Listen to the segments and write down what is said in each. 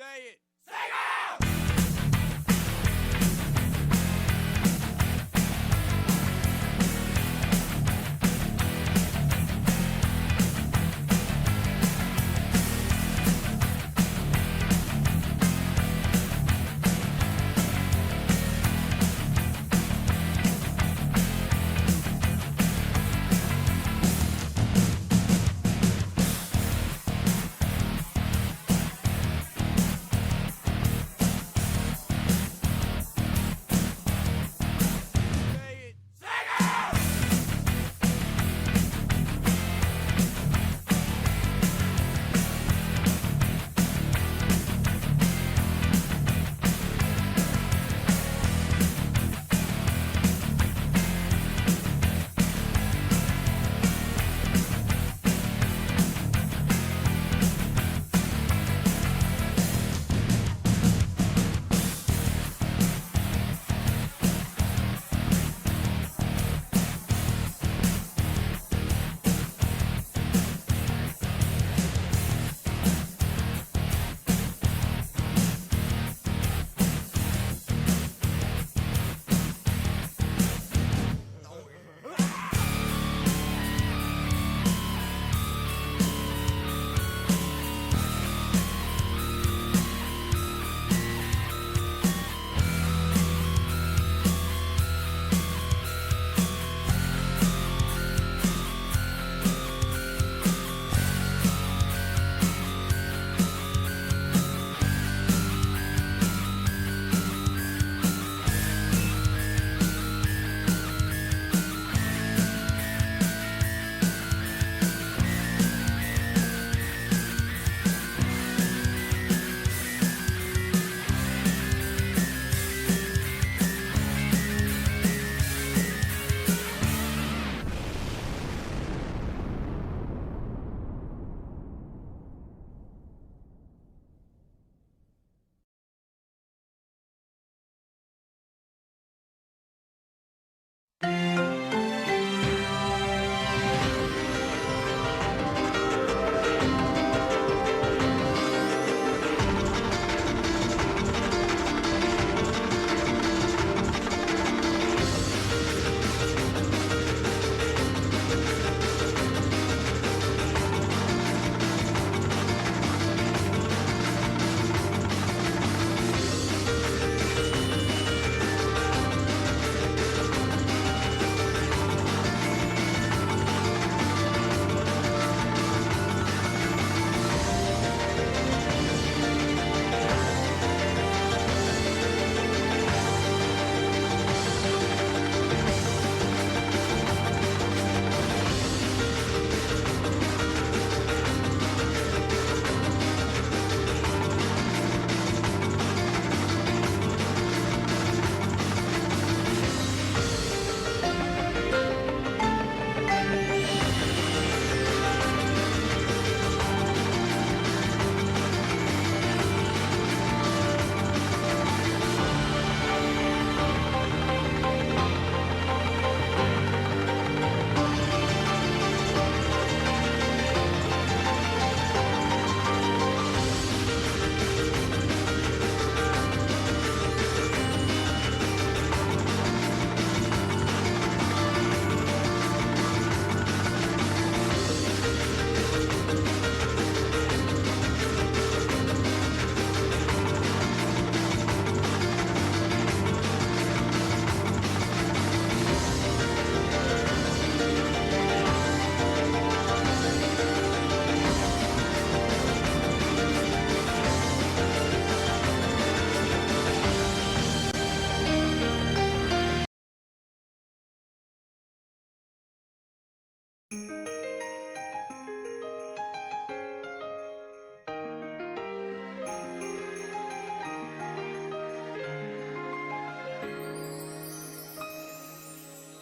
Say it.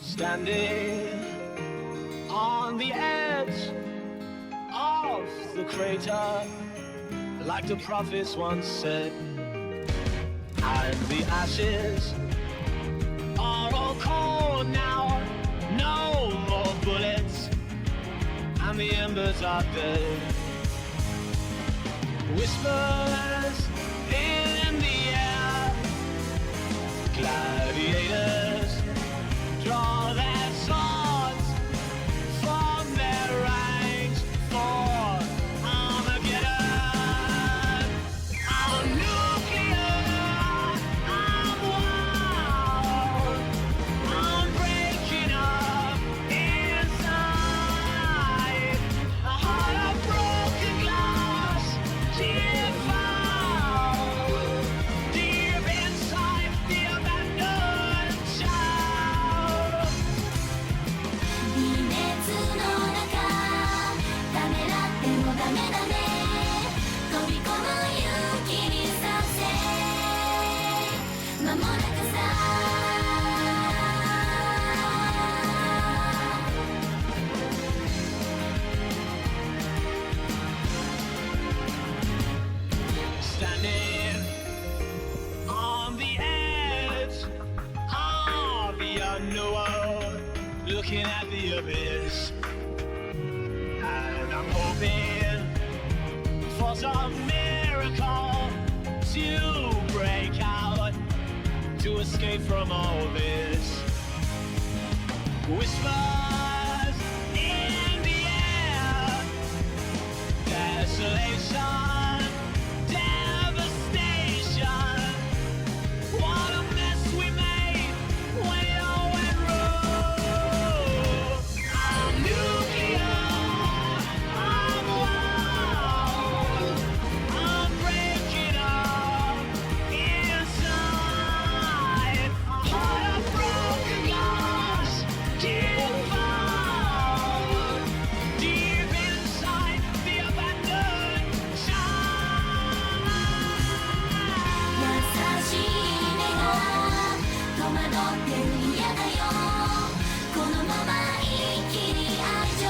Standing on the edge of the crater, like the prophets once said, and the ashes are all cold now, no more bullets, and the embers are dead. Whispers in the air. Gladiators draw their swords from their ranks for Armageddon. I'm nuclear, I'm wild, I'm breaking up inside. A heart of broken glass, devout, deep inside the abandoned child. 微熱の中ためらってもダメだね飛び込む勇気にさせ間もなくさ Standing on the edge of the unknown, looking at the abyss, and I'm hoping for some miracle to break out, to escape from all this. Whispers in the air, desolation, devastation. What a mess we made when it all went wrong. I'm nuclear, I'm wild, I'm breaking up inside. A heart of broken glass, devout, deep inside the abandoned child. 優しい目が戸惑ってる嫌だよこのまま一気に愛情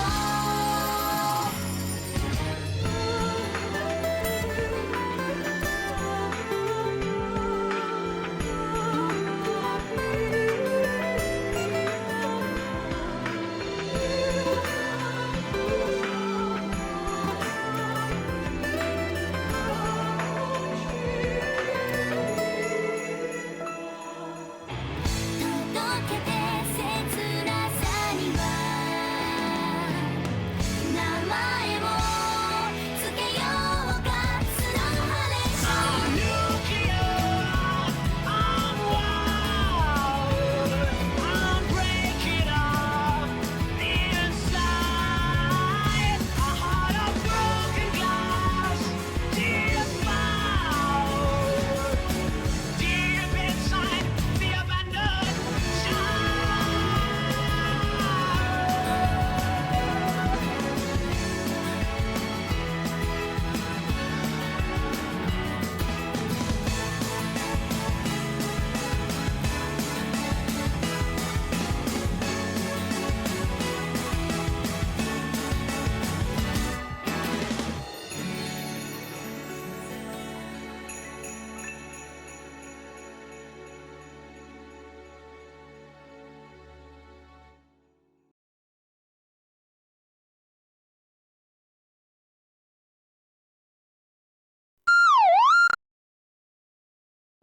届けて切なさには名前をつけようかスノーハレーション I'm nuclear, I'm wild, I'm breaking up inside. A heart of broken glass, devout, deep inside the abandoned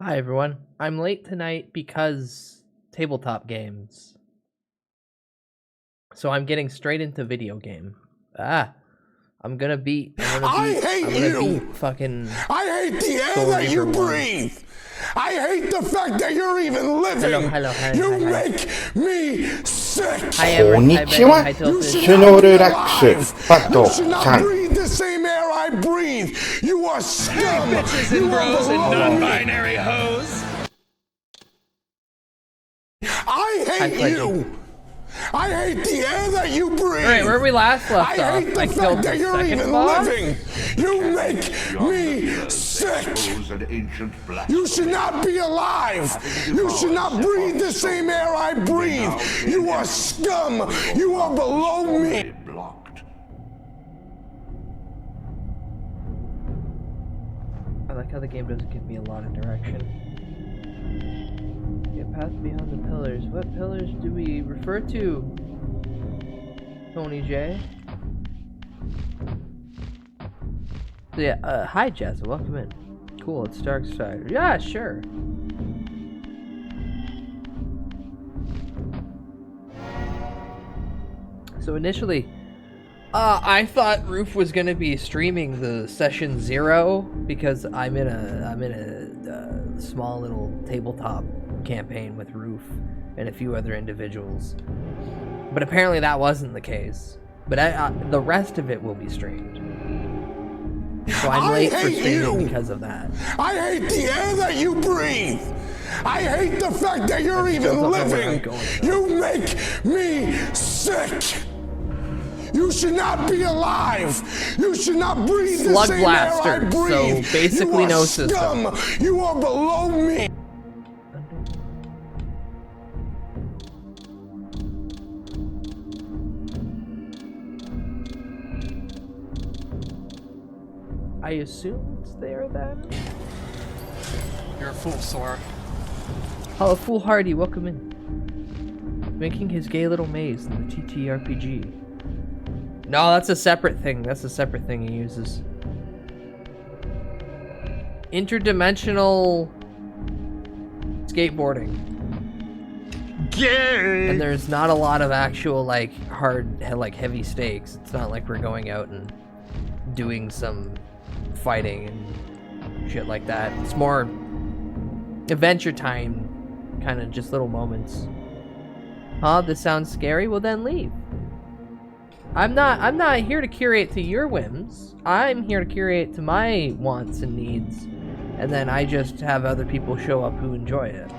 Hi everyone, I'm late tonight because tabletop games. So I'm getting straight into video game. I'm gonna beat fucking I hate the air Soul that you Reaper 1. breathe. I hate the fact that you're even living. Hello, you hi. make me sick. Hi Everett, こんにちは。 hi Tilted. シュノルラックス、パッド You should not さん。 breathe the same air I breathe. You are scum. Bitches You and bros and are below me. non-binary hoes. I hate Pleasure. you. I hate the air that you breathe. Alright, where we last left I off, hate the I killed fact the that you're second even boss? living. You make me sick. You should not be alive. You should not breathe the same air I breathe. You are scum. You are below me. I like how the game doesn't give me a lot of direction. Get past beyond the pillars. What pillars do we refer to? Tony J. So yeah, hi Jazza, welcome in. cool. It's dark side. Yeah, sure. So initially, I thought Roof was gonna be streaming the session 0 because I'm in a small little tabletop campaign with Roof and a few other individuals. But apparently that wasn't the case. But the rest of it will be streamed. So I'm late for streaming because of that. I hate the air that you breathe. I hate the fact that you're even living. You make me sick. You should not be alive. You should not breathe the Slug same air I blaster, breathe. so basically you are no scum. system. You are below me. I assume it's there then? You're a fool, Sora. Hello, Foolhardy, welcome in. Making his gay little maze in the TTRPG. No, that's a separate thing. That's a separate thing he uses. Interdimensional skateboarding. Gay! And there's not a lot of actual, like, hard, like, heavy stakes. It's not like we're going out and doing some fighting and shit like that. It's more adventure time, kind of just little moments. Huh? This sounds scary? Well, then leave. I'm not here to curate to your whims. I'm here to curate to my wants and needs, and then I just have other people show up who enjoy it.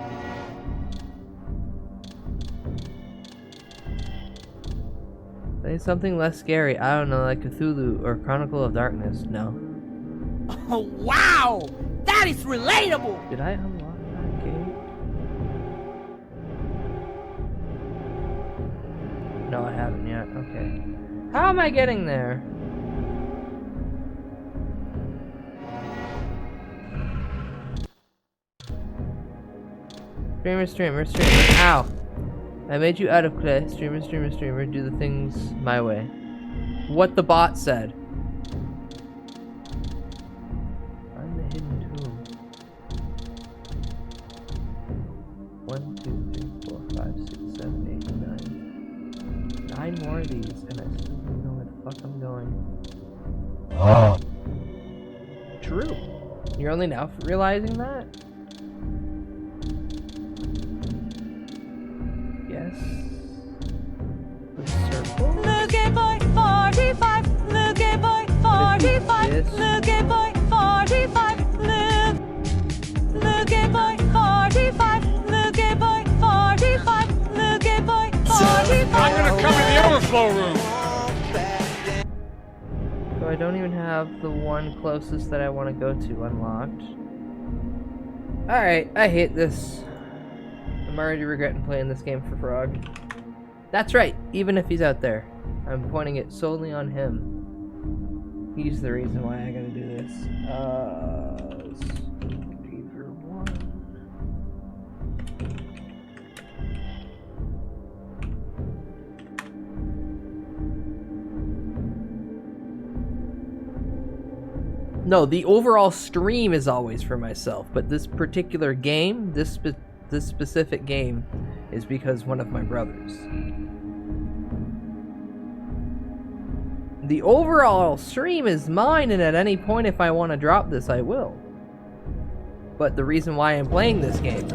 Say something less scary. I don't know, like Cthulhu or Chronicle of Darkness. No. Oh, wow! That is relatable! Did I unlock that gate? No, I haven't yet. Okay. How am I getting there? Streamer. Ow! I made you out of clay. Streamer. Do the things my way. What the bot said. I'm the hidden tomb. 1, 2, 3, 4, 5, 6, 7, 8, 9. 9 more of these, and I still don't know where the fuck I'm going. True. You're only now realizing that? Yes. The circle? Look at boy 45, look at boy 45, This. look at boy 45, look at boy 45, look at boy 45, look at boy 45. I'm gonna come in the overflow room. So I don't even have the one closest that I want to go to unlocked. Alright, I hate this. I'm already regretting playing this game for Frog. That's right, even if he's out there. I'm pointing it solely on him. He's the reason why I gotta do this. Beaver 1. No, the overall stream is always for myself, but this particular game, this specific game, is because one of my brothers. The overall stream is mine, and at any point if I want to drop this, I will. But the reason why I'm playing this game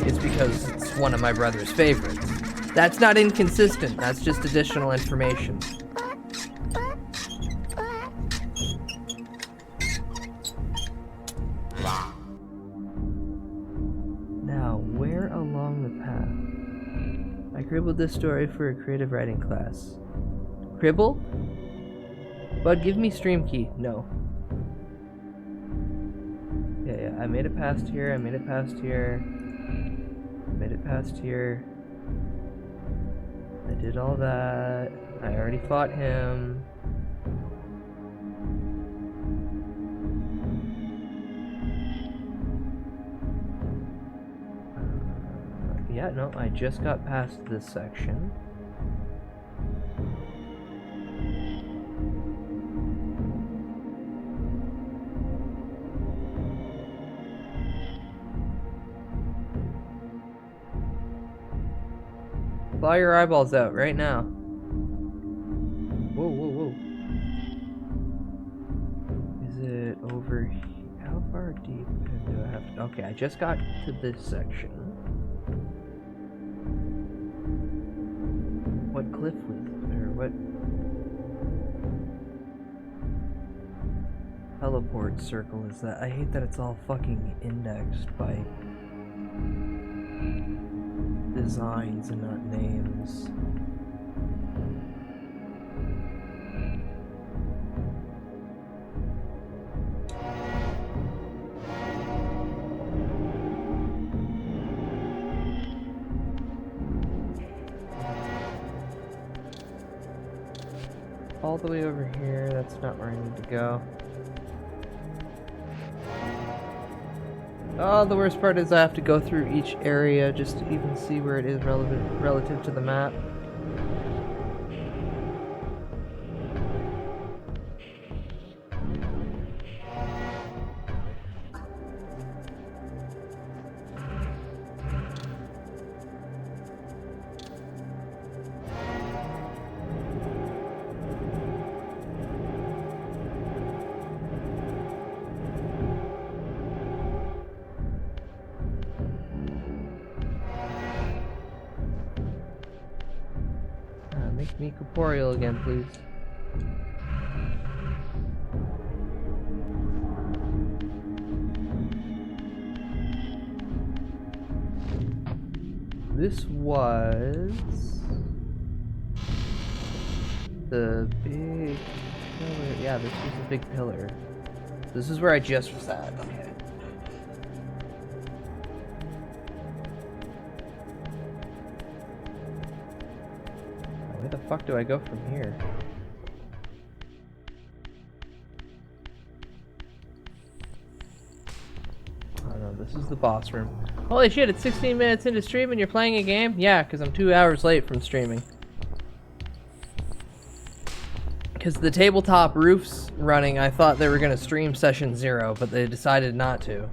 is because it's one of my brother's favorites. That's not inconsistent, that's just additional information. Now, where along the path? I cribbled this story for a creative writing class. Cribble? Bud, give me stream key. No. Yeah, I made it past here, I made it past here. I made it past here. I did all that. I already fought him. Yeah, no, I just got past this section. Claw your eyeballs out right now. Whoa, whoa, whoa. Is it over here? How far deep do I have to? Okay, I just got to this section. What cliff was or what? Teleport circle is that? I hate that it's all fucking indexed by designs and not names. All the way over here, that's not where I need to go. Oh, the worst part is I have to go through each area just to even see where it is relative to the map. Make me corporeal again, please. This was the big pillar. Yeah, this was the big pillar. This is where I just was at. Okay. Where the fuck do I go from here? Oh no, this is the boss room. Holy shit, it's 16 minutes into stream and you're playing a game? Yeah, because I'm 2 hours late from streaming. Because the tabletop roof's running, I thought they were going to stream session 0, but they decided not to.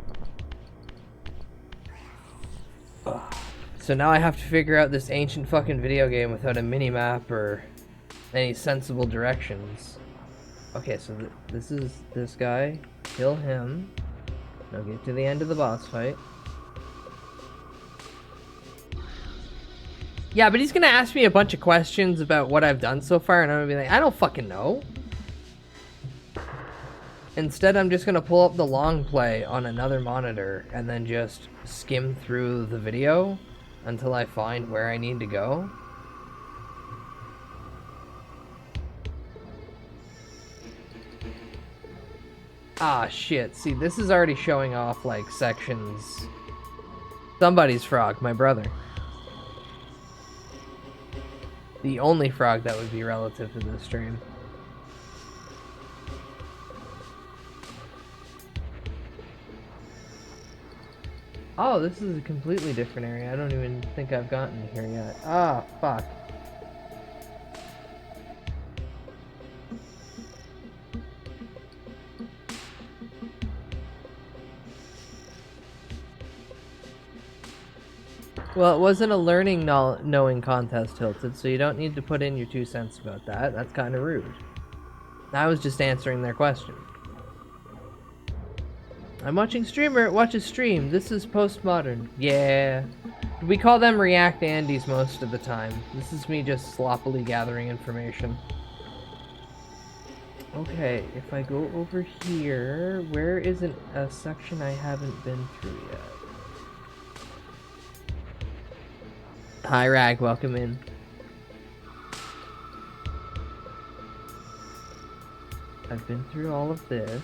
Ugh. So now I have to figure out this ancient fucking video game without a minimap or any sensible directions. Okay, so this is this guy. Kill him. Now get to the end of the boss fight. Yeah, but he's gonna ask me a bunch of questions about what I've done so far, and I'm gonna be like, I don't fucking know. Instead, I'm just gonna pull up the long play on another monitor and then just skim through the video until I find where I need to go. Ah, shit. See, this is already showing off, like, sections. Somebody's frog, my brother. The only frog that would be relative to this stream. Oh, this is a completely different area. I don't even think I've gotten here yet. Ah, fuck. Well, it wasn't a learning knowing contest, Tilted, so you don't need to put in your 2 cents about that. That's kind of rude. I was just answering their question. I'm watching streamer, watch a stream. This is postmodern. Yeah. We call them React Andes most of the time. This is me just sloppily gathering information. Okay, if I go over here, where isn't a section I haven't been through yet? Hi Rag, welcome in. I've been through all of this.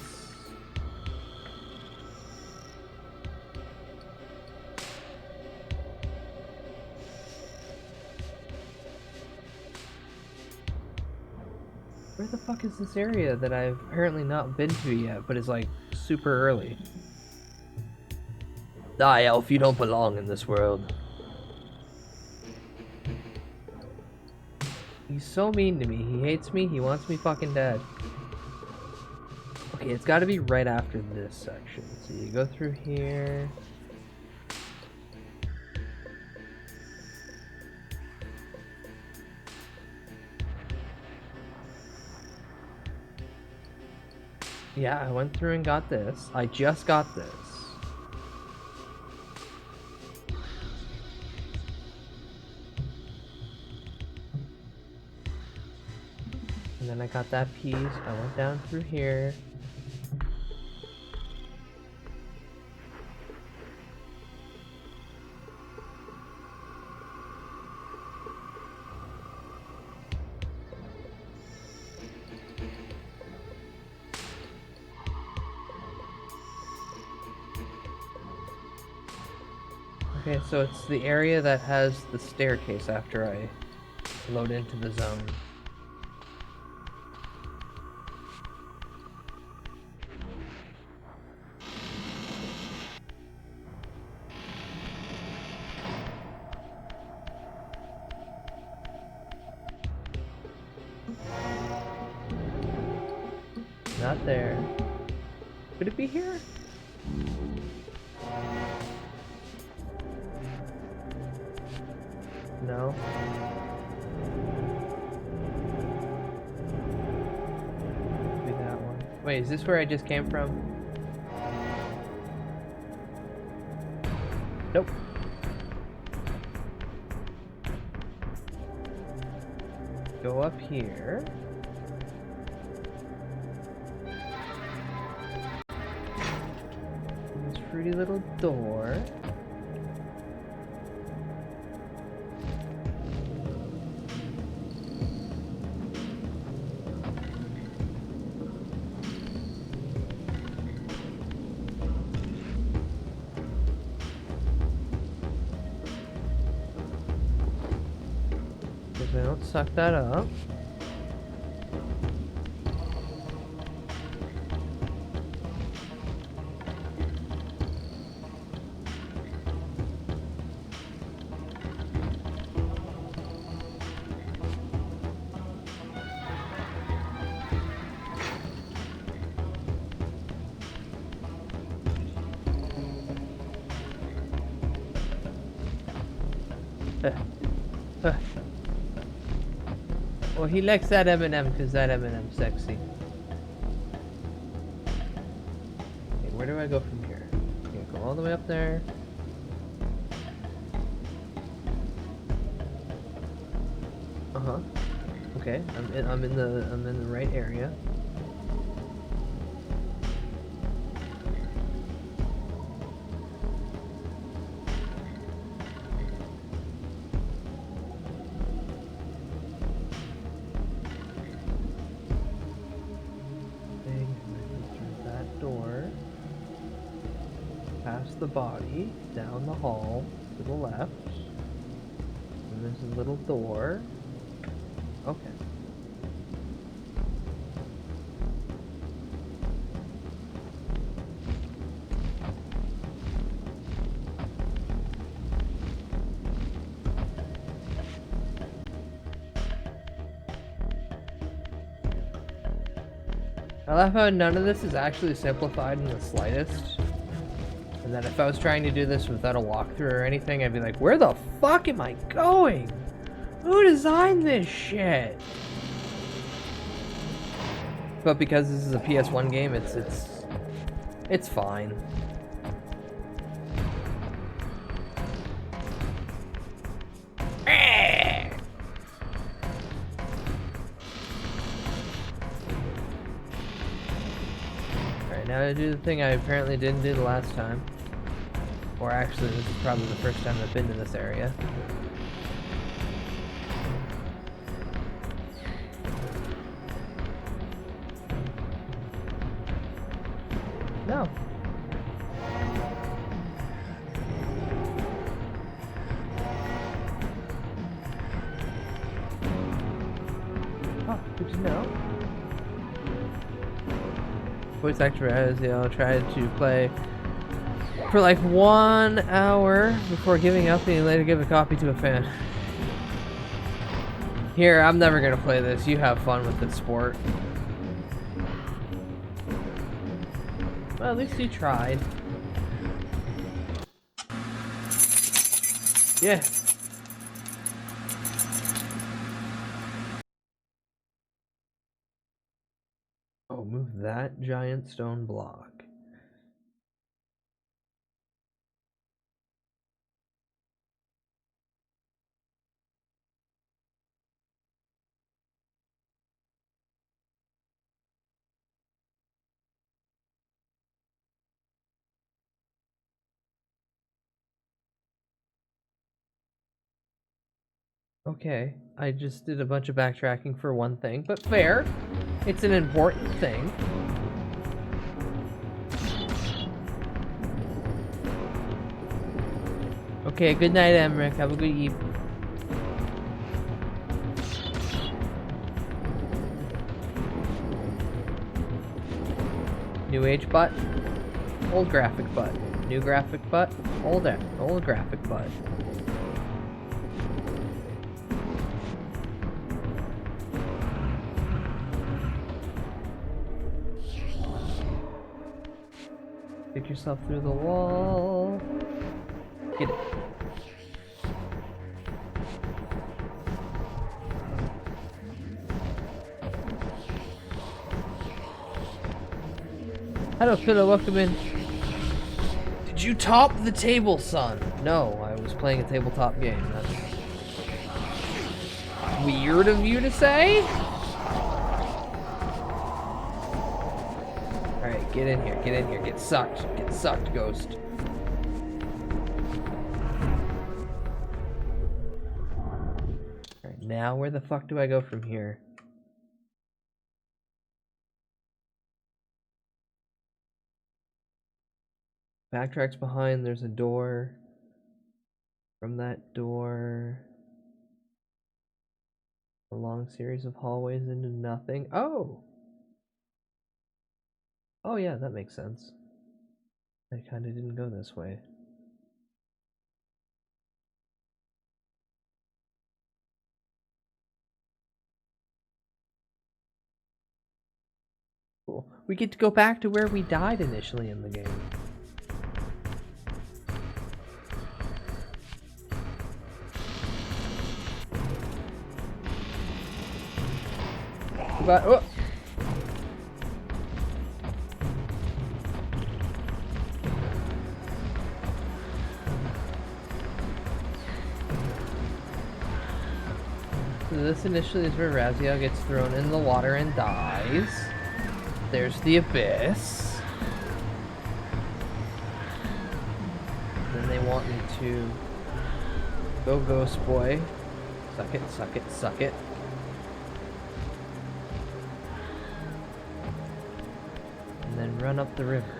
Where the fuck is this area that I've apparently not been to yet, but is like super early? Die, elf, you don't belong in this world. He's so mean to me. He hates me. He wants me fucking dead. Okay, it's got to be right after this section. So you go through here. Yeah, I went through and got this. I just got this. And then I got that piece. I went down through here. Okay, so it's the area that has the staircase after I load into the zone. Not there. Could it be here? No. Be that one. Wait, is this where I just came from? Nope. Go up here. This pretty little door. Because I don't suck that up. Well, he likes that M&M because that M&M's sexy. Okay, where do I go from here? Okay, go all the way up there. Uh-huh. Okay, I'm in the right area. Past the body, down the hall, to the left. And there's a little door. Okay. I love how none of this is actually simplified in the slightest. And that if I was trying to do this without a walkthrough or anything, I'd be like, where the fuck am I going? Who designed this shit? But because this is a PS1 game, it's fine. Alright, now to do the thing I apparently didn't do the last time. Or actually, this is probably the first time I've been to this area. No. Oh, good to know. Voice actor as I'll try to play for like 1 hour before giving up and later give a copy to a fan. Here, I'm never gonna play this. You have fun with this sport. Well, at least you tried. Yeah. Oh, move that giant stone block. Okay, I just did a bunch of backtracking for one thing, but fair. It's an important thing. Okay, good night, Emmerich. Have a good evening. New age butt, old graphic butt. New graphic butt, old graphic butt. Stick yourself through the wall. Get it. Hello, Pillow. Welcome in. Did you top the table, son? No, I was playing a tabletop game. That's weird of you to say. Alright, get in here, get in here, get sucked, ghost. Alright, now where the fuck do I go from here? Backtracks behind, there's a door. From that door, a long series of hallways into nothing. Oh! Oh yeah, that makes sense. I kinda didn't go this way. Cool. We get to go back to where we died initially in the game. But, oh. So this initially is where Raziel gets thrown in the water and dies. There's the abyss. Then they want me to go Ghost Boy. Suck it, suck it, suck it. And then run up the river.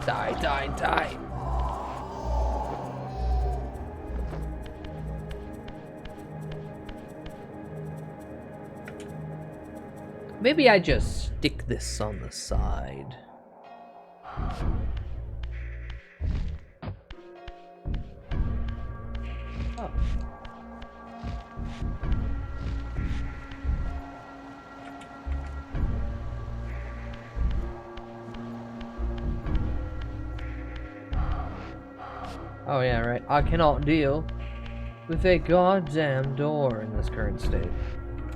Die, die, die. Maybe I just stick this on the side. Oh. Oh yeah, right. I cannot deal with a goddamn door in this current state.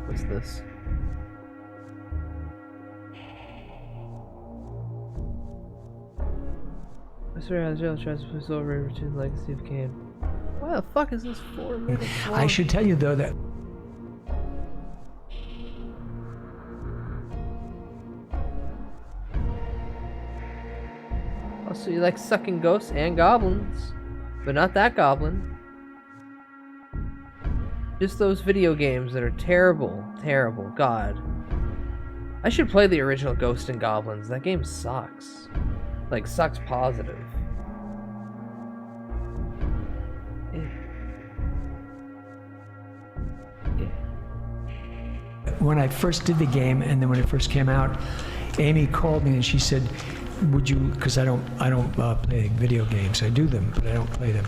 What's this? Mr. Raziel tries to push over to the legacy of Cain. Why the fuck is this 4 minutes long? I should tell you though that Oh, so you like sucking ghosts and goblins, but not that goblin. Just those video games that are terrible, terrible. God. I should play the original Ghosts and Goblins. That game sucks. Like, sucks positive. when I first did the game, and then when it first came out, Amy called me and she said, would you, because I don't play video games. I do them, but I don't play them.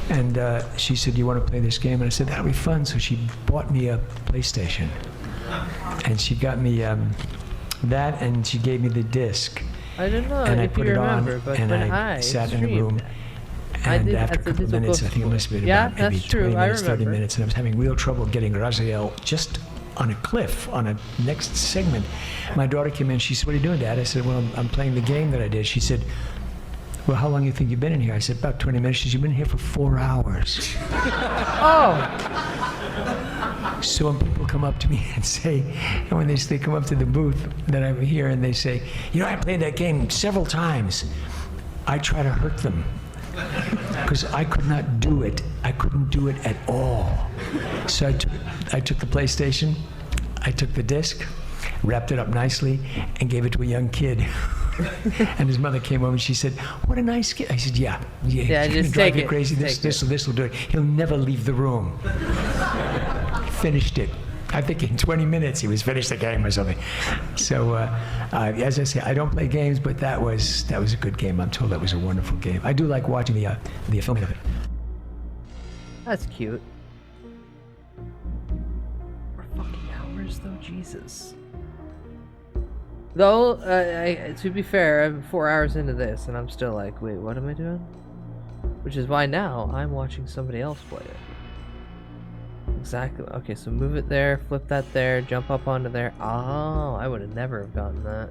And she said, you want to play this game? And I said, that'll be fun. So she bought me a PlayStation. And she got me that, and she gave me the disc. I don't know And I if put you it remember, on, but and when I sat in a streamed, room. I And did after a at the couple of Digital minutes, I think it Ghost must have been Yeah, about maybe that's true, 20 I minutes, 30 remember. minutes, and I was having real trouble getting Raziel just on a cliff on a next segment. My daughter came in. She said, "What are you doing, Dad?" I said, "Well, I'm playing the game that I did." She said, "Well, how long do you think you've been in here?" I said, "About 20 minutes." She said, "You've been here for 4 hours." Oh, So when people come up to me and say, and when they come up to the booth that I'm here and they say, "You know, I played that game several times," I try to hurt them because I could not do it. I couldn't do it at all. So I took the PlayStation, I took the disc, wrapped it up nicely, and gave it to a young kid. And his mother came over and she said, "What a nice kid." I said, Yeah, Yeah, he's gonna just drive take you it, crazy. take This will do it. He'll never leave the room." Finished it. I think in 20 minutes he was finished the game or something. So, as I say, I don't play games, but that was a good game. I'm told that was a wonderful game. I do like watching the filming of it. that's cute. 4 fucking hours though, Jesus. Though, to be fair, I'm 4 hours into this, and I'm still like, wait, what am I doing? Which is why now I'm watching somebody else play it. Exactly. Okay, so move it there, flip that there, jump up onto there. Oh, I would have never have gotten that.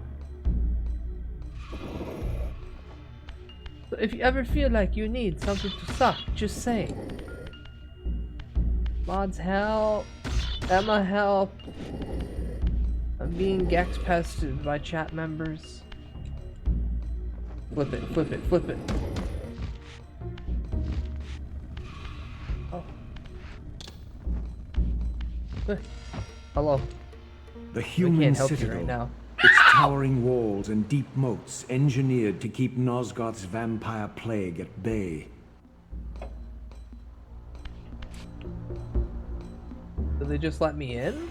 So if you ever feel like you need something to suck, just say. Mods help. Emma help. I'm being Gex pested by chat members. Flip it, flip it, flip it. Oh. Hello. The I human can't help citadel. you right now. Its towering walls and deep moats engineered to keep Nosgoth's vampire plague at bay. Did they just let me in?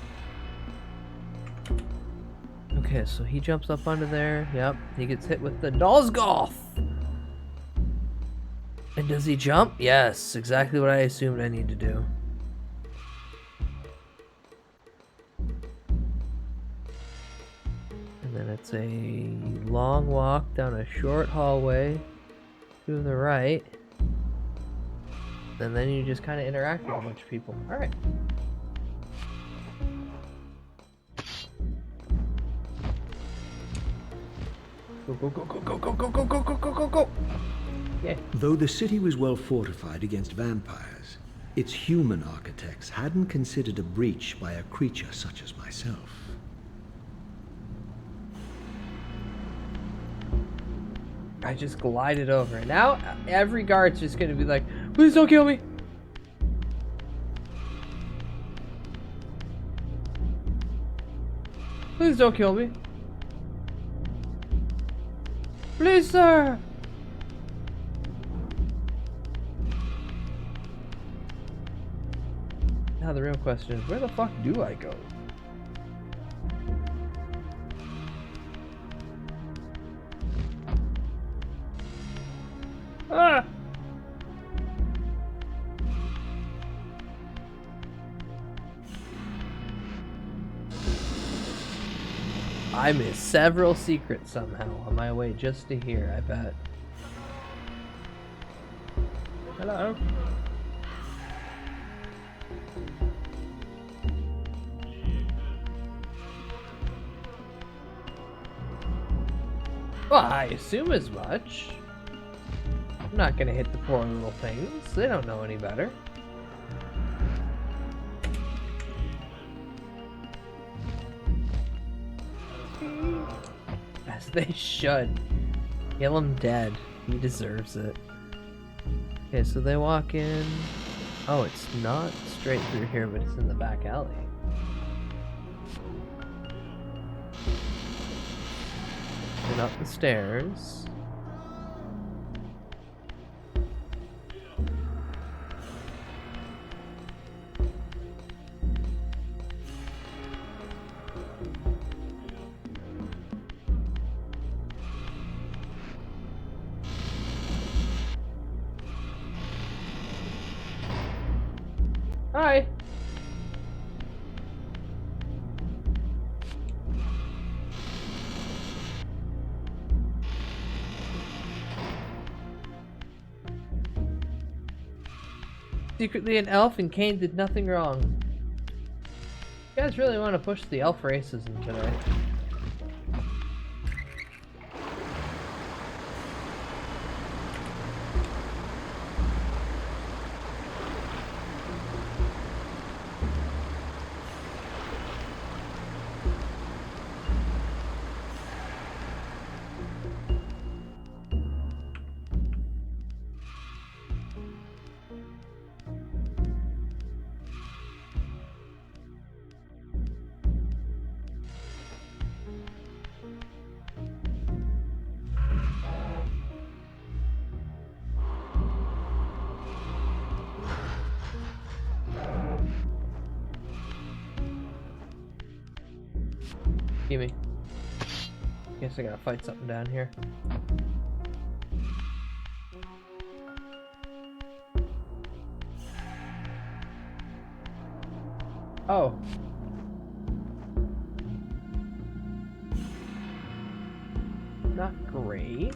Okay, so he jumps up onto there. Yep, he gets hit with the Nosgoth. And does he jump? Yes, exactly what I assumed I need to do. And then it's a long walk down a short hallway to the right. And then you just kind of interact with a bunch of people. Alright. Go, go, go, go, go, go, go, go, go, go, go, go, go! Yeah. Though the city was well fortified against vampires, its human architects hadn't considered a breach by a creature such as myself. I just glided over. And now every guard's just gonna be like, please don't kill me! Please don't kill me. Please, sir! Now the real question is, where the fuck do I go? Ah! I missed several secrets somehow on my way just to here, I bet. Hello? Well, I assume as much. I'm not gonna hit the poor little things. They don't know any better. As they should. Kill him dead. He deserves it. Okay, so they walk in. Oh, it's not straight through here, but it's in the back alley. And up the stairs. Hi. secretly an elf and Kane did nothing wrong. You guys really want to push the elf racism today. Gimme. Guess I gotta fight something down here. Oh. Not great.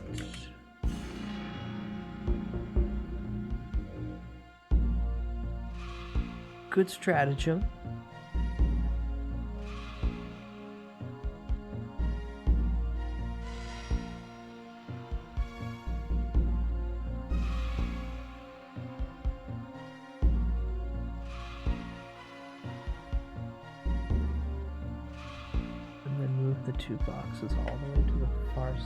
Good stratagem. The 2 boxes all the way to the far side.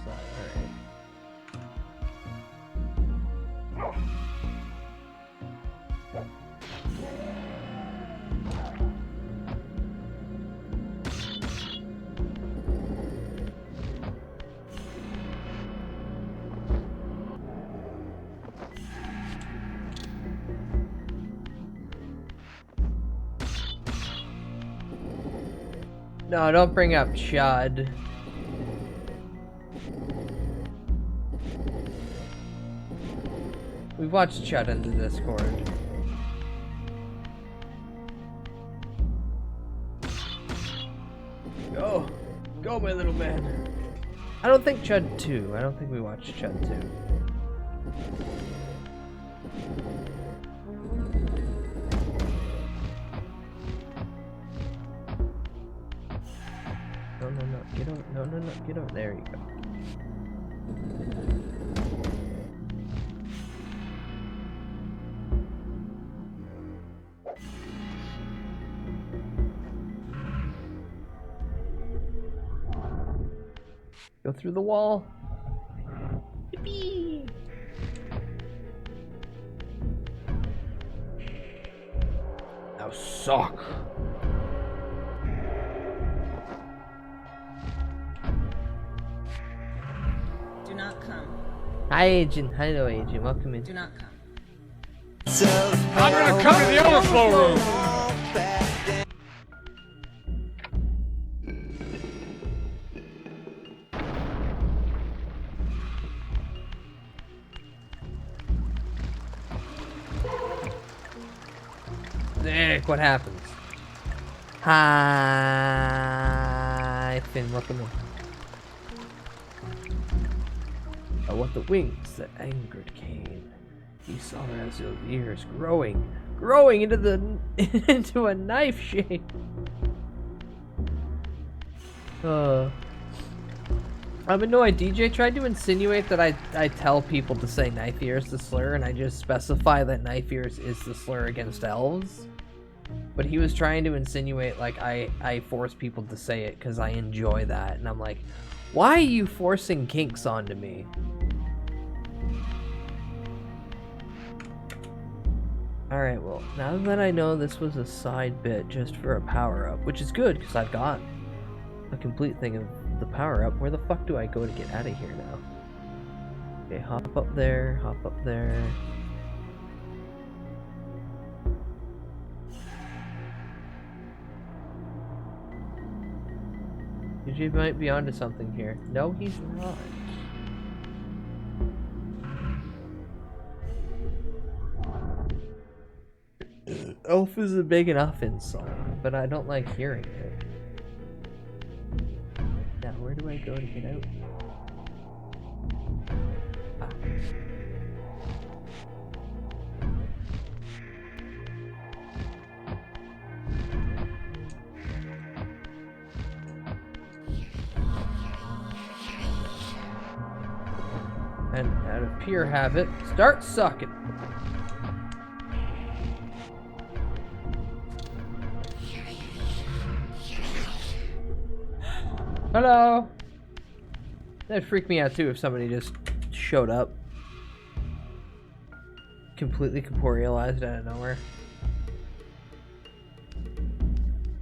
Alright. No, don't bring up Chud. We've watched Chud in the Discord. Go! Go, my little man! I don't think Chud 2. I don't think we watched Chud 2. No, get over. There you go. Go through the wall. Yippee! Now suck. Do not come. Hi, Agent. Hello, Agent. Welcome in. Do not come. I'm gonna come to the overflow room. Nick, what happens? Hi, Finn. Welcome in. I want the wings that angered Cain. He saw Raziel's ears growing into a knife shape. I'm annoyed. DJ tried to insinuate that I tell people to say knife ears the slur, and I just specify that knife ears is the slur against elves. But he was trying to insinuate like I force people to say it because I enjoy that, and I'm like, why are you forcing kinks onto me? Alright, well, now that I know this was a side bit just for a power-up, which is good, because I've got a complete thing of the power-up, where the fuck do I go to get out of here now? Okay, hop up there, hop up there. DJ might be onto something here. No, he's not. Elf is a big enough insult, but I don't like hearing it. Now, where do I go to get out? Ah. And out of pure habit, start sucking. Hello. That'd freak me out too if somebody just showed up. Completely corporealized out of nowhere.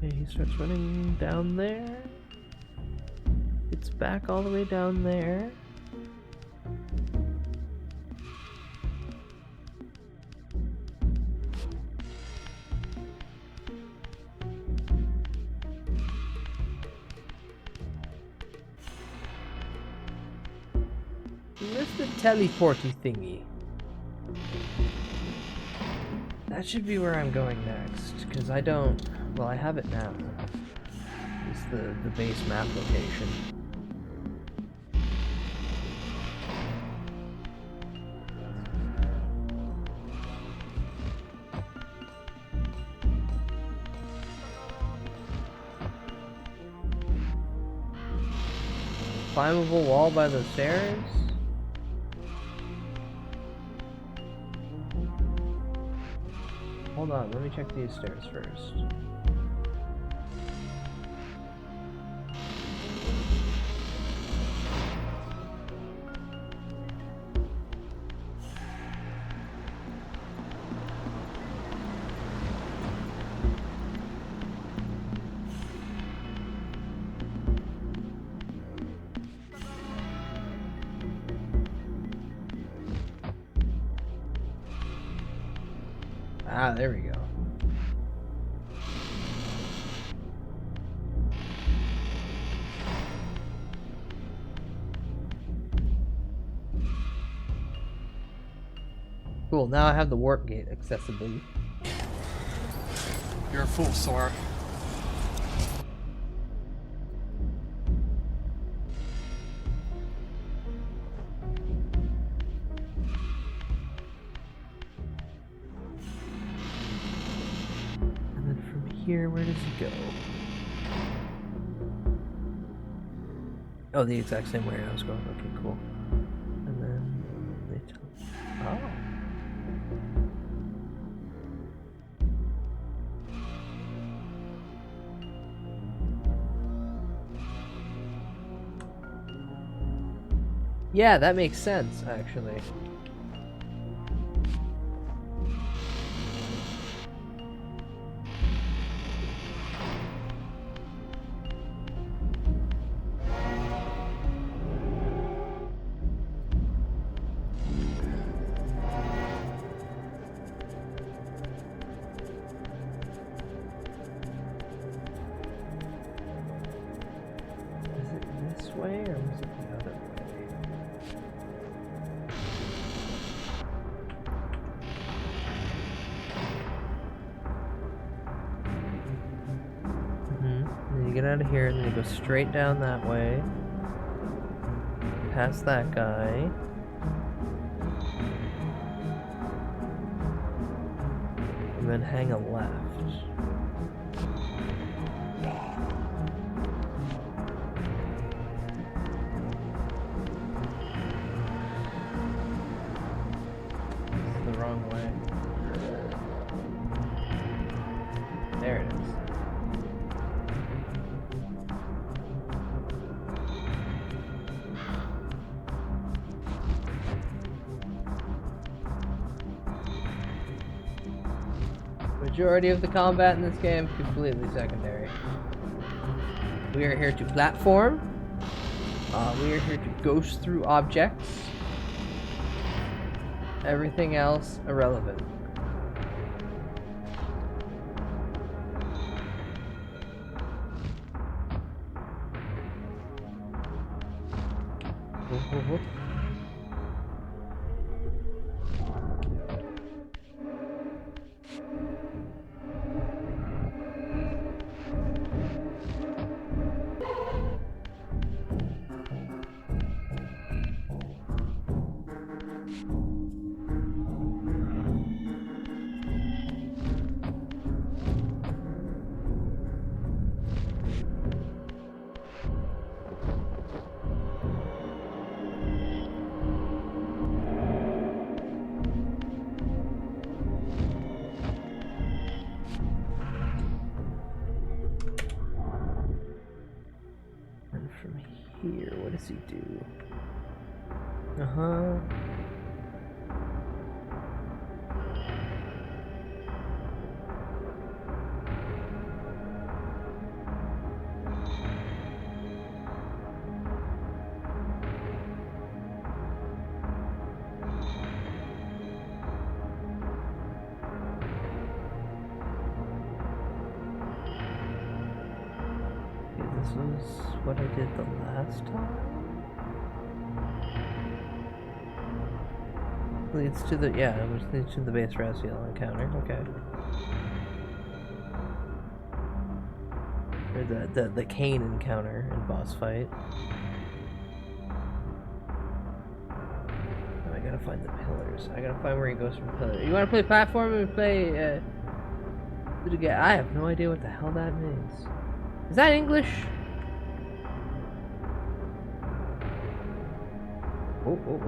Okay, he starts running down there. It's back all the way down there. Where's the teleporty thingy? That should be where I'm going next, because I don't... Well, I have it now. It's the base map location. Climbable wall by the stairs? Hold on, let me check these stairs first. Ah, there we go. Cool, now I have the warp gate accessibility. You're a fool, Sora. Here, where does he go? Oh, the exact same way I was going. Okay, cool. And then they tell. Oh. Yeah, that makes sense, actually. Way or was it the other way? Then you get out of here and then you go straight down that way. Past that guy. And then hang a left. There it is. Majority of the combat in this game completely secondary. We are here to platform. We are here to ghost through objects. Everything else irrelevant. from here, what does he do? Uh-huh. This was what I did the last time? Leads to the, yeah, which leads to the base Raziel encounter, okay. Or the Cain encounter and boss fight. Oh, I gotta find the pillars. I gotta find where he goes from pillar. You wanna play platform and play, I have no idea what the hell that means. Is that English? Oh.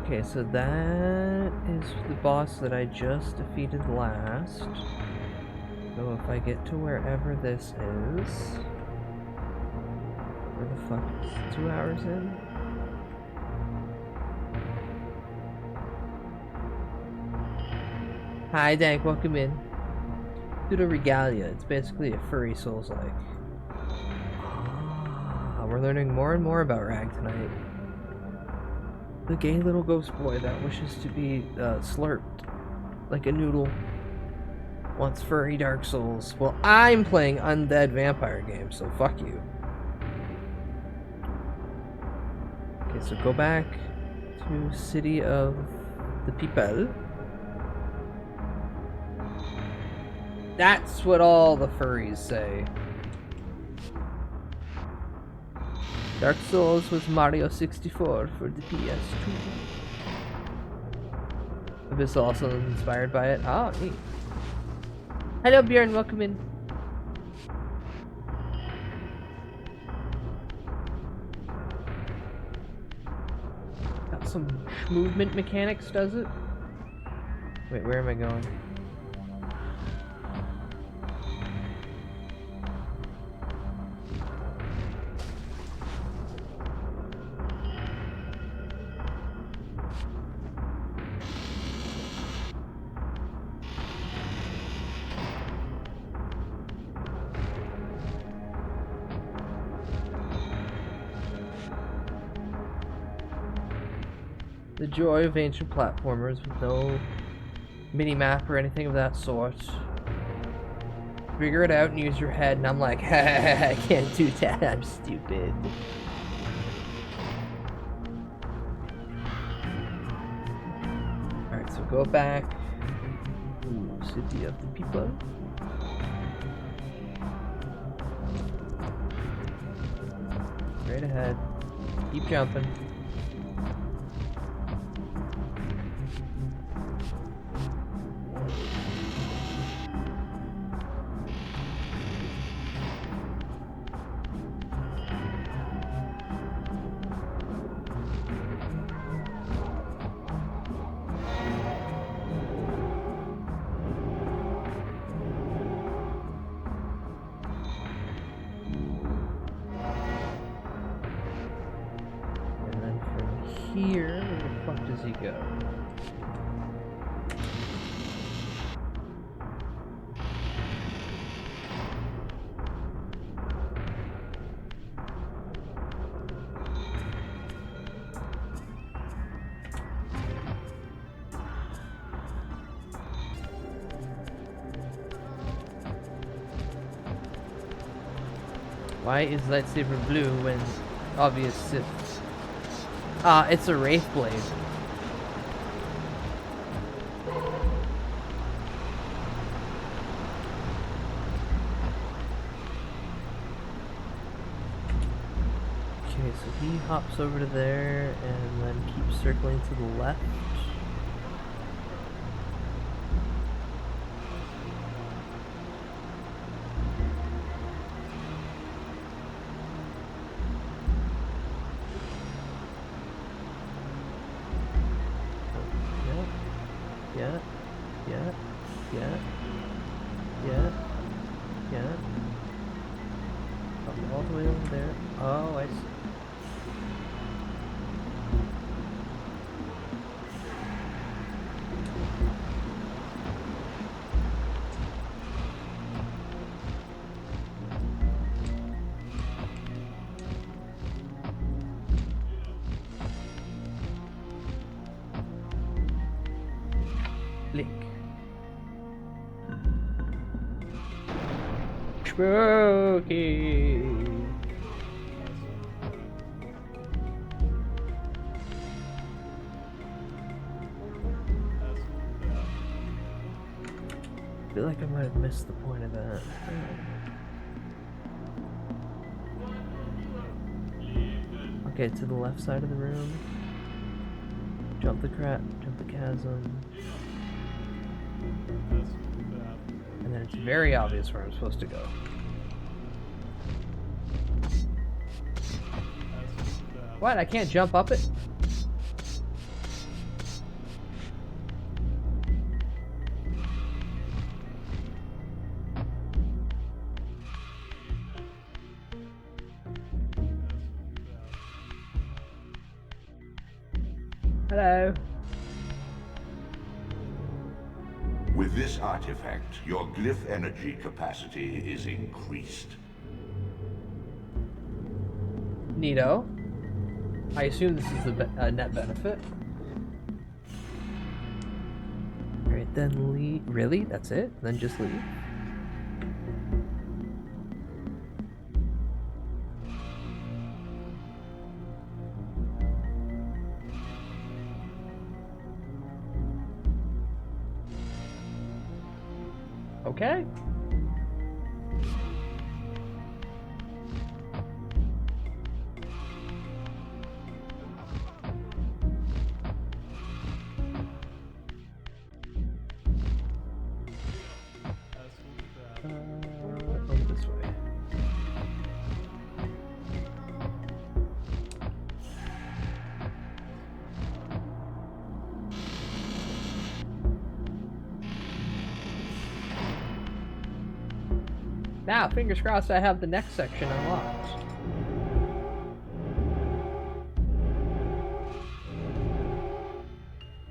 Okay, so that is the boss that I just defeated last. So if I get to wherever this is... Where the fuck is 2 hours in? Hi Dank, welcome in. Pseudo Regalia, it's basically a furry Souls-like. We're learning more and more about Rag tonight. The gay little ghost boy that wishes to be slurped like a noodle wants furry Dark Souls. Well, I'm playing undead vampire games, so fuck you. Okay, so go back to City of the People. That's what all the furries say. Dark Souls was Mario 64 for the PS2. Abyss also inspired by it. Oh, neat. Hello Bjorn, welcome in. Got some movement mechanics, does it? Wait, where am I going? The joy of ancient platformers with no mini-map or anything of that sort. Figure it out and use your head, and I'm like, I can't do that, I'm stupid. Alright, so go back to City of the People. Straight ahead. Keep jumping. Here, where the fuck does he go? Why is lightsaber blue when obvious Sith? It's a Wraith Blade. Okay, so he hops over to there and then keeps circling to the left. Come all the way over there. Oh, I see. Link. Spooky. I feel like I might have missed the point of that. Okay, to the left side of the room. Jump the chasm. And then it's very obvious where I'm supposed to go. What? I can't jump up it? Hello. With this artifact, your glyph energy capacity is increased. Neato. I assume this is a net benefit. Alright, then leave. Really? That's it? Then just leave? Okay. Over this way. Now, fingers crossed I have the next section unlocked.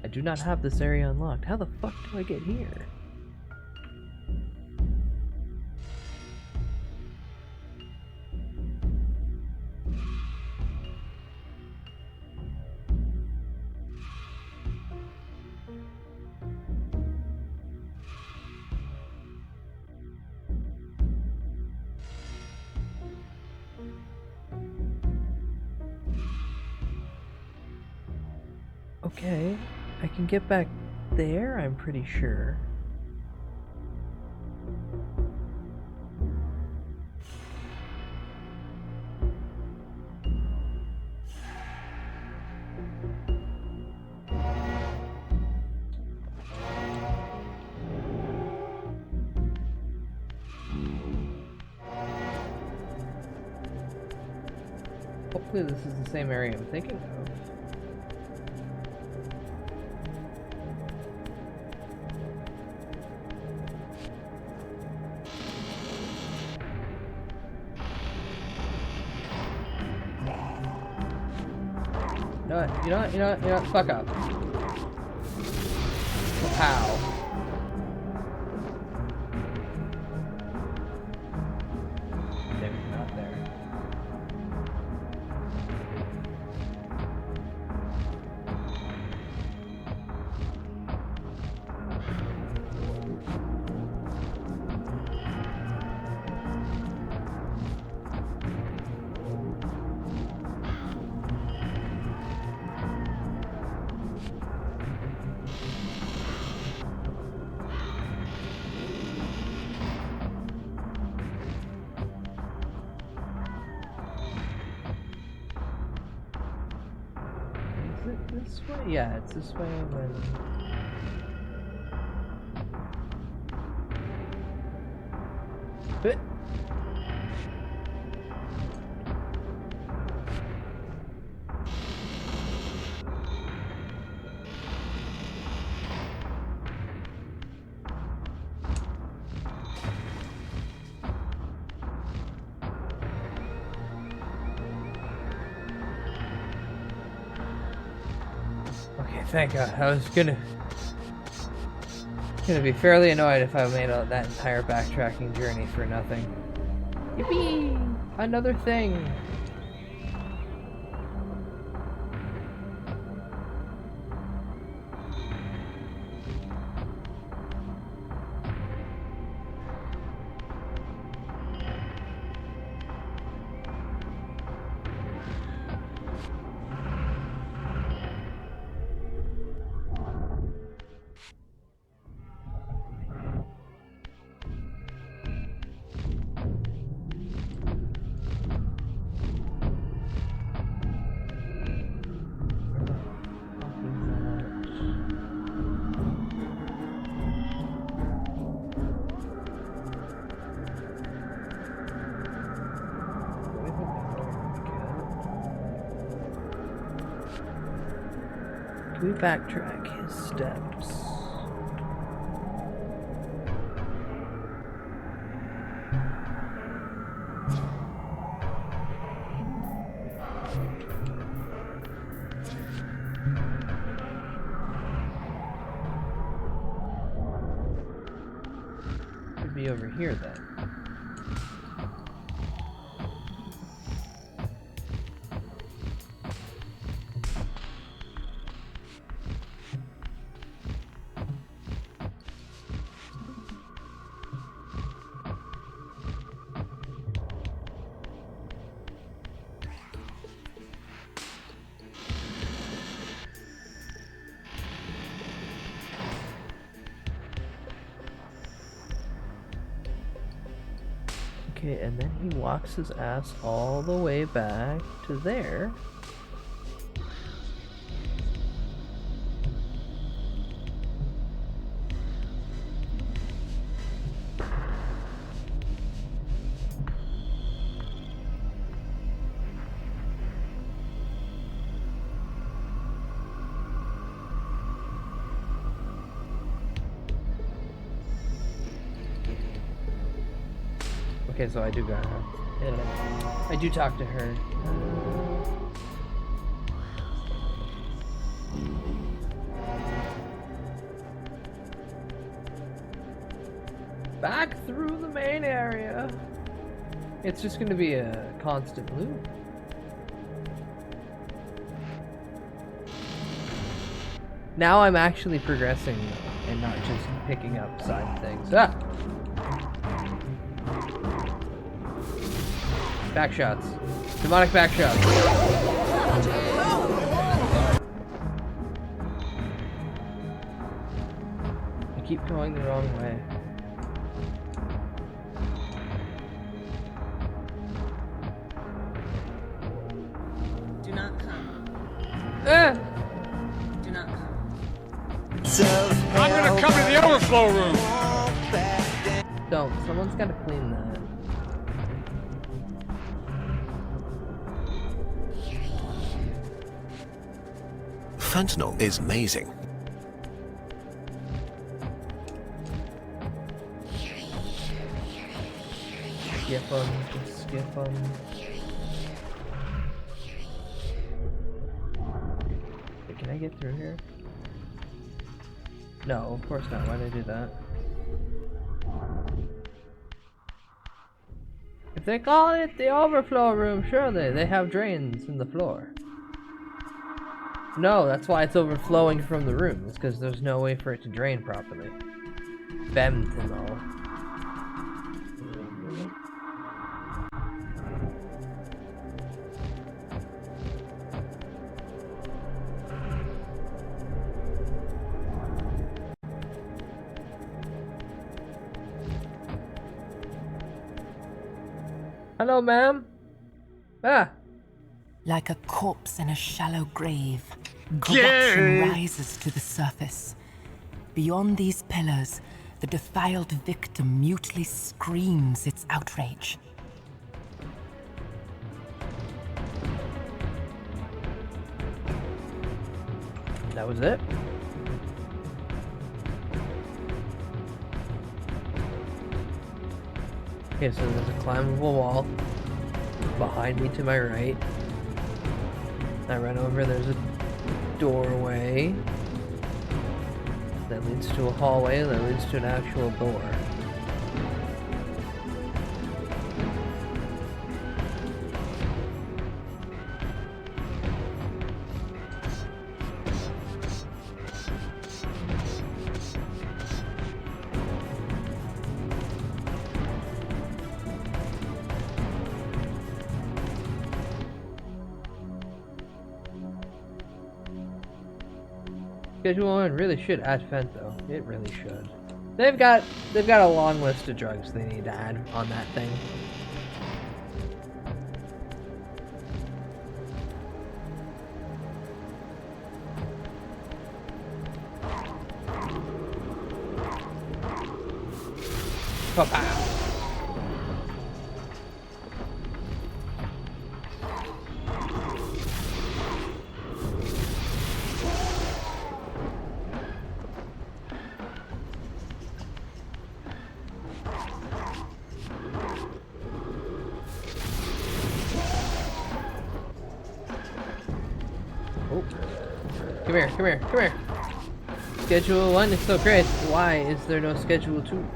I do not have this area unlocked. How the fuck do I get here? Okay, I can get back there, I'm pretty sure. Hopefully this is the same area I'm thinking of. You know what, fuck up. Ow. Maybe not there. This way? Yeah, it's this way when... thank God. I was gonna be fairly annoyed if I made that entire backtracking journey for nothing. Yippee! Another thing! Can we backtrack his steps? Could be over here then. Okay, and then he walks his ass all the way back to there. Okay, so I do got her. Yeah, I do talk to her. Back through the main area. It's just going to be a constant loop. Now I'm actually progressing and not just picking up side things. Ah! Back shots. Demonic back shots. I keep going the wrong way. Do not come. Ah! Do not come. I'm gonna come to the overflow room. Don't. Someone's got to clean that. Fentanyl is amazing. Skip them, just skip them. Wait, can I get through here? No, of course not. Why'd I do that? If they call it the overflow room, surely they have drains in the floor. No, that's why it's overflowing from the rooms, because there's no way for it to drain properly. Fentanyl. Hello, ma'am. Ah. Like a corpse in a shallow grave, corruption rises to the surface. Beyond these pillars, the defiled victim mutely screams its outrage. That was it? Okay, so there's a climbable wall behind me to my right. I run over, there's a doorway. that leads to a hallway that leads to an actual door. Schedule 1 really should add Fent though. It really should. They've got a long list of drugs they need to add on that thing. Pa-pow. Come here, come here, come here. Schedule 1 is so great. Why is there no Schedule 2?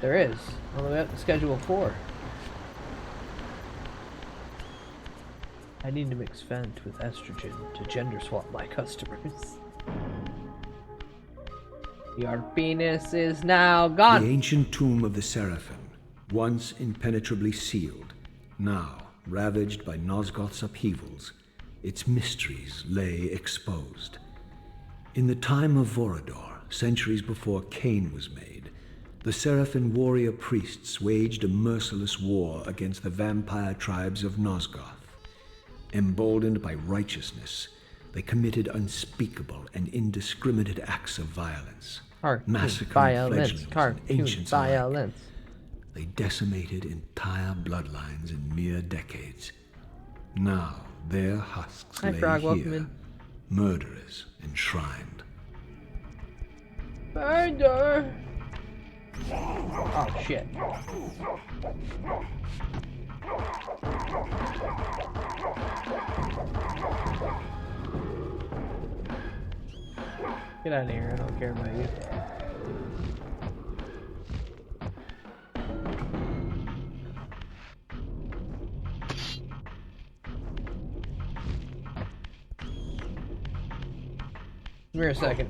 There is. All the way up to Schedule 4. I need to mix Fent with estrogen to gender swap my customers. Your penis is now gone. The ancient tomb of the Seraphim, once impenetrably sealed, now ravaged by Nosgoth's upheavals, its mysteries lay exposed. In the time of Vorador, centuries before Cain was made, the Seraphim warrior priests waged a merciless war against the vampire tribes of Nosgoth. Emboldened by righteousness, they committed unspeakable and indiscriminate acts of violence, massacring fledglings and ancients alike. They decimated entire bloodlines in mere decades. Now, their husks lay here, murderers enshrined. Murder! Oh shit. Get out of here, I don't care about you. Give me a second.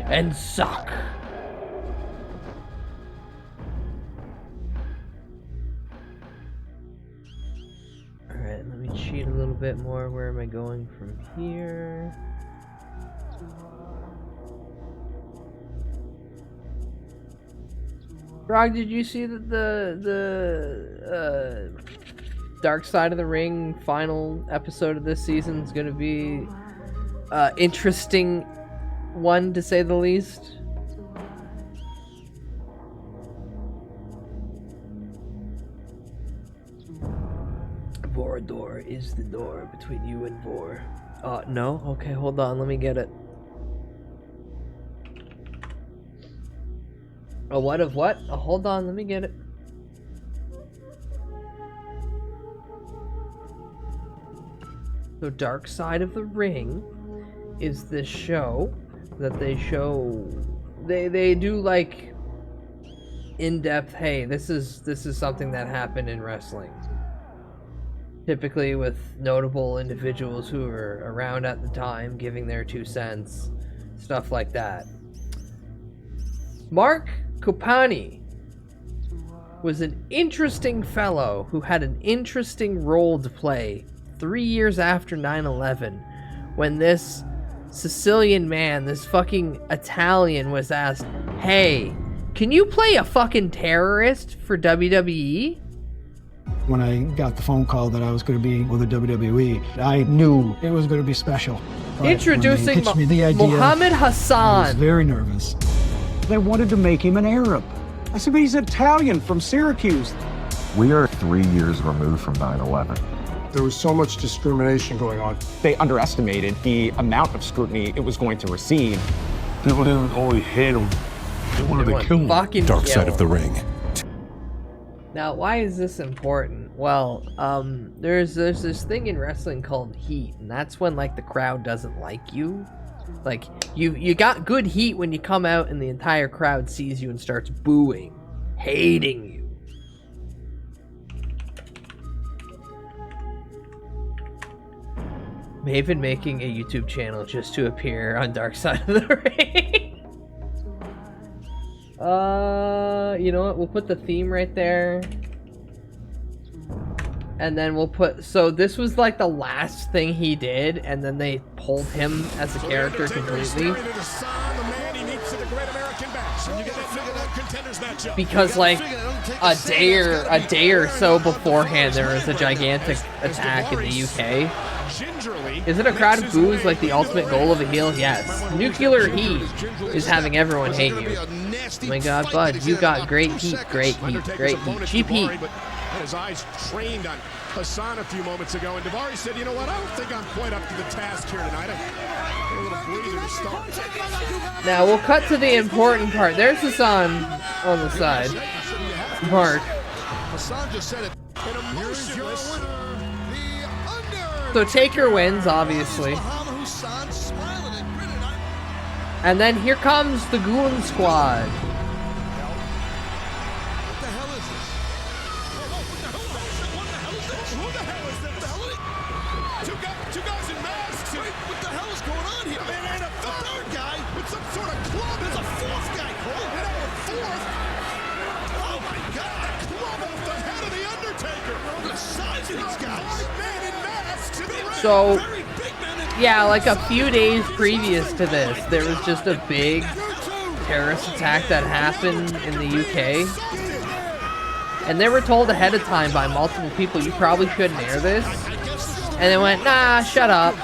And suck. Alright, let me cheat a little bit more. Where am I going from here? Grog, did you see that the Dark Side of the Ring final episode of this season is going to be interesting one, to say the least? Vorador is the door between you and Vor. No? Okay, hold on, let me get it. A what of what? Hold on, let me get it. So Dark Side of the Ring is this show that they show, they do like in-depth, hey, this is something that happened in wrestling. Typically with notable individuals who were around at the time giving their 2 cents, stuff like that. Mark Kopani was an interesting fellow who had an interesting role to play 3 years after 9/11, when this Sicilian man, this fucking Italian, was asked, hey, can you play a fucking terrorist for WWE? When I got the phone call that I was going to be with the WWE, I knew it was going to be special. But introducing when they pitched me the idea, Mohammed Hassan. I was very nervous. They wanted to make him an Arab. I said, but he's Italian from Syracuse. We are 3 years removed from 9/11. There was so much discrimination going on. They underestimated the amount of scrutiny it was going to receive. People didn't only hate him, they wanted to kill him. Fucking Dark kill Side of the him. Ring. Now, why is this important? Well, there's this thing in wrestling called heat, and that's when like the crowd doesn't like you. Like you got good heat when you come out and the entire crowd sees you and starts booing, hating you. Maven making a YouTube channel just to appear on Dark Side of the Ring. You know what? We'll put the theme right there. And then we'll put... So this was like the last thing he did, and then they pulled him as a character completely. Because like a day or so beforehand, there was a gigantic attack in the UK. Is it a crowd of boos like the ultimate goal of a heel? Yes. Nuclear heat is having everyone hate you. Oh my god, bud, you got great heat, great heat, great heat. Cheap heat. His eyes trained on Hassan a few moments ago, and Daivari said, you know what, I don't think I'm quite up to the task here tonight. A little breather to start. Now we'll cut to the important part. There's Hassan on the side. Mark. Hassan just said it in emotionless. So Taker wins, obviously. And then here comes the Goon Squad. Two guys in masks. What the hell is going on here? And a third guy with some sort of club. There's a fourth guy. And a fourth. Oh my God! A club off the head of the Undertaker. The size of these guys. Man in masks. So, yeah, like a few days previous to this, there was just a big terrorist attack that happened in the UK. And they were told ahead of time by multiple people, you probably shouldn't air this. And they went, nah, shut up.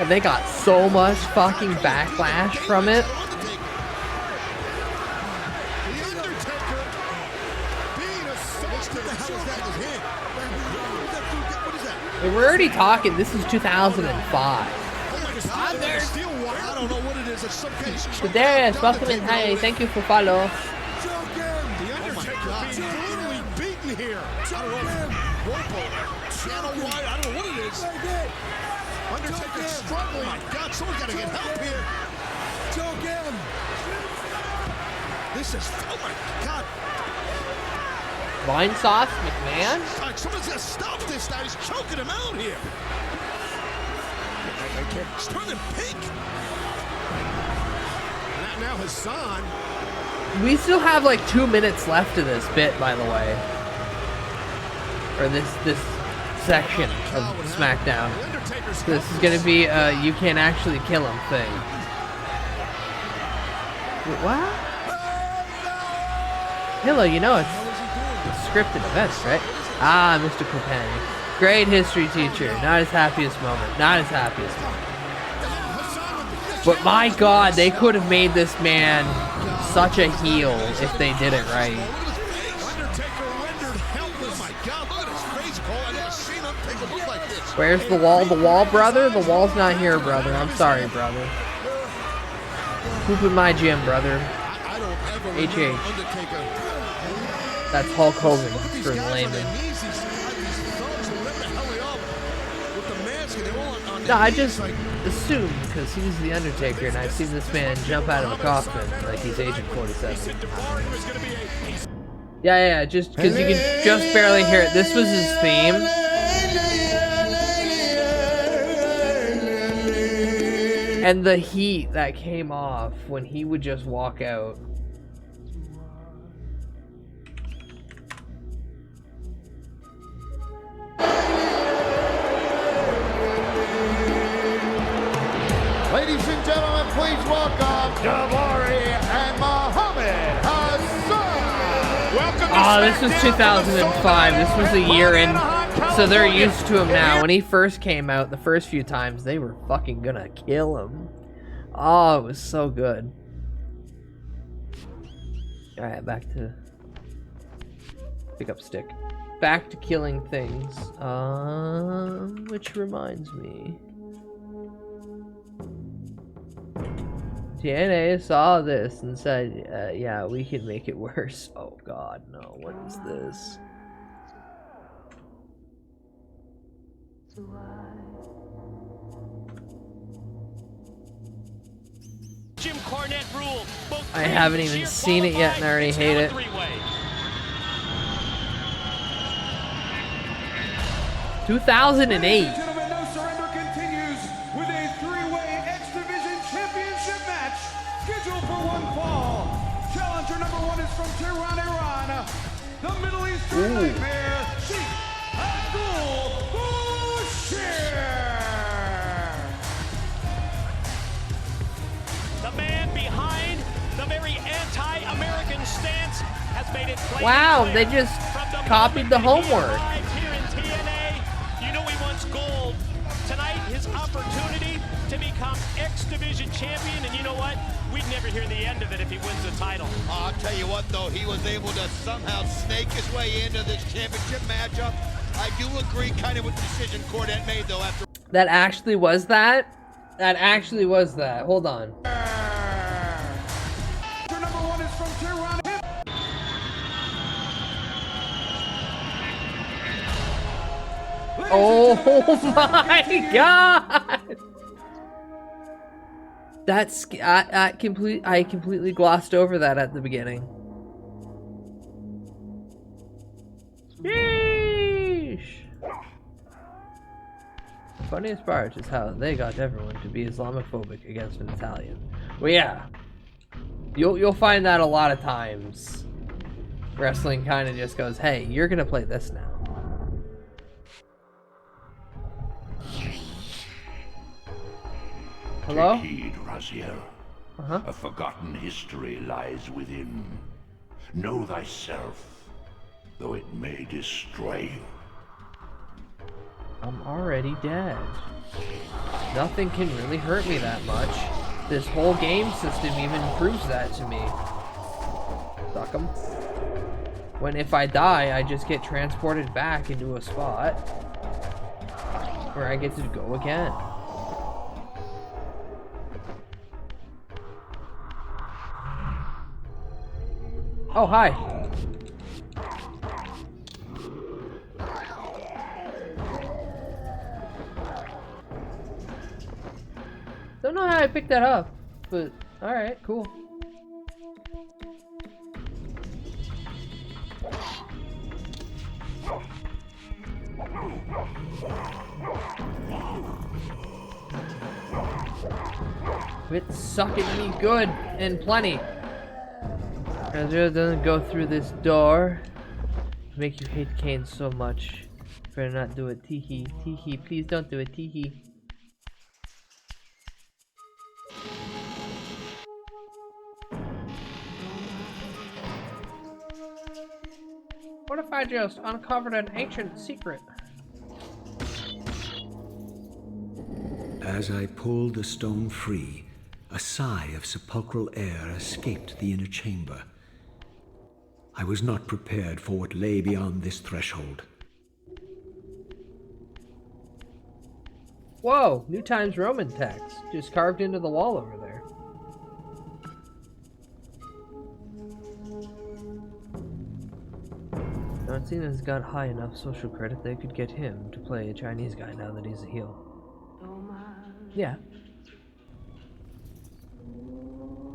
And they got so much fucking backlash from it. And we're already talking, this is 2005. So Darius, welcome in, hi, thank you for follow. Channel wide, I don't know what it is. Undertaker struggling. Oh my God, someone's got to get help here. Choke him. This is, oh my God. Vine Sauce McMahon? Someone's got to stop this now. He's choking him out here. It's turning pink. And now Hassan. We still have like 2 minutes left of this bit, by the way. Or this section of SmackDown. This is gonna be a you can't actually kill him thing. What? Hello, you know it's scripted events, right? Ah, Mr. Kopani. Great history teacher. Not his happiest moment. Not his happiest moment. But my God, they could have made this man such a heel if they did it right. Where's the wall? The wall, brother? The wall's not here, brother. I'm sorry, brother. Poop in my gym, brother. HH. That's Hulk Hogan for the layman. No, I just assumed because he's the Undertaker and I've seen this man jump out of a coffin like he's Agent 47. Yeah, just because you can just barely hear it. This was his theme. And the heat that came off when he would just walk out. Ladies and gentlemen, please welcome Daivari and Muhammad Hassan. Welcome to Oh, this was 2005. This was a year in. So they're used to him now. When he first came out, the first few times, they were fucking gonna kill him. Oh, it was so good. Alright, back to pick up stick. back to killing things. Which reminds me. TNA saw this and said, yeah, we can make it worse. Oh god, no. What is this? Jim Cornette rule. I haven't even seen it yet and I already hate it. 2008. Gentlemen, No Surrender continues with a three-way X Division Championship match scheduled for one fall. Challenger number one is from Tehran, Iran. The Middle Eastern Nightmare, Sheikh Abdul Bashir. The man behind the very anti-American stance has made it plain. Wow, they just copied the homework. Here in TNA, you know he wants gold. Tonight, his opportunity to become X Division champion, and you know what? We'd never hear the end of it if he wins the title. I'll tell you what, though, he was able to somehow snake his way into this championship matchup. I do agree kind of with the decision Cornette made, though, after... That actually was that? That actually was that. Hold on. Number one is from Tehran. Oh my god! That's I completely glossed over that at the beginning. Sheesh. The funniest part is how they got everyone to be Islamophobic against an Italian. Well, yeah, you'll find that a lot of times. Wrestling kind of just goes, "Hey, you're gonna play this now." Hello? Take heed, Raziel. A forgotten history lies within. Know thyself, though it may destroy you. I'm already dead. Nothing can really hurt me that much. This whole game system even proves that to me. Suck 'em. When if I die, I just get transported back into a spot where I get to go again. Oh, hi. Don't know how I picked that up, but alright, cool. Quit sucking me good and plenty. Razor doesn't go through this door. Make you hate Kane so much. Better not do it, teehee. Teehee, please don't do it, teehee. What if I just uncovered an ancient secret? As I pulled the stone free, a sigh of sepulchral air escaped the inner chamber. I was not prepared for what lay beyond this threshold. Whoa, New Times Roman text, just carved into the wall over there. John Cena's got high enough social credit they could get him to play a Chinese guy now that he's a heel. Yeah.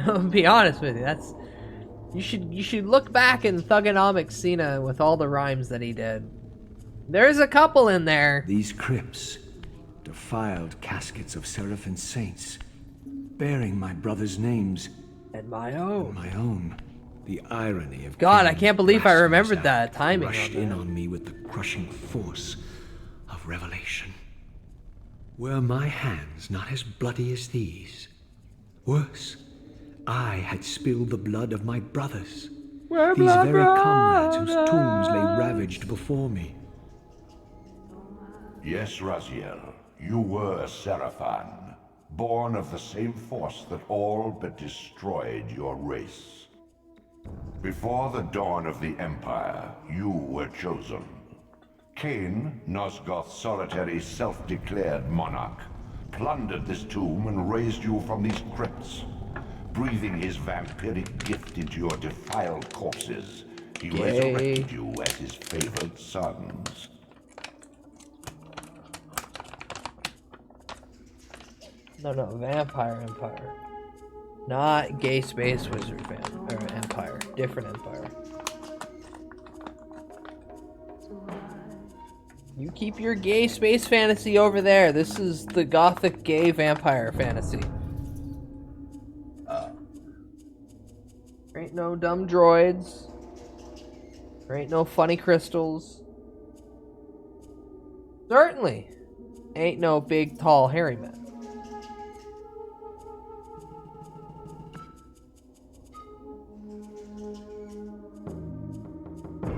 I'll be honest with you, that's... You should look back in Thugonomics Cena with all the rhymes that he did. There's a couple in there. These crypts, defiled caskets of Seraphim saints, bearing my brother's names. And my own. And my own. The irony of God, I can't believe I remembered that timing. Rushed in on me with the crushing force of revelation. Were my hands not as bloody as these? Worse, I had spilled the blood of my brothers. These very comrades whose tombs lay ravaged before me. Yes, Raziel, you were Seraphon, born of the same force that all but destroyed your race. Before the dawn of the Empire, you were chosen. Cain, Nosgoth's solitary self-declared monarch, plundered this tomb and raised you from these crypts. Breathing his vampiric gift into your defiled corpses, he resurrected you as his favored sons. No, Vampire Empire. Not Gay Space Wizard Empire. Different empire. You keep your gay space fantasy over there. This is the gothic gay vampire fantasy. There ain't no dumb droids. There ain't no funny crystals. Certainly ain't no big, tall, hairy men.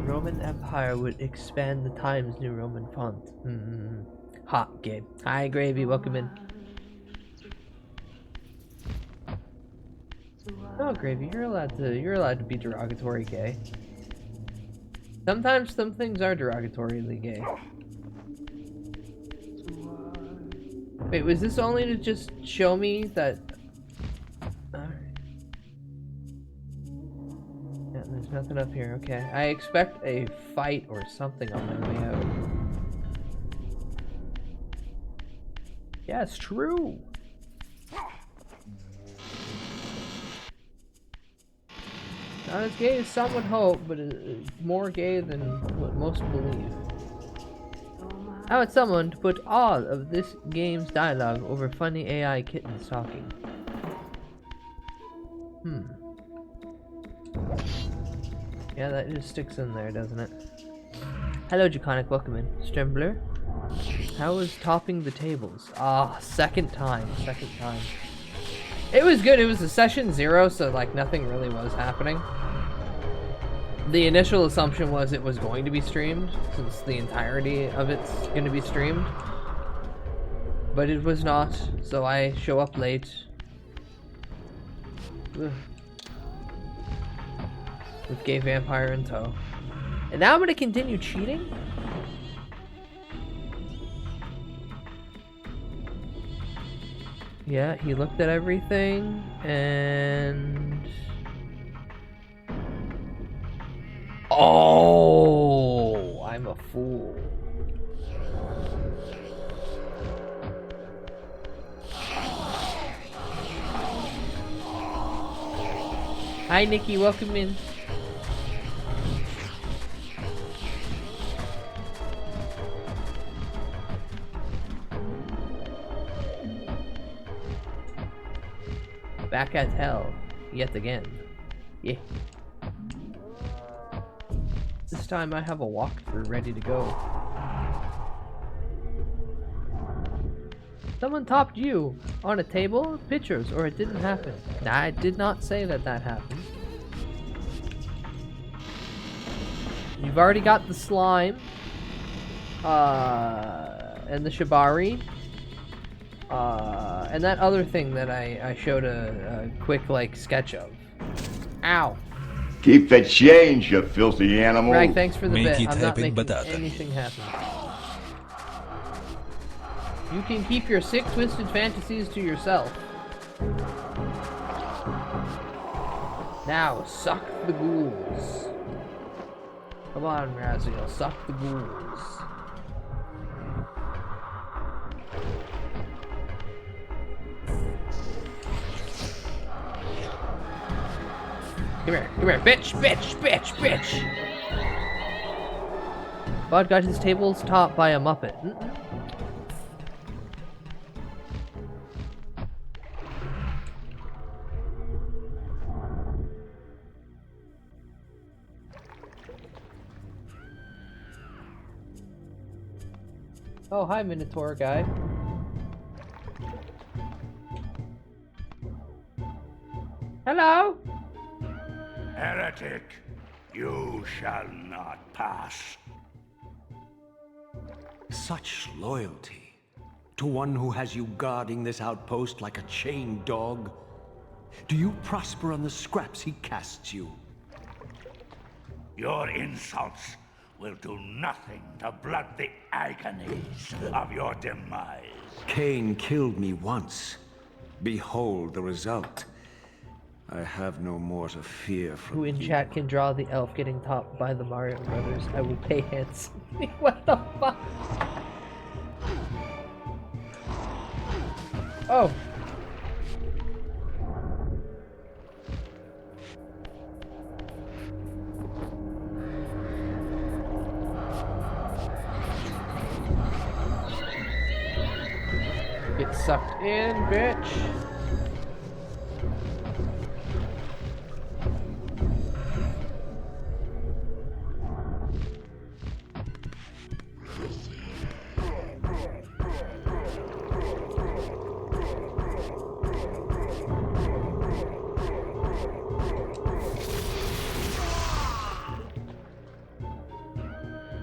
Roman Empire would expand the Times New Roman font. Hot, Gabe. Hi, Gravy. Welcome in. No, Gravy. You're allowed to be derogatory gay. Sometimes some things are derogatorily gay. Wait, was this only to just show me that? There's nothing up here. Okay. I expect a fight or something on my way out. Yeah, it's true. Not as gay as some would hope, but it's more gay than what most believe. I want someone to put all of this game's dialogue over funny AI kittens talking. Yeah, that just sticks in there, doesn't it? Hello, Draconic. Welcome in. Strembler. How was topping the tables? Second time. It was good. It was a session 0, so like nothing really was happening. The initial assumption was it was going to be streamed, since the entirety of it's going to be streamed. But it was not, so I show up late. Ugh. With Gay Vampire in tow. And now I'm going to continue cheating? Yeah, he looked at everything, and... Oh, I'm a fool. Hi, Nikki, welcome in. Back at hell, yet again. Yeah. This time I have a walkthrough ready to go. Someone topped you on a table? Pictures, or it didn't happen. Nah, I did not say that happened. You've already got the slime. And the Shibari. And that other thing that I showed a quick, like, sketch of. Ow. Keep the change, you filthy animal. Greg, thanks for the bit. I'm not making anything happen. You can keep your sick, twisted fantasies to yourself. Now, suck the ghouls. Come on, Raziel, suck the ghouls. Come here, bitch! Bod got his tables topped by a Muppet. Oh, hi, Minotaur guy. Hello? Heretic, you shall not pass. Such loyalty to one who has you guarding this outpost like a chained dog. Do you prosper on the scraps he casts you? Your insults will do nothing to blunt the agonies of your demise. Cain killed me once. Behold the result. I have no more to fear from Who in you. chat can draw the elf getting topped by the Mario Brothers? I will pay handsomely. What the fuck? Oh. Get sucked in, bitch.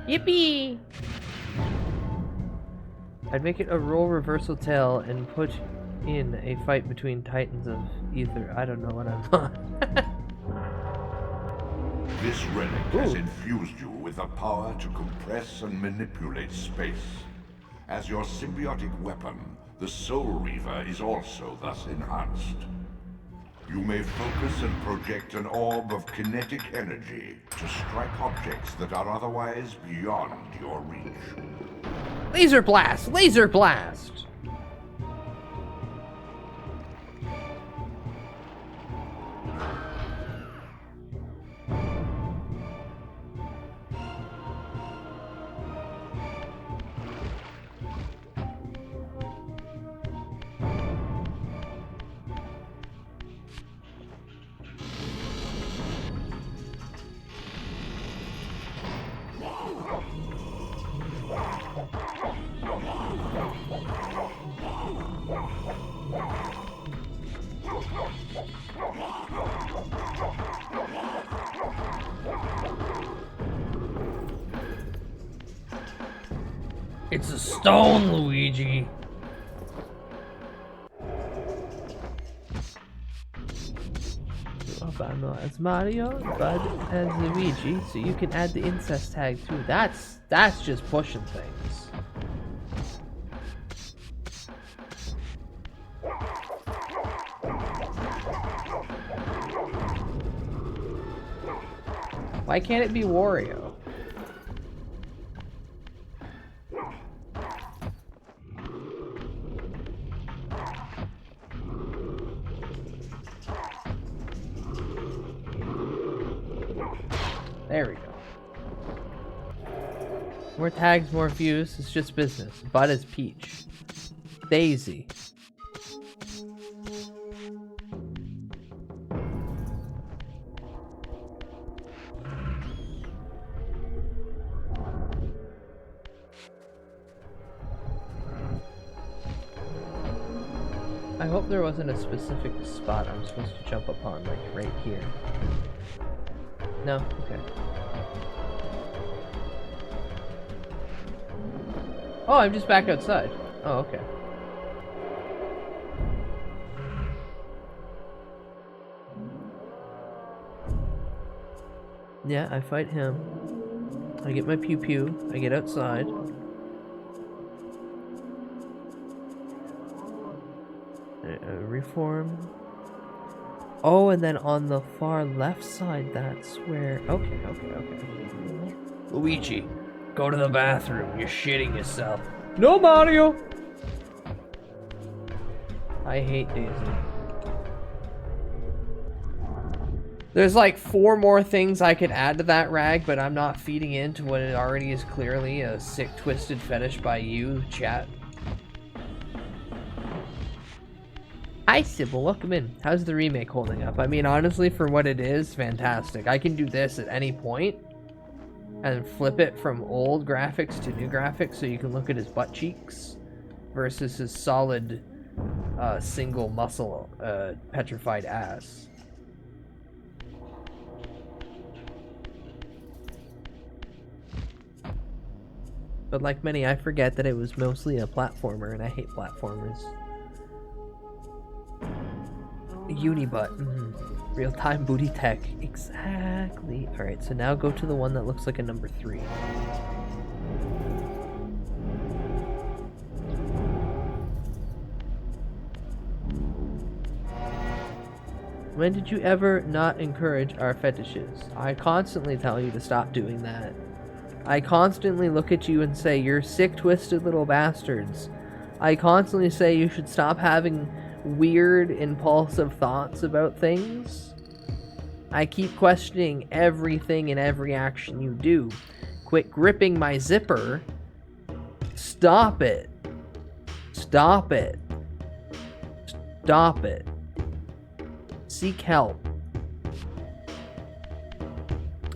Yippee! I'd make it a role reversal tail and put in a fight between titans of ether. I don't know what I'm on. This relic has infused you with the power to compress and manipulate space. As your symbiotic weapon, the Soul Reaver is also thus enhanced. You may focus and project an orb of kinetic energy to strike objects that are otherwise beyond your reach. Laser blast! Laser blast! It's a stone, Luigi. I'm not as Mario, but as Luigi, so you can add the incest tag too. That's just pushing things. Why can't it be Wario? There we go. More tags, more views. It's just business. Bud is Peach. Daisy. I hope there wasn't a specific spot I'm supposed to jump upon, like right here. No? Okay. Oh, I'm just back outside. Oh, okay. Yeah, I fight him. I get my pew pew. I get outside. Reform. Oh, and then on the far left side, that's where... Okay. Luigi, go to the bathroom. You're shitting yourself. No, Mario! I hate Daisy. There's like 4 more things I could add to that rag, but I'm not feeding into what it already is clearly a sick, twisted fetish by you, chat. Hi Sybil, welcome in. How's the remake holding up? I mean, honestly, for what it is, fantastic. I can do this at any point and flip it from old graphics to new graphics so you can look at his butt cheeks versus his solid single muscle petrified ass. But like many, I forget that it was mostly a platformer, and I hate platformers. Unibutt. Real-time booty tech. Exactly. Alright, so now go to the one that looks like a number 3. When did you ever not encourage our fetishes? I constantly tell you to stop doing that. I constantly look at you and say, you're sick, twisted little bastards. I constantly say you should stop having weird, impulsive thoughts about things. I keep questioning everything and every action you do. Quit gripping my zipper. Stop it. Stop it. Stop it. Seek help.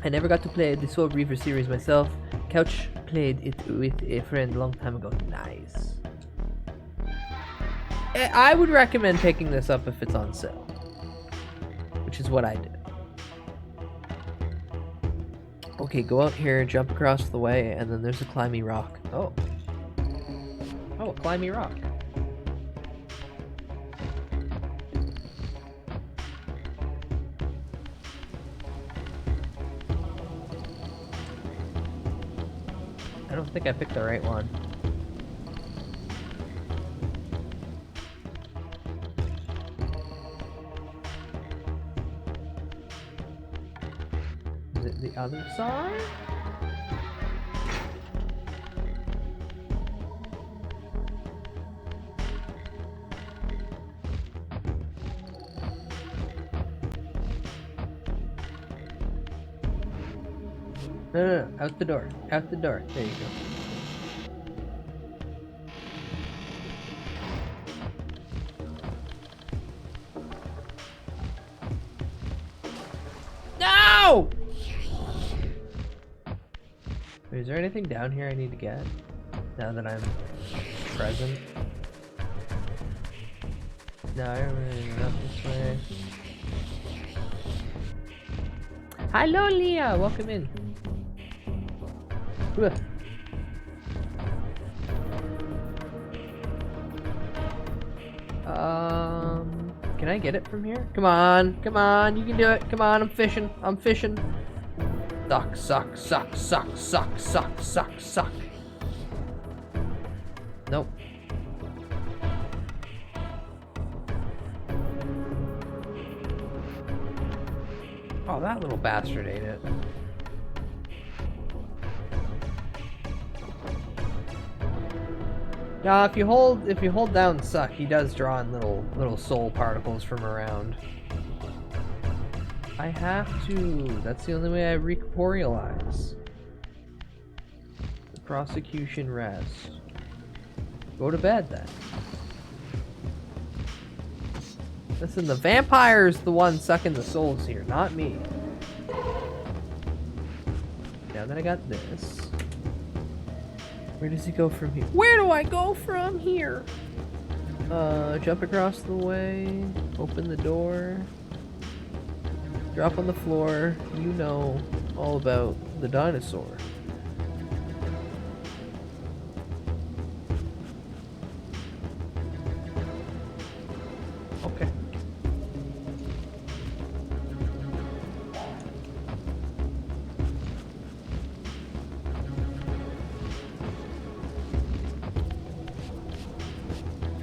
I never got to play the Soul Reaver series myself. Couch played it with a friend a long time ago. Nice. I would recommend picking this up if it's on sale, which is what I did. Okay, go out here, jump across the way, and then there's a climby rock. Oh. Oh, a climby rock. I don't think I picked the right one. Is it the other side? No, out the door. Out the door. There you go. No! Wait, is there anything down here I need to get? Now that I'm present? No, I don't really know this way. Hello, Leah! Welcome in. Ugh. Can I get it from here? Come on, you can do it. Come on, I'm fishing. Suck, suck, suck, suck, suck, suck, suck, suck. Nope. Oh, that little bastard ate it. Now, if you hold down suck, he does draw in little soul particles from around. I have to. That's the only way I recorporealize. The prosecution rest. Go to bed then. Listen, the vampire's the one sucking the souls here, not me. Now that I got this. Where does he go from here? Where do I go from here? Jump across the way, open the door, drop on the floor. You know all about the dinosaur. Okay.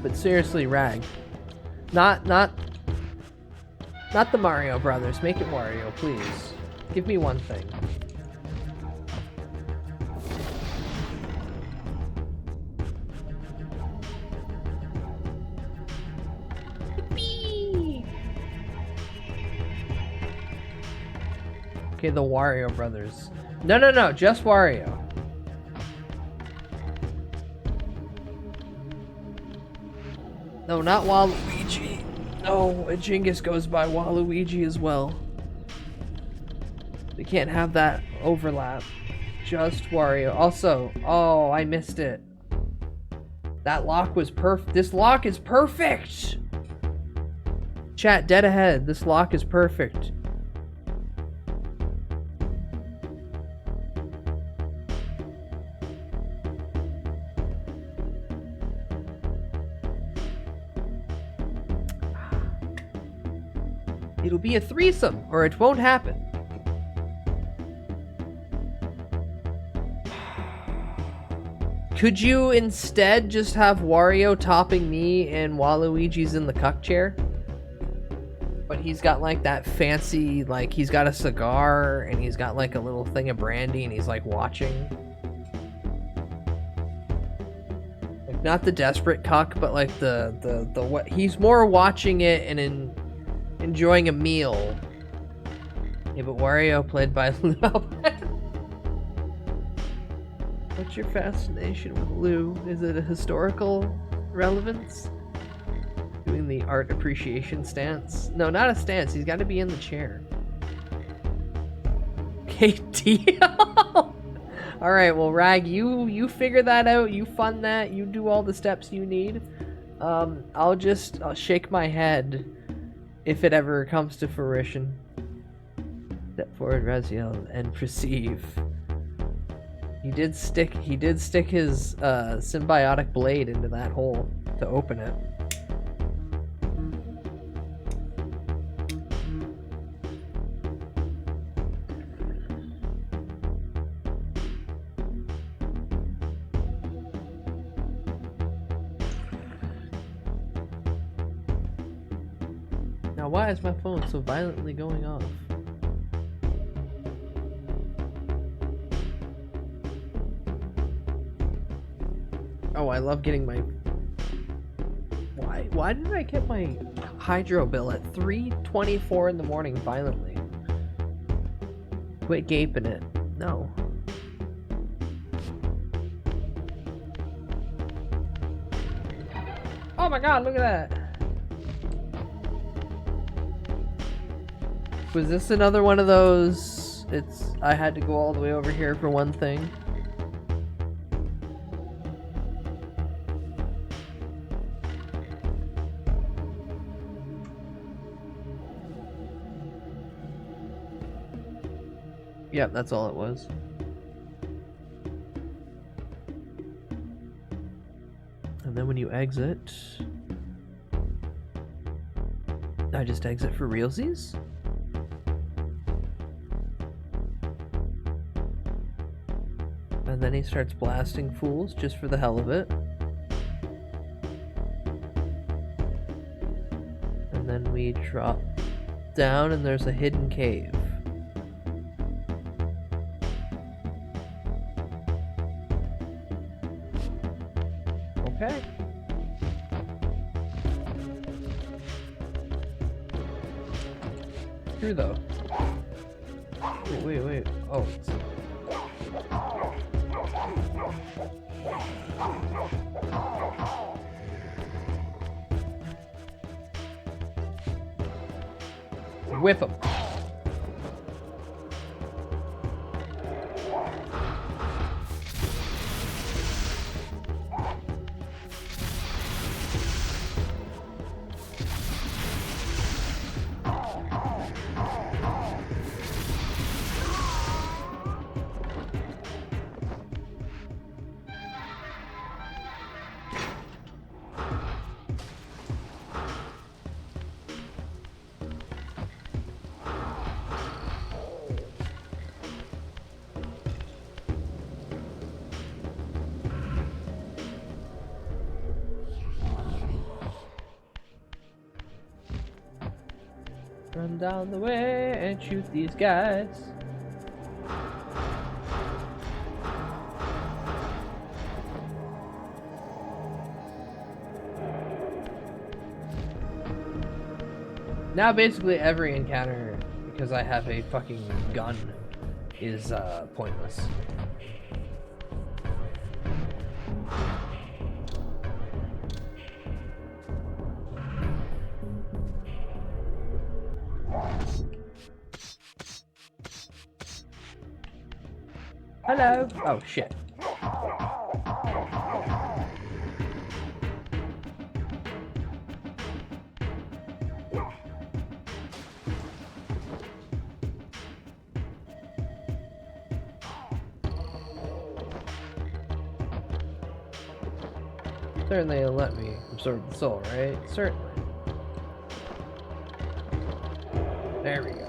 But seriously, Rag. Not the Mario Brothers. Make it Wario, please. Give me one thing. Okay, the Wario Brothers. No, just Wario. No, not Waluigi. No, a Genghis goes by Waluigi as well. We can't have that overlap. Just Wario. Also, oh, I missed it. That lock was perfect. This lock is perfect! Chat, dead ahead. This lock is perfect. It'll be a threesome, or it won't happen. Could you instead just have Wario topping me and Waluigi's in the cuck chair? But he's got like that fancy, like he's got a cigar and he's got like a little thing of brandy and he's like watching. Like not the desperate cuck, but like the what he's more watching it and enjoying a meal. Yeah, but Wario played by Lou Albano. What's your fascination with Lou? Is it a historical relevance? Doing the art appreciation stance? No, not a stance. He's got to be in the chair. KT. All right, well, Rag, you figure that out. You fund that. You do all the steps you need. I'll shake my head if it ever comes to fruition. Step forward, Raziel, and perceive. He did stick his symbiotic blade into that hole to open it. Now, why is my phone so violently going off? Oh, I love getting my... Why did I get my hydro bill at 3:24 in the morning violently? Quit gaping it. No. Oh my god, look at that! Was this another one of those... I had to go all the way over here for one thing? Yep, that's all it was. And then when you exit... I just exit for realsies? And then he starts blasting fools just for the hell of it. And then we drop down and there's a hidden cave. Okay. Through though. Wait. Oh. Whip him. Run down the way and shoot these guys. Now basically every encounter, because I have a fucking gun, is pointless. Hello. Oh shit. Certainly it'll let me absorb the soul, right? Certainly. There we go.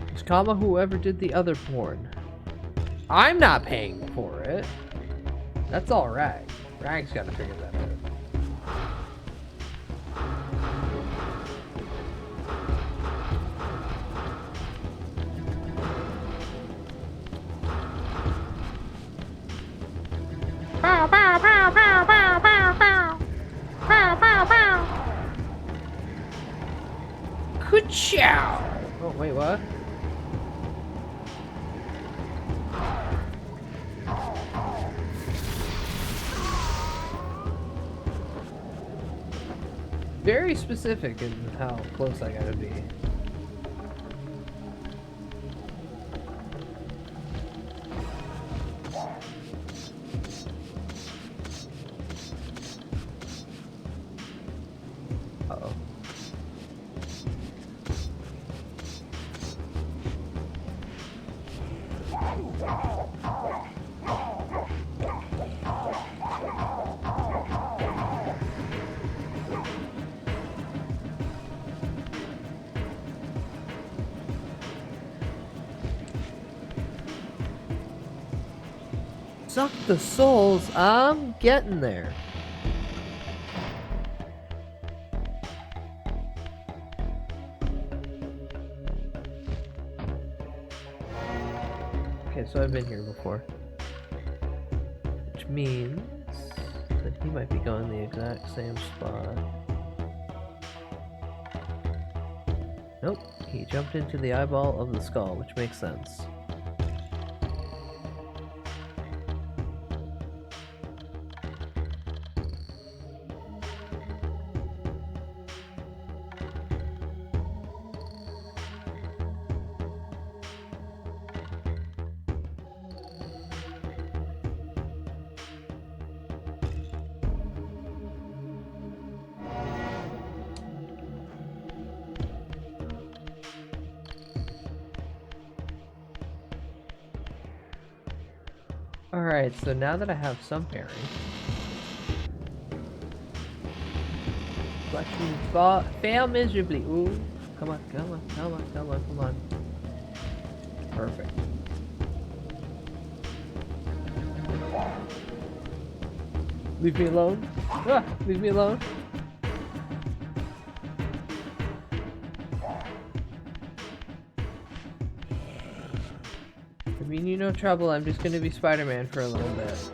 It's comma whoever did the other porn. I'm not paying for it. That's all Rag. Rag's got to figure that out. Bow, bow, bow, bow, bow, bow, bow. Bow, bow, bow. Ka-chow! Oh, wait, what? Very specific in how close I gotta be. Uh-oh. Suck the souls, I'm getting there. Okay, so I've been here before. Which means that he might be going the exact same spot. Nope, he jumped into the eyeball of the skull, which makes sense. Alright, so now that I have some parry, watch me fail miserably. Ooh, come on, come on, come on, come on, come on. Perfect. Leave me alone. Ah, leave me alone. I mean, you no trouble, I'm just gonna be Spider-Man for a little bit.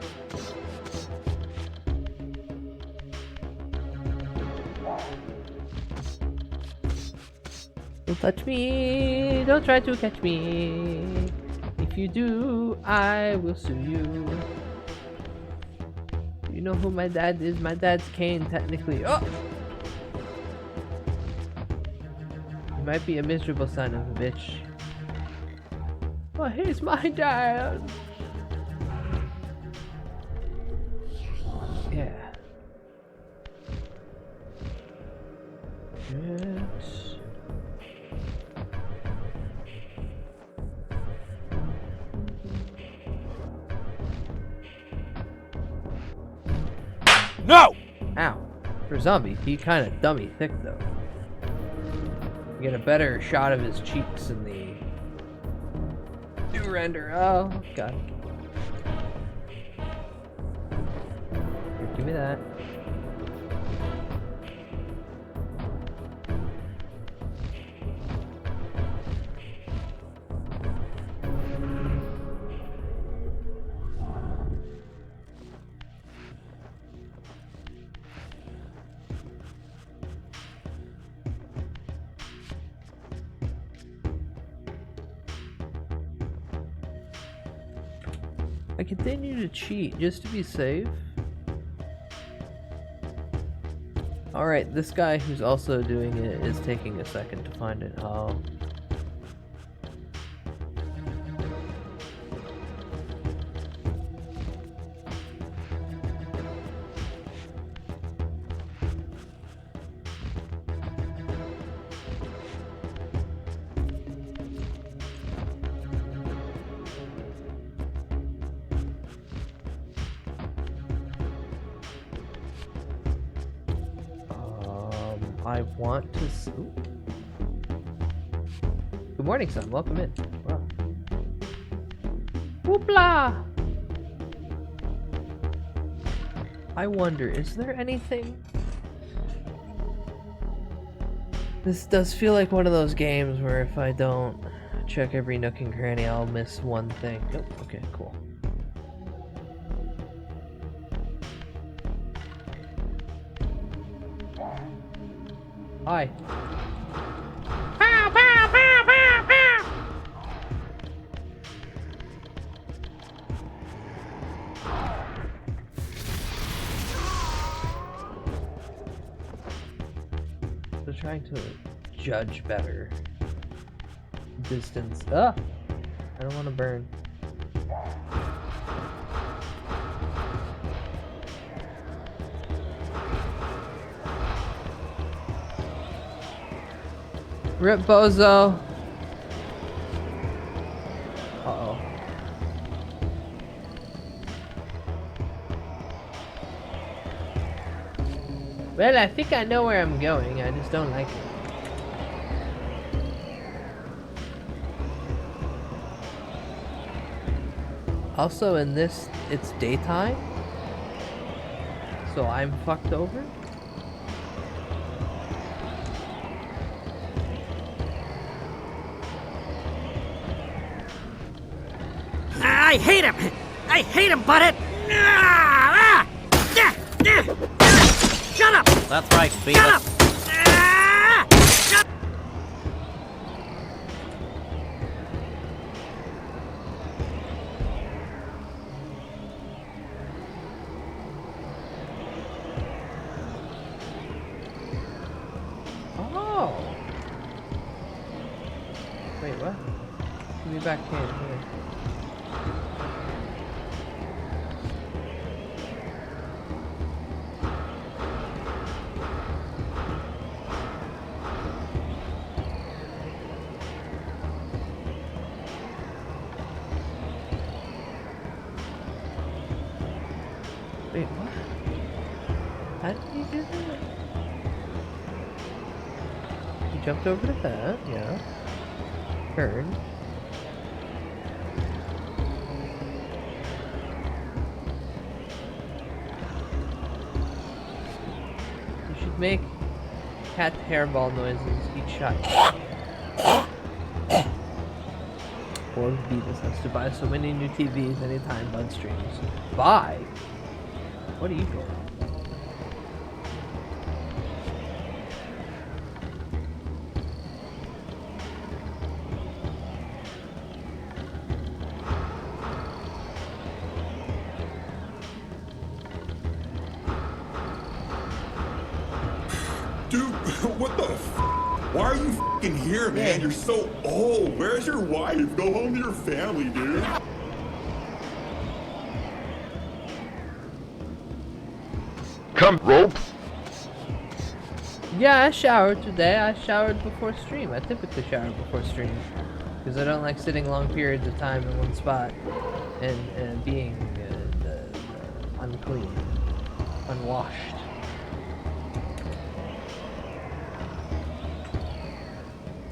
Don't touch me, don't try to catch me. If you do, I will sue you. You know who my dad is? My dad's Kane, technically. Oh! He might be a miserable son of a bitch. Oh, he's my dad. Yeah. Yes. No! Ow. For a zombie, he kind of dummy thick though. You get a better shot of his cheeks in the render. Oh god. Here, give me that. I continue to cheat just to be safe. Alright, this guy who's also doing it is taking a second to find it. Oh. I want to. Ooh. Good morning, son. Welcome in. Wow. Whoopla! I wonder, is there anything? This does feel like one of those games where if I don't check every nook and cranny, I'll miss one thing. Oh, okay, cool. Hi. Pow, pow, pow, pow, pow. They're trying to judge better. Distance. Ah! I don't want to burn. Rip Bozo. Uh-oh. Well, I think I know where I'm going. I just don't like it. Also, in this, it's daytime. So I'm fucked over. I hate him! I hate him, Butthead! Shut up! That's right, Beavis. Shut up! Shut. Oh! Wait, what? Give me back here. Wait, what? How did he do that? He jumped over to that, yeah. Turned. You should make cat hairball noises each shot. Or Beavis has to buy so many new TVs anytime Bud streams. Buy? What are you doing? Dude, what the f? Why are you f***ing here, man? You're so old. Where's your wife? Go home to your family, dude. Come, rope. Yeah, I showered today. I showered before stream. I typically shower before stream because I don't like sitting long periods of time in one spot and being unclean, unwashed.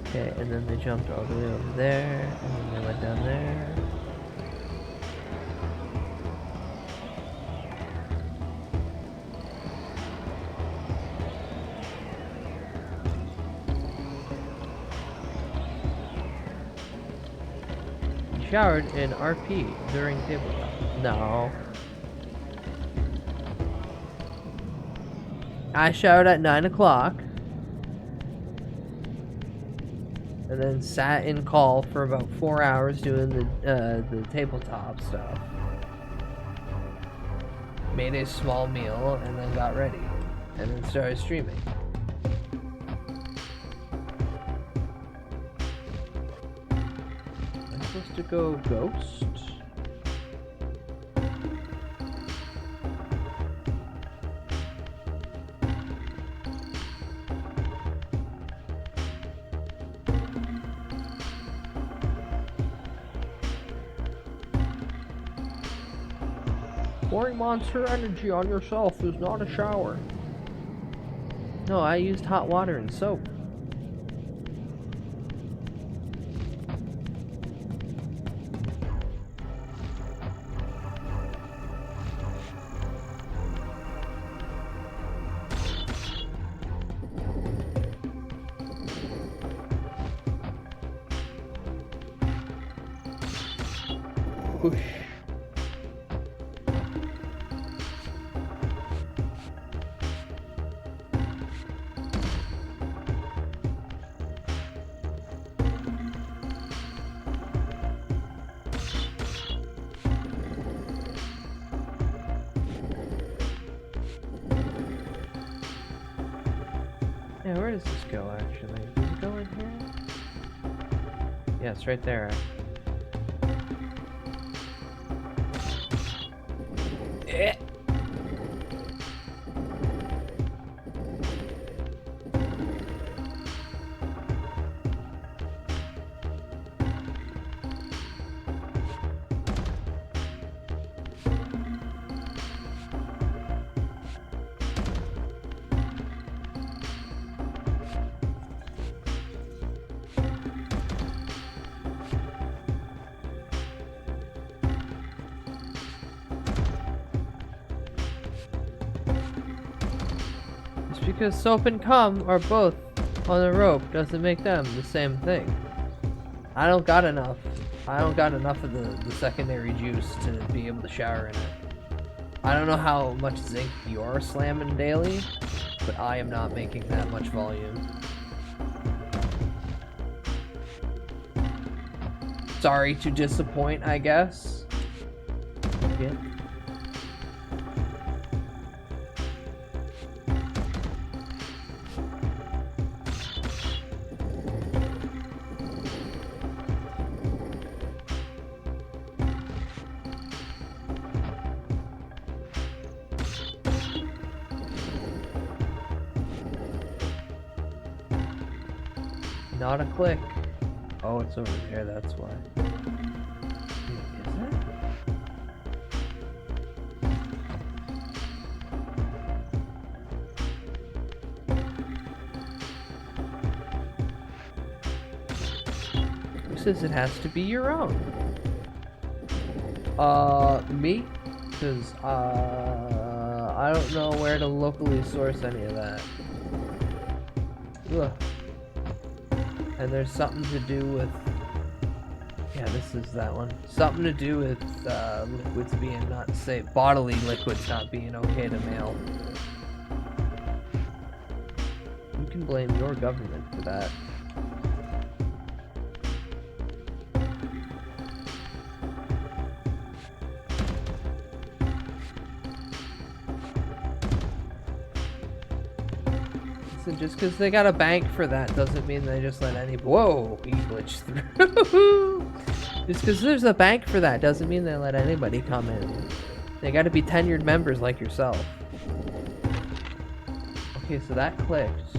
Okay, and then they jumped all the way over there, and then they went down there. Showered in RP during tabletop. No. I showered at 9 o'clock. And then sat in call for about 4 hours doing the tabletop stuff. Made a small meal and then got ready. And then started streaming. To go ghost. Pouring monster energy on yourself is not a shower. No, I used hot water and soap. Whoosh. Yeah, where does this go actually? Does it go in here? Yeah, it's right there. Eh. Because soap and cum are both on the rope doesn't make them the same thing. I don't got enough. I don't got enough of the secondary juice to be able to shower in it. I don't know how much zinc you're slamming daily, but I am not making that much volume. Sorry to disappoint, I guess. Yeah. Not a click. Oh, it's over there, that's why. Is it? Who says it has to be your own? Me? Because, I don't know where to locally source any of that. Ugh. And there's something to do with, yeah, this is that one. Something to do with liquids being not safe, bodily liquids not being okay to mail. You can blame your government for that. Just because they got a bank for that doesn't mean they just let any— whoa, he glitched through. Just because there's a bank for that doesn't mean they let anybody come in. They got to be tenured members like yourself. Okay, so that clicked.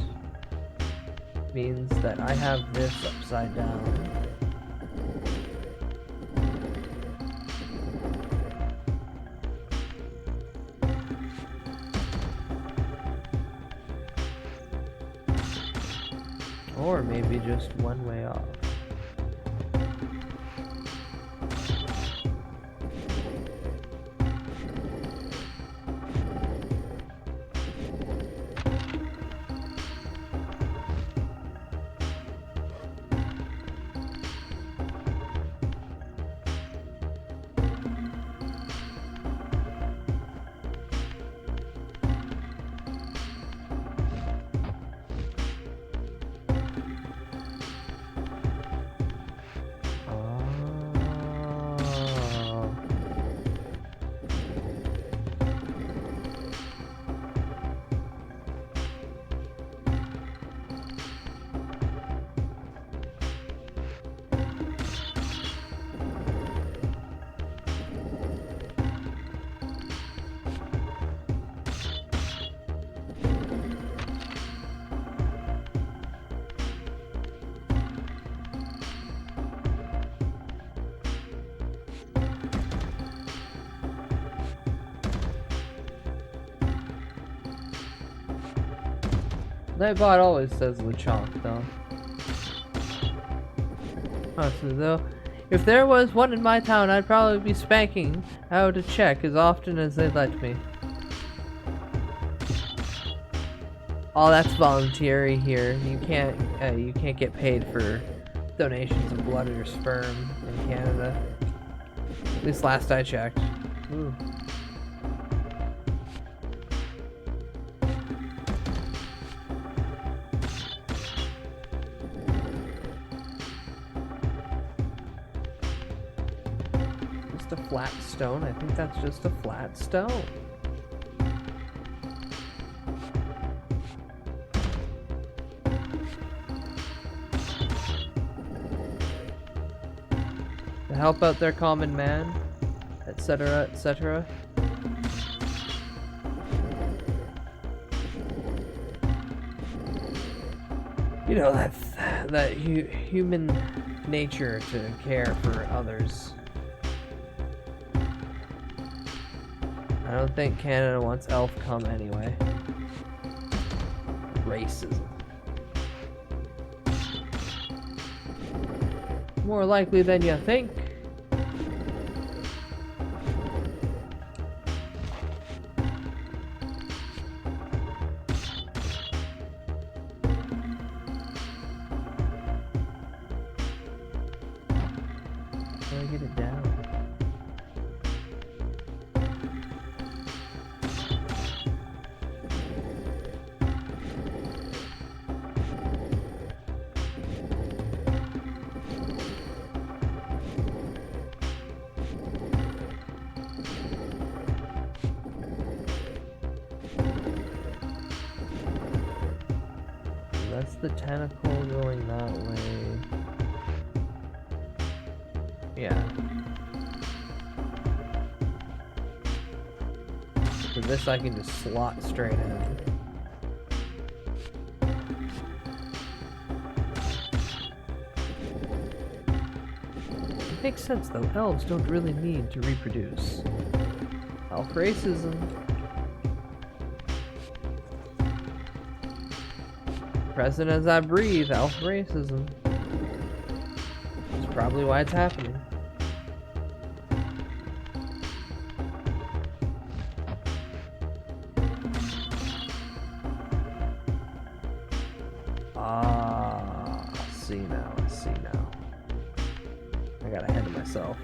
Means that I have this upside down. Or maybe just one way off. Nightbot always says Lechonk, though. Honestly, though, if there was one in my town, I'd probably be spanking out a check as often as they'd let me. Oh, that's voluntary here. You can't get paid for donations of blood or sperm in Canada. At least last I checked. Ooh. Just a flat stone? I think that's just a flat stone. To help out their common man, etc., etc. You know, that human nature to care for others. I don't think Canada wants elf cum anyway. Racism. More likely than you think. How do I get it down? That's the tentacle going that way. Yeah. For this I can just slot straight in. It makes sense though, elves don't really need to reproduce. Elf racism. Present as I breathe, elf racism. That's probably why it's happening. Ah, I see now, I see now. I got ahead of myself.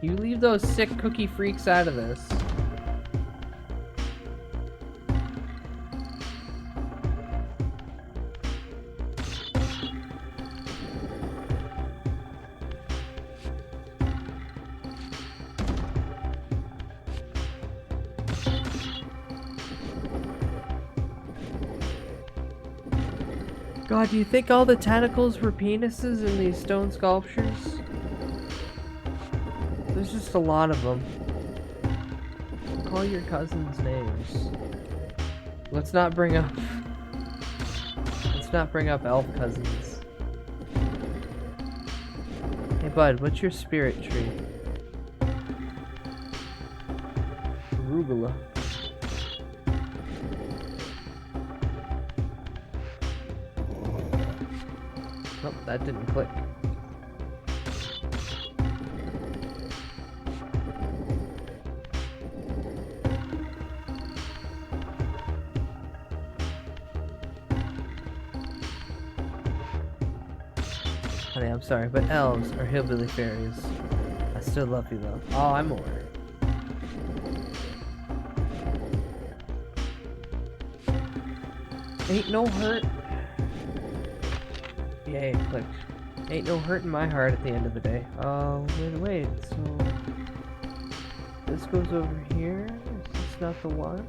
You leave those sick cookie freaks out of this. God, do you think all the tentacles were penises in these stone sculptures? There's just a lot of them. Call your cousins names. Let's not bring up elf cousins. Hey bud, what's your spirit tree? Arugula. Nope, that didn't click. Honey, I'm sorry, but elves are hillbilly fairies. I still love you though. Oh, I'm alright. Ain't no hurt. Yay, clicked. Ain't no hurt in my heart at the end of the day. Oh, wait, so... This goes over here? Is this not the one?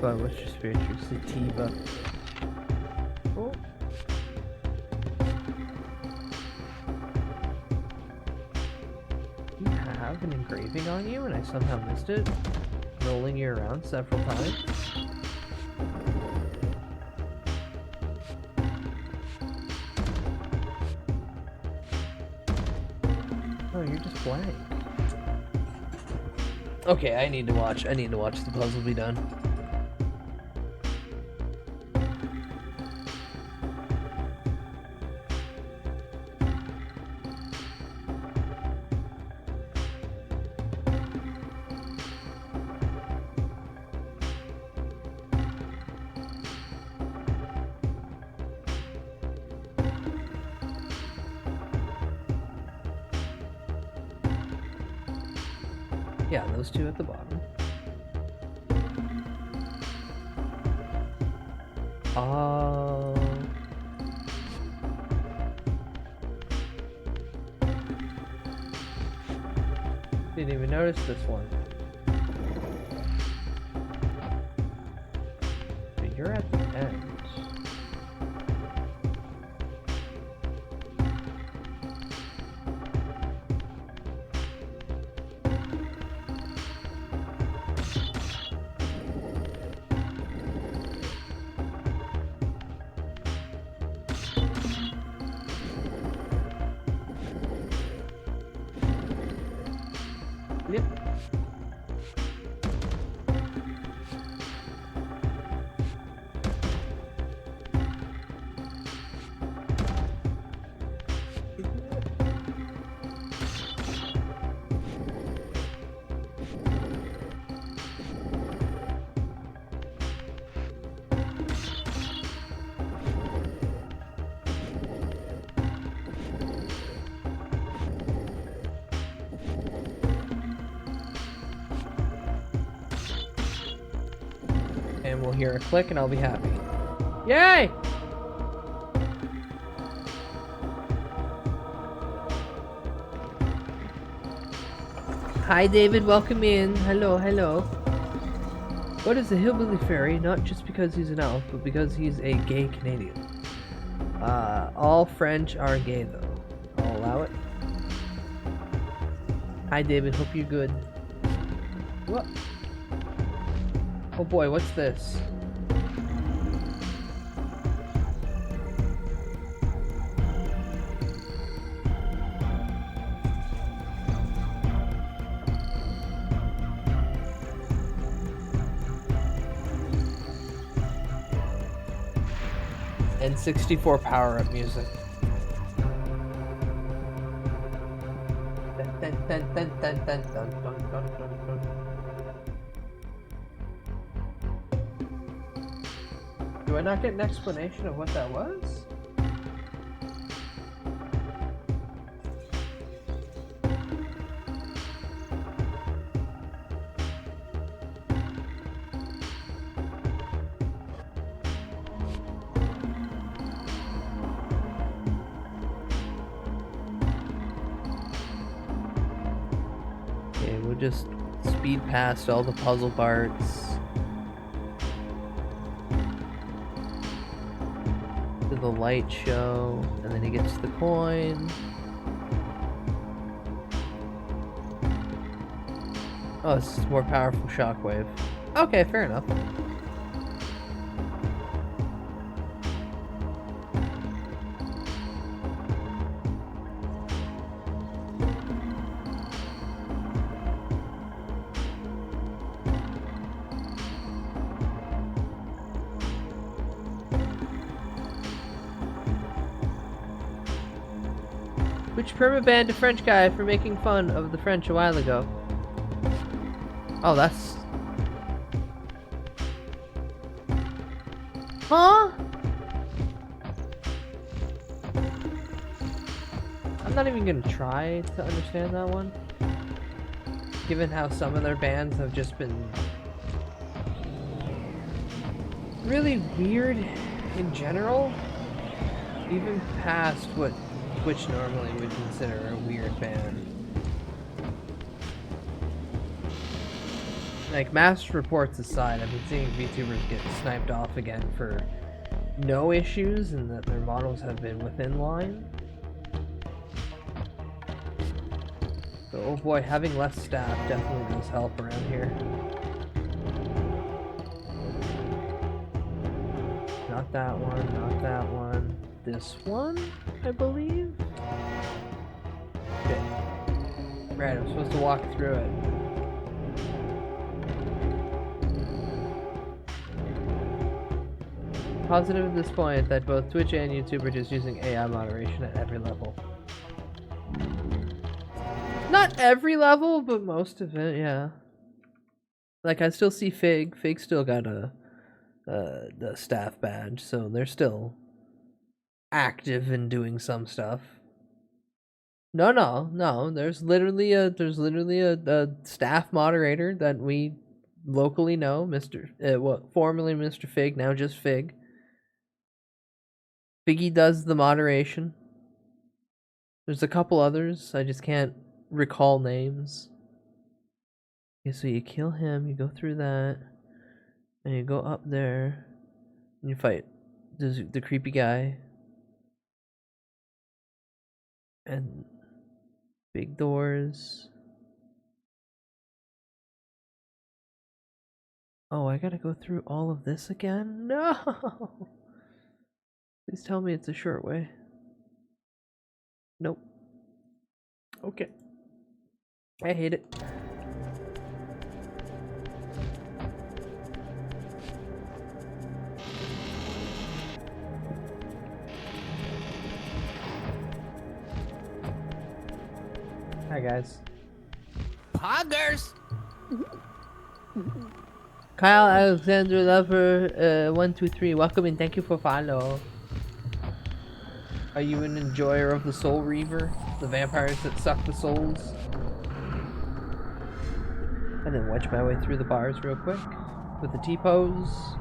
But what's your spiritual sativa? Oh. You have an engraving on you and I somehow missed it? Rolling you around several times? Oh, you're just blank. Okay, I need to watch the puzzle be done. Yeah, those two at the bottom. Oh. Didn't even notice this one. But you're at the end. Yep. And we'll hear a click and I'll be happy. Yay! Hi David, welcome in. Hello, hello. What is a hillbilly fairy? Not just because he's an elf, but because he's a gay Canadian. All French are gay though. I'll allow it. Hi David, hope you're good. What? Oh boy, what's this? N64 power-up music. Dun, dun, dun, dun, dun, dun, dun, dun, dun, dun. Do I not get an explanation of what that was? Okay, we'll just speed past all the puzzle parts. The light show, and then he gets the coin. Oh, this is more powerful shockwave. Okay, fair enough. Twitch permabanned a French guy for making fun of the French a while ago. Oh, that's... Huh? I'm not even gonna try to understand that one. Given how some of their bans have just been really weird in general, even past what Twitch normally would consider a weird ban. Like, mass reports aside, I've been seeing VTubers get sniped off again for no issues and that their models have been within line. So, oh boy, having less staff definitely does help around here. Not that one, not that one. This one, I believe? Okay. Right, I'm supposed to walk through it. Positive at this point that both Twitch and YouTube are just using AI moderation at every level. Not every level, but most of it, yeah. Like, I still see Fig. Fig still got the staff badge, so they're still active and doing some stuff. No. There's literally a staff moderator that we locally know, formerly Mr. Fig, now just Fig. Figgy does the moderation. There's a couple others, I just can't recall names. Okay, so you kill him, you go through that, and you go up there, and you fight the creepy guy. And big doors. Oh, I gotta go through all of this again? No! Please tell me it's a short way. Nope. Okay. I hate it. Hi guys. Poggers! Kyle Alexander Lover 123, welcome and thank you for follow. Are you an enjoyer of the Soul Reaver? The vampires that suck the souls? And then wedge my way through the bars real quick with the T-pose.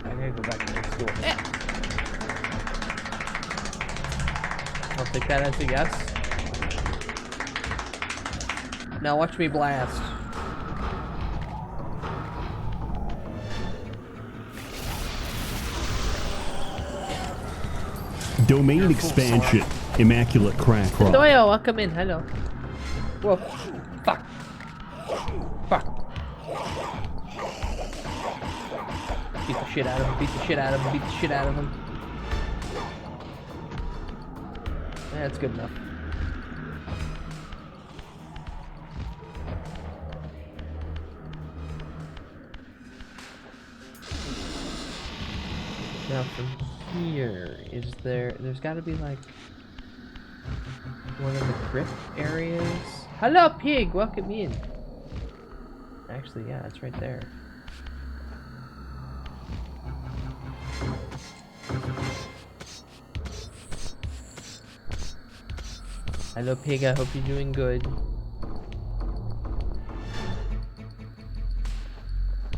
I'm gonna go back to next door. I'll take that as a yes. Now watch me blast. Domain expansion. Immaculate crack rock. Doyle, welcome in. Hello. Whoa. Fuck. Fuck. Beat the shit out of him. Beat the shit out of him. Beat the shit out of him. That's good enough. Now from here, there's gotta be like one of the crypt areas. Hello pig, welcome in. Actually, yeah, it's right there. Hello pig, I hope you're doing good.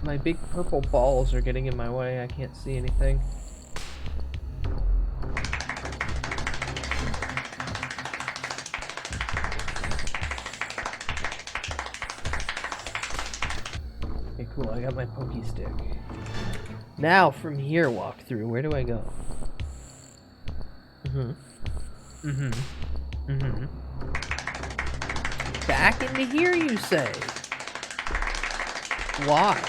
My big purple balls are getting in my way, I can't see anything. Okay, cool, I got my pokey stick. Now, from here, walk through, where do I go? Back into here, you say? Why?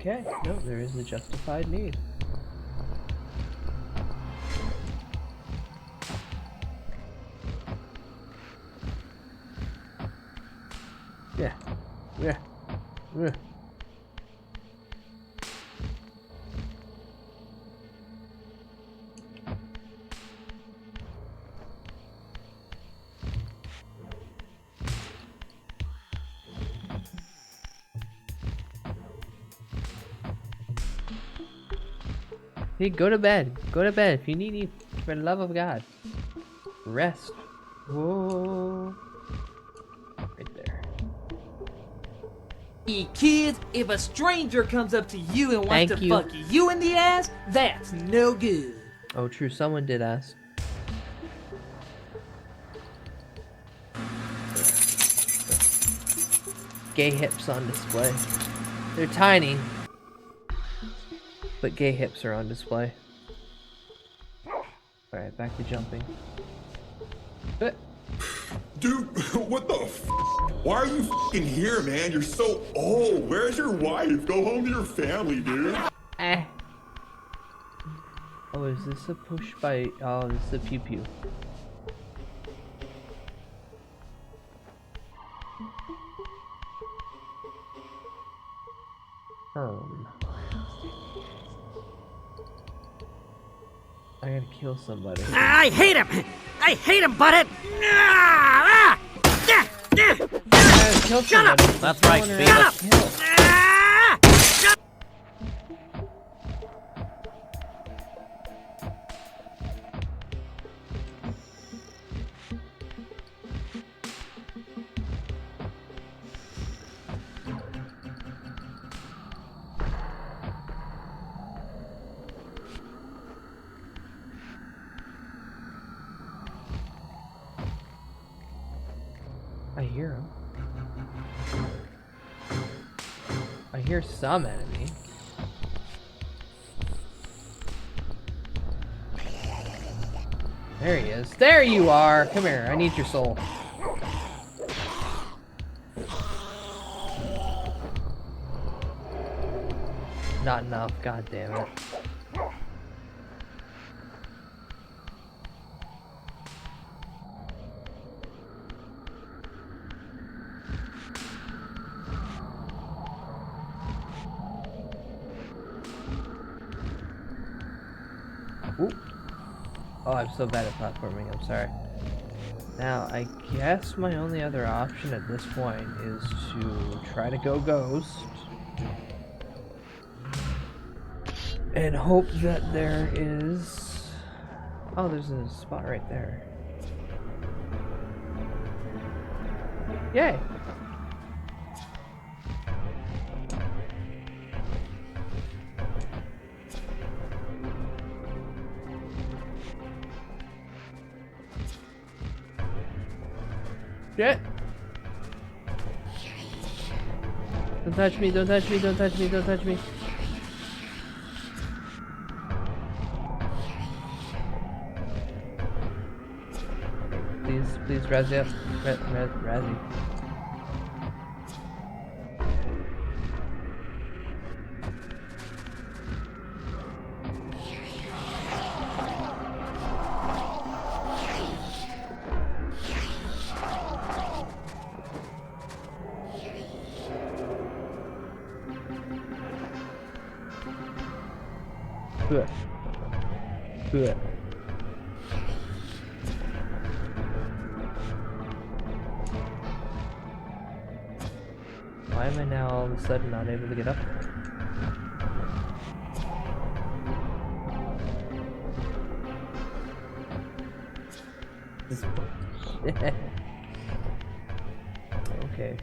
Okay, no, there is a justified need. Yeah. Yeah. Yeah. Hey, go to bed. Go to bed if you need, for the love of God. Rest. Whoa. Right there. Hey kids, if a stranger comes up to you and wants Thank to you. fuck you in the ass, that's no good. Oh, true. Someone did ask. Gay hips on display. They're tiny, but gay hips are on display. Alright, back to jumping. Dude, what the f? Why are you fucking here, man? You're so old. Where's your wife? Go home to your family, dude. Oh, is this a push by... Oh, this is a pew pew. I gotta kill somebody. I hate him! I hate him, butthead! Shut up! That's right, Shut up! I hear him. I hear some enemy. There he is. There you are! Come here, I need your soul. Not enough, god damn it. Ooh. Oh, I'm so bad at platforming, I'm sorry. Now, I guess my only other option at this point is to try to go ghost. And hope that there is... Oh, there's a spot right there. Yay! Shit! Don't touch me, don't touch me, don't touch me, don't touch me. Please, Razzie up. Razzie. Good. Good. Why am I now all of a sudden not able to get up there? Okay.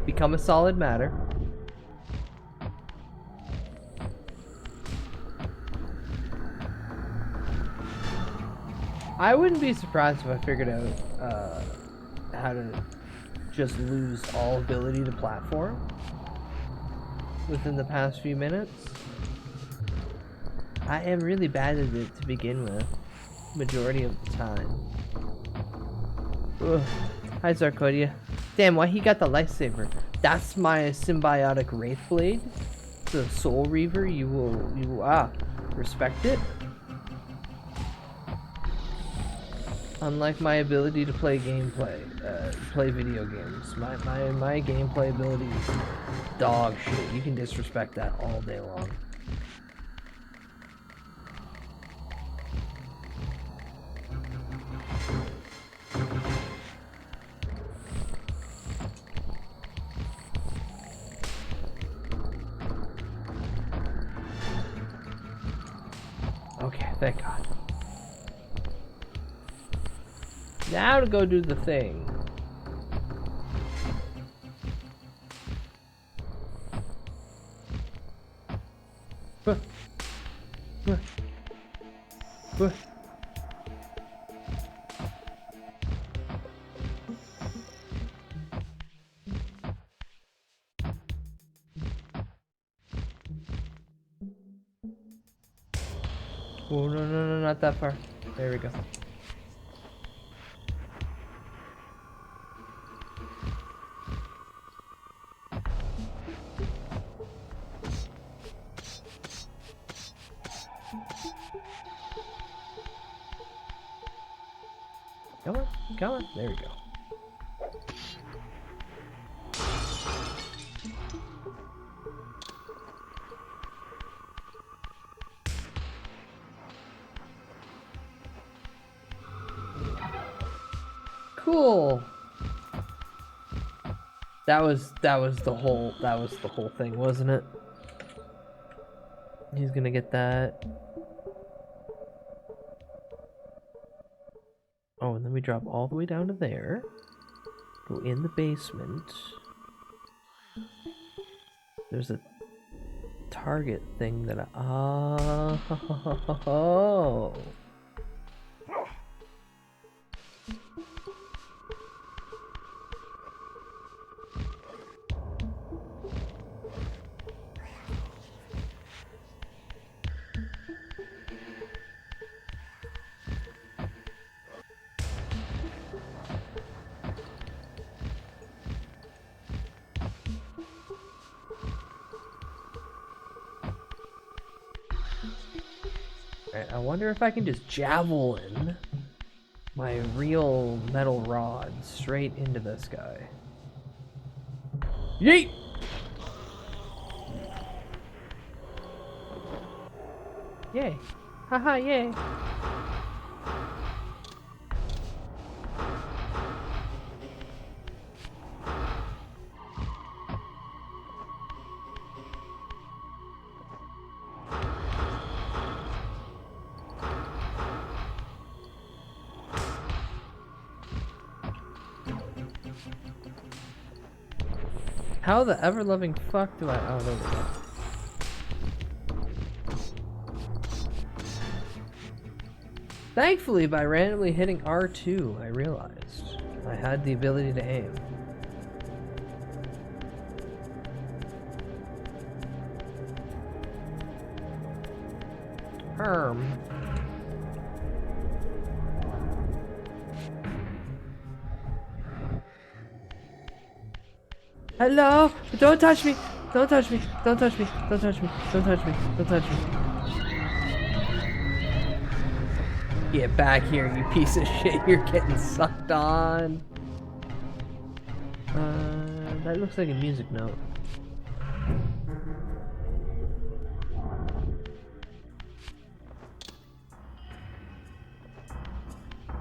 Become a solid matter. I wouldn't be surprised if I figured out how to just lose all ability to platform within the past few minutes. I am really bad at it to begin with, majority of the time. Ugh. Hi Zarkodia. Damn, why he got the lightsaber? That's my symbiotic Wraithblade. The Soul Reaver. You will respect it. Unlike my ability to play play video games, my gameplay ability is dog shit. You can disrespect that all day long. Okay, thank God. Now to go do the thing. Oh, no, not that far. There we go. Come on. There we go. Cool. That was the whole thing, wasn't it? He's gonna get that. Oh, and then we drop all the way down to there. Go in the basement. There's a target thing that oh. I wonder if I can just javelin my real metal rod straight into this guy. Yeet! Yay. Haha, yay. How the ever-loving fuck do I... Oh, there we go. Thankfully, by randomly hitting R2, I realized I had the ability to aim. Hello? Don't touch me! Don't touch me! Don't touch me! Don't touch me! Don't touch me! Don't touch me! Get back here, you piece of shit! You're getting sucked on! That looks like a music note.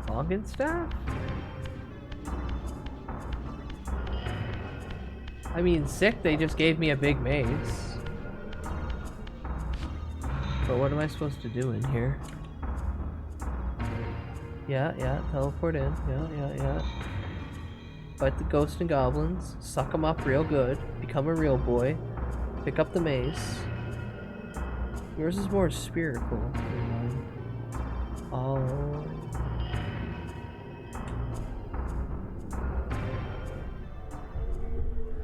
Login staff? I mean, sick, they just gave me a big mace. But what am I supposed to do in here? Yeah, teleport in. Yeah. Fight the ghosts and goblins. Suck them up real good. Become a real boy. Pick up the mace. Yours is more spherical than mine. Oh.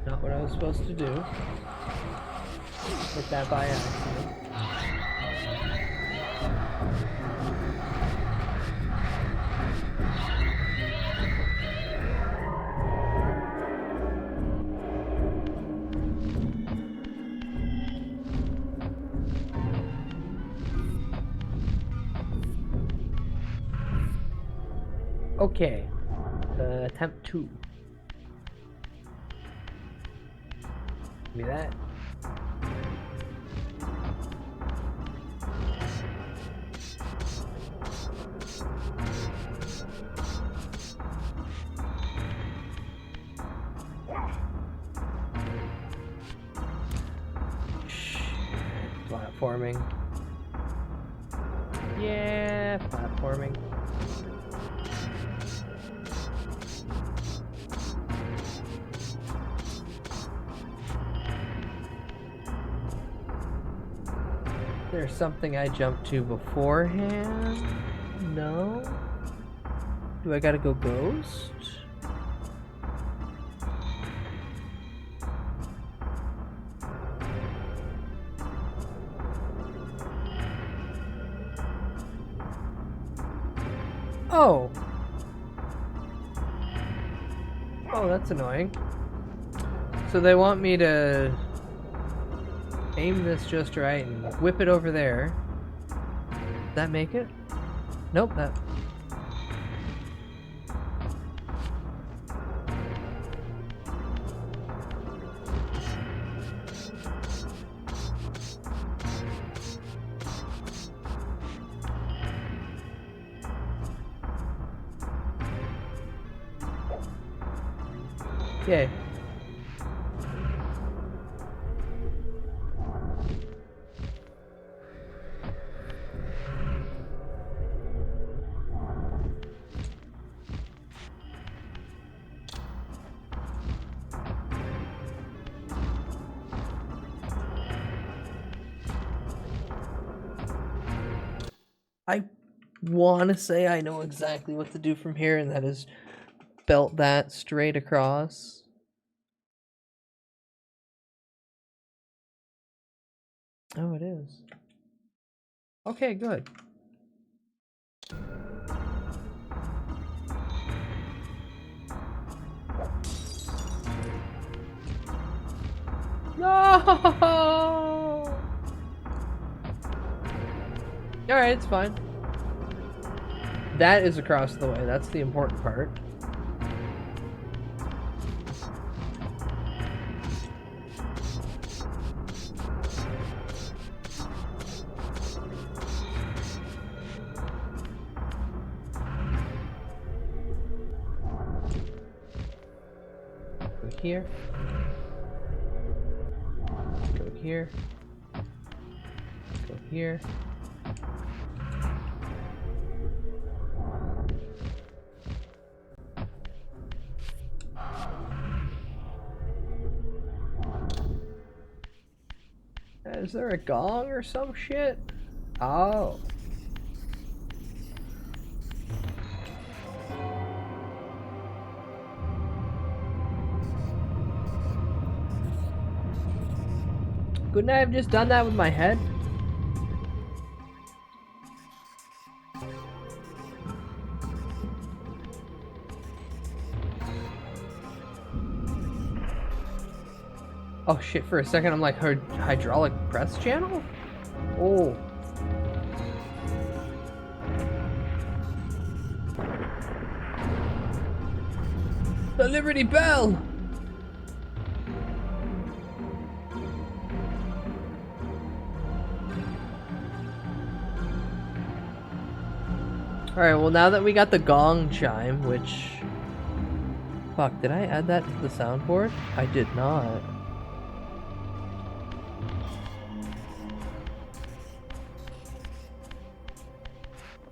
Not what I was supposed to do. Hit that by accident. Okay. Attempt 2. Give me that. Platforming. Yeah, platforming. There's something I jumped to beforehand? No? Do I gotta go ghost? Oh! Oh, that's annoying. So they want me to aim this just right and whip it over there. Did that make it? Nope, that... Yay. I want to say I know exactly what to do from here, and that is belt that straight across. Oh, it is. Okay, good. No! Alright, it's fine. That is across the way. That's the important part. Go here. Go here. Go here. Is there a gong or some shit? Oh. Couldn't I have just done that with my head? Oh shit, for a second I'm like, hydraulic press channel? Oh. The Liberty Bell! Alright, well now that we got the gong chime, which... Fuck, did I add that to the soundboard? I did not.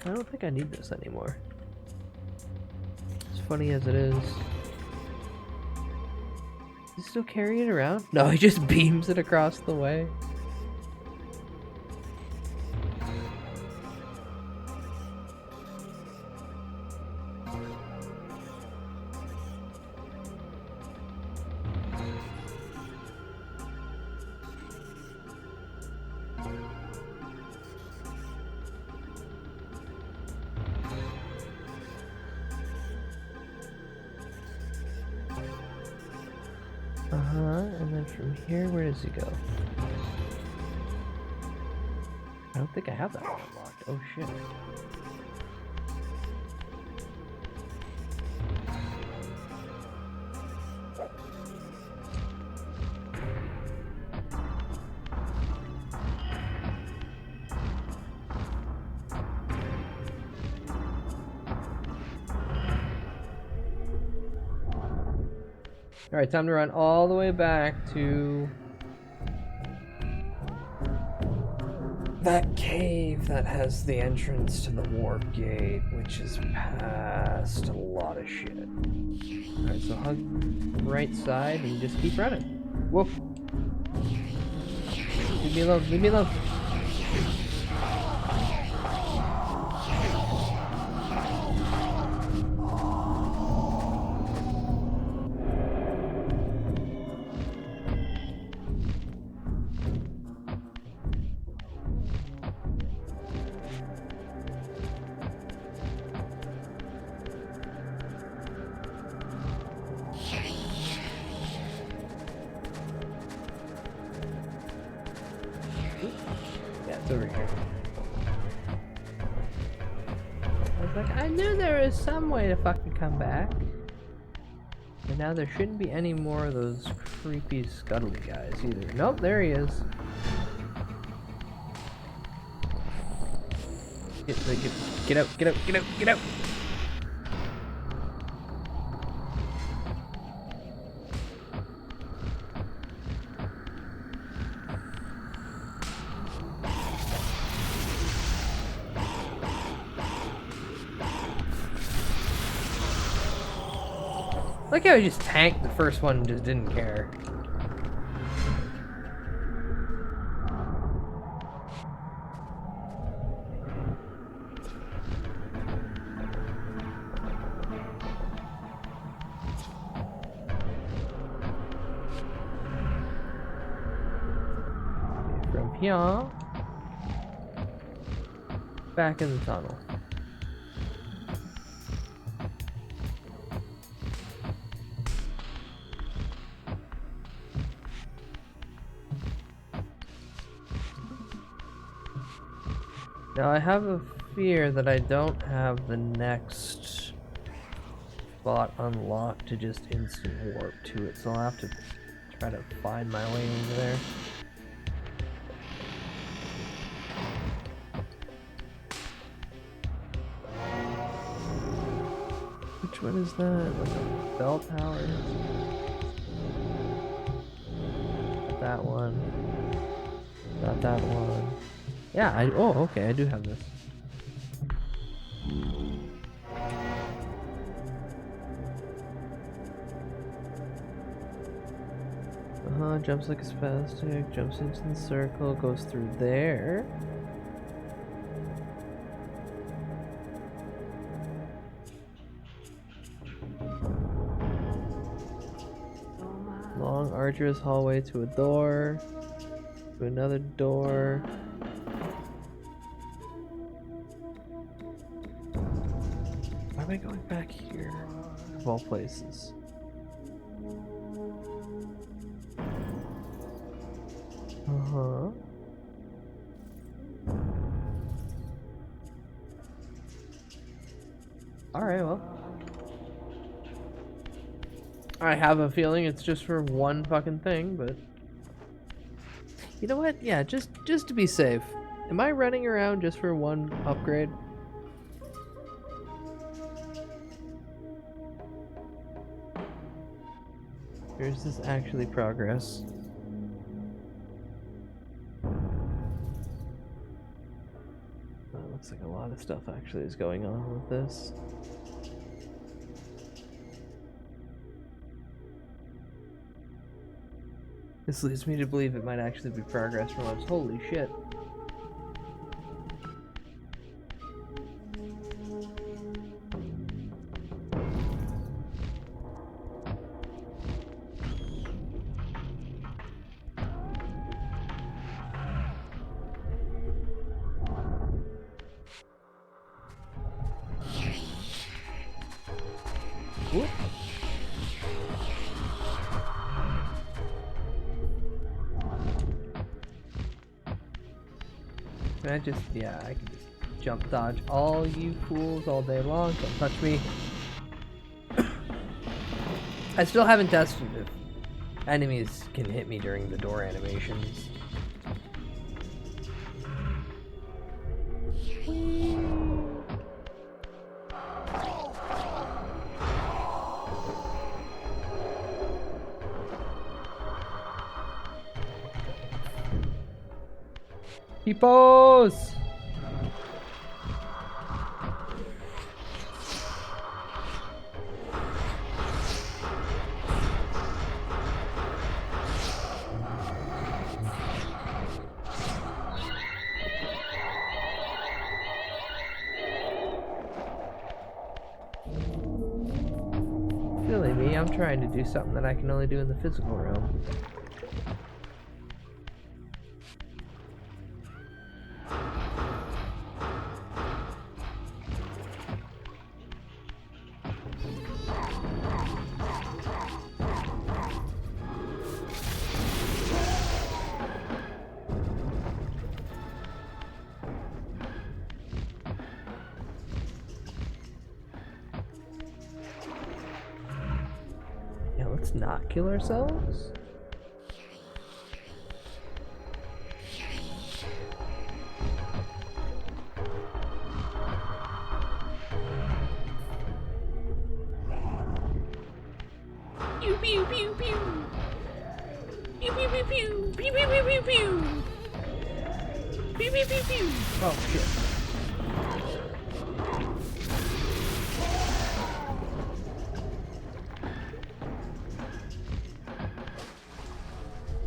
I don't think I need this anymore. As funny as it is. Does he still carry it around? No, he just beams it across the way. And then from here, where does he go? I don't think I have that one unlocked. Oh shit. Alright, time to run all the way back to that cave that has the entrance to the warp gate, which is past a lot of shit. Alright, so hug right side and just keep running. Whoop. Leave me alone, leave me alone. It's over here. I was like, I knew there was some way to fucking come back. And now there shouldn't be any more of those creepy scuttly guys either. Nope, there he is. Get out, get out, get out, get out! Like how he just tanked the first one and just didn't care. From here, back in the tunnel. Now I have a fear that I don't have the next spot unlocked to just instant warp to it, so I'll have to try to find my way over there. Which one is that? Like a bell tower? Not that one. Not that one. Yeah, oh, okay, I do have this. Jumps like a spastic, jumps into the circle, goes through there. Long, arduous hallway to a door, to another door. Why am I going back here? Of all places. Uh-huh. Alright, well. I have a feeling it's just for one fucking thing, but... You know what? Yeah, just to be safe. Am I running around just for one upgrade? Or is this actually progress? Looks like a lot of stuff actually is going on with this. This leads me to believe it might actually be progress from us. Holy shit. Whoop. Can I just, yeah, I can just jump dodge all you fools all day long. Don't touch me. I still haven't tested if enemies can hit me during the door animations. Peepos! Silly me, I'm trying to do something that I can only do in the physical realm. Yeah, let's not kill ourselves. Pew pew pew pew. Pew pew pew pew. Pew pew pew pew pew. Pew pew pew pew. Oh shit.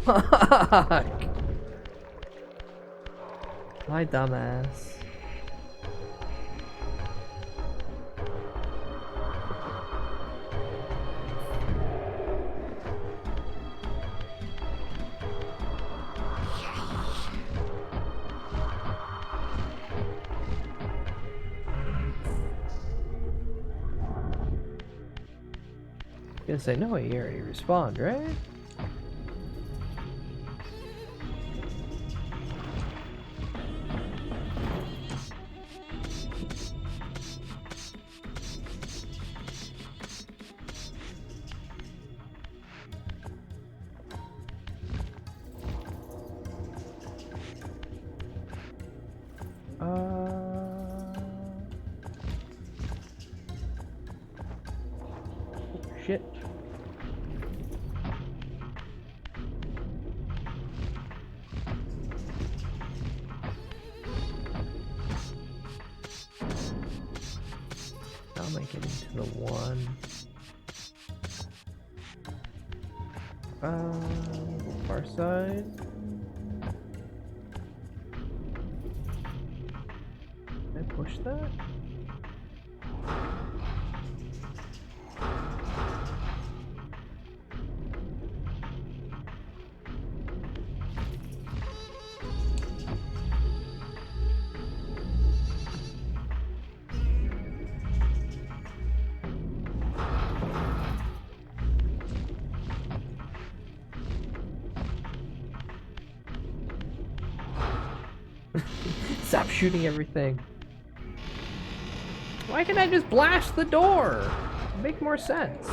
Fuck! My dumbass. Gonna say, no, he already respawned, right? Shit. How am I getting to the one? Far side. Can I push that? Stop shooting everything. Why can't I just blast the door? It'd make more sense.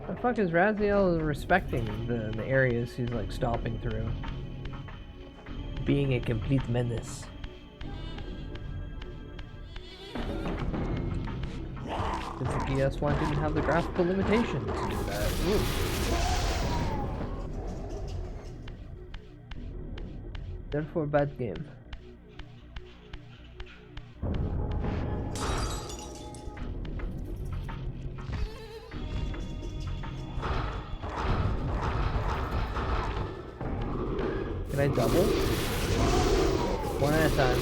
The fuck is Raziel respecting the areas he's like stomping through? Being a complete menace. Since the PS1 didn't have the graphical limitations to do that. Ooh. Therefore, a bad game. Can I double? One at a time.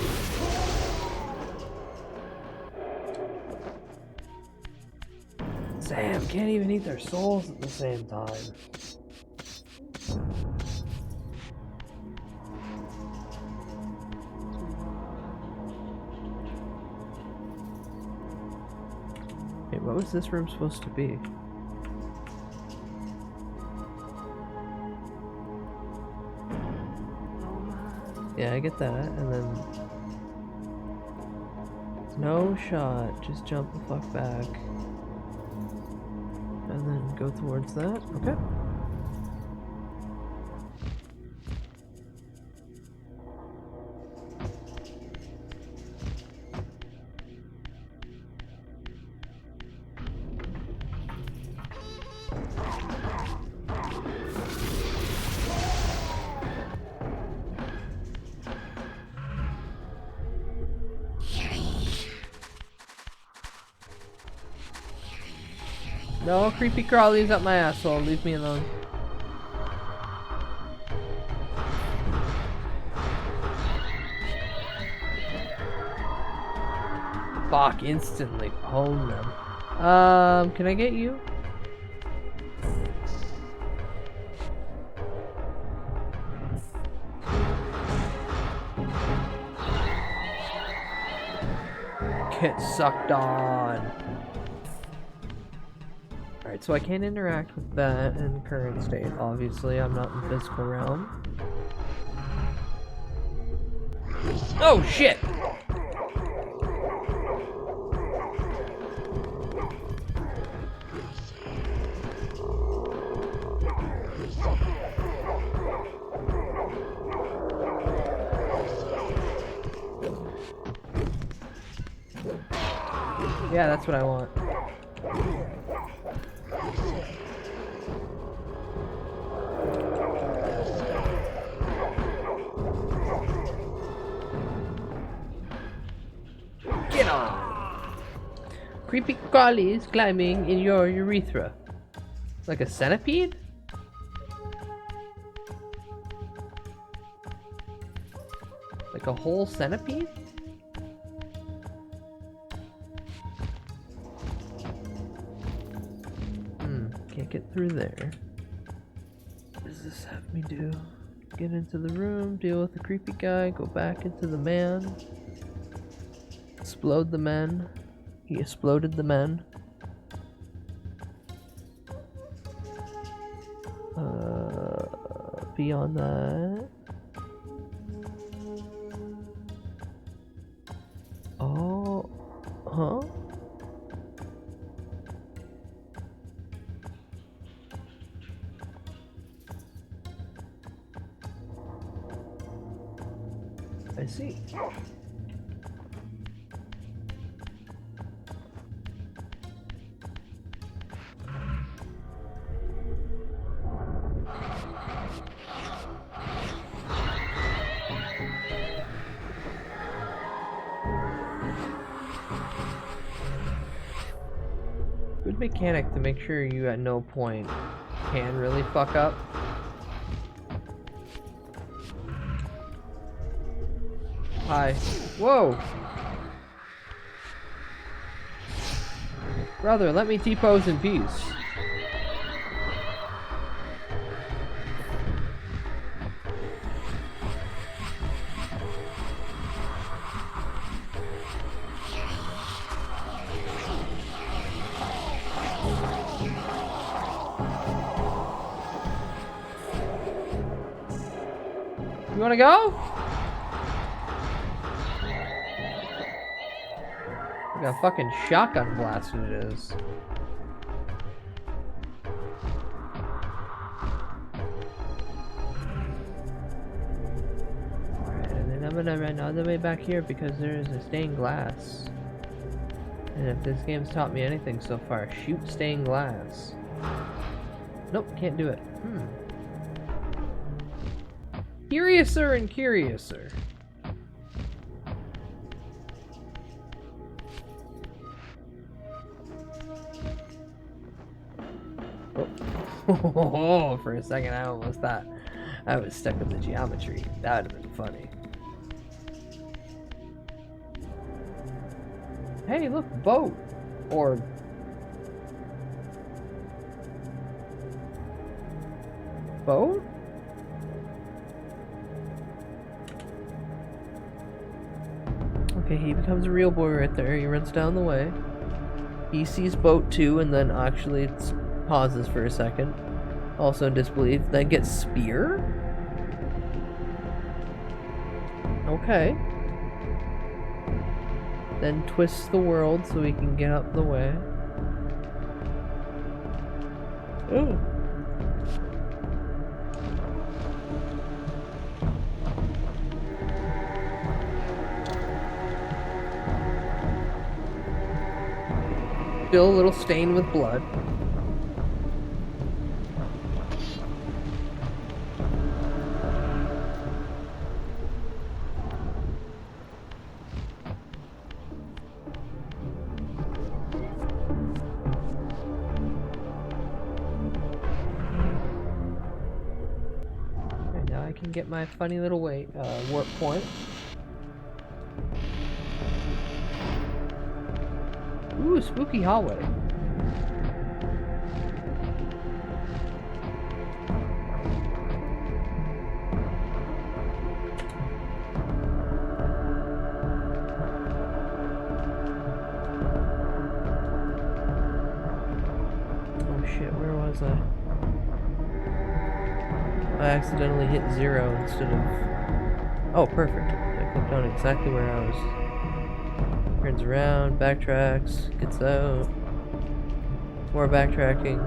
Sam, can't even eat their souls at the same time. Hey, what was this room supposed to be? Yeah, I get that, and then no shot, just jump the fuck back. And then go towards that. Okay. No creepy crawlies up my asshole. Leave me alone. Fuck, instantly hone them. Can I get you? Get sucked on. Alright, so I can't interact with that in current state. Obviously, I'm not in the physical realm. Oh shit! Yeah, that's what I want. Get on! Creepy crawlies climbing in your urethra. Like a centipede? Like a whole centipede? Can't get through there. What does this have me do? Get into the room, deal with the creepy guy, go back into the man. Explode the men. He exploded the men. Beyond that. Oh, huh? I see. Good mechanic to make sure you at no point can really fuck up. Hi. Whoa! Brother, let me T-pose in peace. You wanna go? Look how fucking shotgun blasted it is. Alright, and then I'm gonna run all the way back here because there is a stained glass. And if this game's taught me anything so far, shoot stained glass. Nope, can't do it. Curiouser and curiouser. Oh, for a second I almost thought I was stuck with the geometry. That would have been funny. Hey, look, boat. Or boat? Okay, he becomes a real boy right there. He runs down the way. He sees boat too, and then actually pauses for a second. Also in disbelief. Then gets spear? Okay. Then twists the world so he can get up the way. Ooh. Still a little stained with blood. can get my funny little warp point. Ooh, spooky hallway. Oh shit, where was I? I accidentally hit 0 instead of... Oh, perfect. I clicked on exactly where I was. Turns around, backtracks, gets out. More backtracking.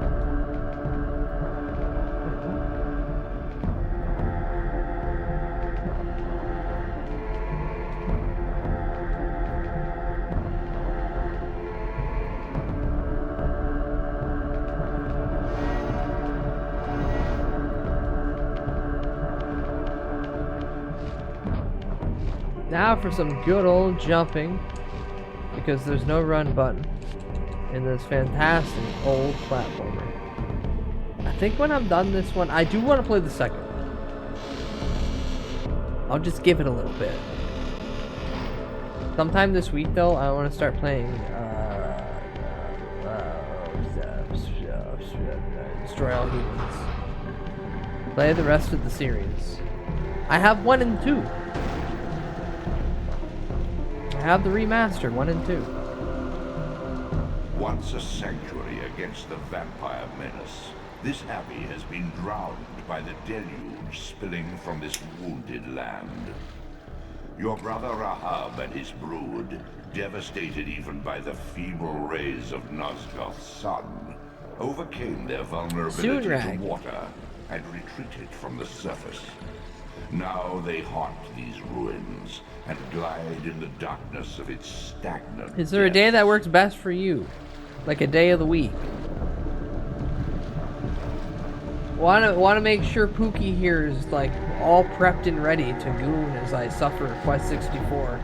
Now for some good old jumping, because there's no run button in this fantastic old platformer. I think when I'm done this one, I do want to play the second one. I'll just give it a little bit. Sometime this week though, I want to start playing Destroy All Humans. Play the rest of the series. I have 1 and 2. I have the remastered 1 and 2. Once a sanctuary against the vampire menace, this abbey has been drowned by the deluge spilling from this wounded land. Your brother Rahab and his brood, devastated even by the feeble rays of Nosgoth's sun, overcame their vulnerability to water and retreated from the surface. Now they haunt these ruins and glide in the darkness of its stagnant Is there a day that works best for you? Like a day of the week? Want to make sure Pookie here is like all prepped and ready to goon as I suffer Quest 64.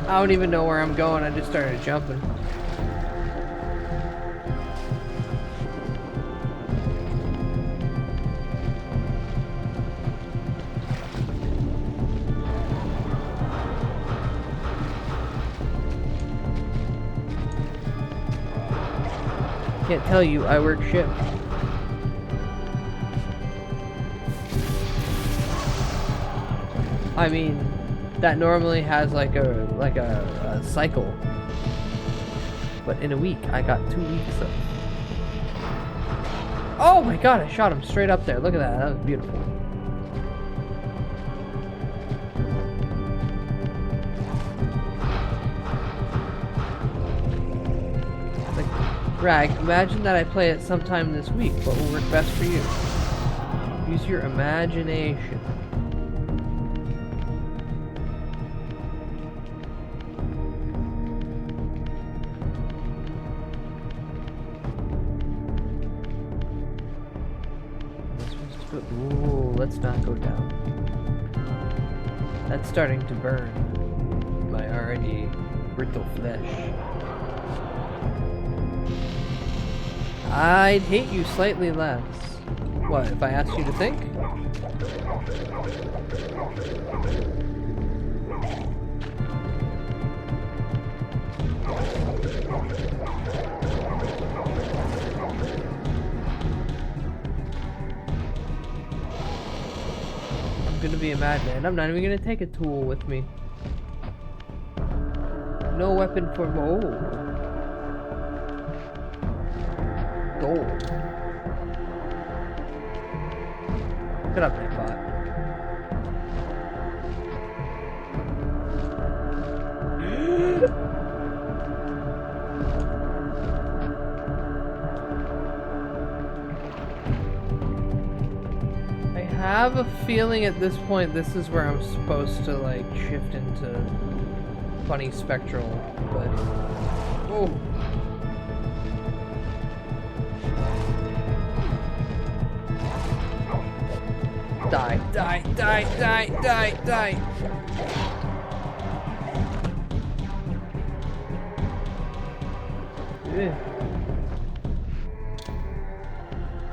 I don't even know where I'm going, I just started jumping. Can't tell you, I work shift. I mean, that normally has like a cycle, but in a week I got 2 weeks of. Oh my god! I shot him straight up there. Look at that. That was beautiful. Rag, imagine that I play it sometime this week. What will work best for you? Use your imagination. Ooh, let's not go down. That's starting to burn my already brittle flesh. I'd hate you slightly less. What, if I asked you to think? I'm gonna be a madman. I'm not even gonna take a tool with me. No weapon for gold. Get up there, bot. I have a feeling at this point this is where I'm supposed to like shift into funny spectral, but oh. Die, die, die, die, die, die.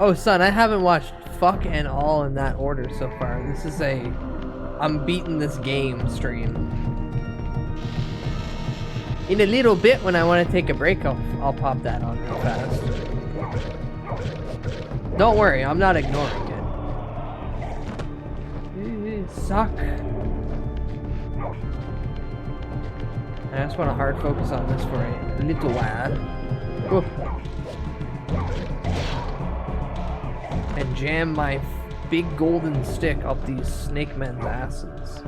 Oh, son, I haven't watched fuck and all in that order so far. This is a I'm beating this game stream. In a little bit, when I want to take a break, I'll pop that on real fast. Don't worry, I'm not ignoring it. Suck. I just want to hard focus on this for a little while. Whoa. And jam my big golden stick up these snake men's asses.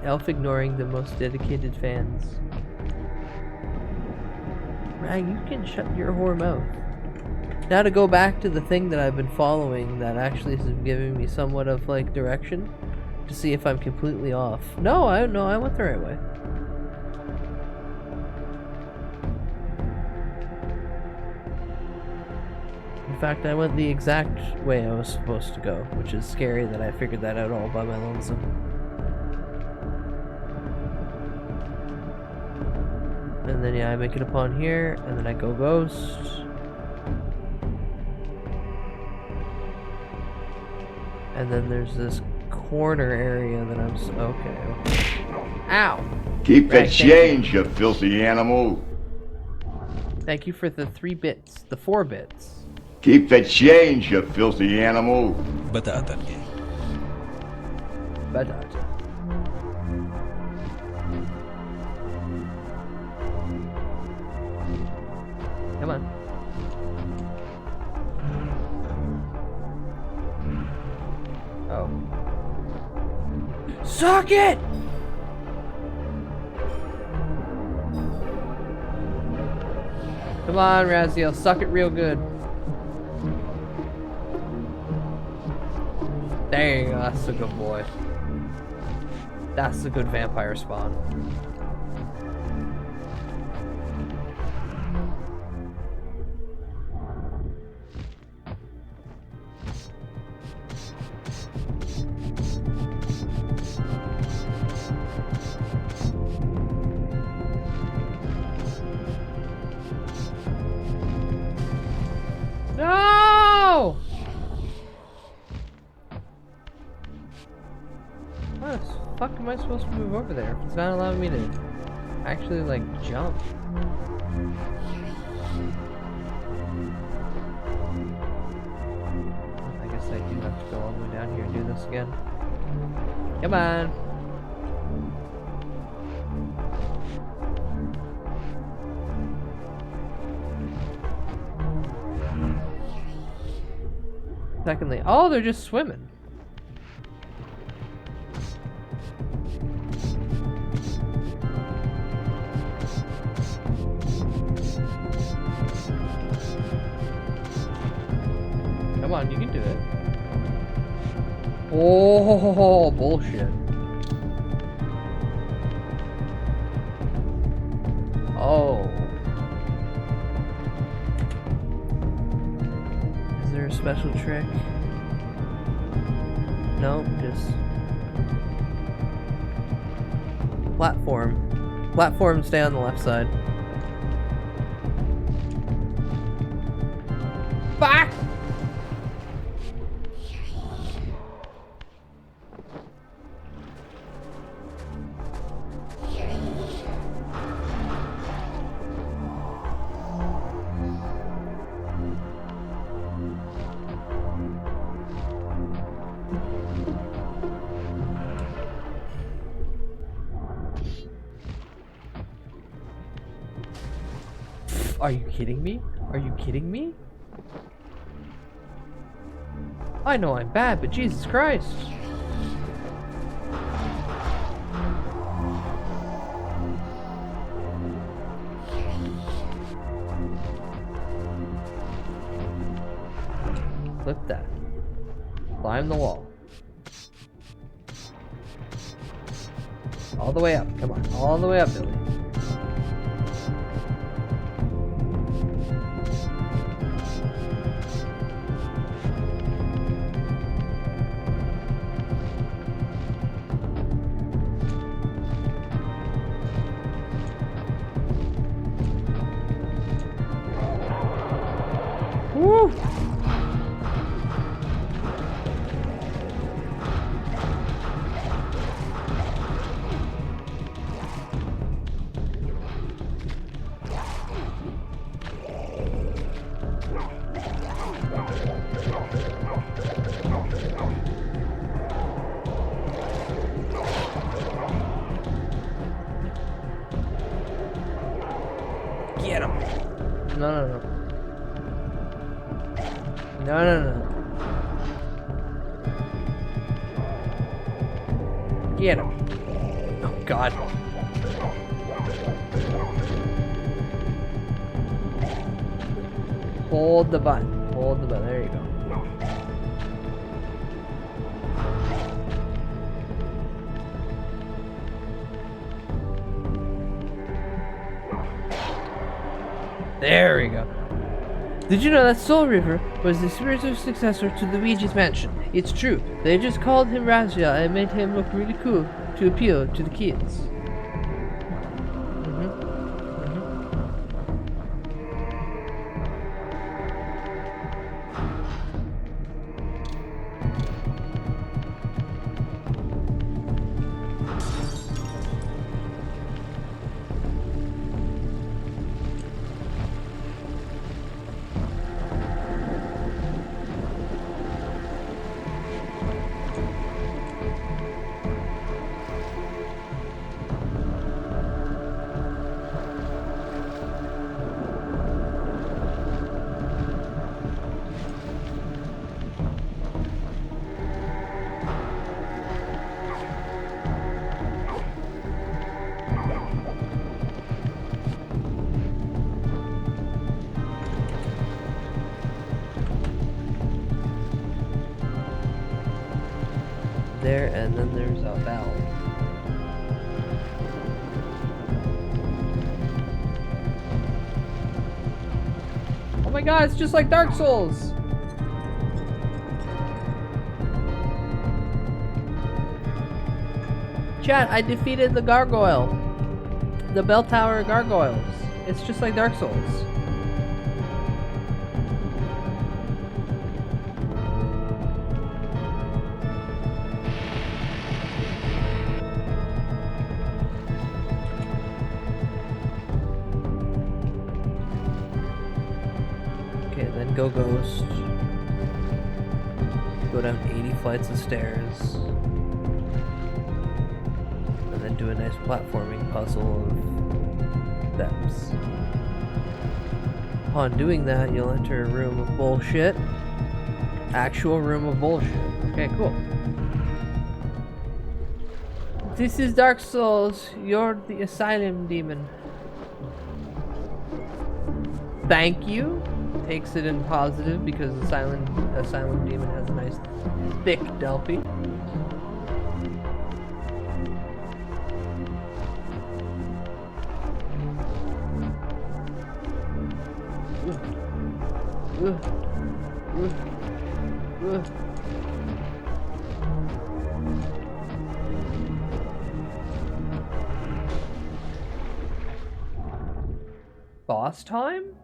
Elf ignoring the most dedicated fans. Rang, you can shut your whore mouth. Now to go back to the thing that I've been following that actually is giving me somewhat of like direction to see if I'm completely off. No, I went the right way. In fact, I went the exact way I was supposed to go, which is scary that I figured that out all by my lonesome. And then yeah, I make it upon here, and then I go ghost. And then there's this corner area that I'm okay. Ow! Keep that change, you filthy animal. Thank you for the 3 bits, the 4 bits. Keep that change, you filthy animal. Batata. Come on. Oh. Suck it! Come on, Raziel, suck it real good. There you go, that's a good boy. That's a good vampire spawn. No! How the fuck am I supposed to move over there if it's not allowing me to actually, like, jump? I guess I do have to go all the way down here and do this again. Come on! Secondly, oh, they're just swimming. Come on, you can do it. Oh, bullshit. Oh. Is there a special trick? No, just platform. Platform, stay on the left side. Fuck! Are you kidding me? Are you kidding me? I know I'm bad, but Jesus Christ. Clip that. Climb the wall. All the way up. Come on. All the way up, Billy. No. No. Get him. Oh, God. Hold the button. Hold the button. There you go. There we go. Did you know that Soul Reaver was the spiritual successor to Luigi's Mansion? It's true. They just called him Raziel and made him look really cool to appeal to the kids. There, and then there's a bell. Oh my god, it's just like Dark Souls! Chat, I defeated the gargoyle. The bell tower gargoyles. It's just like Dark Souls. Go Ghost. Go down 80 flights of stairs. And then do a nice platforming puzzle of depths. Upon doing that, you'll enter a room of bullshit. Actual room of bullshit. Okay, cool. This is Dark Souls. You're the asylum demon. Thank you. Takes it in positive because the asylum demon has a nice thick Delphi. Boss time?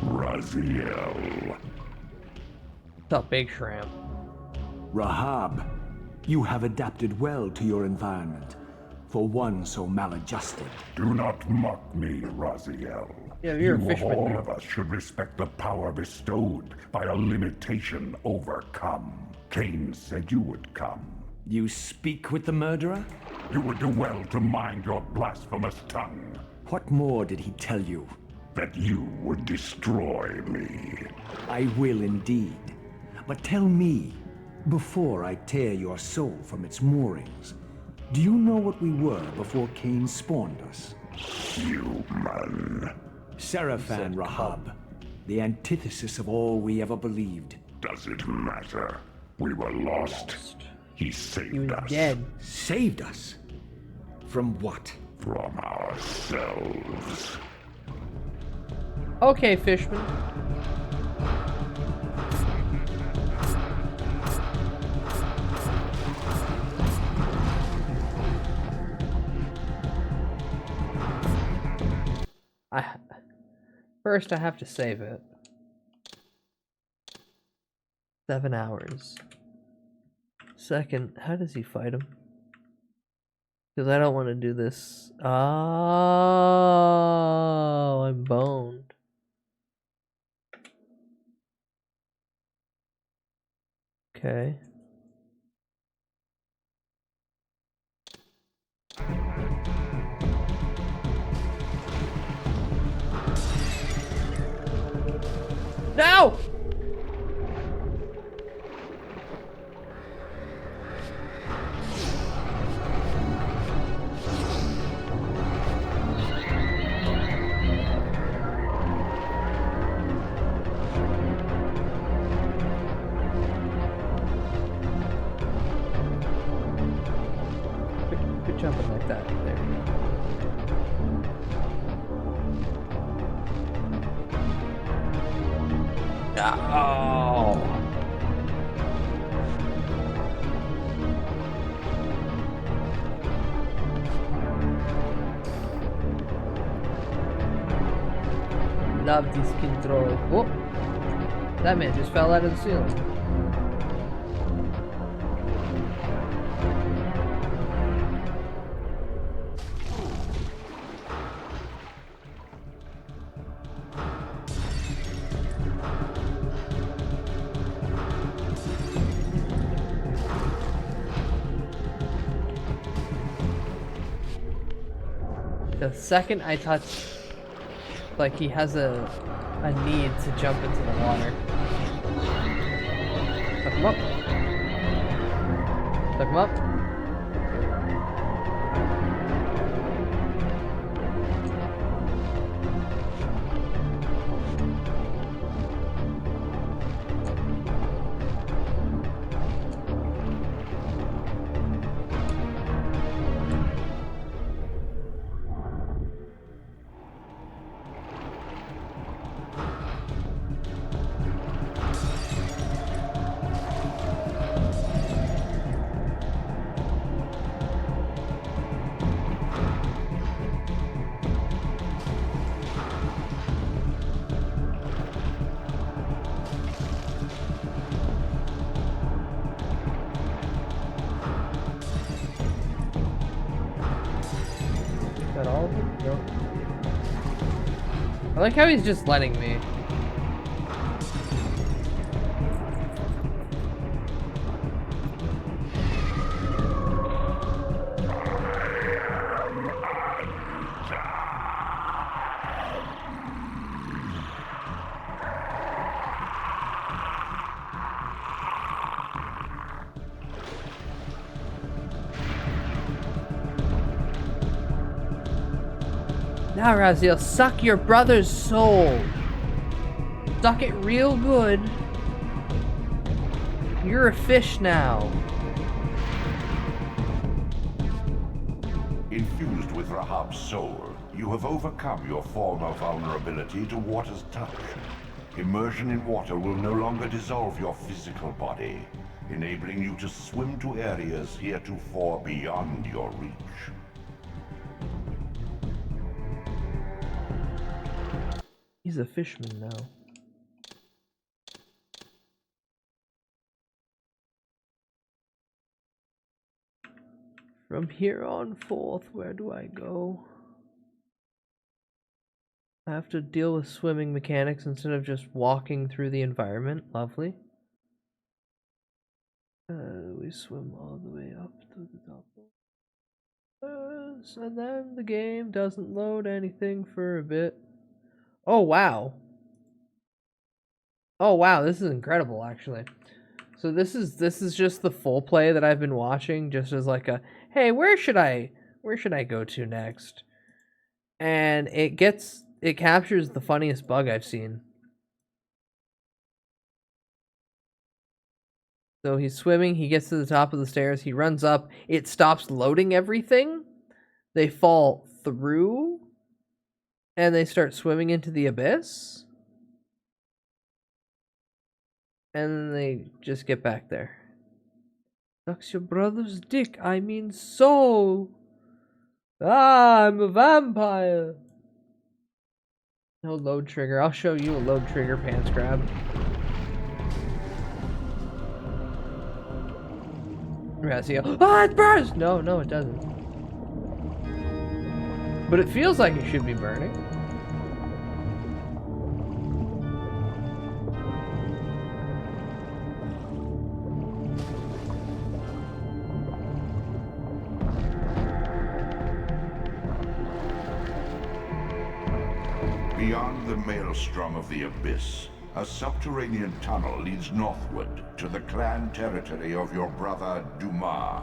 Raziel. What's up, Big Shrimp? Rahab, you have adapted well to your environment, for one so maladjusted. Do not mock me, Raziel. Yeah, you're a you fishman. of all of us should respect the power bestowed by a limitation overcome. Cain said you would come. You speak with the murderer? You would do well to mind your blasphemous tongue. What more did he tell you? That you would destroy me. I will indeed. But tell me, before I tear your soul from its moorings, do you know what we were before Cain spawned us? Human. Seraphan Rahab, the antithesis of all we ever believed. Does it matter? We were lost. He saved us. Dead. Saved us? From what? From ourselves. Okay, Fishman. First, I have to save it. 7 hours. Second, how does he fight him? Because I don't want to do this. Oh, I'm boned. Okay. No! Quit jumping like that. There you go. Oh. Love this control. Oh, that man just fell out of the ceiling. The second I touch, like he has a need to jump into the water. Tuck him up. Tuck him up. Got all of them? No. I like how he's just letting me. Now, Raziel, suck your brother's soul. Suck it real good. You're a fish now. Infused with Rahab's soul, you have overcome your former vulnerability to water's touch. Immersion in water will no longer dissolve your physical body, enabling you to swim to areas heretofore beyond your reach. He's a fishman now. From here on forth, where do I go? I have to deal with swimming mechanics instead of just walking through the environment. Lovely. We swim all the way up to the top. And then the game doesn't load anything for a bit. Oh wow. Oh wow, this is incredible actually. So this is just the full play that I've been watching, just as like a, hey, where should I go to next? And it captures the funniest bug I've seen. So he's swimming, he gets to the top of the stairs, he runs up, it stops loading everything. They fall through and they start swimming into the abyss. And then they just get back there. Sucks your brother's dick, I mean soul. Ah, I'm a vampire. No load trigger. I'll show you a load trigger pants grab. Yeah, see, oh, it burns! No, no, it doesn't. But it feels like it should be burning. Beyond the maelstrom of the abyss, a subterranean tunnel leads northward to the clan territory of your brother Dumas.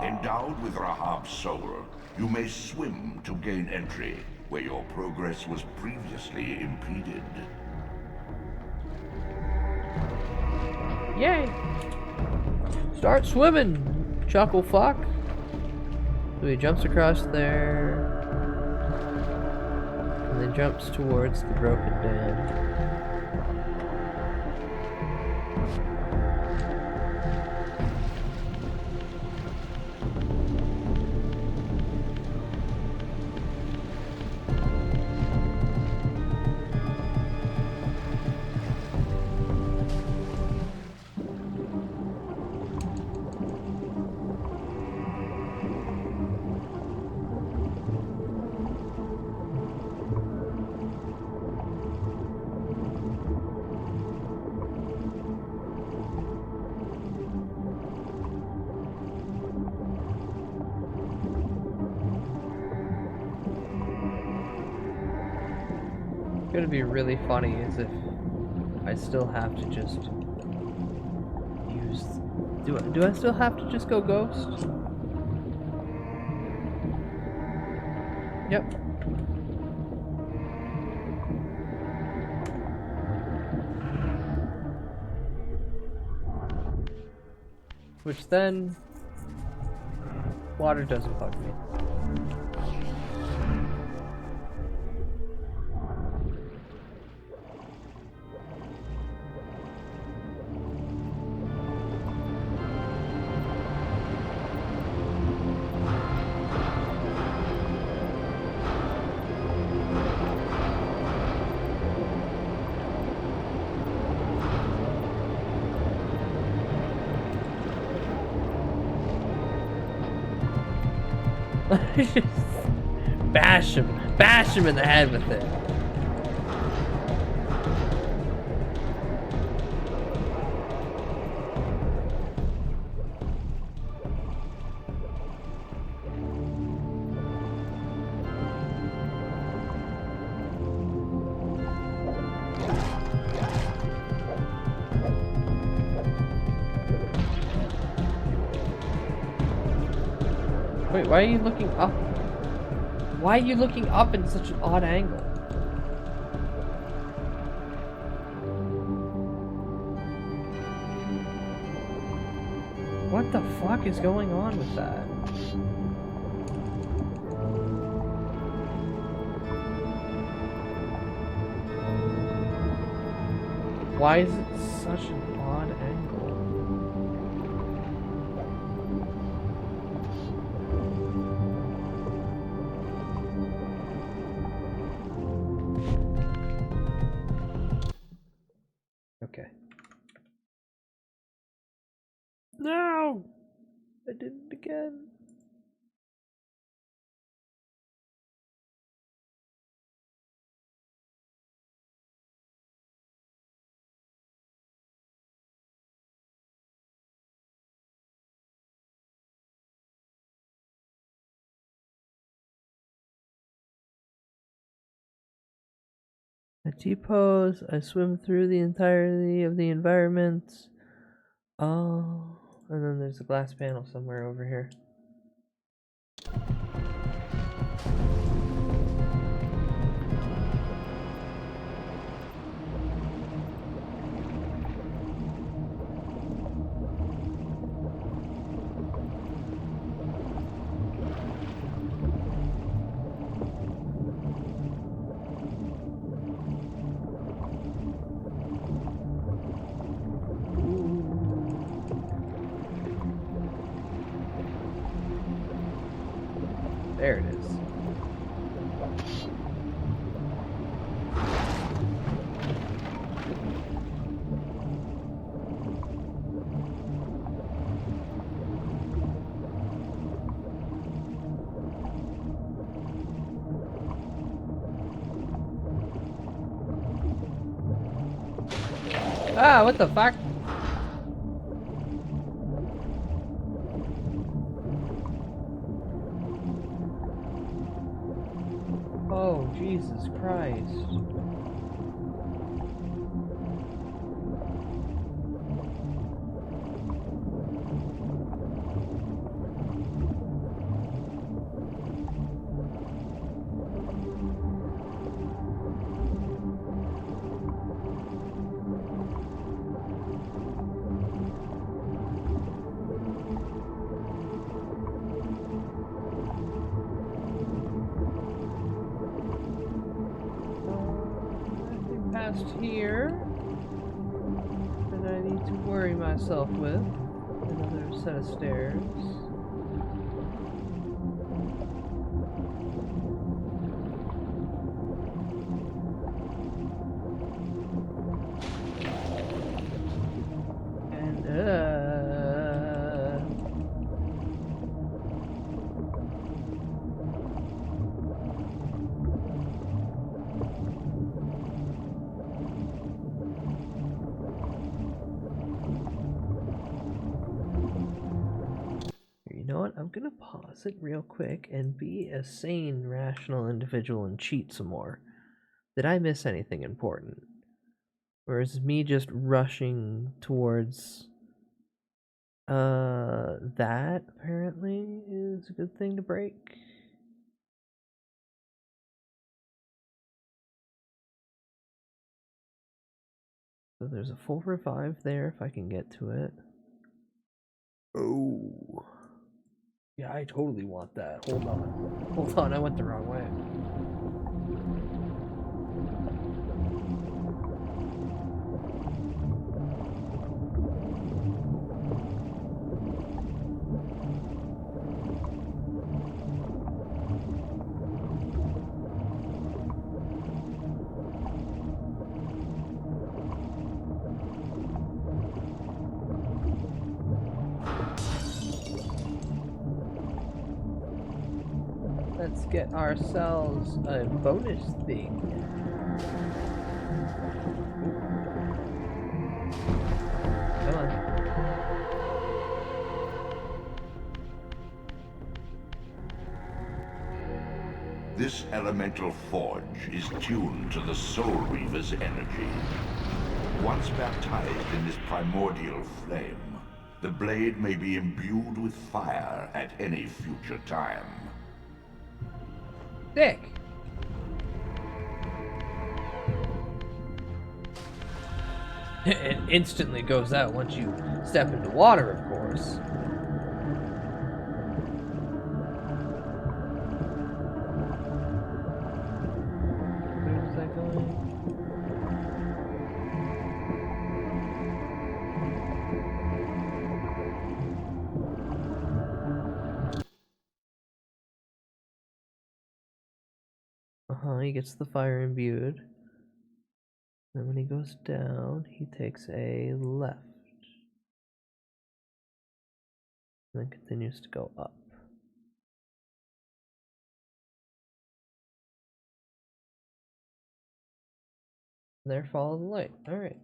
Endowed with Rahab's soul, you may swim to gain entry where your progress was previously impeded. Yay! Start swimming, chuckle fuck. So he jumps across there. And then jumps towards the broken dam. Gonna be really funny is if I still have to just use. Do I still have to just go ghost? Yep. Which then water doesn't bug me. Bash him in the head with it. Wait, why are you looking up? Why are you looking up in such an odd angle? What the fuck is going on with that? Why is it such an odd angle? Okay. No! I did it again. I T-pose, I swim through the entirety of the environment. Oh, and then there's a glass panel somewhere over here. There it is. Ah, what the fuck? Oh, Jesus Christ. Here that I need to worry myself with. Another set of stairs. And you know what? I'm gonna pause it real quick and be a sane, rational individual and cheat some more. Did I miss anything important? Or is me just rushing towards that apparently is a good thing to break? So there's a full revive there if I can get to it. Oh. Yeah, I totally want that. Hold on. Hold on, I went the wrong way. Let's get ourselves a bonus thing. Come on. This elemental forge is tuned to the Soul Reaver's energy. Once baptized in this primordial flame, the blade may be imbued with fire at any future time. Sick. It instantly goes out once you step into water, of course. Where's that going? He gets the fire imbued. And when he goes down, he takes a left. And then continues to go up. There, follow the light. Alright.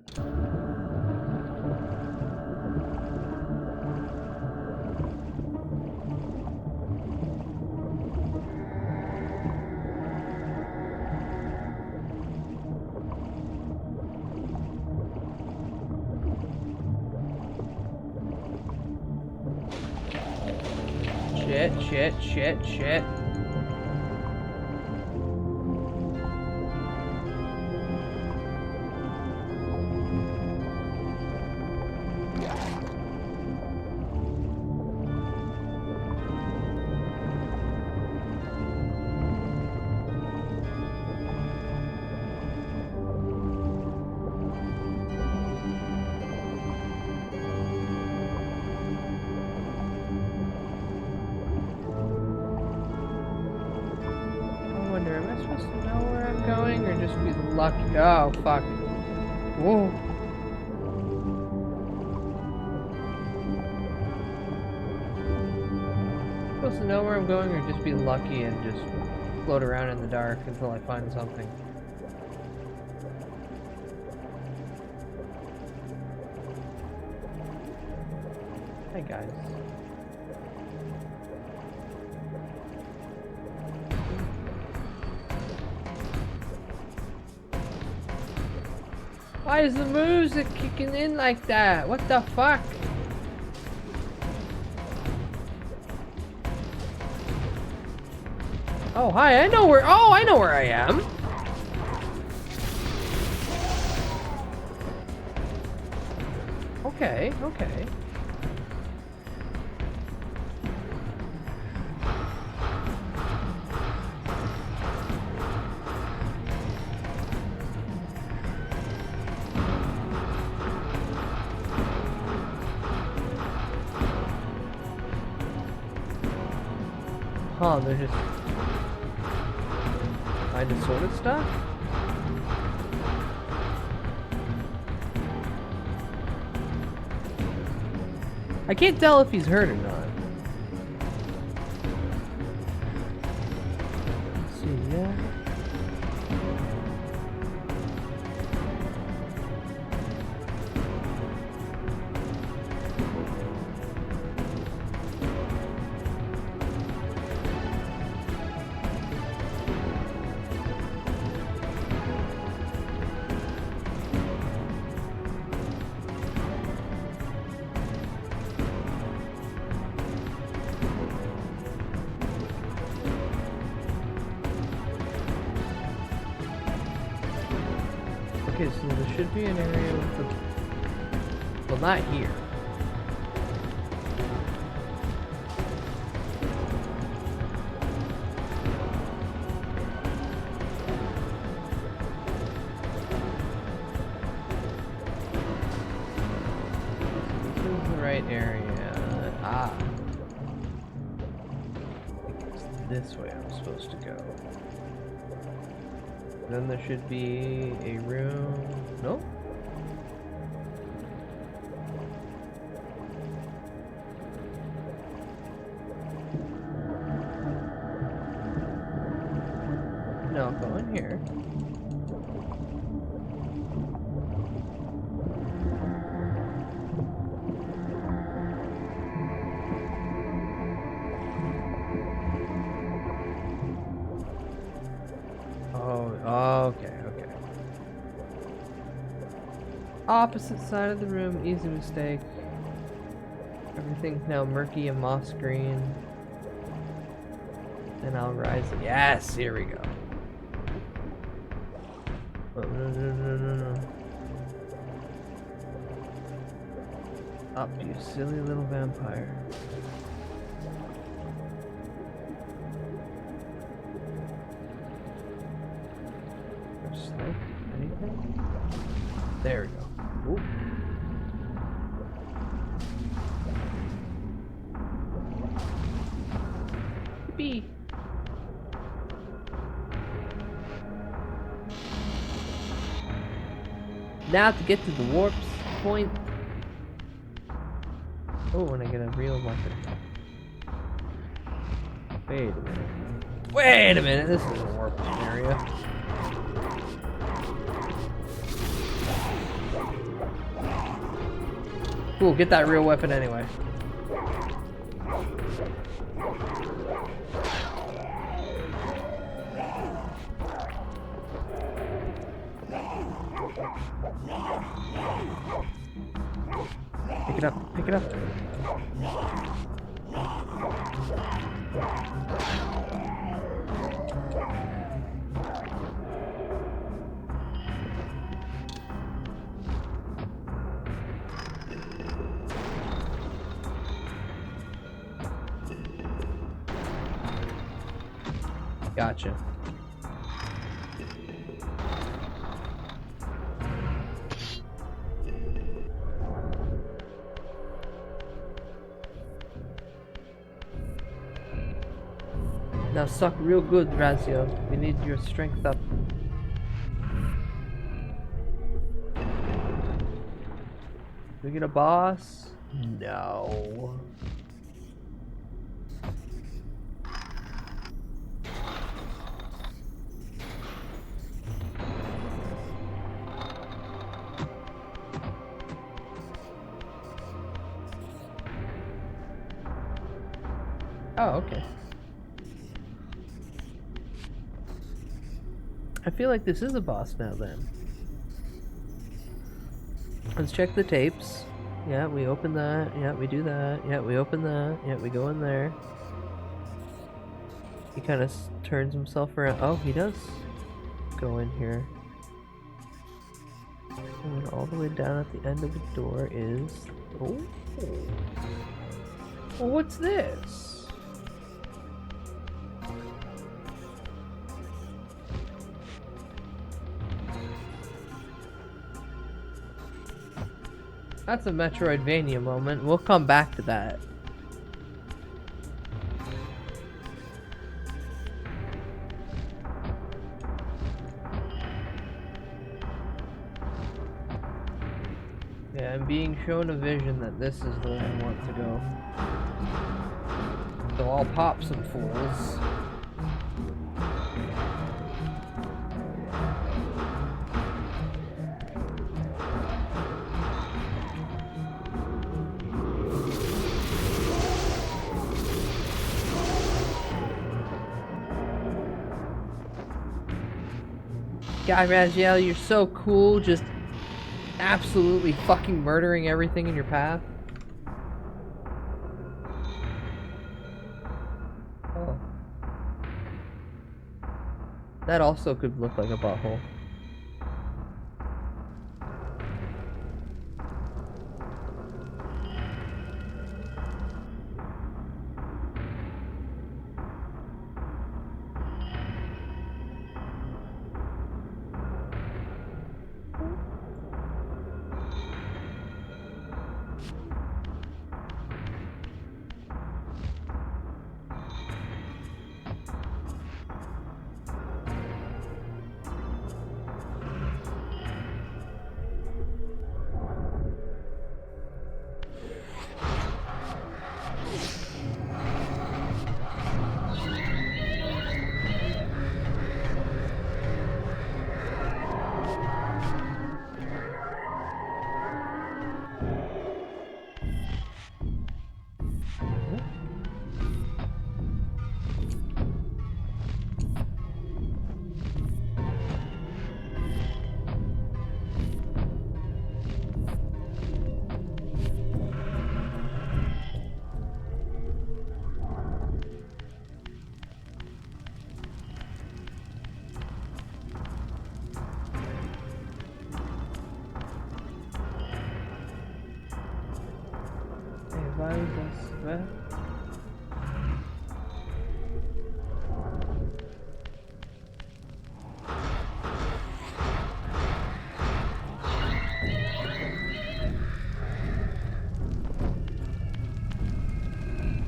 Shit. Lucky. Oh, fuck. Whoa. Supposed to know where I'm going or just be lucky and just float around in the dark until I find something? Why is the music kicking in like that? What the fuck? Oh, hi, I know where I am. Okay, okay. Huh, they're just kind of sort of stuff? I can't tell if he's hurt or not. Let's see, yeah. Okay, so there should be an area with the... Well, not here. This is the right area. Ah. It's this way I'm supposed to go. Then there should be a room. Nope. No, go in here. Okay. Opposite side of the room, easy mistake. Everything's now murky and moss green. And I'll rise. Yes, here we go. Oh, no. Up, you silly little vampire. Anything? There we go. Ooh. Yippee. Now to get to the warp point. Oh, and I get a real weapon. Wait a minute. This is a warp area. Cool, get that real weapon anyway. Pick it up. Gotcha. Now suck real good, Razio. We need your strength up. We get a boss? No. Oh, okay. I feel like this is a boss now then. Let's check the tapes. Yeah, we open that. Yeah, we do that. Yeah, we open that. Yeah, we go in there. He kind of turns himself around. Oh, he does go in here. And then all the way down at the end of the door is... Oh. Well, what's this? That's a Metroidvania moment. We'll come back to that. Yeah, I'm being shown a vision that this is where I want to go. So I'll pop some fools. God, Raziel, you're so cool, just absolutely fucking murdering everything in your path. Oh. That also could look like a butthole.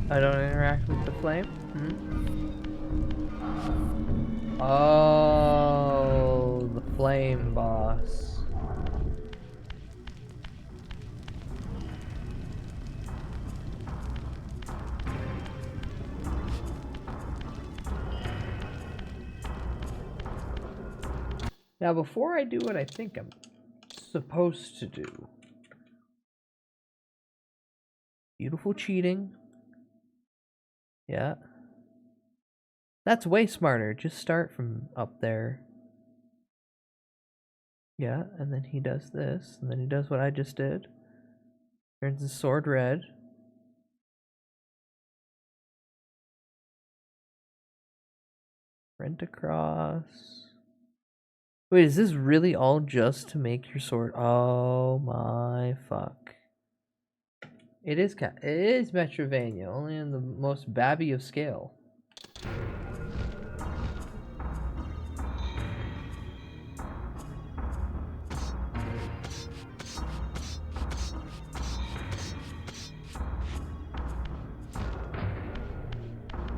I don't interact with the flame? Oh, the flame boss. Now, before I do what I think I'm supposed to do, beautiful cheating. Yeah. That's way smarter. Just start from up there. Yeah, and then he does this, and then he does what I just did. Turns his sword red. Rent across. Wait, is this really all just to make your sword? Oh my fuck. It is Metroidvania, only in the most babby of scale.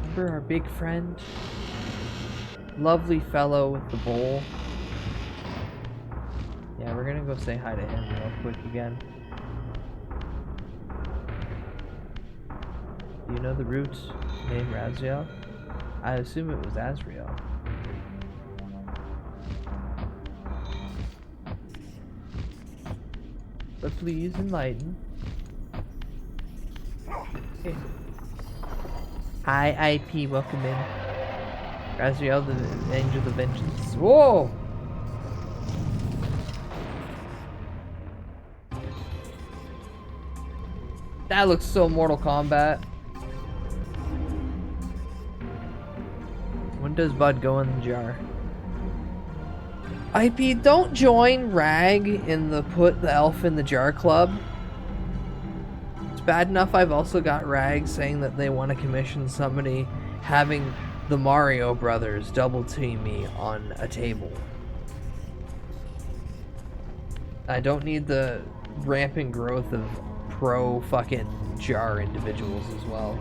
Remember our big friend? Lovely fellow with the bowl. Yeah, we're gonna go say hi to him real quick again. Do you know the root name Raziel? I assume it was Azrael. But please enlighten. Okay. Hi IP, welcome in. Raziel, the Angel of Vengeance. Whoa! That looks so Mortal Kombat. When does Bud go in the jar? IP, don't join Rag in the put the elf in the jar club. It's bad enough I've also got Rag saying that they want to commission somebody having the Mario Brothers double team me on a table. I don't need the rampant growth of pro fucking jar individuals as well.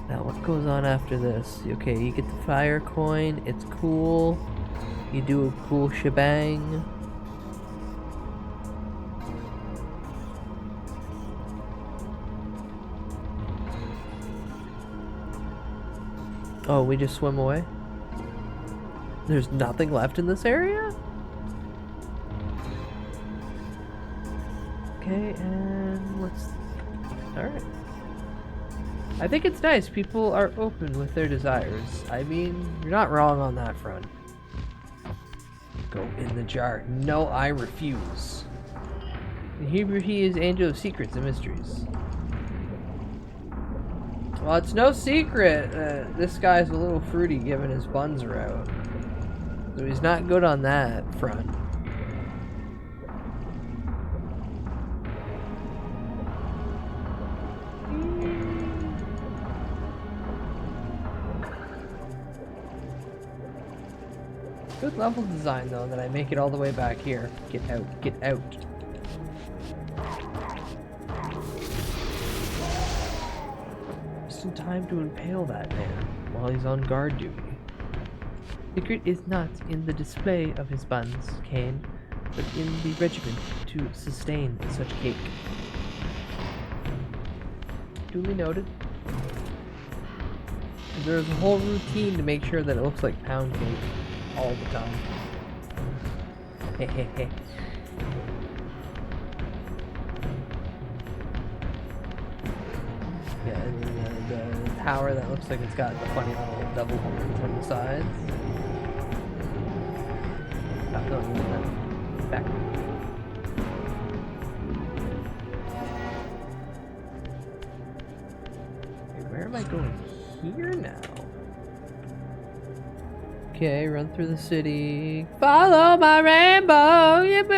Now what goes on after this? Okay, you get the fire coin, it's cool. You do a cool shebang. Oh, we just swim away? There's nothing left in this area? Okay, and let's... Alright. I think it's nice. People are open with their desires. I mean, you're not wrong on that front. Go in the jar. No, I refuse. In Hebrew, he is angel of secrets and mysteries. Well, it's no secret this guy's a little fruity given his buns are out. So he's not good on that front. Good level design though that I make it all the way back here. Get out, get out. Just in time to impale that man while he's on guard duty. Secret is not in the display of his buns, Cain, but in the regiment to sustain such cake. Duly noted. There's a whole routine to make sure that it looks like pound cake all the time. Hehehe. Yeah, and then the tower that looks like it's got the funny little double horns on the sides. Back. Okay, where am I going? Here now. Okay, run through the city. Follow my rainbow. And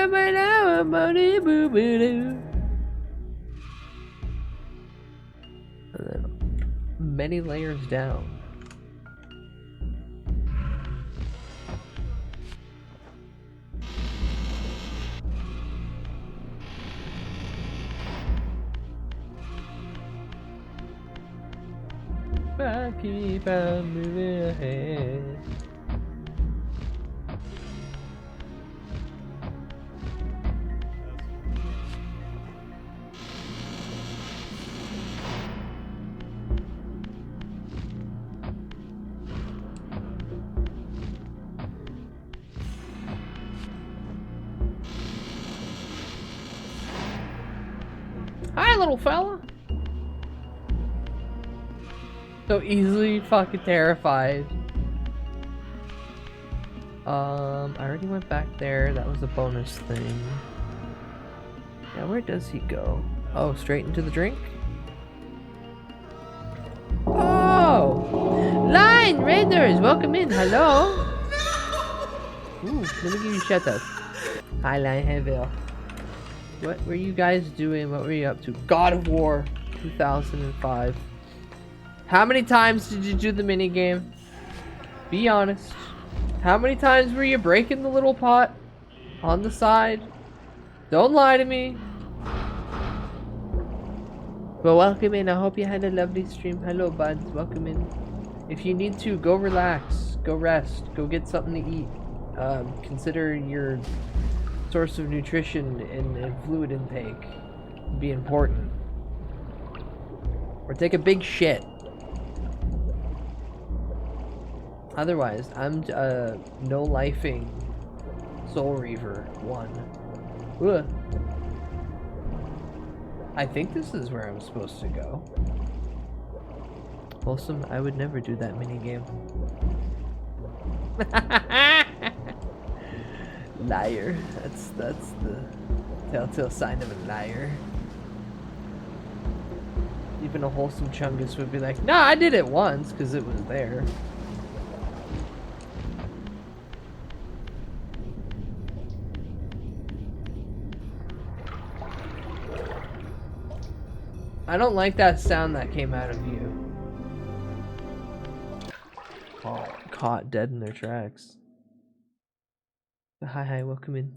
then many layers down. I keep on moving ahead. Hi, little fella. So easily fucking terrified. I already went back there. That was a bonus thing. Now where does he go? Oh, straight into the drink? Oh! Line Raiders, welcome in. Hello. Ooh, let me give you a shout out. Hi, Line Heavy. What were you guys doing? What were you up to? God of War 2005. How many times did you do the minigame? Be honest. How many times were you breaking the little pot on the side? Don't lie to me. Well, welcome in. I hope you had a lovely stream. Hello, buds. Welcome in. If you need to, go relax. Go rest. Go get something to eat. Consider your source of nutrition and fluid intake be important. Or take a big shit. Otherwise, I'm no lifing Soul Reaver 1. Ugh. I think this is where I'm supposed to go. Wholesome, I would never do that minigame. Liar. That's Telltale sign of a liar. Even a wholesome Chungus would be like, nah, I did it once because it was there. I don't like that sound that came out of you. Caught dead in their tracks. Hi, welcome in.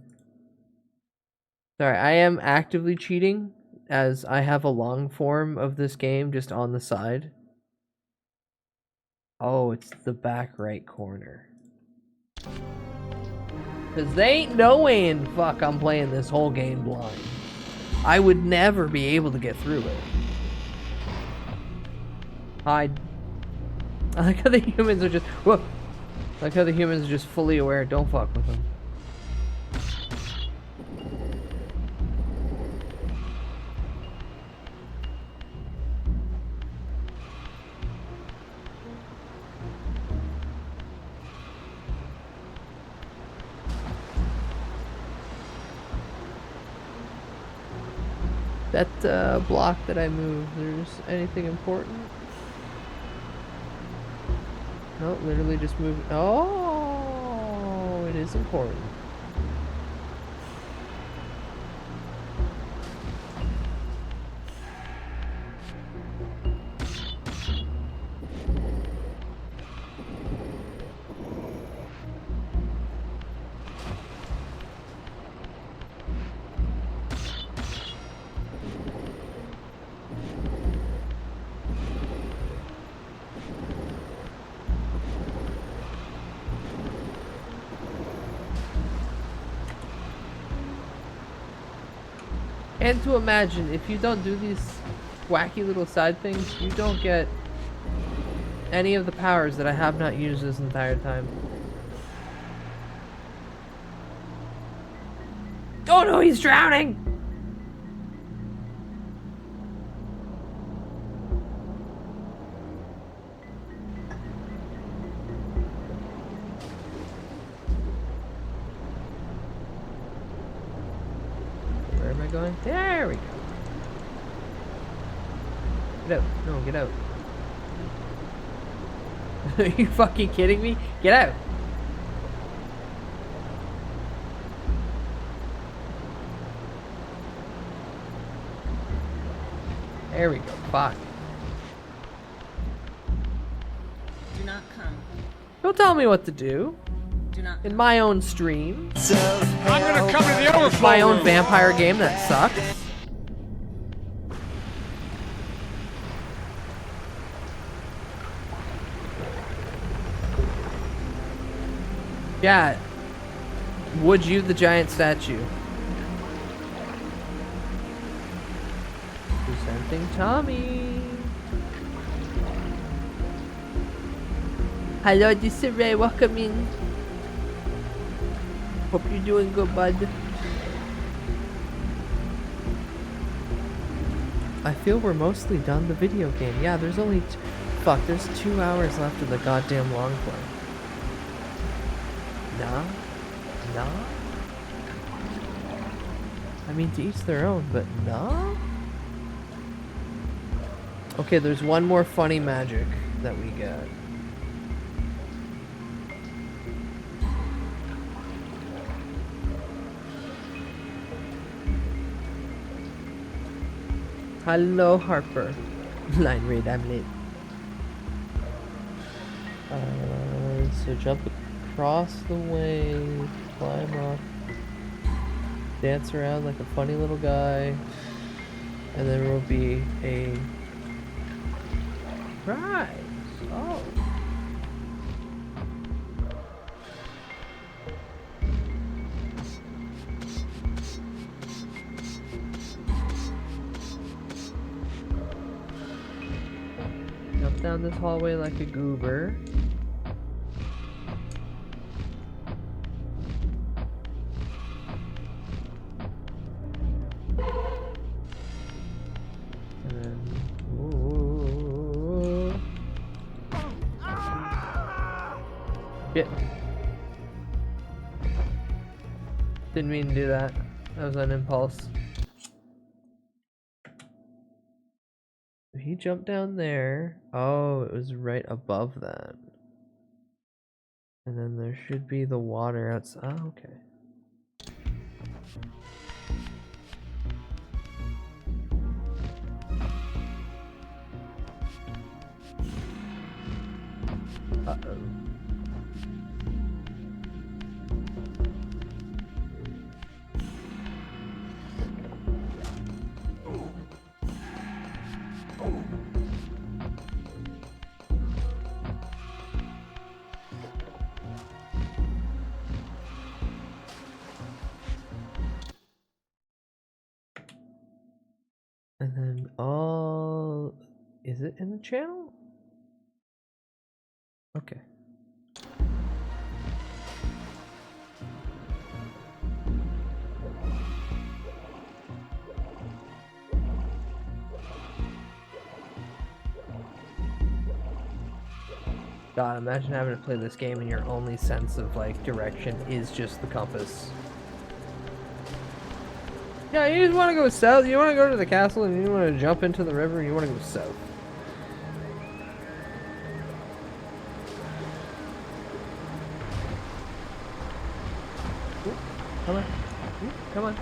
Sorry, I am actively cheating as I have a long form of this game just on the side. Oh, it's the back right corner. Cause they ain't no way in fuck I'm playing this whole game blind. I would never be able to get through it. I like how the humans are just whoop. I like how the humans are just fully aware. Don't fuck with them. That block that I moved, there's anything important? No, literally just move. Oh, it is important. And to imagine, if you don't do these wacky little side things, you don't get any of the powers that I have not used this entire time. Oh no, he's drowning! Where am I going? There we go. Get out. No, get out. Are you fucking kidding me? Get out. There we go. Fuck. Do not come. Don't tell me what to do. Do not. In my own stream. I'm gonna come to the overflow My own room. vampire game that sucks. Yeah. Would you the giant statue? Presenting Tommy. Hello, Disarray. Welcome in. Hope you're doing good, bud. I feel we're mostly done the video game. Yeah, there's only... Fuck, there's 2 hours left of the goddamn long play. Nah? Nah? I mean, to each their own, but nah? Okay, there's one more funny magic that we got. Hello, Harper. Line read, I'm late. So jump across the wave, climb up, dance around like a funny little guy, and then there will be a prize. Oh. Jump down this hallway like a goober. And then, ooh. Shit. Didn't mean to do that. That was an impulse. He jumped down there. Oh, it was right above that. And then there should be the water outside. Oh, okay. Uh-oh. And then all... Is it in the channel? Okay. God, imagine having to play this game and your only sense of like direction is just the compass. Yeah, you just want to go south. You want to go to the castle and you want to jump into the river and you want to go south. Ooh, come on. Ooh, come on.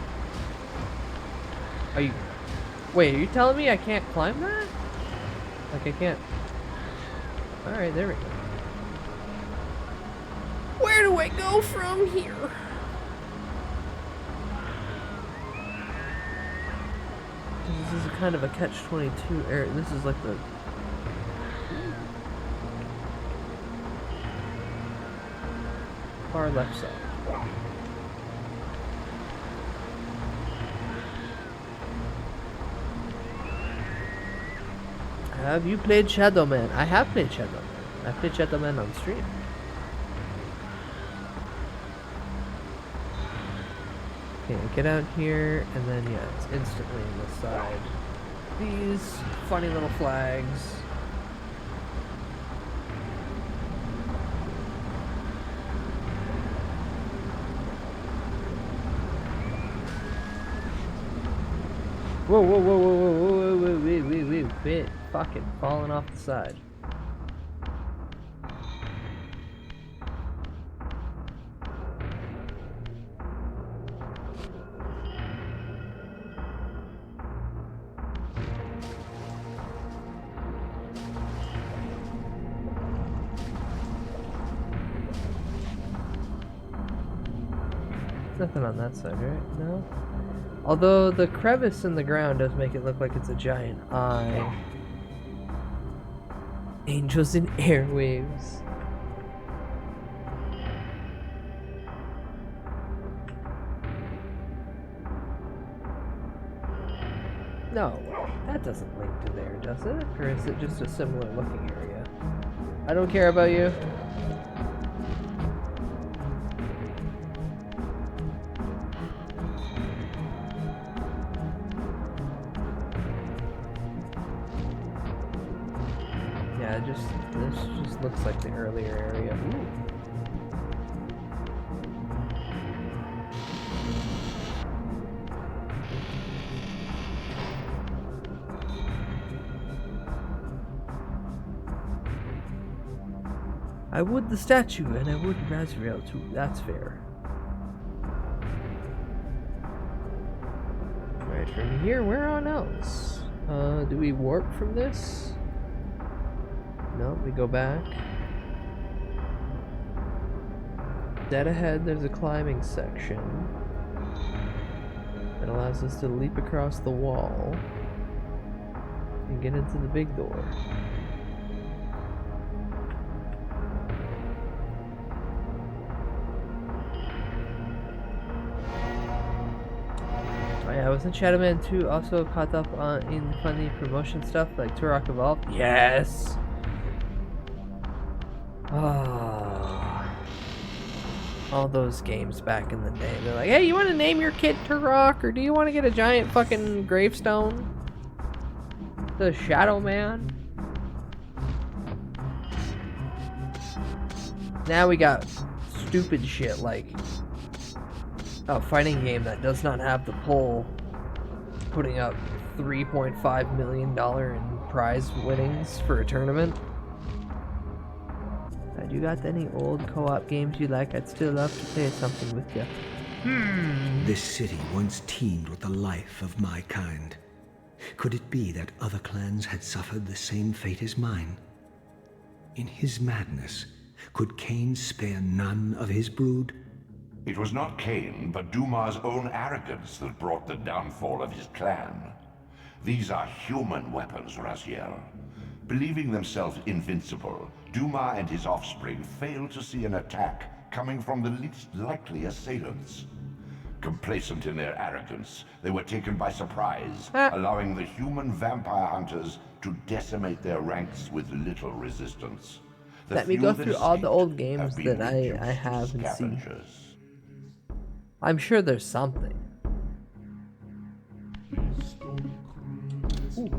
Are you... Wait, are you telling me I can't climb that? Like I can't... Alright, there we go. Where do I go from here? This is kind of a catch-22 area. This is like the... far left side. Have you played Shadow Man? I have played Shadow Man. I played Shadow Man on stream. Okay, get out here, and then yeah, it's instantly on the side. These funny little flags. Whoa, whoa, whoa, whoa, whoa, whoa, whoa, wait, wait, fucking falling off the side. Nothing on that side, right? No? Although the crevice in the ground does make it look like it's a giant eye. Angels in airwaves. No, that doesn't link to there, does it? Or is it just a similar looking area? I don't care about you. This just looks like the earlier area. Ooh. I would the statue and I would Razrael too. That's fair. Right from here, where on else? Do we warp from this? No, we go back. Dead ahead, there's a climbing section that allows us to leap across the wall and get into the big door. Oh yeah, wasn't Shadow Man 2 also caught up on in funny promotion stuff like Turok Evolved? Yes! Oh, all those games back in the day. They're like, hey, you want to name your kid Turok, or do you want to get a giant fucking gravestone? The Shadow Man. Now we got stupid shit like a fighting game that does not have the pull putting up $3.5 million in prize winnings for a tournament. You got any old co-op games you like? I'd still love to play something with you. This city once teemed with the life of my kind. Could it be that other clans had suffered the same fate as mine? In his madness, could Cain spare none of his brood? It was not Cain, but Duma's own arrogance that brought the downfall of his clan. These are human weapons, Raziel. Believing themselves invincible, Duma and his offspring failed to see an attack coming from the least likely assailants. Complacent in their arrogance, they were taken by surprise, allowing the human vampire hunters to decimate their ranks with little resistance. Let me go through all the old games that I have and see. I'm sure there's something. Ooh.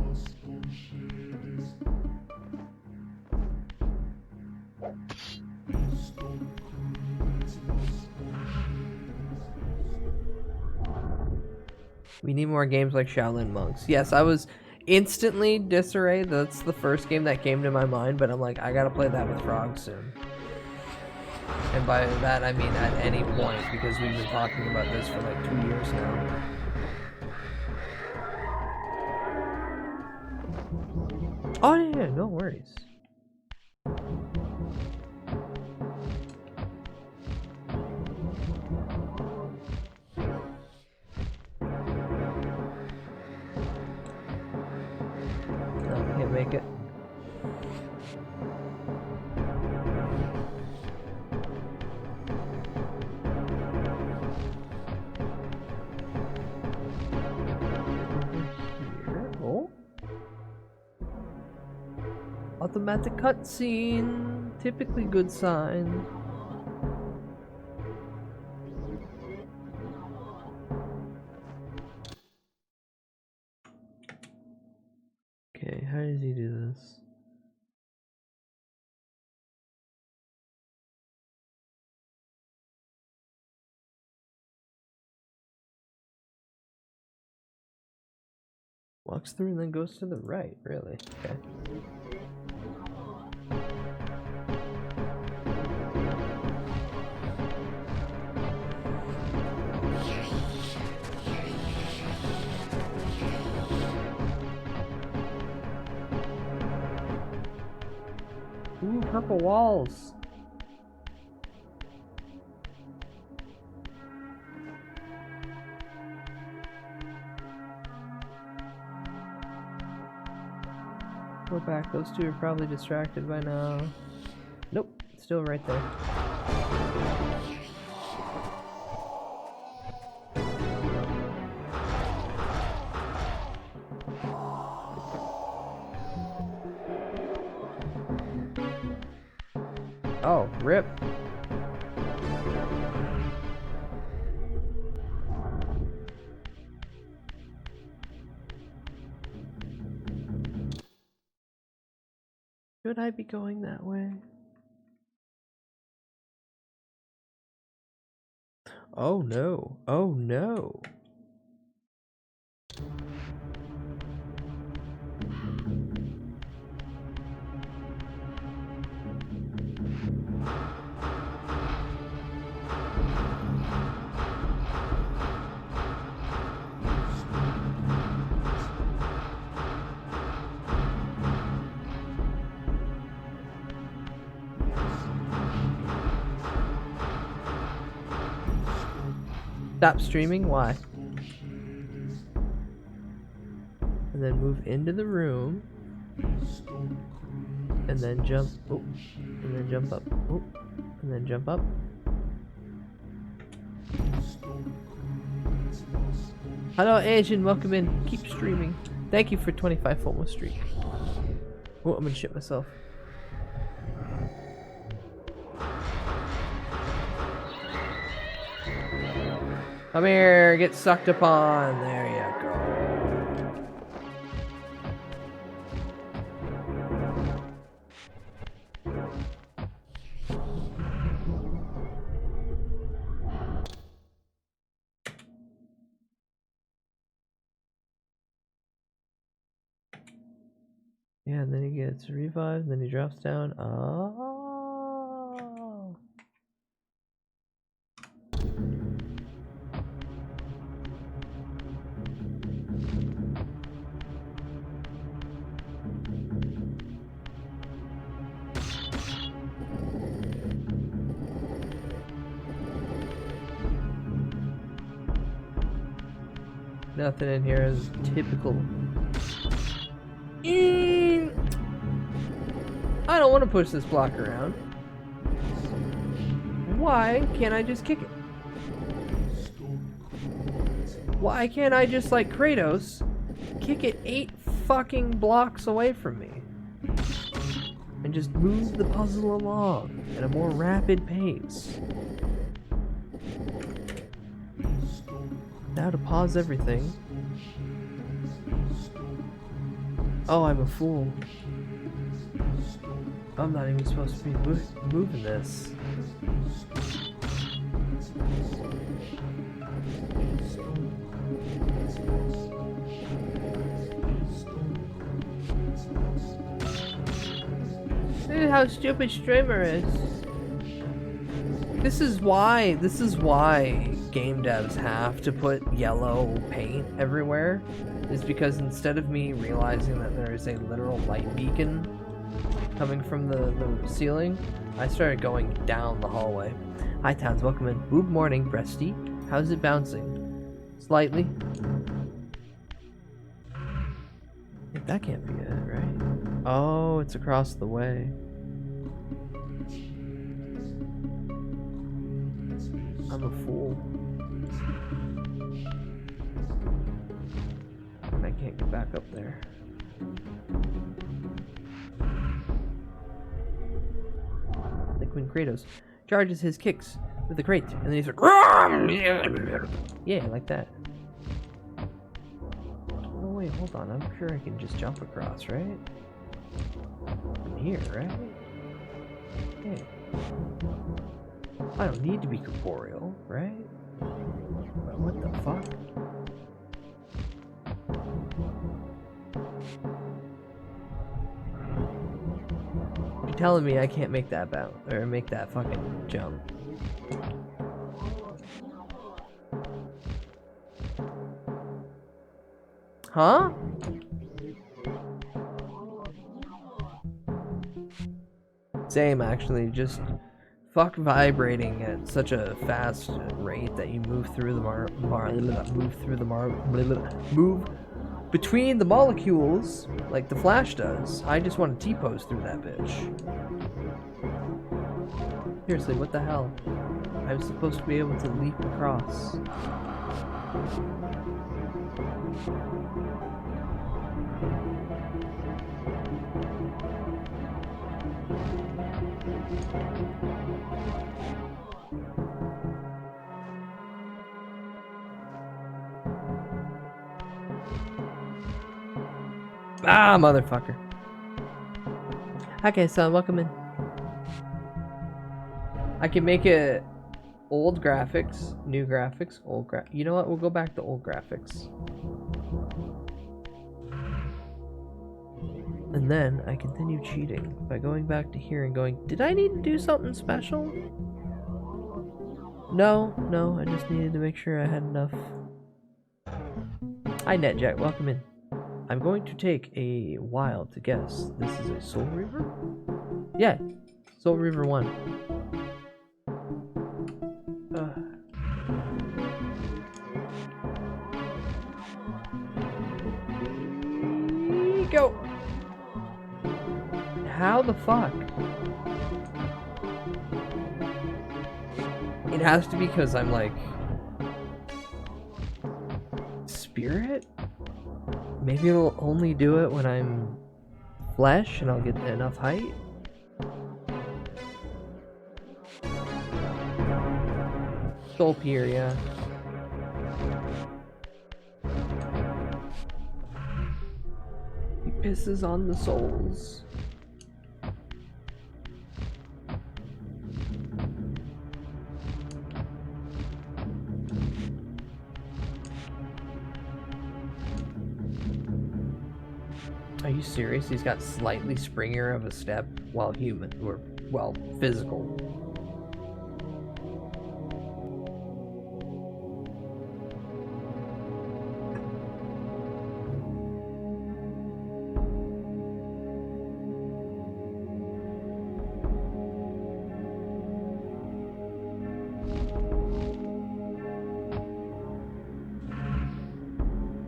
We need more games like Shaolin Monks. Yes, I was instantly Disarray. That's the first game that came to my mind, but I'm like, I gotta play that with Frog soon. And by that I mean at any point, because we've been talking about this for like 2 years now. Oh yeah, no worries. Make it. Here. Oh. Automatic cutscene. Typically good sign. Okay, how does he do this? Walks through and then goes to the right, really? Okay. Ooh, purple walls. Go back, those two are probably distracted by now. Nope, still right there. Oh, rip. Should I be going that way? Oh no. Oh no. Stop streaming? Why? And then move into the room. And then jump. Oh, and then jump up. Oh, and then jump up. Hello, Asian. Welcome in. Keep streaming. Thank you for 25 FOMO streak. Oh, I'm gonna shit myself. Come here, get sucked upon. There you go. Yeah, and then he gets revived, and then he drops down. Oh. Nothing in here is typical. I don't want to push this block around. Why can't I just kick it? Why can't I just, like Kratos, kick it 8 fucking blocks away from me? And just move the puzzle along at a more rapid pace. Now to pause everything. Oh, I'm a fool. I'm not even supposed to be moving this. This is how stupid streamer is. This is why game devs have to put yellow paint everywhere, is because instead of me realizing that there is a literal light beacon coming from the ceiling, I started going down the hallway. Hi Towns, welcome in. Good morning, Breasty. How's it bouncing? Slightly. That can't be it, right? Oh, it's across the way. I'm a fool. And I can't get back up there. Like when Kratos charges his kicks with the crate, and then he's like, yeah, like that. Oh wait, hold on. I'm sure I can just jump across, right? From here, right? Yeah. I don't need to be corporeal, right? But what the fuck? You're telling me I can't make that bounce or make that fucking jump? Huh? Same, actually. Just fuck vibrating at such a fast rate that you move through the move between the molecules like the Flash does. I just want to T-pose through that bitch. Seriously, what the hell? I was supposed to be able to leap across. Ah, motherfucker. Okay, so welcome in. I can make it old graphics, new graphics, old you know what? We'll go back to old graphics. And then I continue cheating by going back to here and going, did I need to do something special? No, I just needed to make sure I had enough. Hi NetJack, welcome in. I'm going to take a while to guess. This is a Soul Reaver? Yeah, Soul Reaver 1. Go! How the fuck? It has to be because I'm like... Spirit? Maybe it'll only do it when I'm flesh and I'll get enough height. Soul Pier, yeah. He pisses on the souls. serious? He's got slightly springier of a step while human, or, well, physical.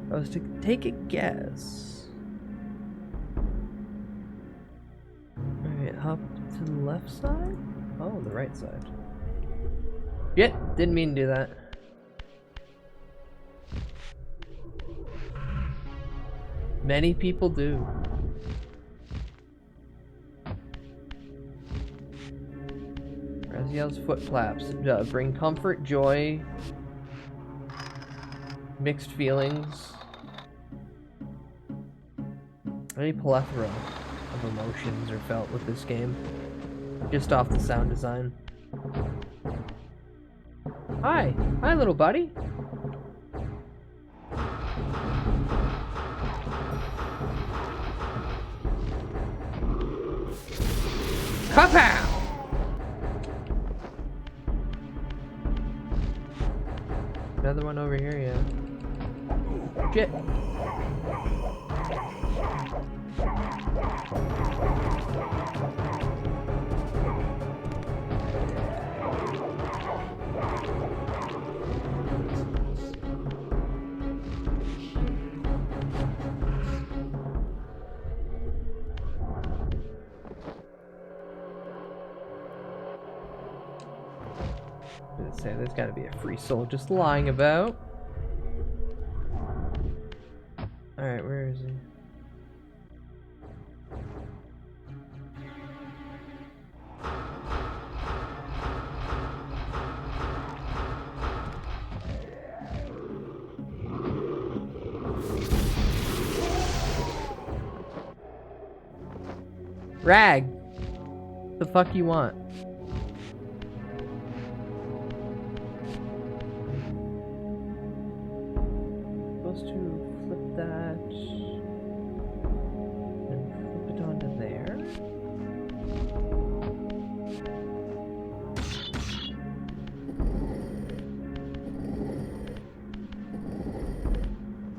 I was to take a guess. Alright, hop to the left side? Oh, the right side. Yep, didn't mean to do that. Many people do. Raziel's foot flaps. Bring comfort, joy, mixed feelings. Any plethora of emotions are felt with this game, just off the sound design. Hi, little buddy. Kapow! Another one over here, yeah. Shit. Say there's got to be a free soul just lying about. All right, where is he? Rag, the fuck you want?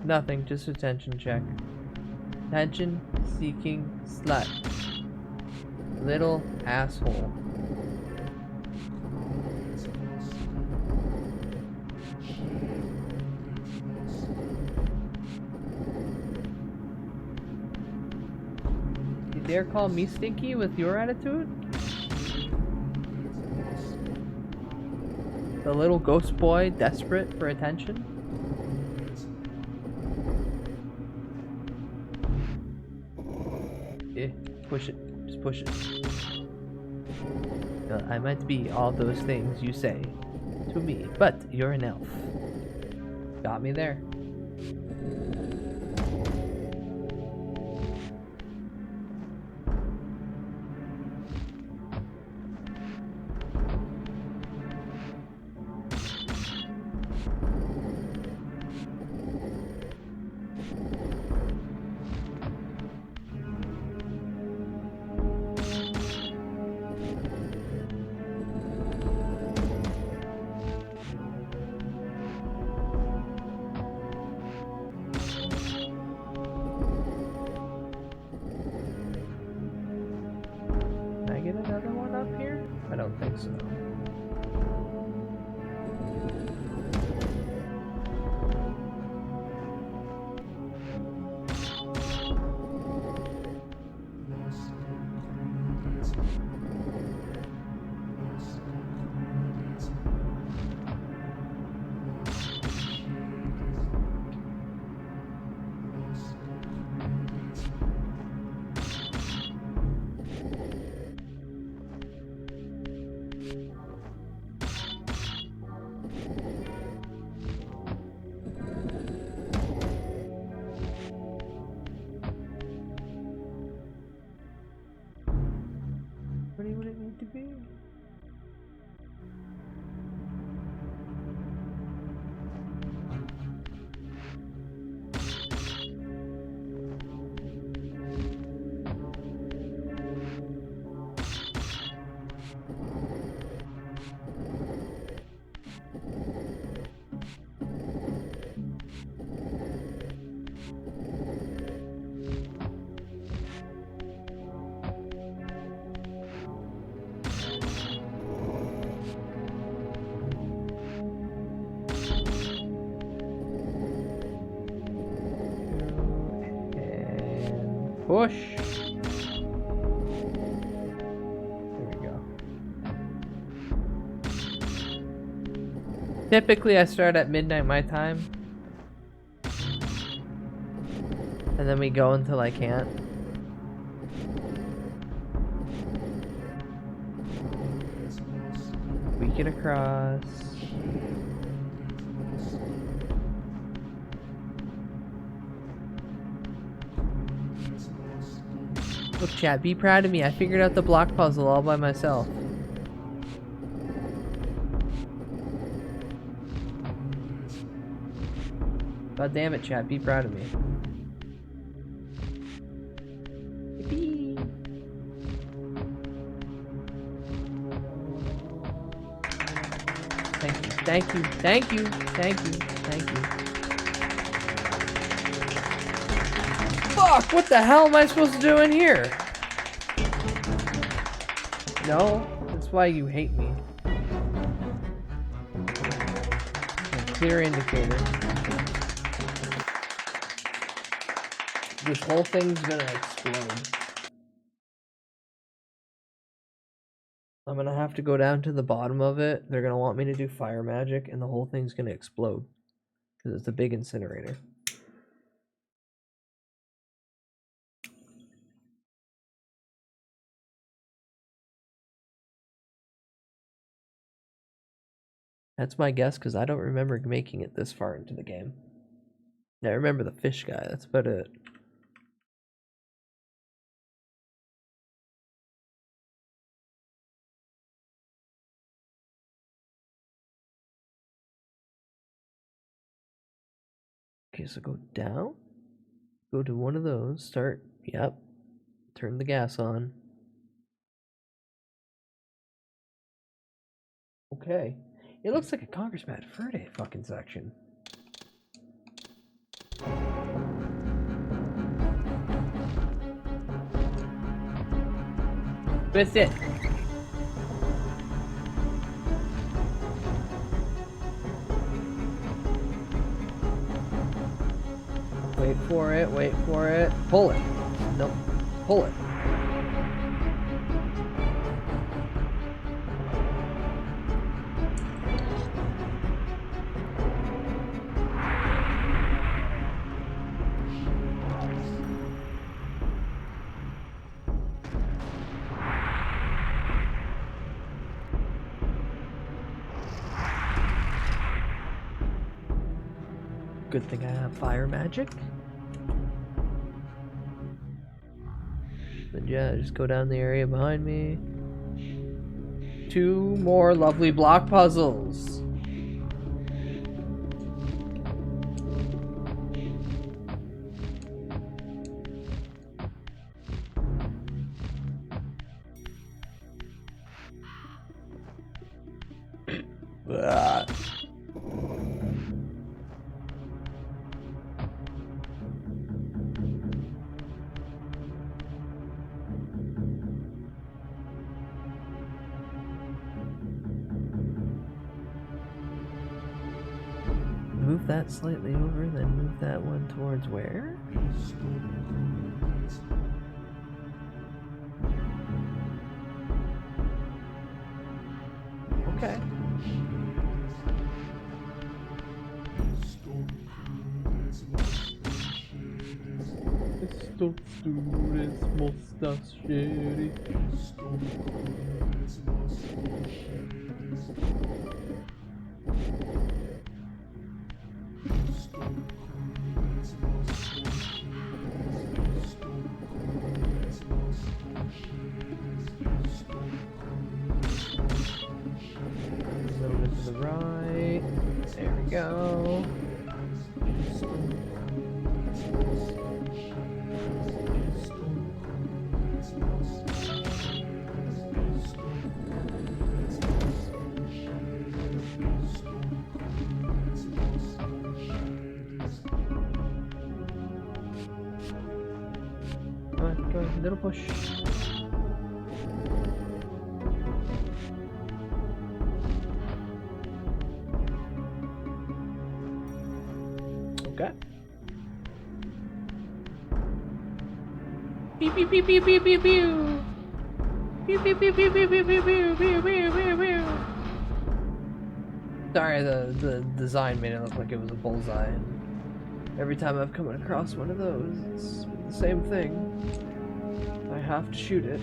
Nothing, just attention check. Attention seeking slut. Little asshole. You dare call me stinky with your attitude? The little ghost boy desperate for attention? Push it. Just push it. I might be all those things you say to me, but you're an elf. Got me there. Would it need to be? Push. There we go. Typically, I start at midnight my time. And then we go until I can't. Weak it across. Look, chat, be proud of me. I figured out the block puzzle all by myself. God damn it, chat, be proud of me. Yippee. Thank you, thank you, thank you, thank you, thank you. Fuck, what the hell am I supposed to do in here? No, that's why you hate me. A clear indicator. This whole thing's gonna explode. I'm gonna have to go down to the bottom of it. They're gonna want me to do fire magic, and the whole thing's gonna explode. Because it's a big incinerator. That's my guess, because I don't remember making it this far into the game. I remember the fish guy, that's about it. Okay, so go down, go to one of those, start, yep, turn the gas on. Okay, it looks like a Congressman Verde fucking section. That's it. Wait for it, wait for it. Pull it. Nope. Pull it. Good thing I have fire magic. Then yeah, just go down the area behind me. 2 more lovely block puzzles. Move that slightly over, then move that one towards where? Okay. Over to the right. There we go. Come on, go ahead, little push. Okay. Pew pew pew pew pew pew. Pew pew pew pew pew pew pew pew pew pew pew pew. Sorry, the design made it look like it was a bullseye. And every time I've come across one of those, it's the same thing. I have to shoot it.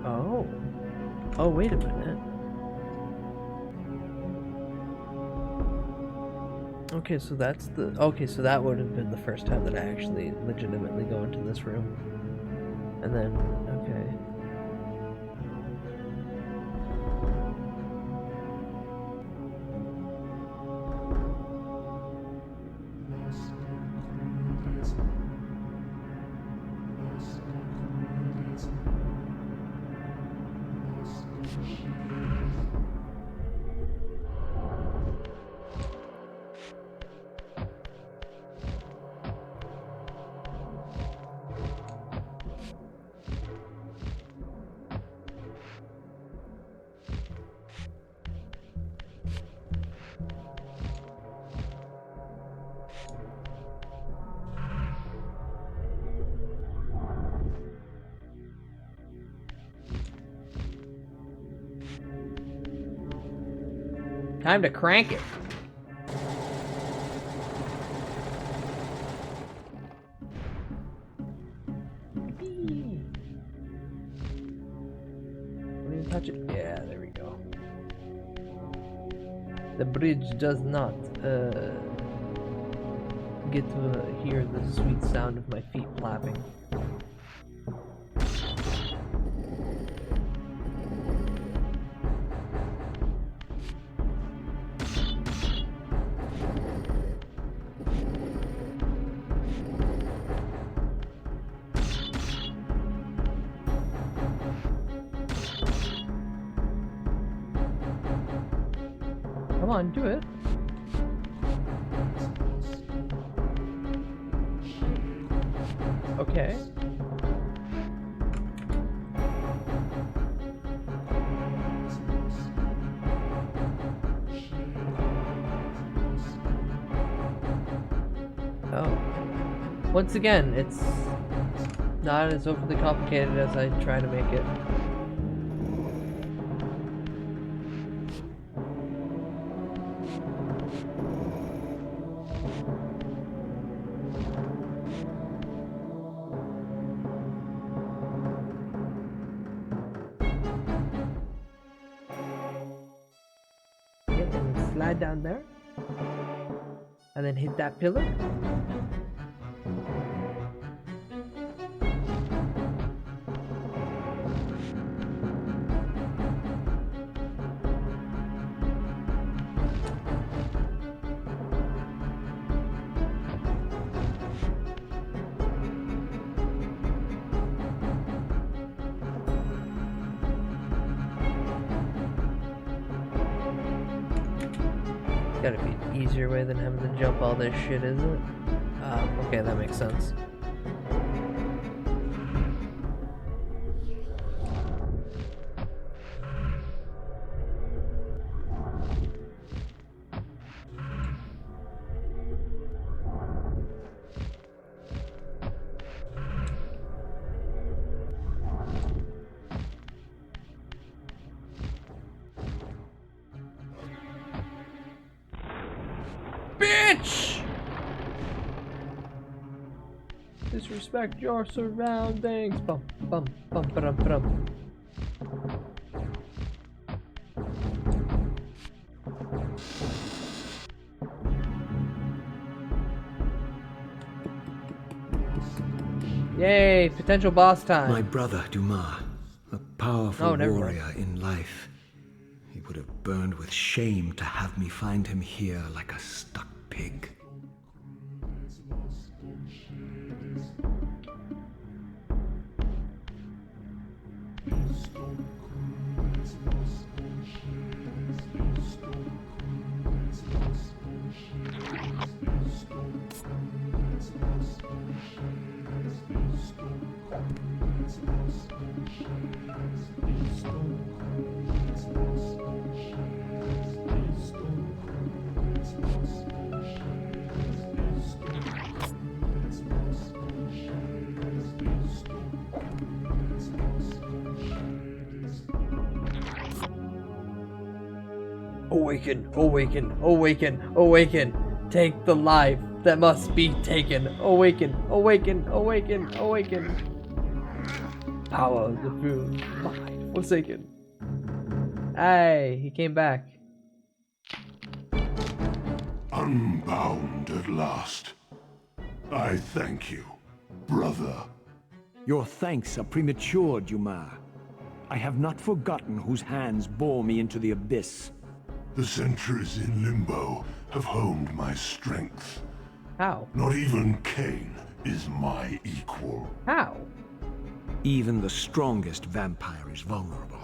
Oh. Oh, wait a minute. Okay, so that's the... Okay, so that would have been the first time that I actually legitimately go into this room. And then... Okay. Time to crank it. Don't even touch it. Yeah, there we go. The bridge does not get to hear the sweet sound of my feet flapping. Come on, do it. Okay. Oh. Once again, it's not as overly complicated as I try to make it. Slide down there and then hit that pillar. Gotta be an easier way than having to jump all this shit, isn't it? Okay, that makes sense. Bitch! Disrespect your surroundings. Bum bum bum bum bum. Yay! Potential boss time. My brother Dumas, a powerful warrior in life. He would have burned with shame to have me find him here like a stuck pig. Awaken, awaken, awaken, awaken. Take the life that must be taken. Awaken, awaken, awaken, awaken. Power of the moon, mind forsaken. Hey, he came back. Unbound at last. I thank you, brother. Your thanks are premature, Dumas. I have not forgotten whose hands bore me into the abyss. The sentries in Limbo have honed my strength. How? Not even Cain is my equal. How? Even the strongest vampire is vulnerable.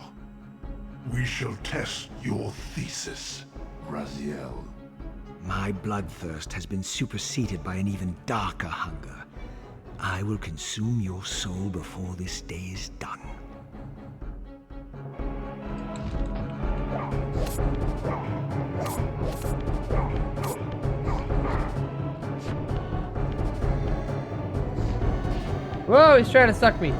We shall test your thesis, Raziel. My bloodthirst has been superseded by an even darker hunger. I will consume your soul before this day is done. Whoa, he's trying to suck me.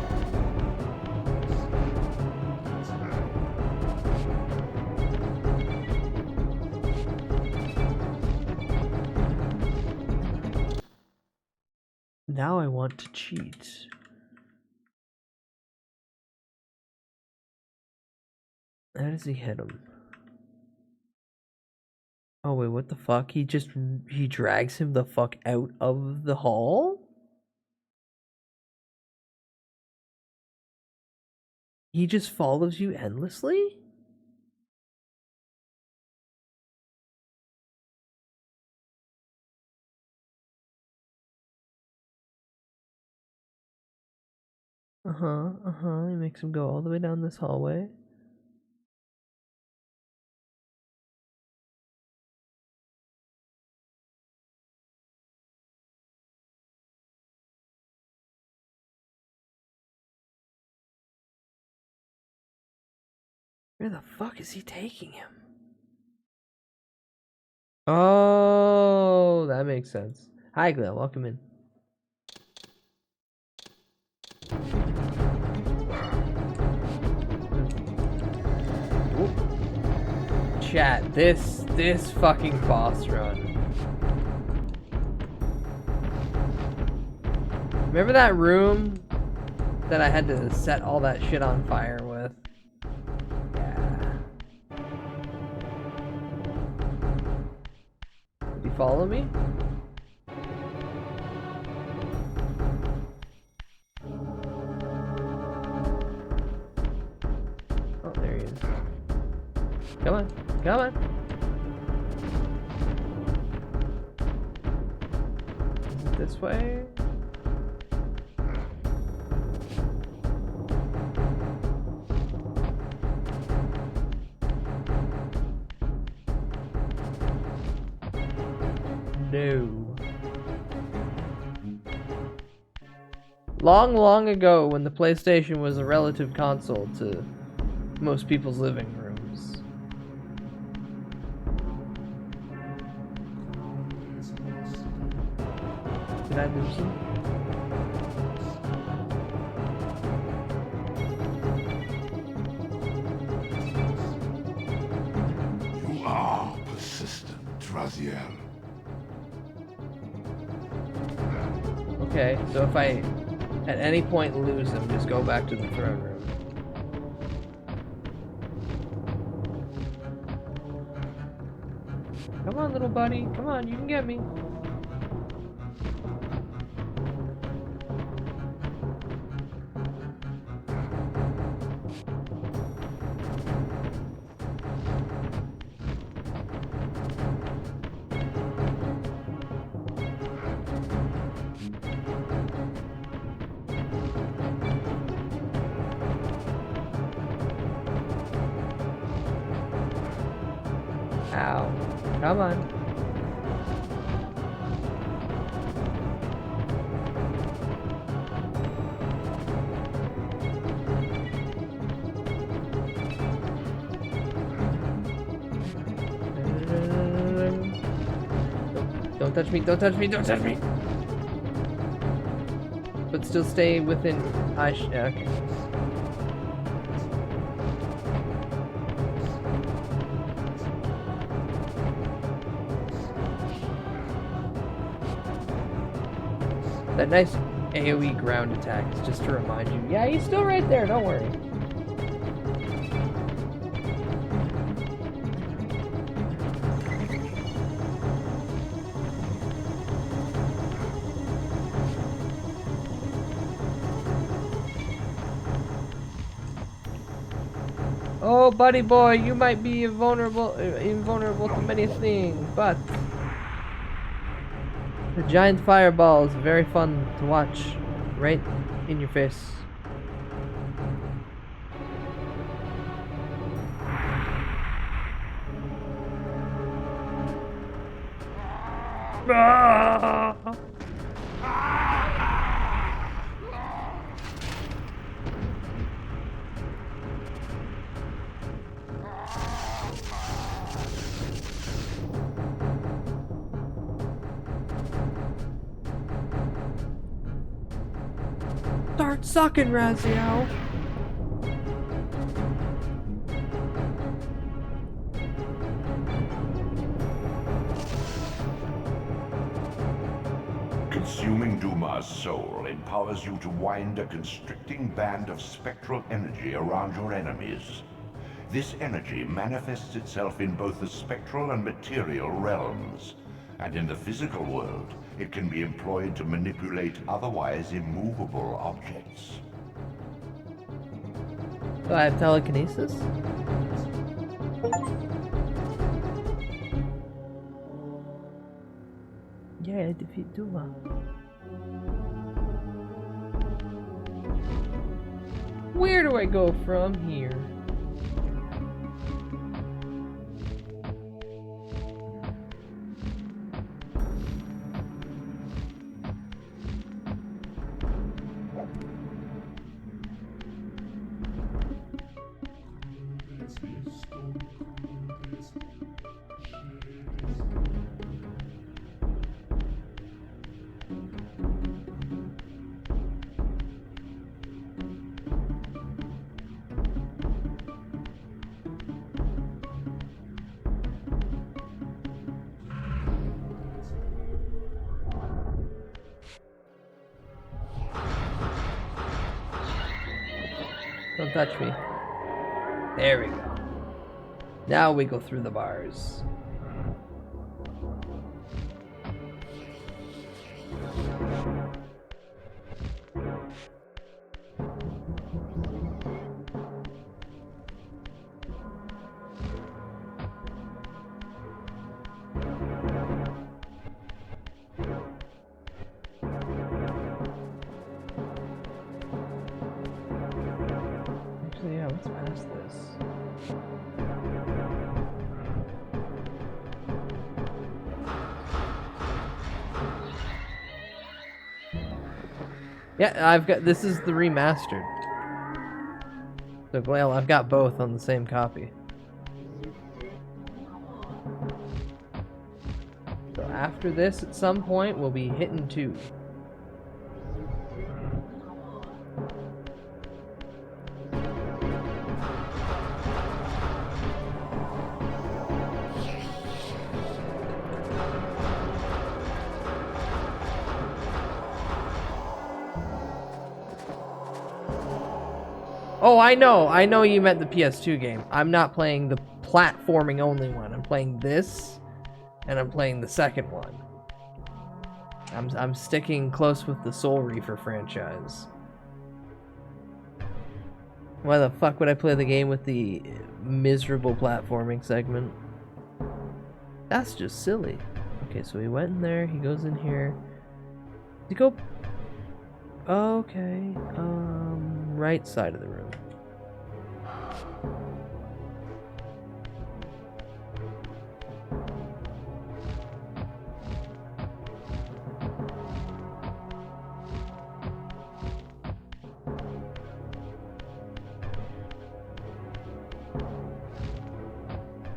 Now I want to cheat. How does he hit him? Oh wait, what the fuck? He drags him the fuck out of the hall? He just follows you endlessly? He makes him go all the way down this hallway. Where the fuck is he taking him? Oh, that makes sense. Hi, Glenn. Welcome in. Chat, this fucking boss run. Remember that room that I had to set all that shit on fire with? Yeah. Did you follow me? Oh, there he is. Come on. Come on. This way. No. Long ago, when the PlayStation was a relative console to most people's living rooms. Did I lose him? You are persistent, Raziel. Okay, so if I at any point lose him, just go back to the throne room. Come on, little buddy. Come on, you can get me. Ow. Come on. Don't touch me, don't touch me, don't touch me! But still stay within okay. That nice AoE ground attack is just to remind you, yeah, he's still right there, don't worry. Oh, buddy boy, you might be invulnerable to many things, but the giant fireball is very fun to watch, right in your face. Ah! Start sucking, Raziel. Consuming Duma's soul empowers you to wind a constricting band of spectral energy around your enemies. This energy manifests itself in both the spectral and material realms, and in the physical world, it can be employed to manipulate otherwise immovable objects. Do I have telekinesis? Yeah, I defeat Duma. Where do I go from here? Don't touch me. There we go. Now we go through the bars. Yeah, let's pass this. Yeah, I've got, this is the remastered. So, well, I've got both on the same copy. So after this, at some point, we'll be hitting 2. Oh, I know you meant the PS2 game. I'm not playing the platforming only one. I'm playing this, and I'm playing the second one. I'm sticking close with the Soul Reaver franchise. Why the fuck would I play the game with the miserable platforming segment? That's just silly. Okay, so he went in there, he goes in here. Did he go... Okay, right side of the room.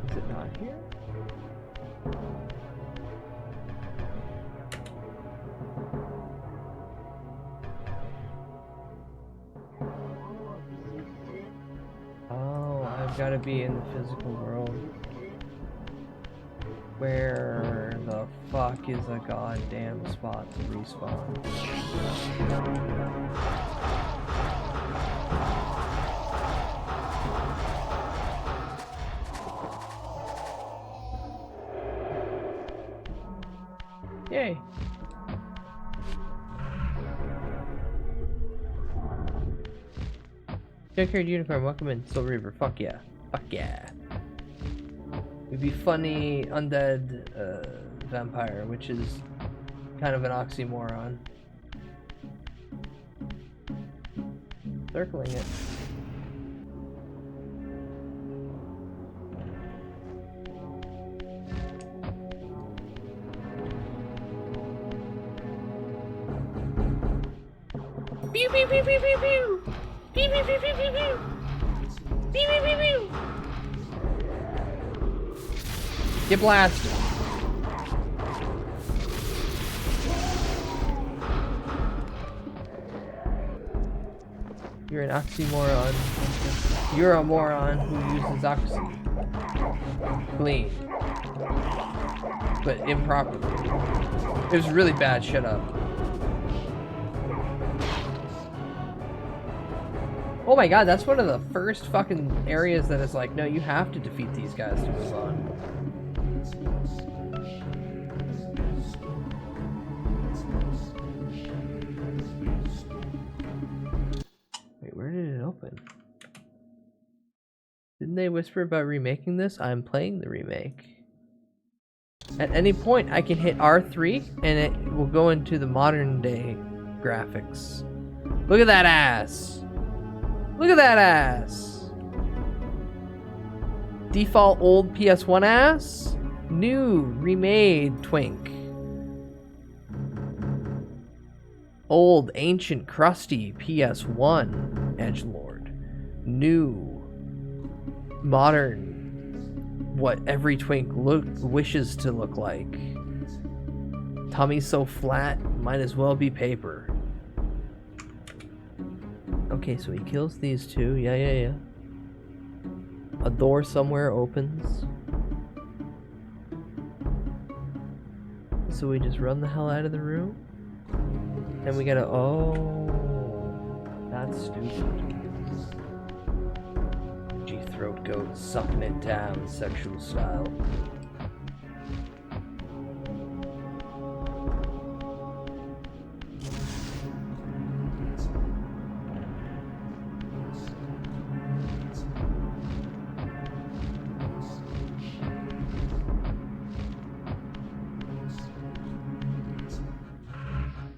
Is it not here? Gotta be in the physical world. Where the fuck is a goddamn spot to respawn? Yay! Junkyard Unicorn, welcome in. Soul Reaver, fuck yeah. Fuck yeah. It'd be funny undead vampire, which is kind of an oxymoron. Circling it. Pew pew pew pew pew pew. Pew pew pew pew pew pew. Pew pew pew pew. Get blasted. You're an oxymoron. You're a moron who uses oxy. Clean. But improperly. It was really bad, shut up. Oh my god, that's one of the first fucking areas that is like, no, you have to defeat these guys to move on. Wait, where did it open? Didn't they whisper about remaking this? I'm playing the remake. At any point, I can hit R3 and it will go into the modern day graphics. Look at that ass! Look at that ass! Default old PS1 ass? New, remade twink. Old, ancient, crusty PS1 edgelord. New, modern, what every twink wishes to look like. Tummy's so flat, might as well be paper. Okay, so he kills these two. Yeah. A door somewhere opens. So we just run the hell out of the room. And we gotta... Oh... That's stupid. G-throat goat sucking it down sexual style.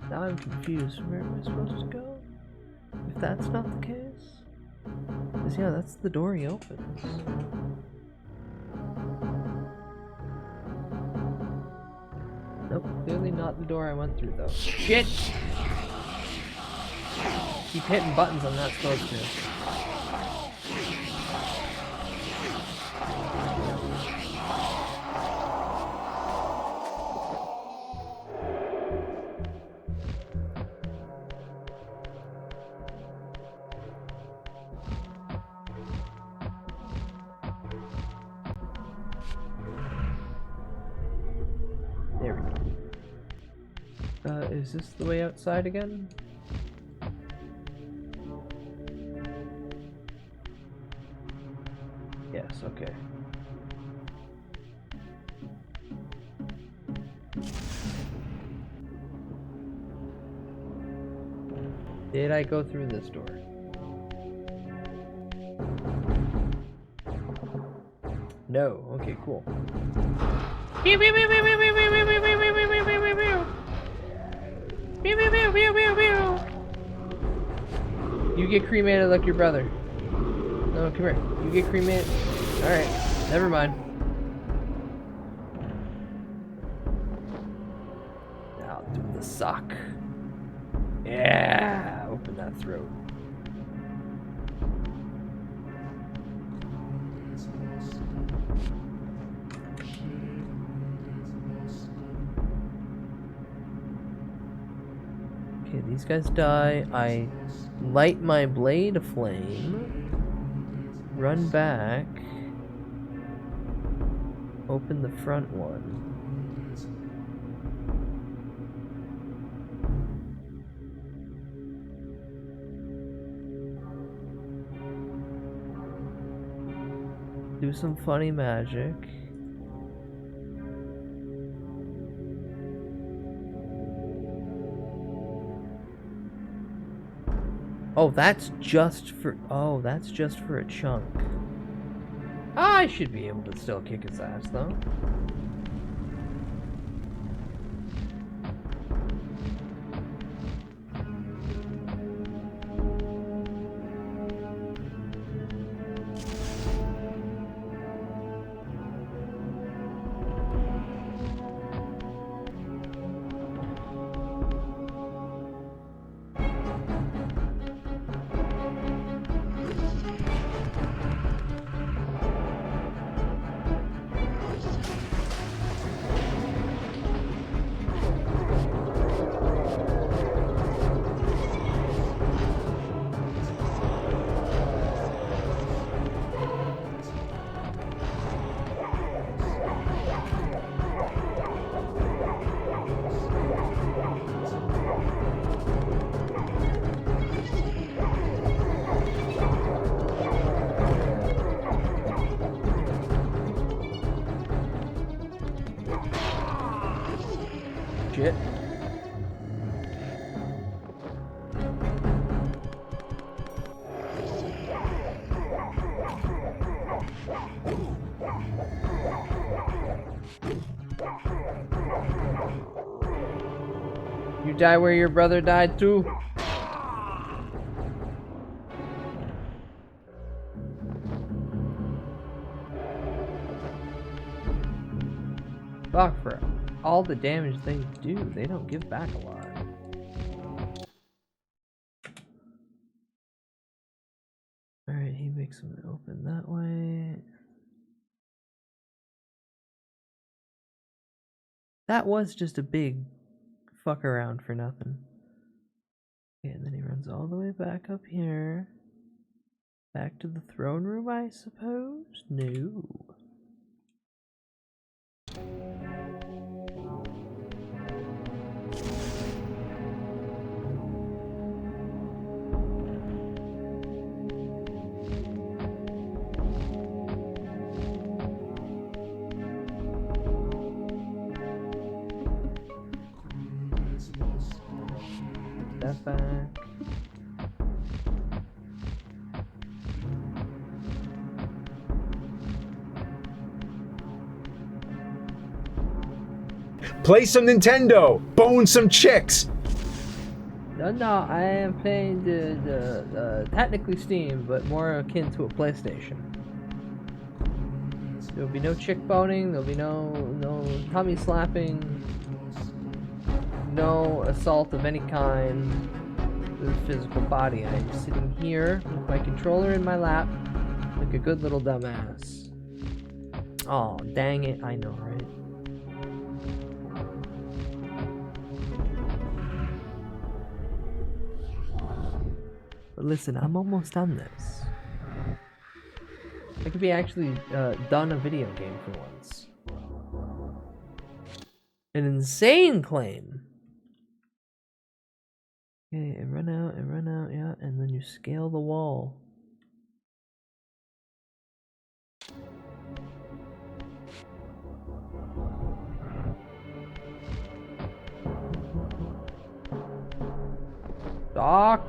Now I'm confused. Where am I supposed to go? If that's not the case? Because yeah, that's the door he opens. Nope, clearly not the door I went through though. Shit! Keep hitting buttons I'm not supposed to. Is this the way outside again? Yes, okay. Did I go through this door? No. Okay, cool. Pew pew pew pew pew pew pew pew pew pew pew pew pew pew pew. Pew pew pew pew pew pew. You get cremated like your brother. No, come here. You get cremated. Alright, never mind. Now do the sock. Yeah, open that throat. Okay, these guys die. I light my blade aflame. Run back. Open the front one. Do some funny magic. Oh, that's just for a chunk. I should be able to still kick his ass though. Shit. You die where your brother died too? Fuck, for all the damage they do, they don't give back a lot. Alright, he makes them open that way. That was just a big fuck around for nothing. Okay, and then he runs all the way back up here. Back to the throne room, I suppose? No. That back. Play some Nintendo. Bone some chicks. No, I am playing the technically Steam, but more akin to a PlayStation. There'll be no chick boning. There'll be no tummy slapping. No assault of any kind with a physical body. I'm sitting here with my controller in my lap like a good little dumbass. Oh, dang it. I know, right? But listen, I'm almost done this. I could be actually done a video game for once. An insane claim. Okay, and run out, yeah, and then you scale the wall. Doc!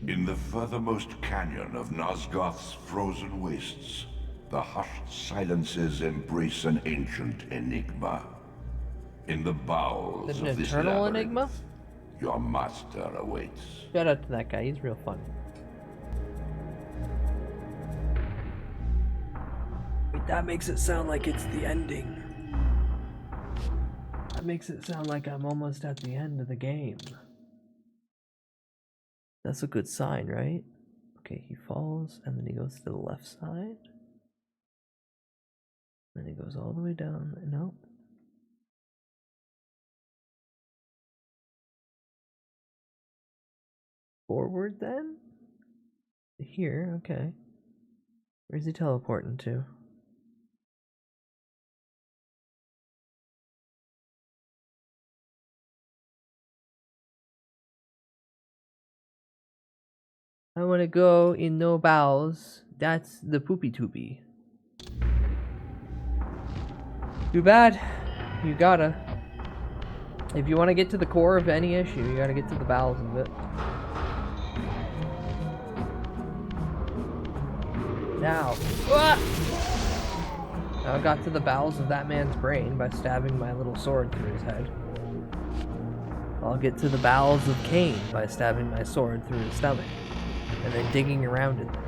In the furthermost canyon of Nosgoth's frozen wastes, the hushed silences embrace an ancient enigma. In the bowels Is it of an this eternal labyrinth, enigma? your master awaits. Shout out to that guy, he's real funny. Wait, that makes it sound like it's the ending. That makes it sound like I'm almost at the end of the game. That's a good sign, right? Okay, he falls and then he goes to the left side. Then he goes all the way down. No. Forward then? Here, okay. Where's he teleporting to? I want to go in no bows. That's the poopy toopy. Too bad. You gotta. If you want to get to the core of any issue, you gotta get to the bowels of it. Now. I got to the bowels of that man's brain by stabbing my little sword through his head. I'll get to the bowels of Cain by stabbing my sword through his stomach. And then digging around in there.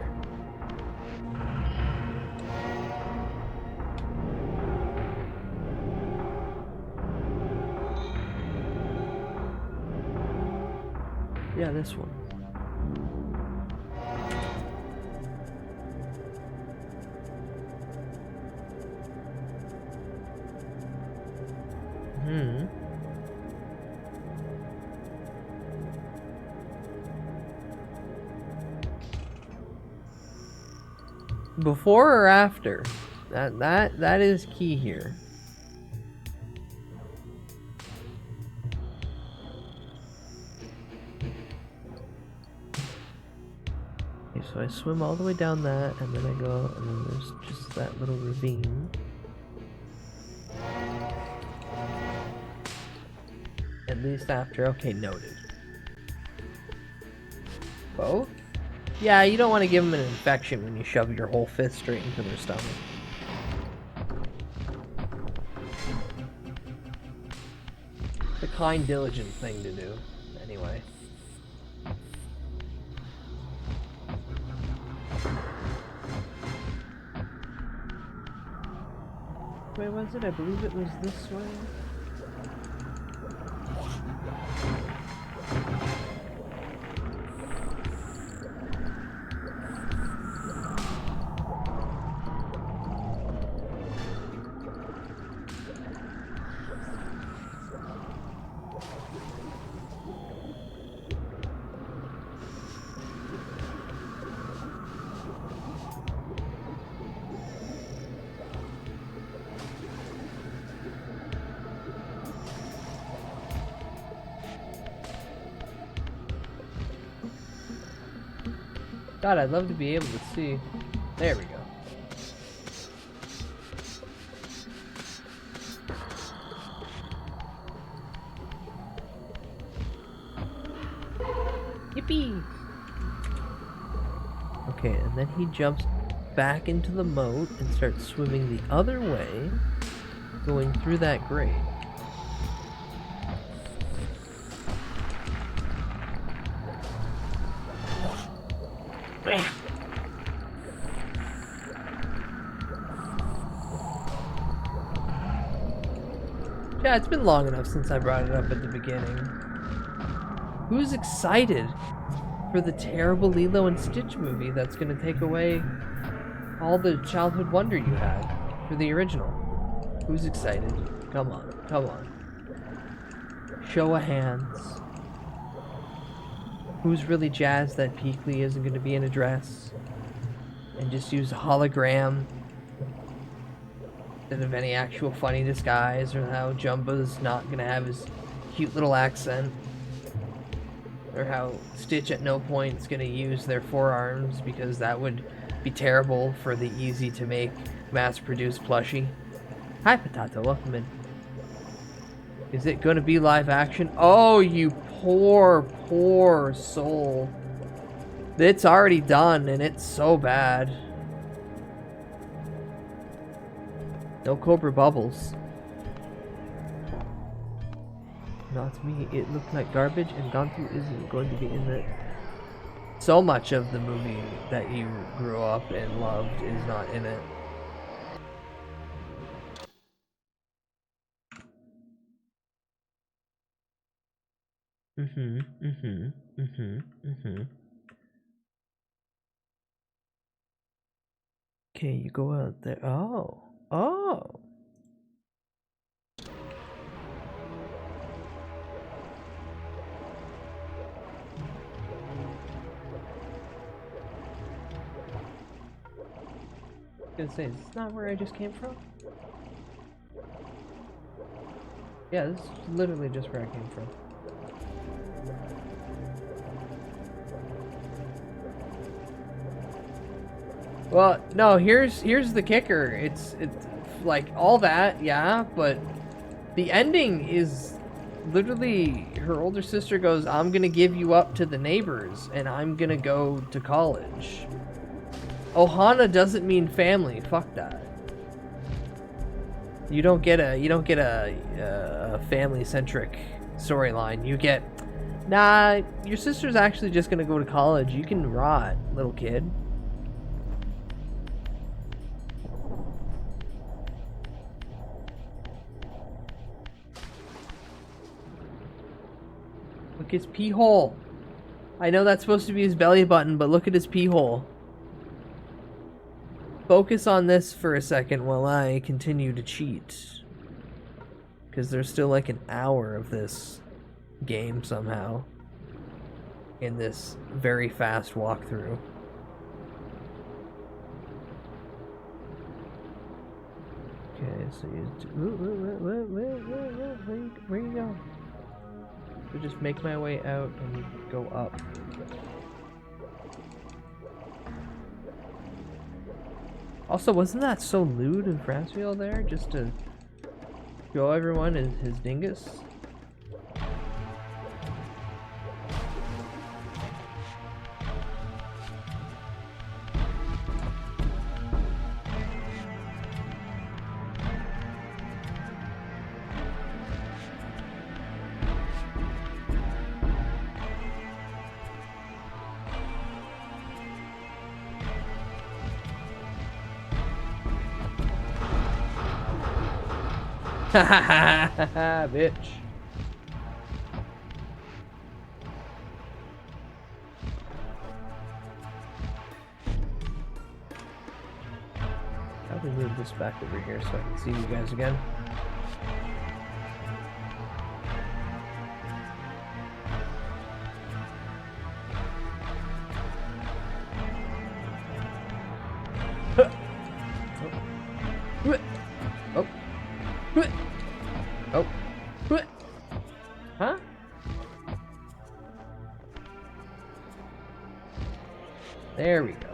Yeah, this one. Before or after? That is key here. Okay, so I swim all the way down that, and then I go, and then there's just that little ravine. At least after, okay, noted. Both? Yeah, you don't want to give them an infection when you shove your whole fist straight into their stomach. The kind, diligent thing to do, anyway. Wait, was it? I believe it was this way. God, I'd love to be able to see. There we go. Yippee! Okay, and then he jumps back into the moat and starts swimming the other way, going through that grate. Yeah, it's been long enough since I brought it up at the beginning. Who's excited for the terrible Lilo and Stitch movie that's going to take away all the childhood wonder you had for the original? Who's excited? Come on, come on. Show of hands. Who's really jazzed that Peakley isn't going to be in a dress and just use a hologram instead of any actual funny disguise, or how Jumba's not going to have his cute little accent, or how Stitch at no point is going to use their forearms because that would be terrible for the easy to make mass-produced plushie. Hi Potato, welcome in. Is it going to be live action? Oh, you poor, poor soul. It's already done, and it's so bad. No Cobra Bubbles. Not me. It looked like garbage, and Gantu isn't going to be in it. So much of the movie that you grew up and loved is not in it. Okay, you go out there. Oh. Oh. I was gonna say, is this not where I just came from? Yeah, this is literally just where I came from. Well, no, here's the kicker. It's like all that, yeah, but the ending is literally her older sister goes, "I'm gonna give you up to the neighbors, and I'm gonna go to college." Ohana doesn't mean family. Fuck that. You don't get a family-centric storyline. You get, nah, your sister's actually just gonna go to college. You can rot, little kid. Look, his pee hole. I know that's supposed to be his belly button, but look at his pee hole. Focus on this for a second while I continue to cheat. Because there's still like an hour of this game somehow. In this very fast walkthrough. Okay, so you... Where you go? So just make my way out and go up. Also, wasn't that so lewd of Frasfield there, just to show everyone his dingus? Ha ha ha ha, bitch. How do we move this back over here so I can see you guys again? Huh? There we go.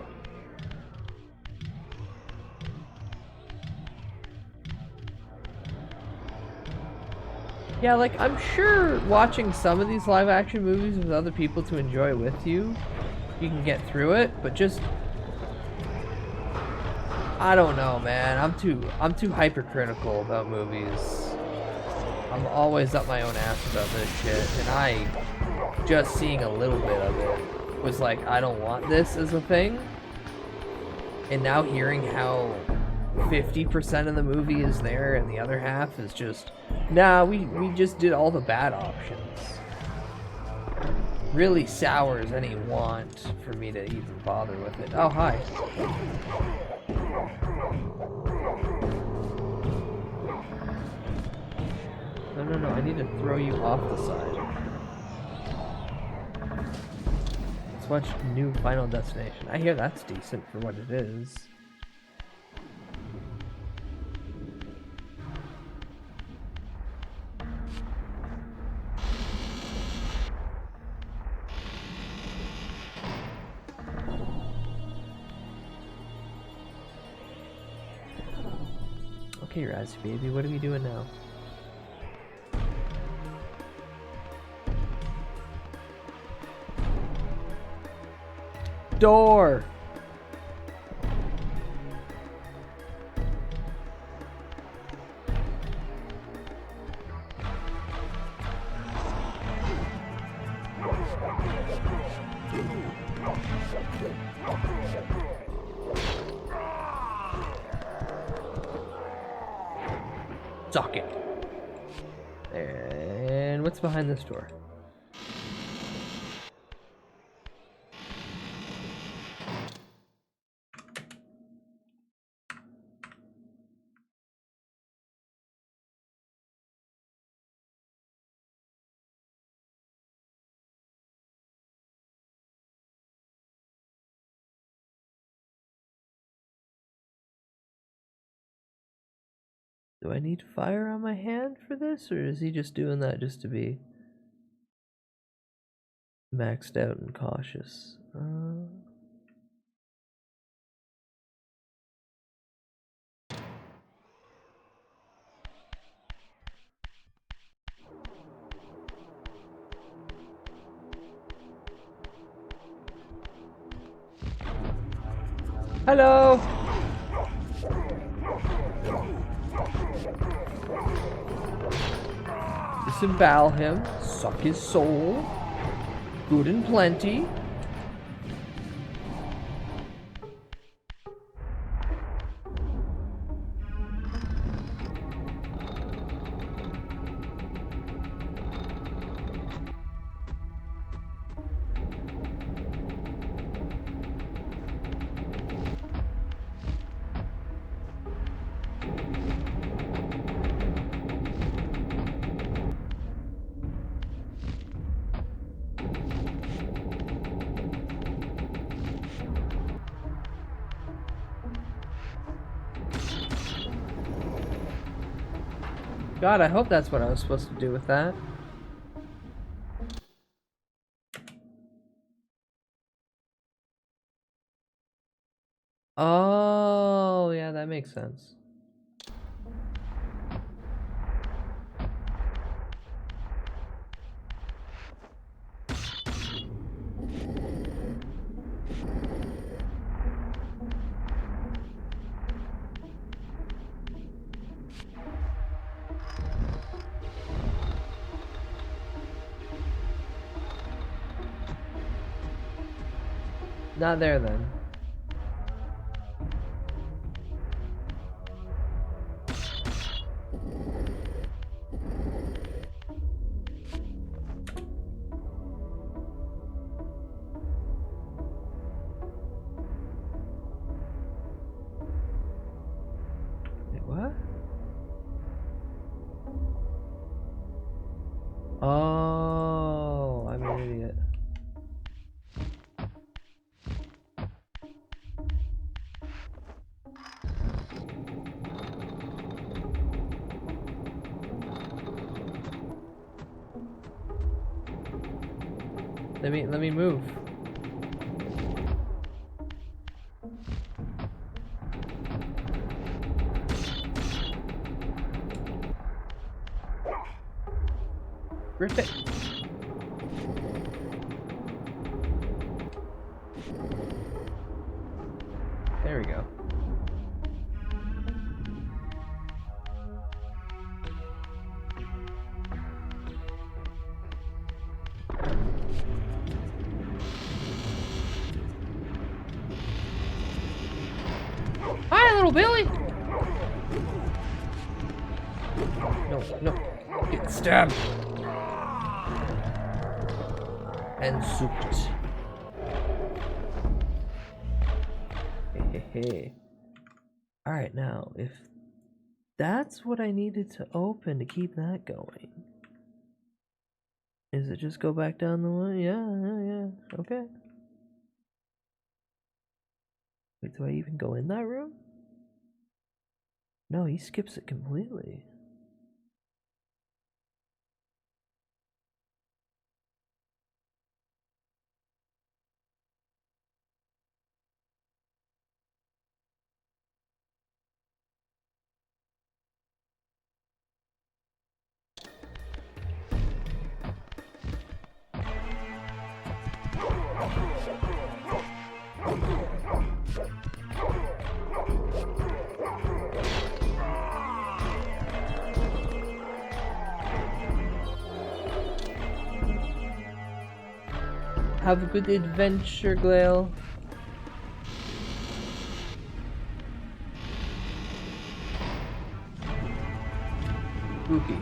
Yeah, like, I'm sure watching some of these live action movies with other people to enjoy with you, you can get through it, but just, I don't know, man. I'm too hypercritical about movies. I'm always up my own ass about this shit, and just seeing a little bit of it was like, I don't want this as a thing. And now hearing how 50% of the movie is there and the other half is just, nah, we just did all the bad options. Really sours any want for me to even bother with it. Oh, hi. No, I need to throw you off the side. Let's watch New Final Destination. I hear that's decent for what it is. Okay, Razzie baby, what are we doing now? Door! Suck it. And what's behind this door? Do I need fire on my hand for this, or is he just doing that just to be maxed out and cautious? Hello! Disembowel him, suck his soul, good and plenty. God, I hope that's what I was supposed to do with that. Oh, yeah, that makes sense. Not there then. Wait, what? Oh, I'm an idiot. Let me move. Griffith. There we go. Hi, little Billy. No, no. Get stabbed. And souped. Hey. Alright, now, if that's what I needed to open to keep that going, is it just go back down the line? Yeah. Okay. Wait, do I even go in that room? No, he skips it completely. Have a good adventure, Glail. Spooky.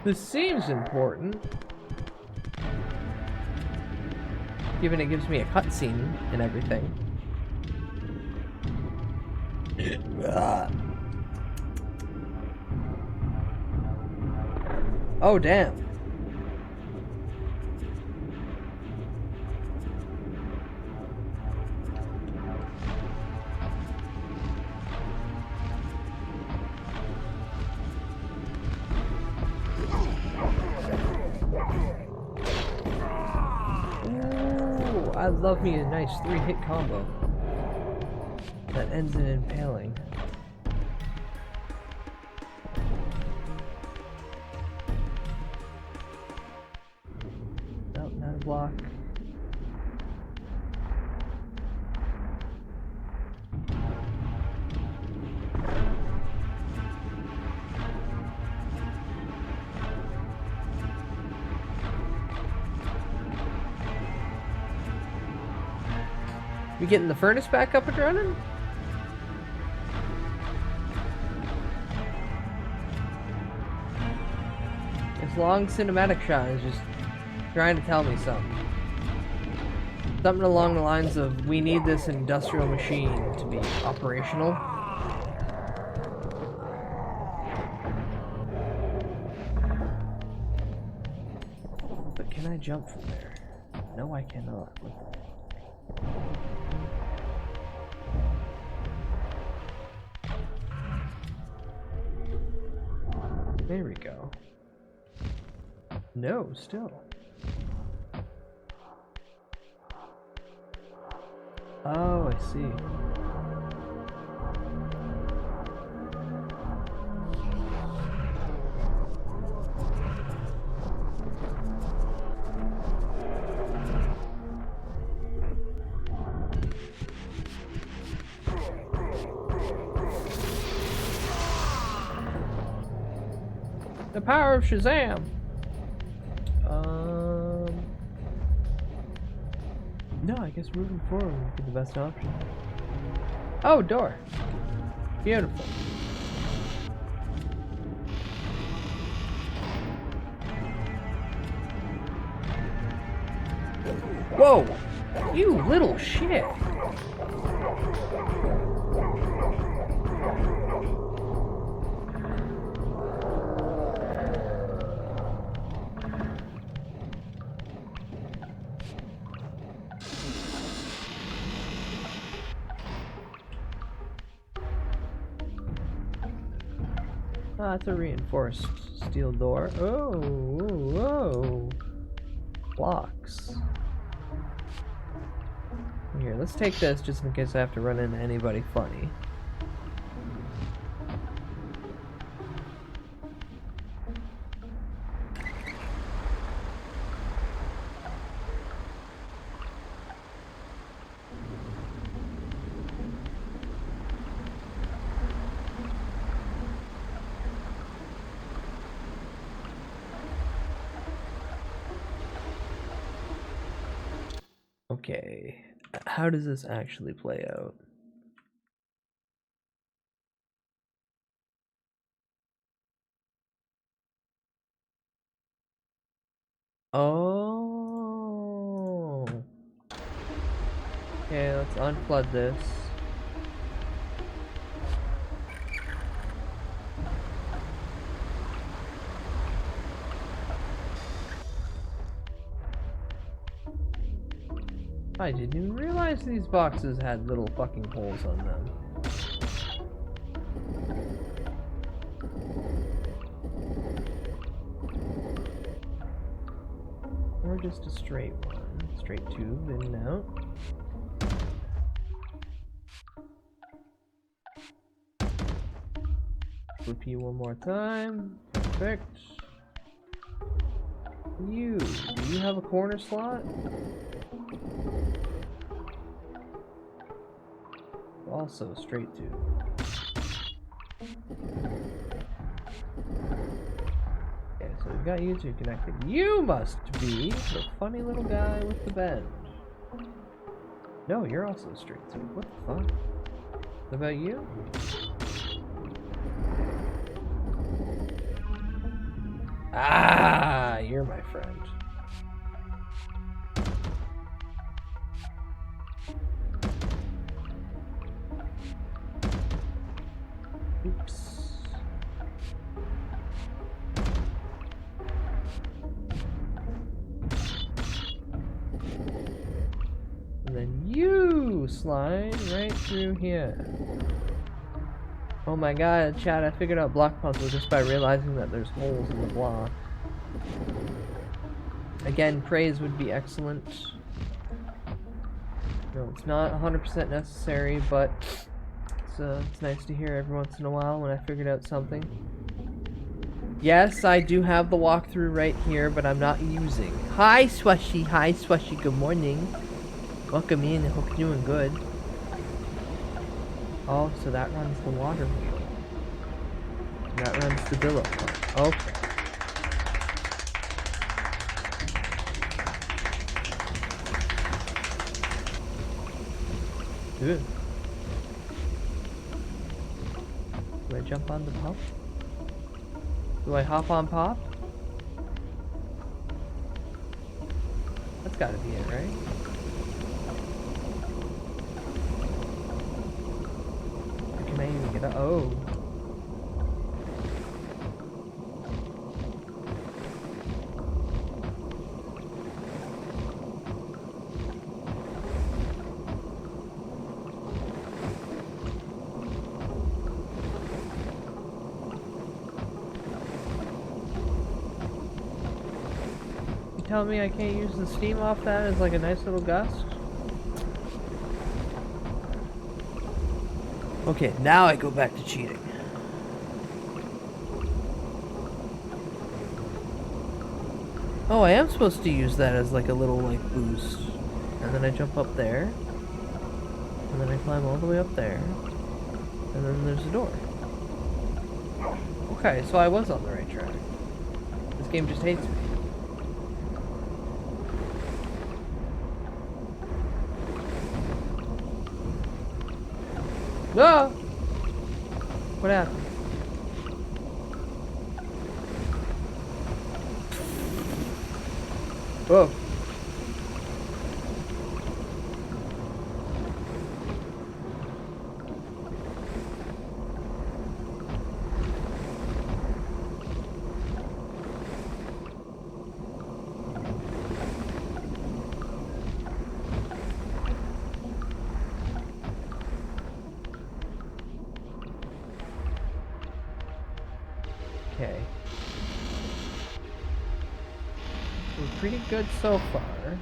This seems important. Given it gives me a cutscene and everything. Oh, damn. Ooh, I love me a nice 3-hit combo that ends in impaling. Nope, not a block. We getting the furnace back up and running? This long cinematic shot is just trying to tell me something. Something along the lines of, we need this industrial machine to be operational. But can I jump from there? No, I cannot. What the heck? There we go. No, still. Oh, I see. The power of Shazam! No, I guess moving forward would be the best option. Oh, door! Beautiful. Whoa! You little shit! Ah, it's a reinforced steel door. Oh, whoa. Blocks. Here, let's take this just in case I have to run into anybody funny. Okay, how does this actually play out? Oh. Okay, let's unflood this. I didn't even realize these boxes had little fucking holes on them. Or just a straight one. Straight tube in and out. Flip you one more time. Perfect. Do you have a corner slot? Also straight tube. Okay, so we've got you two connected. You must be the funny little guy with the bend. No, you're also straight tube. What the fuck? What about you? Ah, you're my friend. Oops. And then you slide right through here. Oh my god, Chad, I figured out block puzzle just by realizing that there's holes in the block. Again, praise would be excellent. No, it's not 100% necessary, but it's nice to hear every once in a while when I figured out something. Yes, I do have the walkthrough right here, but I'm not using. Hi, Swushy. Hi, Swushy. Good morning. Welcome in. I hope you're doing good. Oh, so that runs the water wheel. And that runs the billow pump. Okay. Good. Do I jump on the pump? Do I hop on pop? That's gotta be it, right? Or can I even get up? Oh. Tell me I can't use the steam off that as like a nice little gust? Okay, now I go back to cheating. Oh, I am supposed to use that as like a little like boost. And then I jump up there. And then I climb all the way up there. And then there's a door. Okay, so I was on the right track. This game just hates me. No! What happened? Whoa. Okay. We're pretty good so far.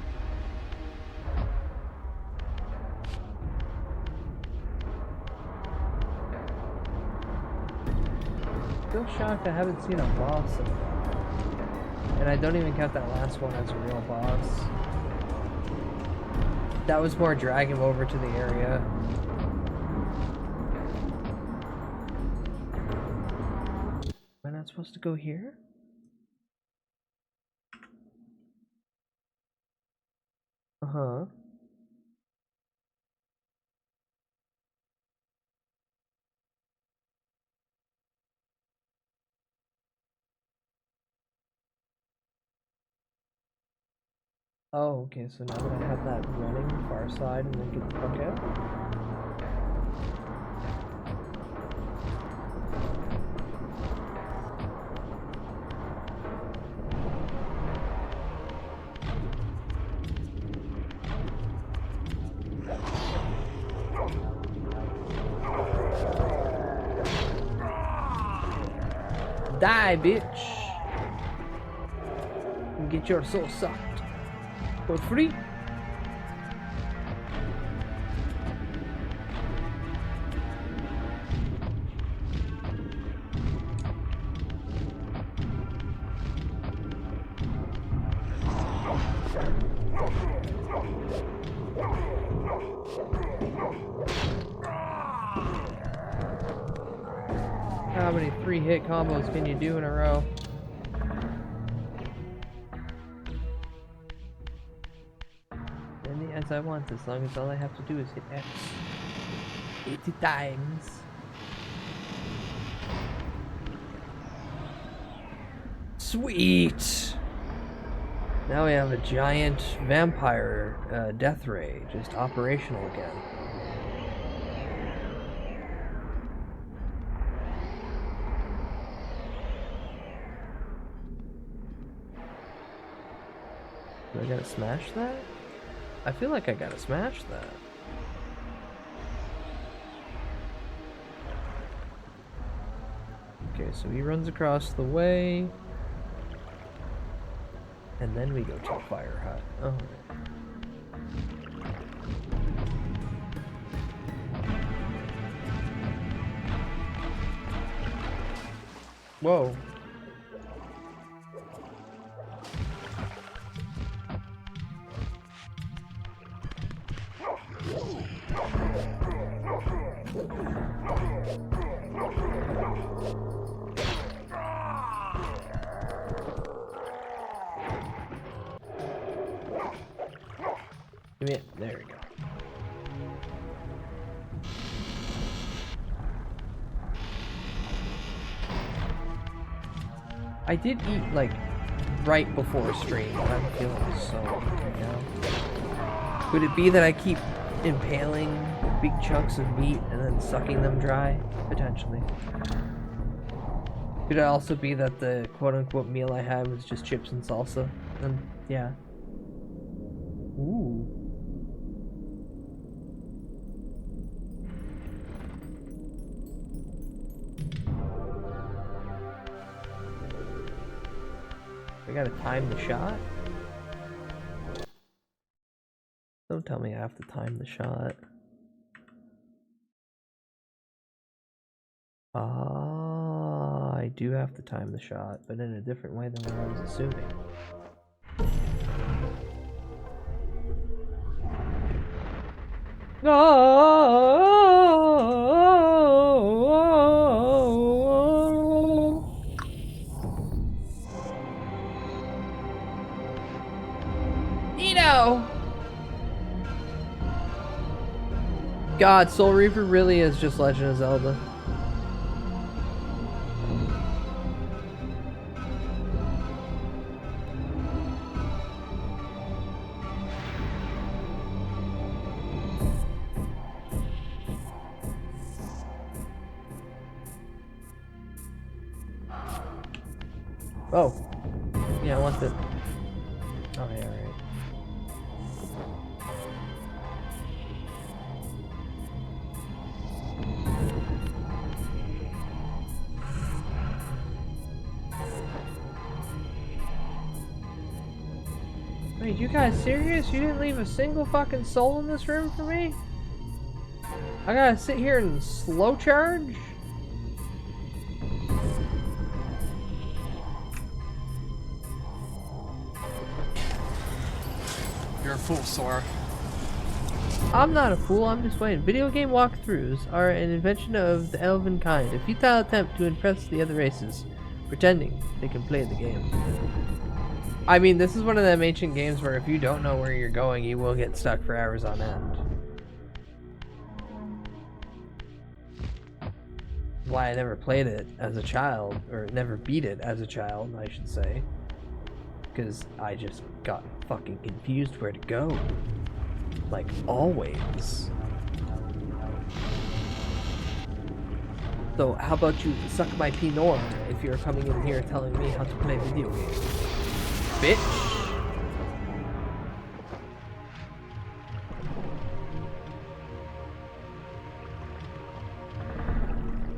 Still shocked I haven't seen a boss so far. And I don't even count that last one as a real boss. That was more drag him over to the area. Am I not supposed to go here? Uh-huh. Oh, okay, so now that I have that running far side and then get the fuck out. Die, bitch! And get your soul sucked for free. How many 3-hit combos can you do in a row? As I want, as long as all I have to do is hit X 80 times. Sweet! Now we have a giant vampire death ray just operational again. Do I gotta smash that? I feel like I gotta smash that. Okay, so he runs across the way. And then we go to the fire hut. Oh. Whoa. Give me it. There we go. I did eat like right before stream, but I'm feeling so right now. Could it be that I keep impaling big chunks of meat and then sucking them dry? Potentially. Could it also be that the quote-unquote meal I had was just chips and salsa? And yeah. Ooh. I gotta time the shot? Don't tell me I have to time the shot. Ah, I do have to time the shot, but in a different way than what I was assuming. Nino! God, Soul Reaper really is just Legend of Zelda. Oh. Yeah, I want the... Oh, yeah, right. Wait, you guys serious? You didn't leave a single fucking soul in this room for me? I gotta sit here and slow charge? You're a fool, Sora. I'm not a fool, I'm just waiting. Video game walkthroughs are an invention of the elven kind, a futile attempt to impress the other races, pretending they can play the game. I mean, this is one of them ancient games where if you don't know where you're going, you will get stuck for hours on end. Why I never played it as a child, or never beat it as a child, I should say. Because I just got fucking confused where to go. Like, always. So, how about you suck my Pinot if you're coming in here telling me how to play video games? Bitch!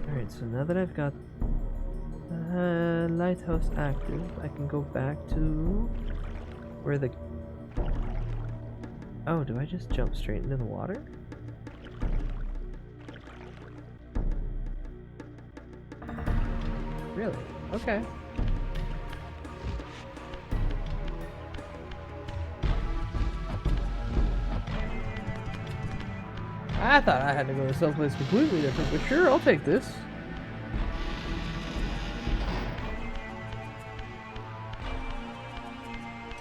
Alright, so now that I've got Lighthouse active, I can go back to where the... Oh, do I just jump straight into the water? Really? Okay. I thought I had to go to someplace completely different, but sure, I'll take this.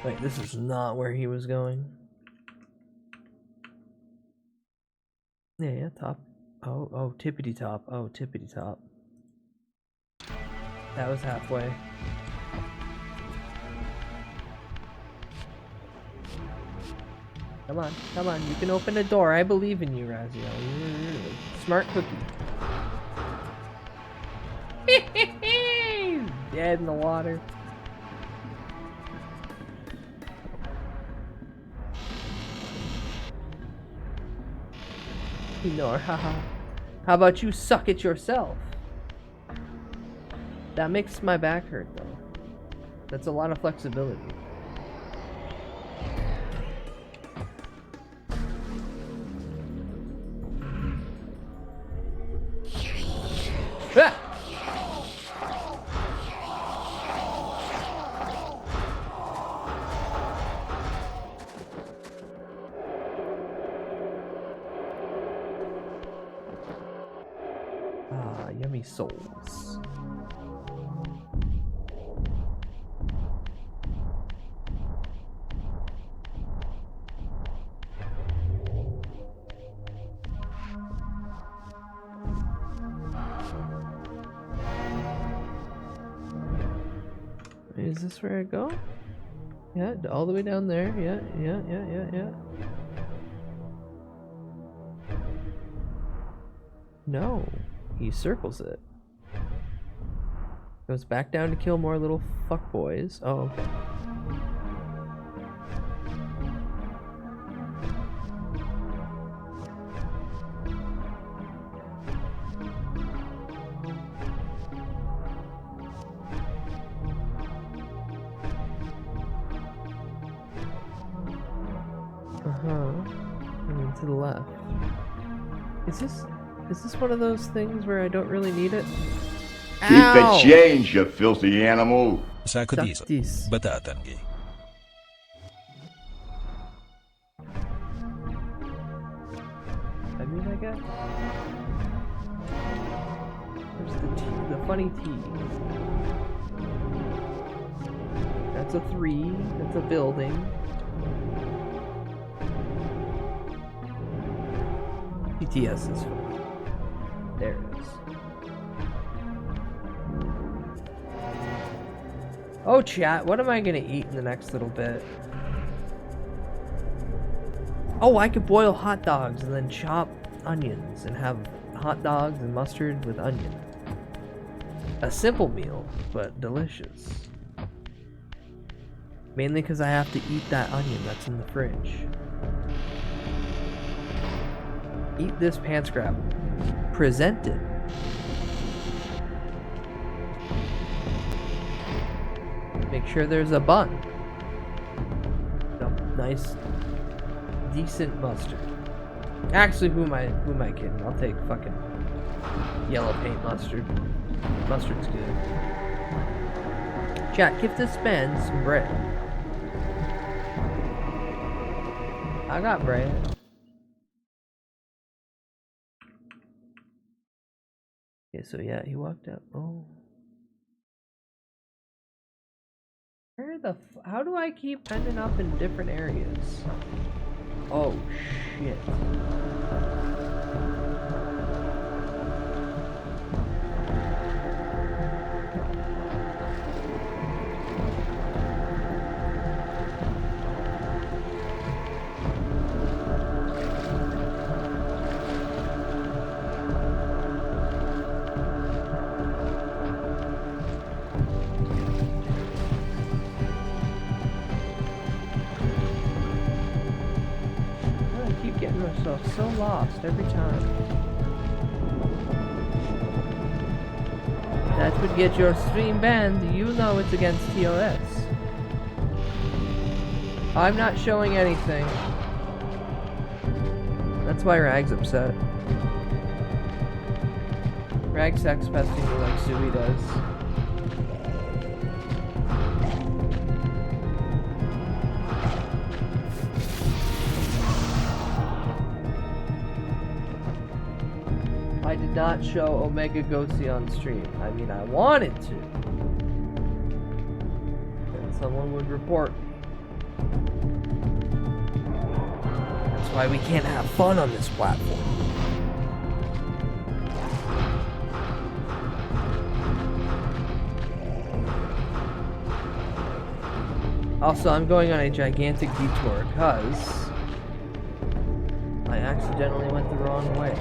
Wait, this is not where he was going. Yeah, top. Oh, tippity top. Oh, tippity top. That was halfway. Come on, come on. You can open the door. I believe in you, Raziel. You're a smart cookie. Dead in the water. Ignore, haha. How about you suck it yourself? That makes my back hurt, though. That's a lot of flexibility. Ah! Ah, yummy souls. Is this where I go? Yeah, all the way down there. Yeah. No, he circles it. Goes back down to kill more little fuckboys. Oh, okay. And then to the left. Is this one of those things where I don't really need it? Keep the change, you filthy animal. Saktis. Batatangi. I mean, I guess. There's the T, the funny T. That's a 3. That's a building. PTS is fun. There it is. Oh, chat, what am I gonna eat in the next little bit? Oh, I could boil hot dogs and then chop onions and have hot dogs and mustard with onion. A simple meal, but delicious. Mainly because I have to eat that onion that's in the fridge. Eat this pants grab. Presented. Make sure there's a bun. A nice, decent mustard. Actually, who am I kidding? I'll take fucking yellow paint mustard. Mustard's good. Chat, give this man some bread. I got bread. Okay, so yeah, he walked up. Oh. Where the how do I keep ending up in different areas? Oh, shit. So lost every time. That would get your stream banned. You know it's against TOS. I'm not showing anything. That's why Rag's upset. Rag sex pesting me like Sui does. I did not show Omega Goatse on stream. I mean, I wanted to. And someone would report me. That's why we can't have fun on this platform. Also, I'm going on a gigantic detour because accidentally went the wrong way.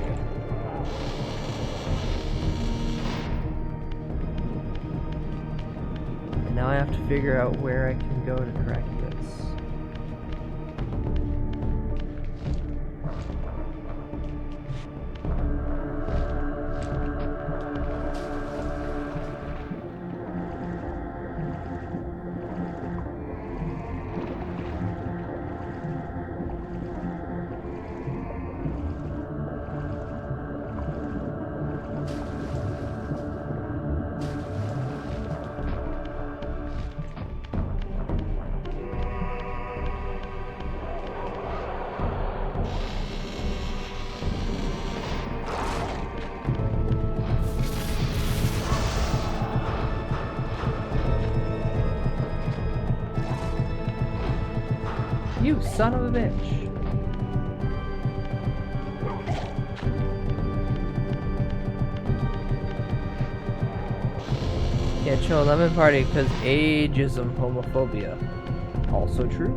And now I have to figure out where I can go to correct this. You son of a bitch. Can't show a lemon party because ageism, homophobia. Also true.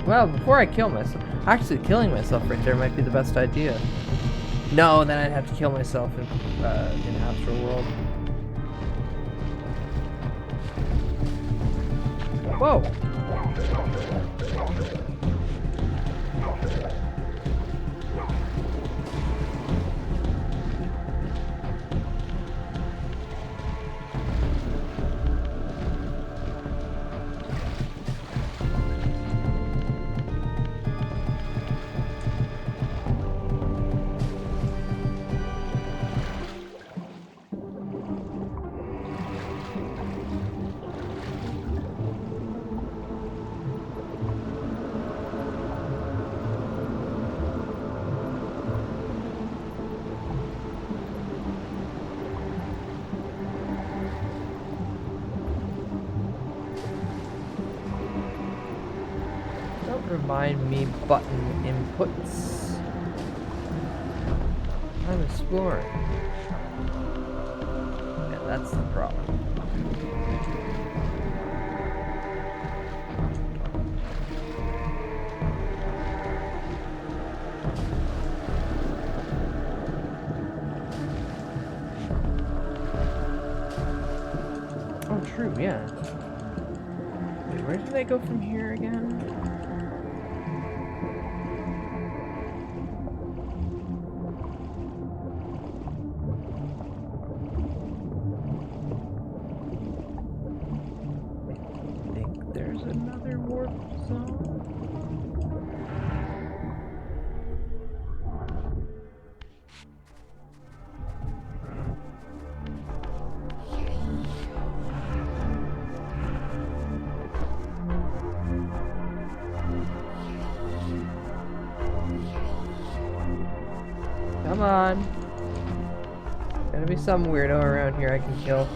Well, before I kill myself, actually killing myself right there might be the best idea. No, then I'd have to kill myself in Astral World. Whoa! Remind me button inputs. I'm exploring. Yeah, that's the problem. Oh, true, yeah. Wait, where did I go from here again? Come on. Gotta be some weirdo around here I can kill.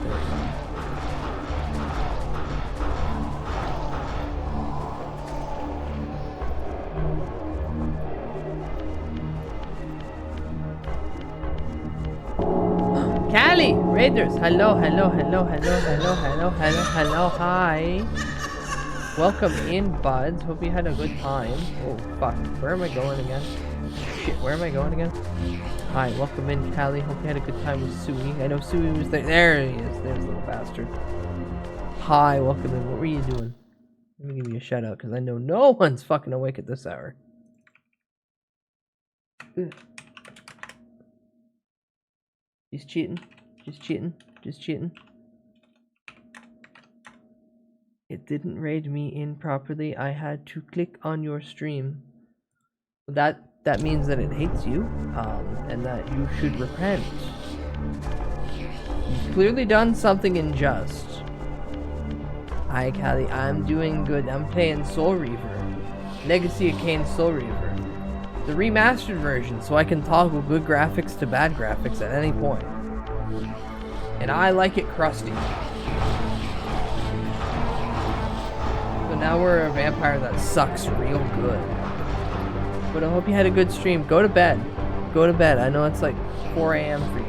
Callie! Raiders! Hello, hello, hello, hello, hello, hello, hello, hello, hi. Welcome in, buds. Hope you had a good time. Oh, fuck. Where am I going again? Shit, where am I going again? Hi, welcome in, Callie. Hope you had a good time with Sui. I know Sui was there. There he is. There's the little bastard. Hi, welcome in. What were you doing? Let me give you a shout out because I know no one's fucking awake at this hour. He's cheating. Just cheating. Just cheating. It didn't raid me in properly. I had to click on your stream. That means that it hates you, and that you should repent. You've clearly done something unjust. Hi, Callie. I'm doing good. I'm playing Soul Reaver. Legacy of Kain Soul Reaver. The remastered version, so I can toggle good graphics to bad graphics at any point. And I like it crusty. So now we're a vampire that sucks real good. But I hope you had a good stream. Go to bed. Go to bed. I know it's like 4 a.m. for you.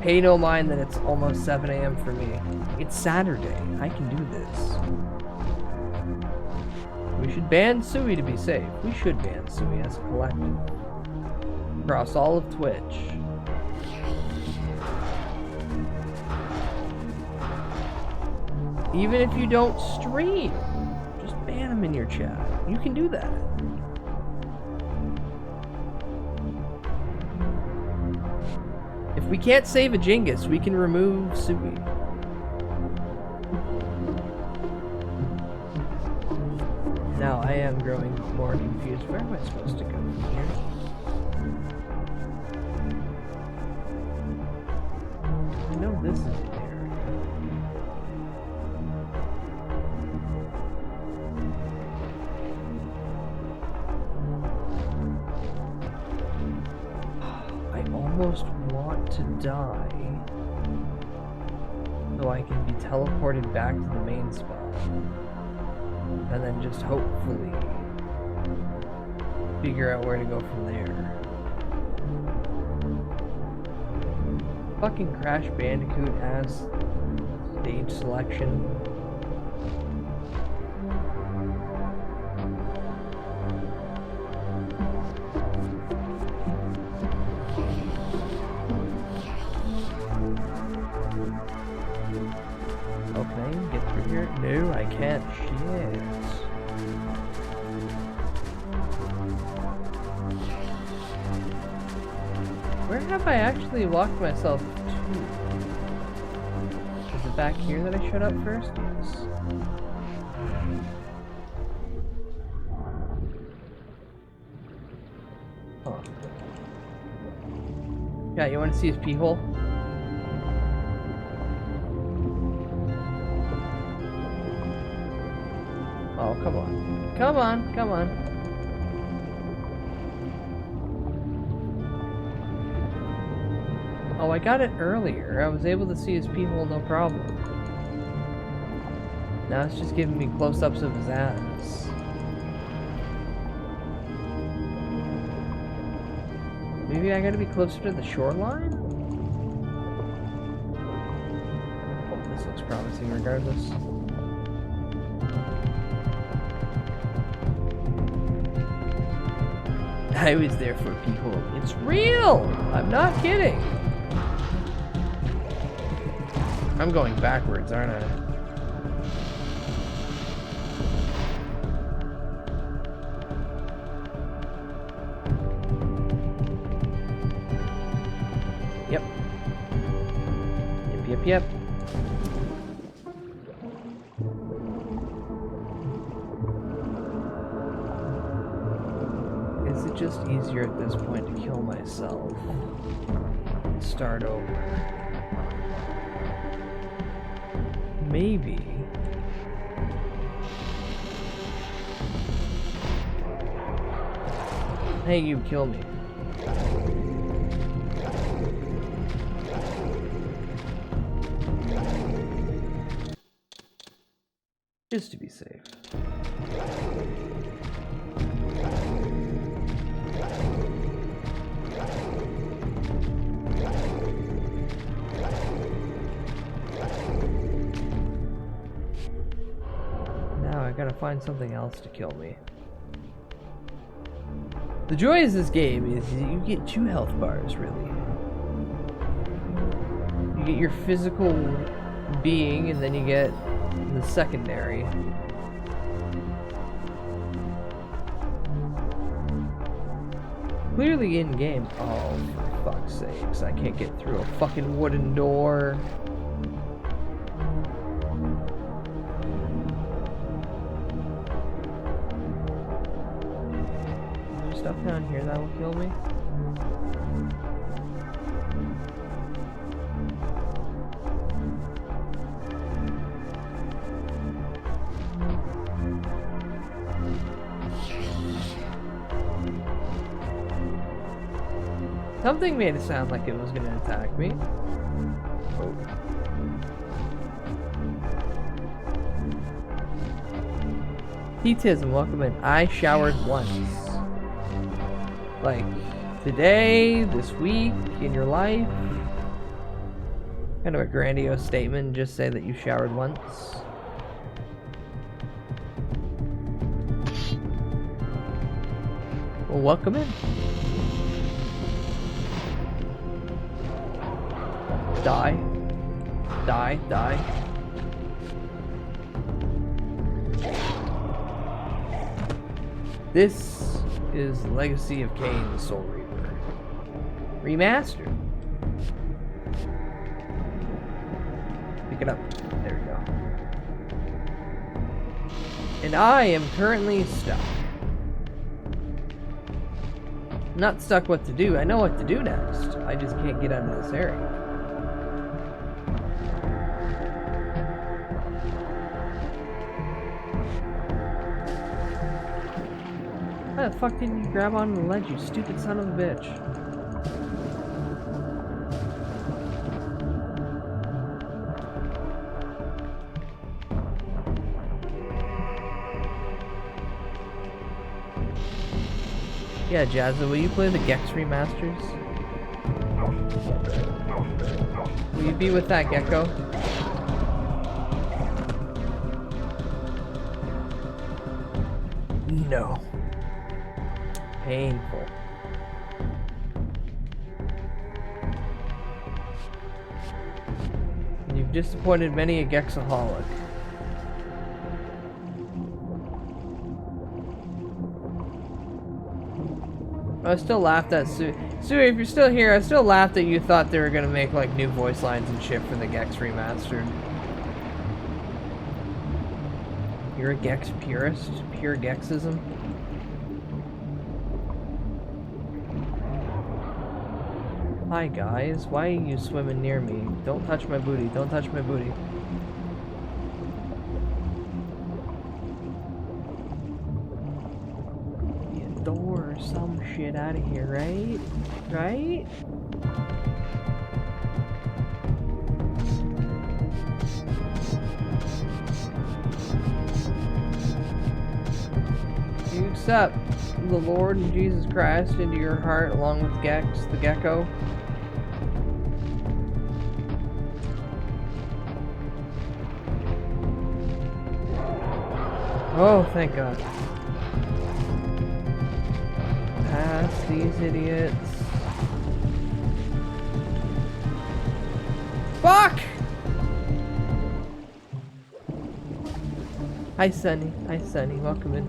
Pay no mind that it's almost 7 a.m. for me. It's Saturday. I can do this. We should ban Sui to be safe. We should ban Sui as a collective. Across all of Twitch. Even if you don't stream, just ban them in your chat. You can do that. If we can't save a Genghis, we can remove Sui. Now I am growing more confused. Where am I supposed to go from here? I know this is an area. I almost want to die so I can be teleported back to the main spot. And then just hopefully figure out where to go from there. Fucking Crash Bandicoot as stage selection. Okay, get through here. No, I can't. Shit. Where have I actually walked myself to? Is it back here that I showed up first? Yes. Huh. Yeah, you want to see his pee hole? Oh, come on. Come on, come on. Oh, I got it earlier. I was able to see his pee hole, no problem. Now it's just giving me close-ups of his ass. Maybe I gotta be closer to the shoreline? Oh, this looks promising regardless. I was there for a pee hole. It's real! I'm not kidding! I'm going backwards, aren't I? Yep. Yep. Is it just easier at this point to kill myself? Start over. Maybe. Hey, you kill me. Just to be safe. I gotta find something else to kill me. The joy of this game is you get 2 health bars, really. You get your physical being, and then you get the secondary. Clearly in game. Oh, for fuck's sakes, I can't get through a fucking wooden door. Stuff down here that will kill me. Something made it sound like it was gonna attack me. Oh. T-Tism, welcome in. I showered once. Like, today, this week, in your life. Kind of a grandiose statement, just say that you showered once. Well, welcome in. Die. Die, die. This is Legacy of Kain, the Soul Reaper. Remastered. Pick it up. There we go. And I am currently stuck. I'm not stuck what to do. I know what to do next. I just can't get out of this area. How the fuck didn't you grab onto the ledge, you stupid son of a bitch? Yeah, Jazza, will you play the Gex remasters? Will you be with that gecko? No. Painful. You've disappointed many a Gexaholic. I still laughed at Sue. Sue, if you're still here, I still laughed that you thought they were gonna make like new voice lines and shit for the Gex remastered. You're a Gex purist? Pure Gexism? Hi guys, why are you swimming near me? Don't touch my booty, don't touch my booty. Be a door or some shit out of here, right? Right? You accept the Lord and Jesus Christ into your heart along with Gex, the gecko? Oh, thank God. Past these idiots. Fuck! Hi, Sunny. Hi, Sunny. Welcome in.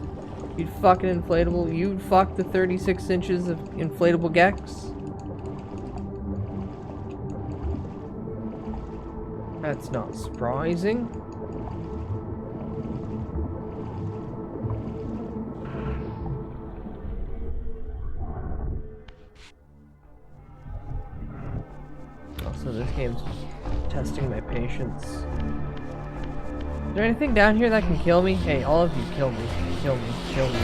You'd fucking inflatable. You'd fuck the 36 inches of inflatable Gex? That's not surprising. Also, this game's testing my patience. Is there anything down here that can kill me? Hey, all of you, kill me. Kill me. Kill me.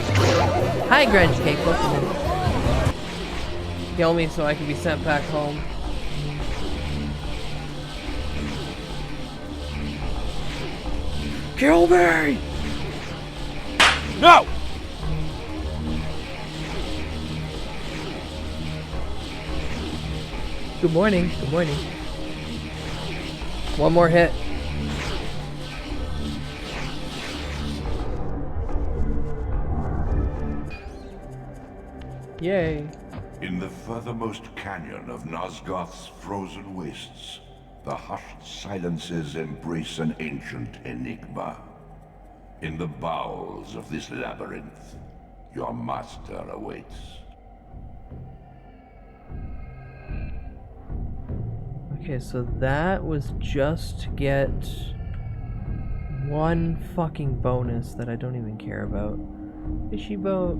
Hi, Grunge Cake. Welcome in. Kill me so I can be sent back home. Kill me! No! Good morning. Good morning. One more hit. Yay. In the furthermost canyon of Nosgoth's frozen wastes, the hushed silences embrace an ancient enigma. In the bowels of this labyrinth, your master awaits. Okay, so that was just to get one fucking bonus that I don't even care about. Fishy boat.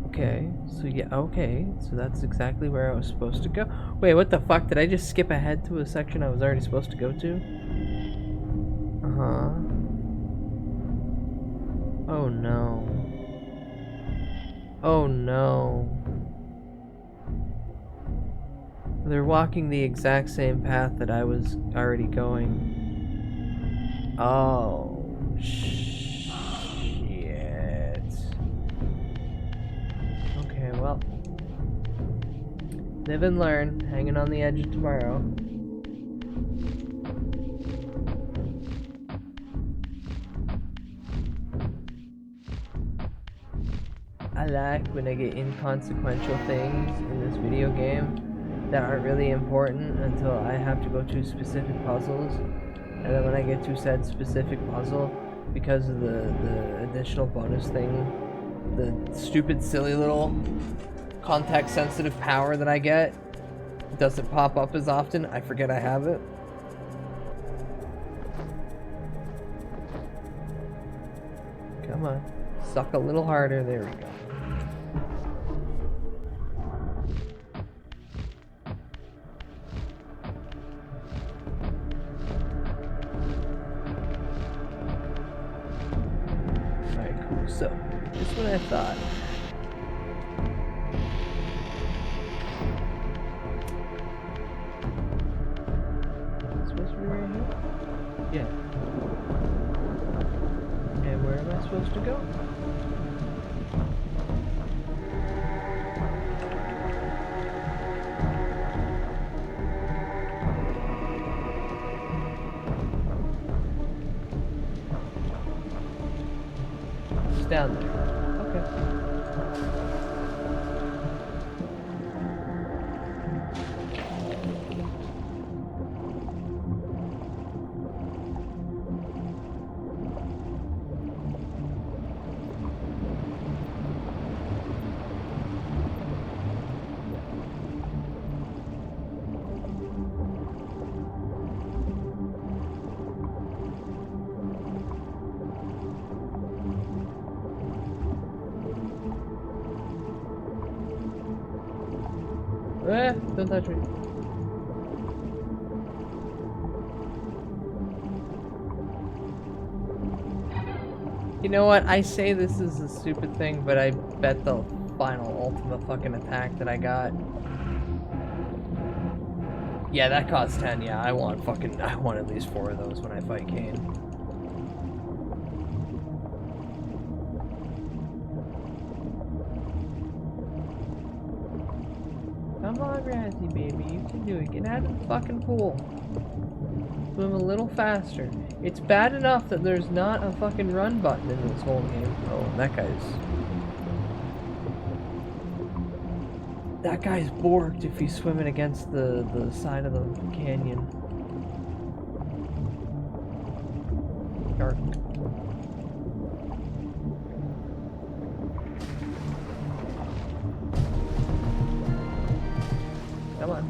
Okay, so yeah, okay, so that's exactly where I was supposed to go. Wait, what the fuck? Did I just skip ahead to a section I was already supposed to go to? Uh-huh. Oh no. Oh no. They're walking the exact same path that I was already going. Oh, shit. Okay, well. Live and learn, hanging on the edge of tomorrow. I like when I get inconsequential things in this video game that aren't really important until I have to go to specific puzzles, and then when I get to said specific puzzle, because of the additional bonus thing, the stupid silly little context sensitive power that I get doesn't pop up as often, I forget I have it. Come on, suck a little harder, there we go. So, just what I thought. Is it supposed to be right here? Yeah. And where am I supposed to go? Down there. Okay. Don't touch me. You know what? I say this is a stupid thing, but I bet the final ultimate fucking attack that I got. Yeah, that costs 10. Yeah, I want at least 4 of those when I fight Kane. Come on, Razzie, baby. You can do it. Get out of the fucking pool. Swim a little faster. It's bad enough that there's not a fucking run button in this whole game. Oh, that guy's borked if he's swimming against the side of the canyon. Dark. Come on.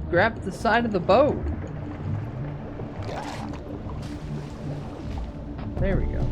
Grab the side of the boat. There we go.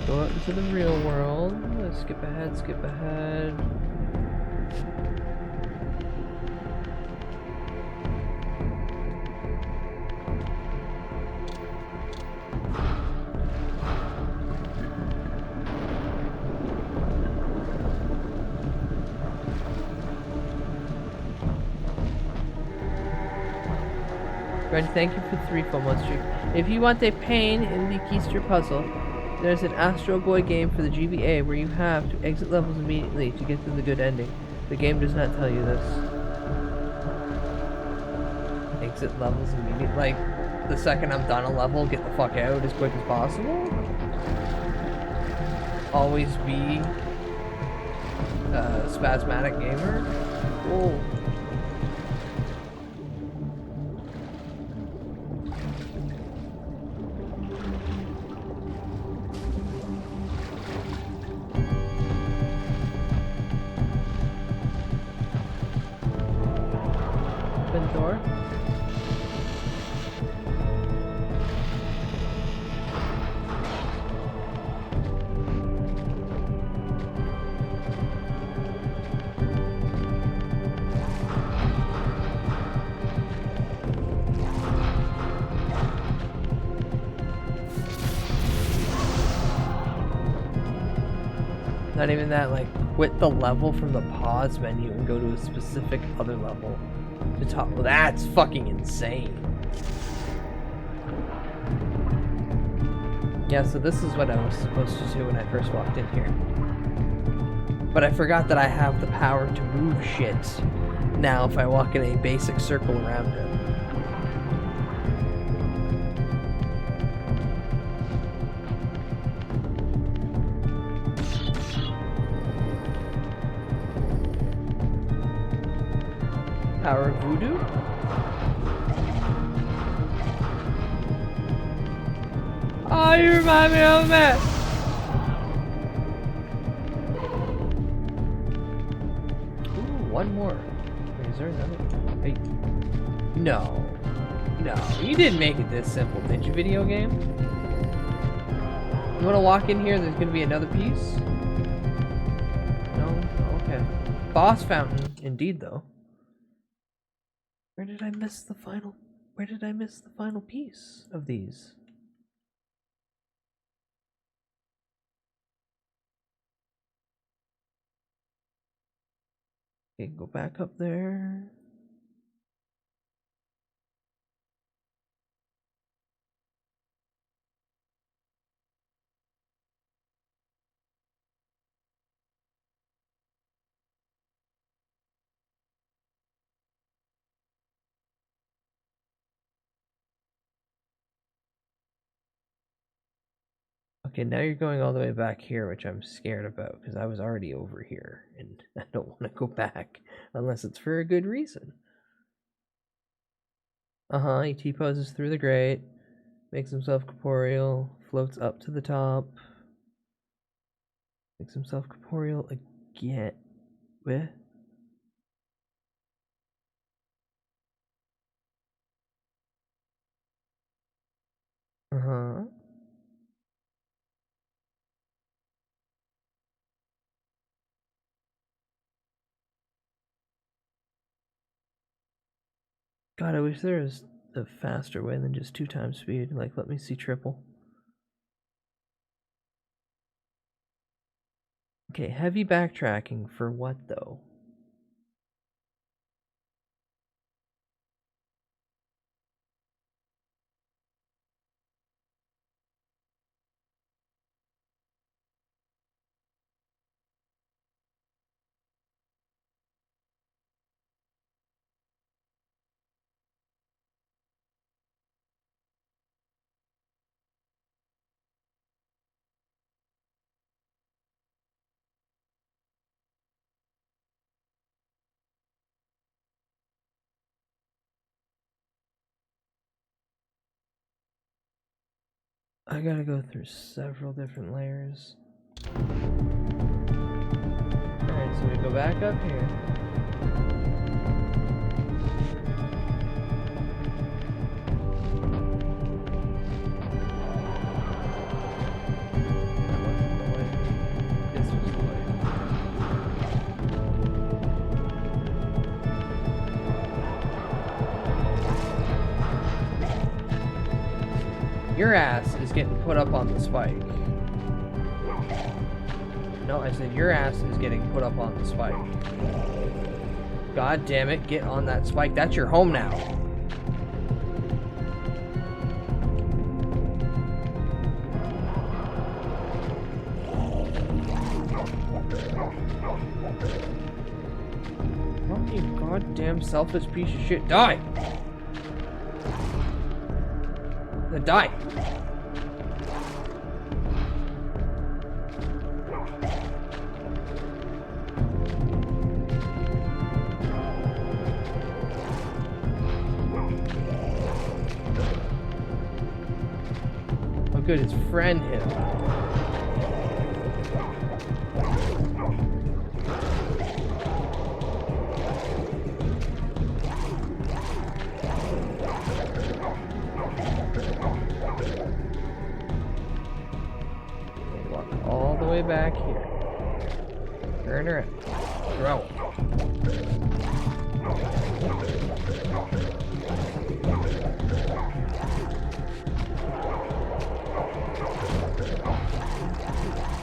Go out into the real world. Let's skip ahead, skip ahead. Red, thank you for 3 full months. If you want a pain in the Keister puzzle, there's an Astro Boy game for the GBA where you have to exit levels immediately to get to the good ending. The game does not tell you this. Exit levels immediately? Like, the second I'm done a level, get the fuck out as quick as possible? Always be a spasmatic gamer? Whoa. that door. Not even that, like, quit the level from the pause menu and go to a specific other level to top. Well, that's fucking insane. Yeah, so this is what I was supposed to do when I first walked in here. But I forgot that I have the power to move shit now if I walk in a basic circle around it. Power of voodoo? Oh, you remind me of that. Ooh, one more. Wait, is there another? Hey. No. No, you didn't make it this simple, did you, video game? You wanna walk in here, there's gonna be another piece? No? Okay. Boss fountain, indeed, though. Where did I miss the final piece of these? Okay, go back up there. Okay, now you're going all the way back here, which I'm scared about, because I was already over here, and I don't want to go back, unless it's for a good reason. He T-poses through the grate, makes himself corporeal, floats up to the top, makes himself corporeal again. Where? God, I wish there was a faster way than just 2 times speed. Like, let me see triple. Okay, heavy backtracking for what, though? I gotta go through several different layers. Alright, so we go back up here. Your ass is getting put up on the spike. No, I said your ass is getting put up on the spike. God damn it, get on that spike. That's your home now. Oh, you goddamn selfish piece of shit. Die! Then die! Oh good, his friend hit him. Turn her. Throw.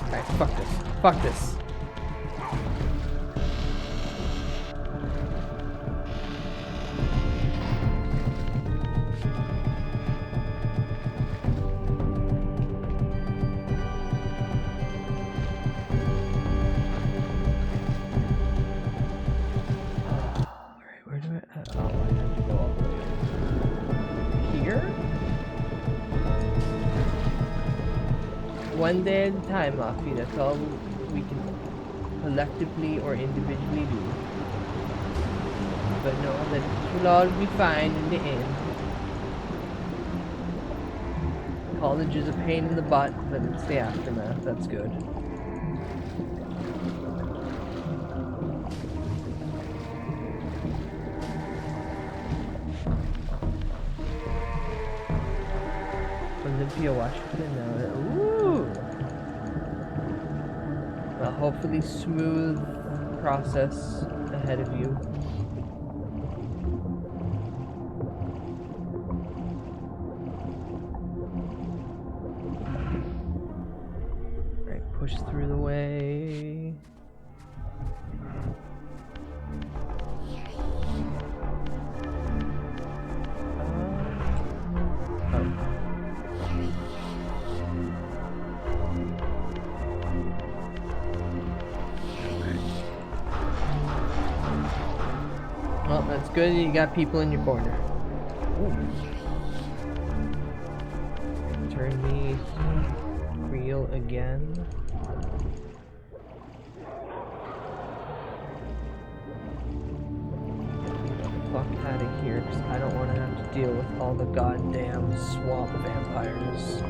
Alright, fuck this. Fuck this. One day at a time, Mafi. That's all we can collectively or individually do. But know that it will all be fine in the end. College is a pain in the butt, but it's the aftermath. That's good. Olympia, Washington. Ooh. A hopefully smooth process ahead of you. Right, push through the way. Well, that's good. You got people in your corner. Ooh. Turn me real again. Get the fuck out of here, because I don't want to have to deal with all the goddamn swamp vampires.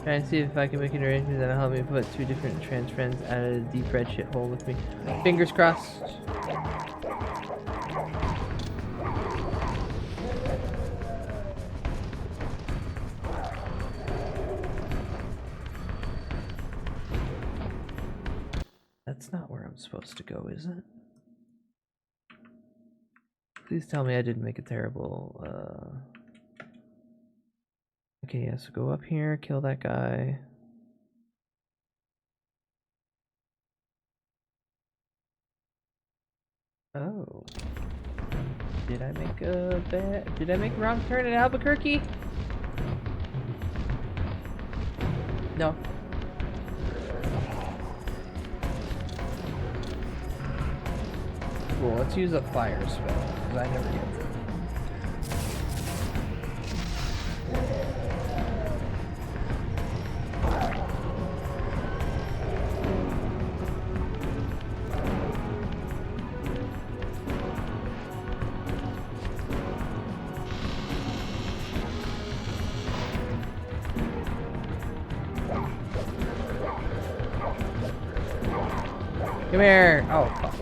Trying to see if I can make an arrangement that'll help me put two different trans friends out of a deep red shithole with me. Fingers crossed. That's not where I'm supposed to go, is it? Please tell me I didn't make a terrible, Okay, yeah, so go up here, kill that guy. Oh. Did I make a bad... Did I make a wrong turn at Albuquerque? No. Cool, let's use a fire spell, because I never get that. Come here! Oh, fuck.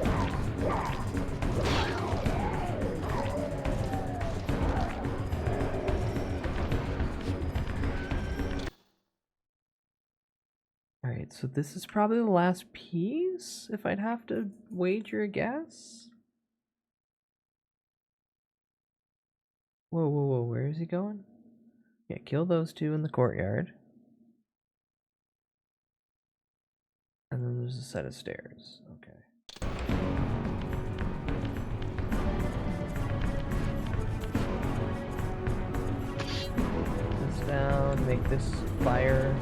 Alright, So this is probably the last piece, if I'd have to wager a guess. Whoa, whoa, whoa, where is he going? Yeah, kill those two in the courtyard. And then there's a set of stairs. Okay. This down, make this fire.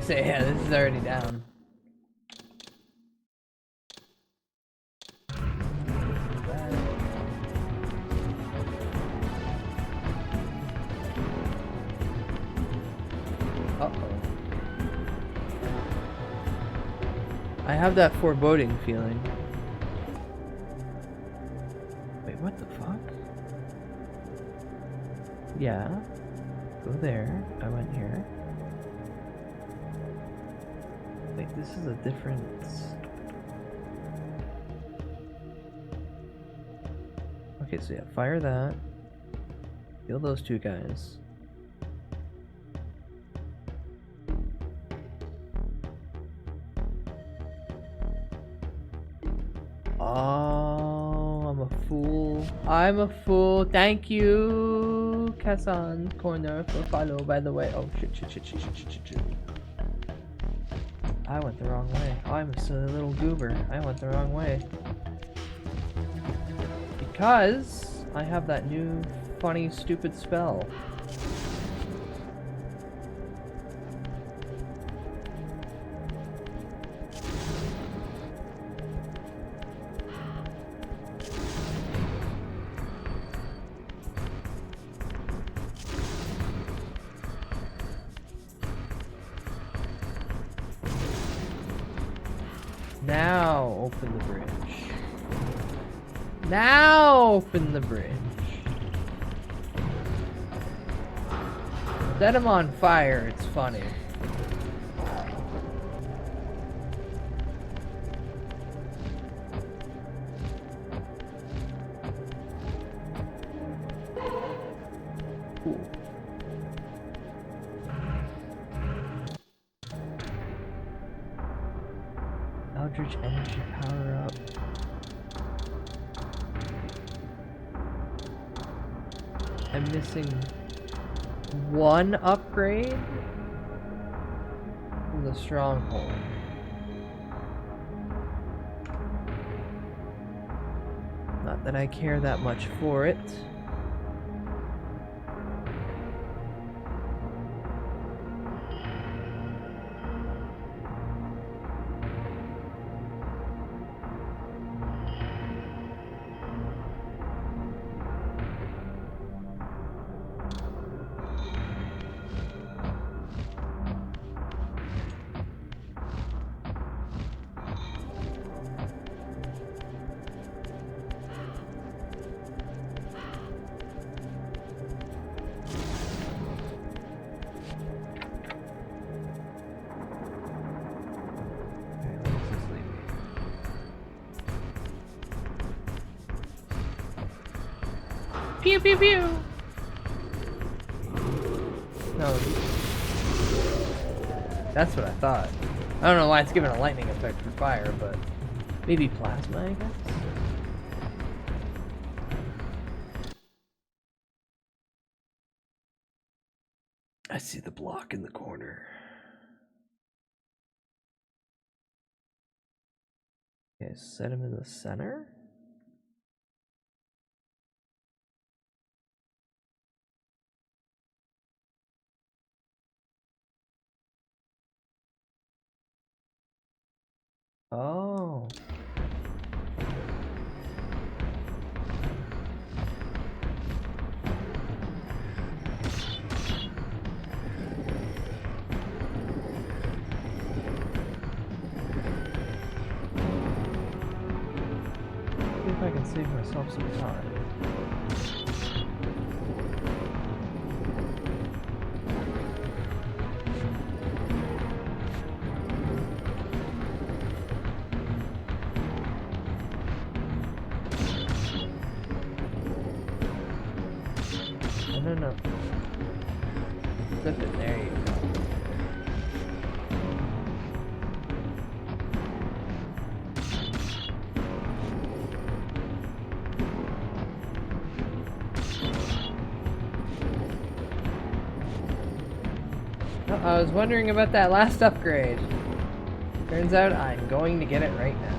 Say, yeah, this is already down. Uh-oh. I have that foreboding feeling. Wait, what the fuck? Yeah. Go there. I went here. Wait, this is a different... Okay, so yeah, fire that. Kill those two guys. Oh, I'm a fool. I'm a fool. Thank you, Kassan Corner, for follow, by the way. Oh, shit. I went the wrong way. Oh, I'm a silly little goober. I went the wrong way. Because I have that new, funny, stupid spell. Now open the bridge. Now open the bridge. Set him on fire, it's funny. Eldritch Energy power up. I'm missing one upgrade from the stronghold. Not that I care that much for it. Pew pew pew! No. That's what I thought. I don't know why it's giving a lightning effect for fire, but maybe plasma, I guess? I see the block in the corner. Okay, set him in the center. Oh. See if I can save myself some time. Oh, I was wondering about that last upgrade. Turns out I'm going to get it right now.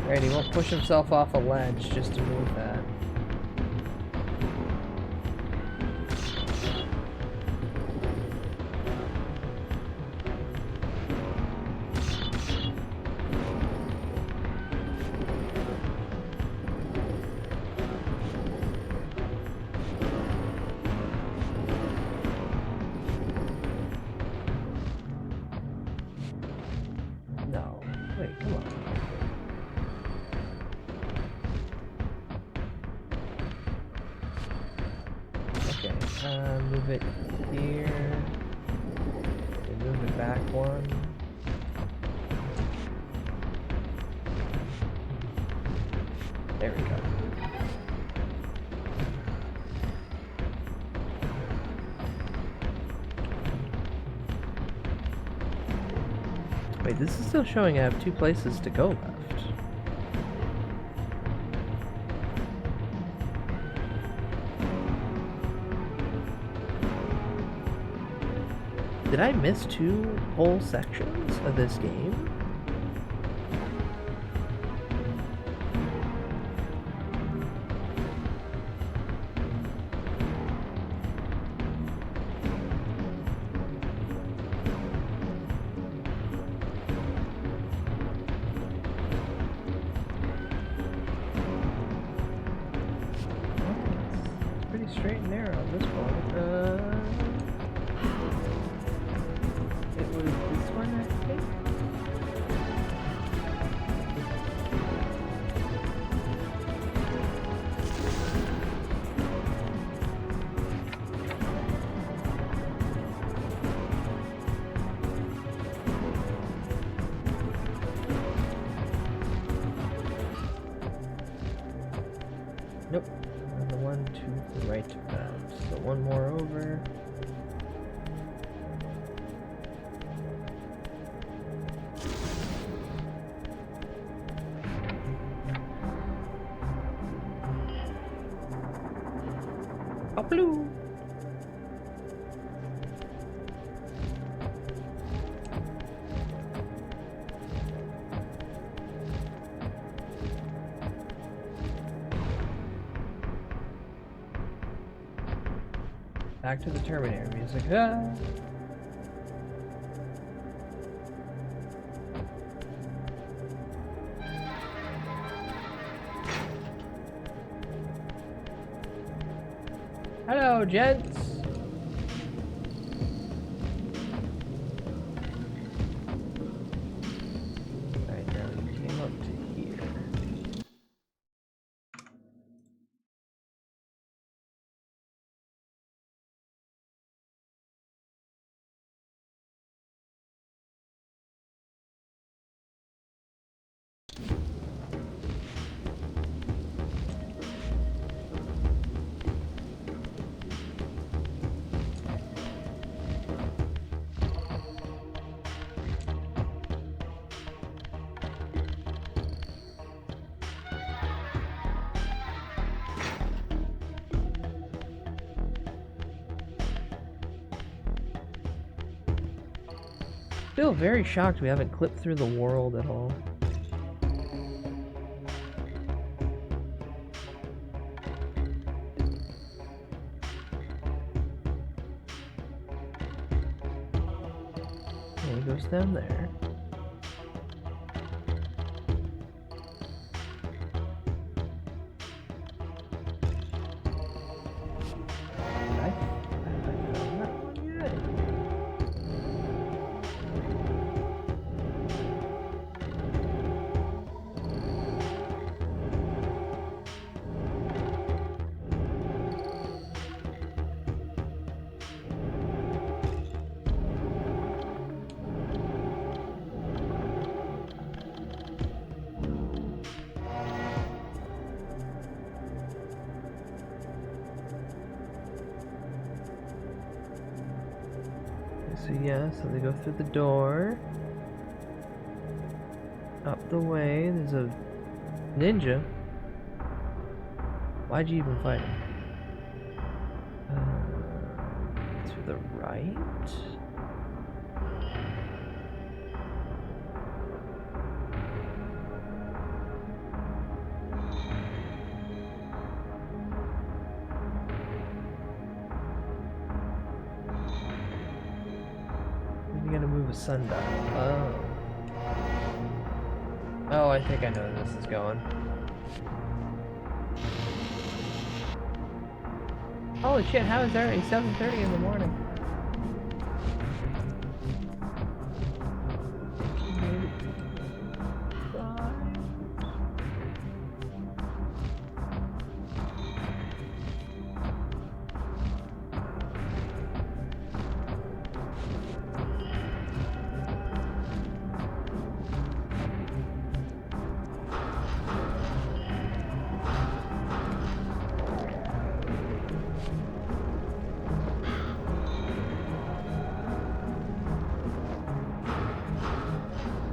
Right, he won't push himself off a ledge just to move that. No, wait, come on. Move it here. Move it back one. There we go. Wait, this is still showing I have 2 places to go left. Did I miss 2 whole sections of this game? It's pretty straight and narrow at this point. It was this one, I think? Nope. And the one to the right of that. So one more over. Blue. Back to the Terminator music. Ah. Hello, gents. Right now we came up to here. Still very shocked we haven't clipped through the world at all. Oh, it goes down there. So yeah, so they go through the door. Up the way. There's a ninja. Why'd you even fight him? To the right? You gotta move a sundial. Oh. Oh, I think I know where this is going. Holy shit, how is it already 7:30 in the morning?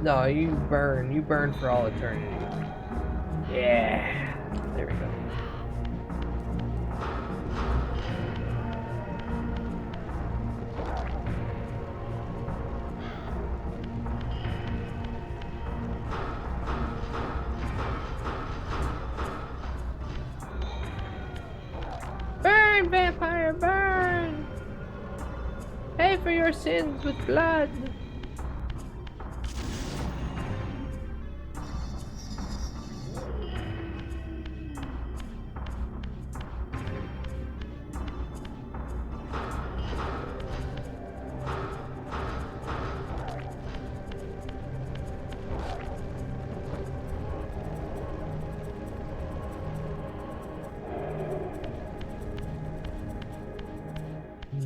No, you burn for all eternity. Yeah, there we go. Burn, vampire, burn! Pay for your sins with blood!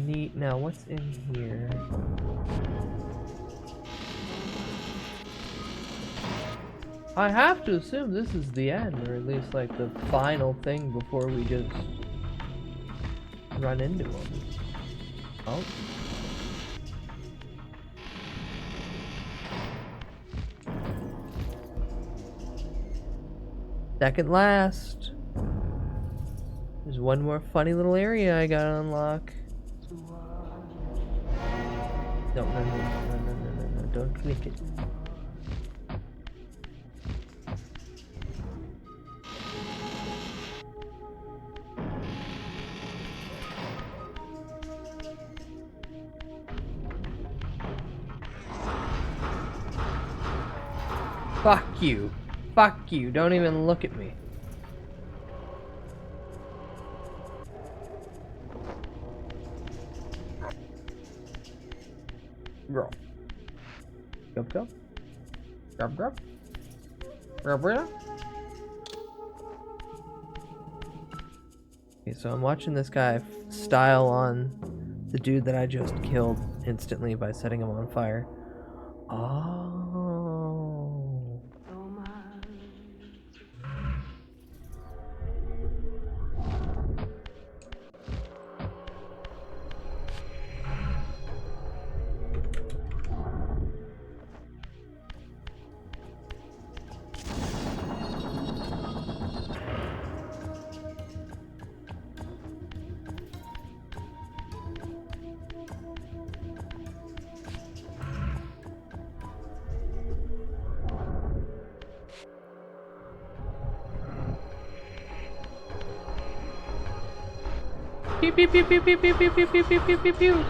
Neat. Now, what's in here? I have to assume this is the end, or at least like the final thing before we just run into them. Oh. Second last. There's one more funny little area I gotta unlock. No, don't click it. Fuck you. Fuck you. Don't even look at me. Girl. Grub, grub. Grub, grub. Grub, grub. Okay, so I'm watching this guy style on the dude that I just killed instantly by setting him on fire. Oh. Pew pew pew pew pew pew pew pew pew pew pew pew pew.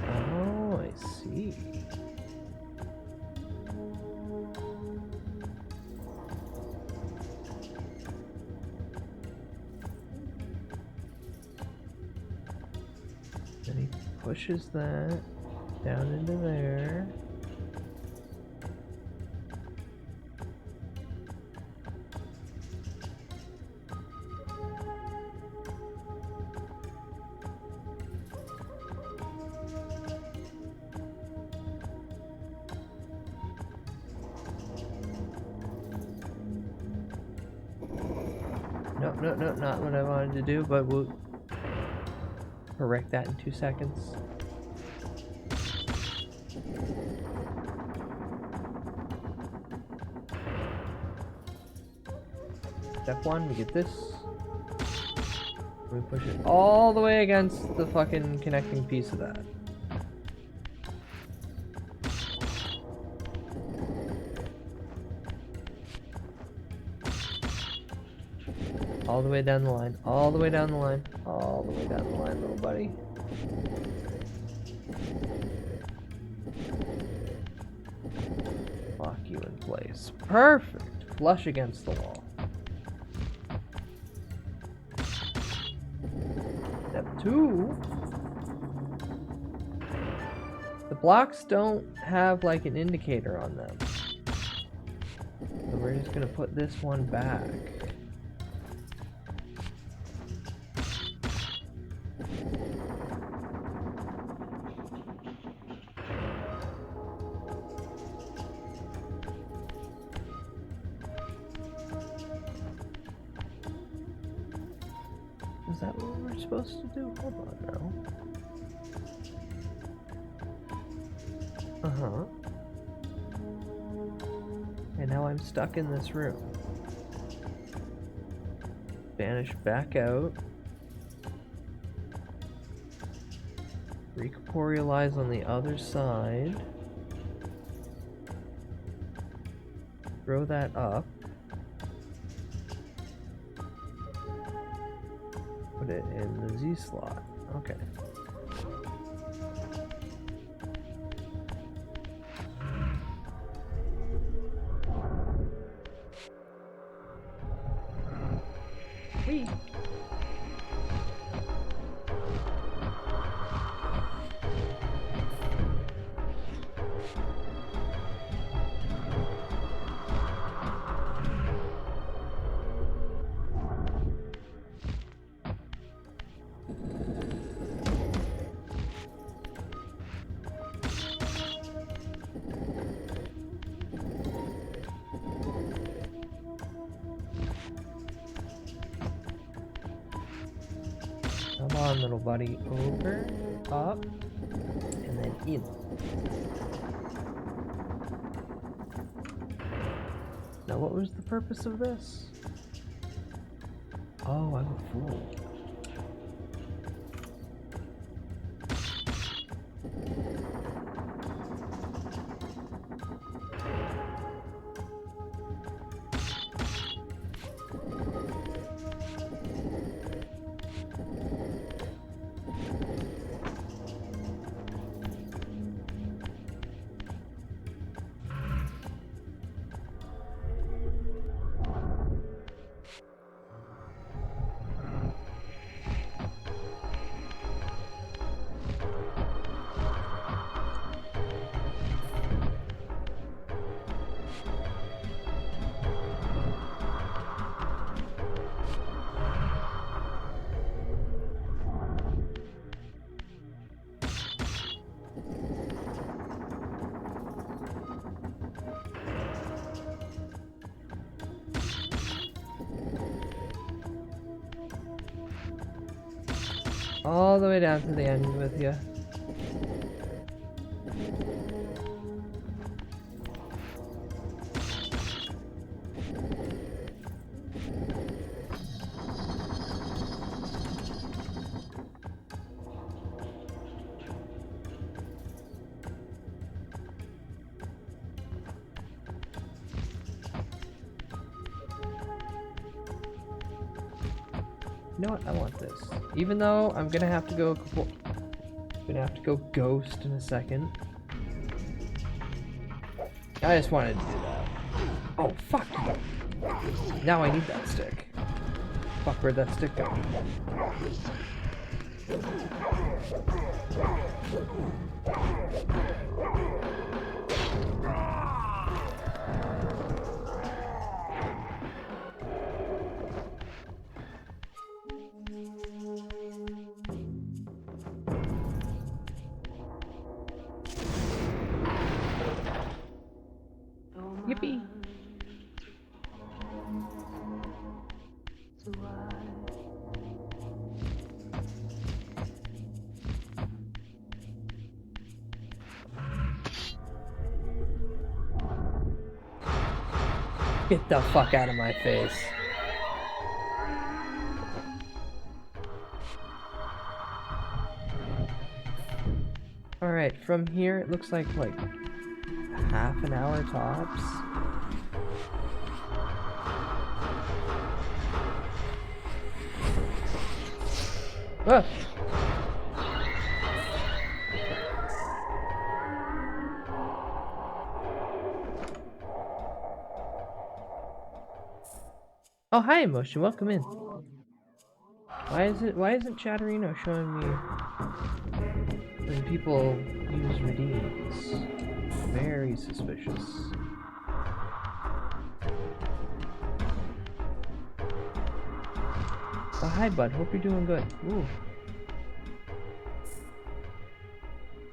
Oh, I see. Then he pushes that down into there. no, not what I wanted to do, but we'll correct that in 2 seconds. Step 1, we get this. We push it all the way against the fucking connecting piece of that. All the way down the line, all the way down the line, all the way down the line, little buddy. Lock you in place. Perfect! Flush against the wall. Step 2. The blocks don't have like an indicator on them. So we're just gonna put this one back. Is that what we're supposed to do? Hold on now. Uh-huh. And now I'm stuck in this room. Vanish back out. Recorporealize on the other side. Throw that up. Put it in the Z slot. Okay. Whee! Come on, little buddy. Over, up, and then in. Now, what was the purpose of this? Oh, I'm a fool. All the way down to the end with you. You know what? I want this. Even though I'm gonna have to go ghost in a second. I just wanted to do that. Oh fuck! Now I need that stick. Fuck, where'd that stick go? Yippee! Get the fuck out of my face. Alright, from here it looks like half an hour tops. Ah. Oh, hi Emotion, welcome in. Why isn't Chatterino showing me when people use redeems? Very suspicious. Oh, hi bud, hope you're doing good. Ooh.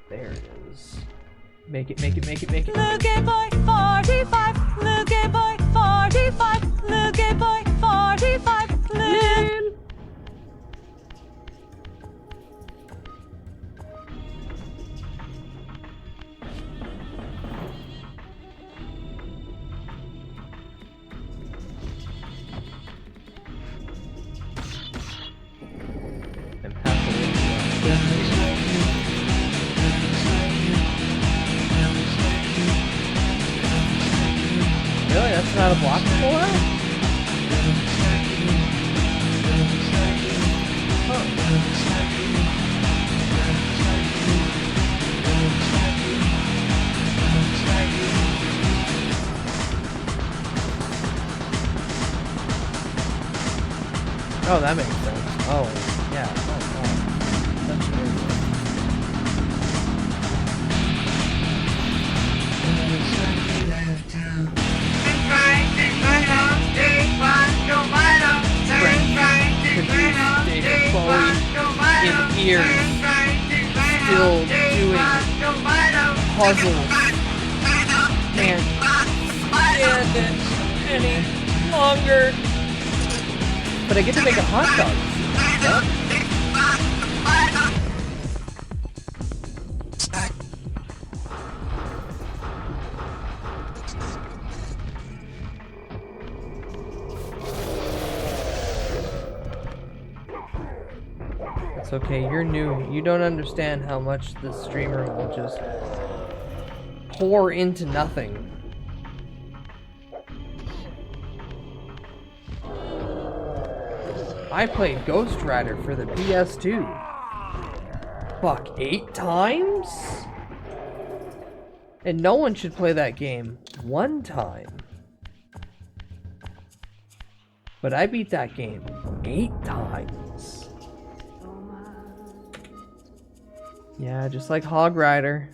There it is. Make it. Looky boy 45, looky boy 45, looky boy 45, looky. Really? That's not a block before? Oh, that makes sense. Oh, yeah. That's weird. In ears, still doing puzzles. Can't stand it any longer. But I get to make a hot dog. Huh? It's okay, you're new. You don't understand how much this streamer will just pour into nothing. I played Ghost Rider for the PS2. Fuck, 8 times? And no one should play that game 1 time. But I beat that game 8 times. Yeah, just like Hog Rider.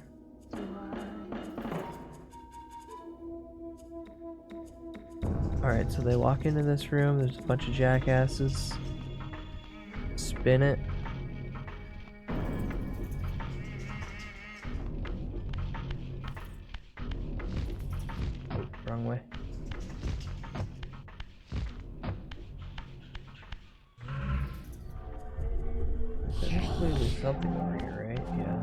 Alright, so they walk into this room, there's a bunch of jackasses. Spin it. Oh, wrong way. There's clearly something over here, right? Yeah.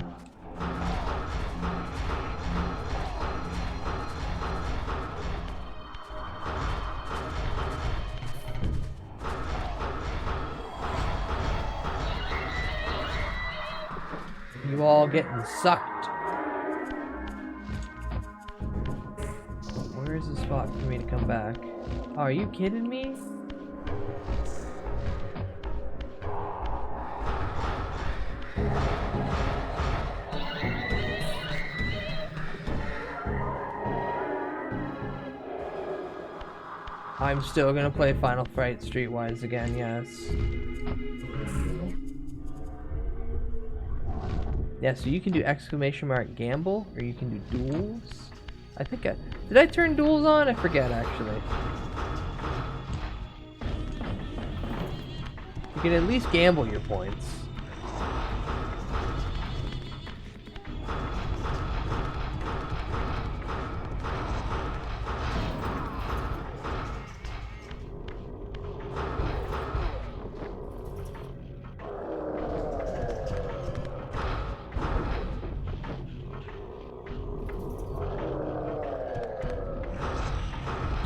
You all getting sucked. Where is the spot for me to come back? Oh, are you kidding me? I'm still gonna play Final Fight Streetwise again, yes. Yeah, so you can do ! gamble, or you can do duels. I think did I turn duels on? I forget actually. You can at least gamble your points.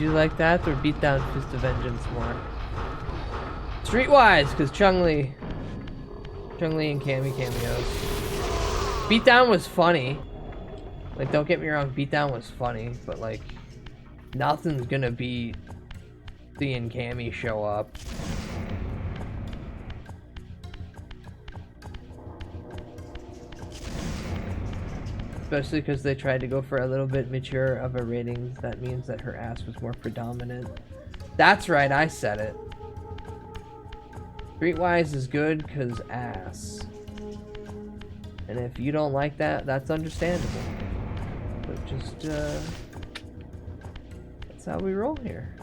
you like that or beat down Fist of Vengeance more? Streetwise, because Chun-Li and Cammy cameos. Beatdown was funny. Like, don't get me wrong, Beatdown was funny, but like, nothing's gonna beat seeing Cammy show up. Especially because they tried to go for a little bit mature of a rating. That means that her ass was more predominant. That's right, I said it. Streetwise is good because ass. And if you don't like that, that's understandable. But just, that's how we roll here.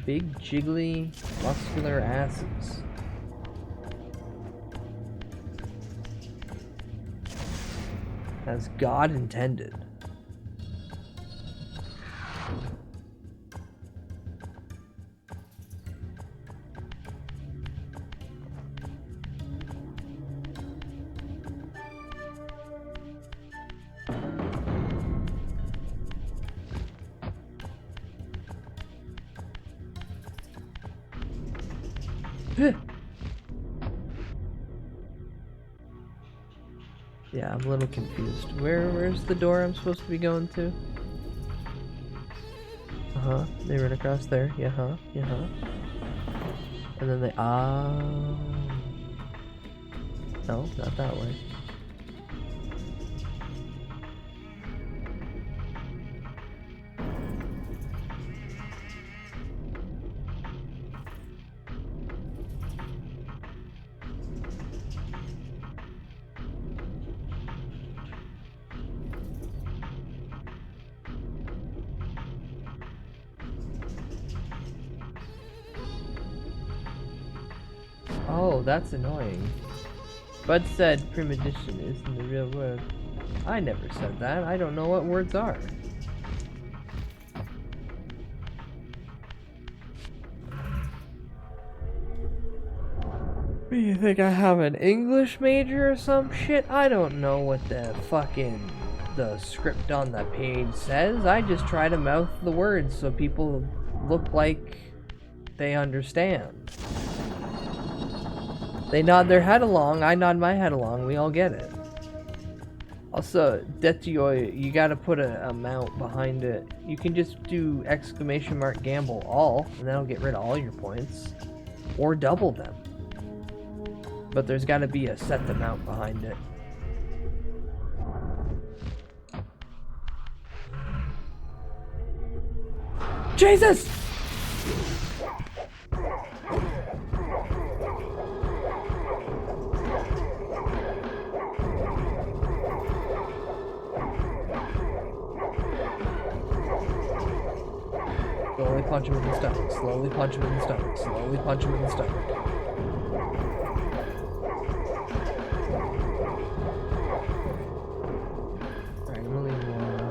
Big, jiggly, muscular asses. As God intended. Yeah, I'm a little confused. Where's the door I'm supposed to be going to? Uh-huh. They ran across there. Yeah-huh. Yeah-huh. And then they no, not that way. Oh, that's annoying. Bud said premonition isn't the real word. I never said that. I don't know what words are. You think I have an English major or some shit? I don't know what the script on the page says. I just try to mouth the words so people look like they understand. They nod their head along, I nod my head along, we all get it. Also, Detioy, you gotta put an amount behind it. You can just do ! Gamble all, and that'll get rid of all your points. Or double them. But there's gotta be a set amount behind it. Jesus! Slowly punch him in the stomach, slowly punch him in the stomach, slowly punch him in the stomach. Alright, I'm gonna leave one.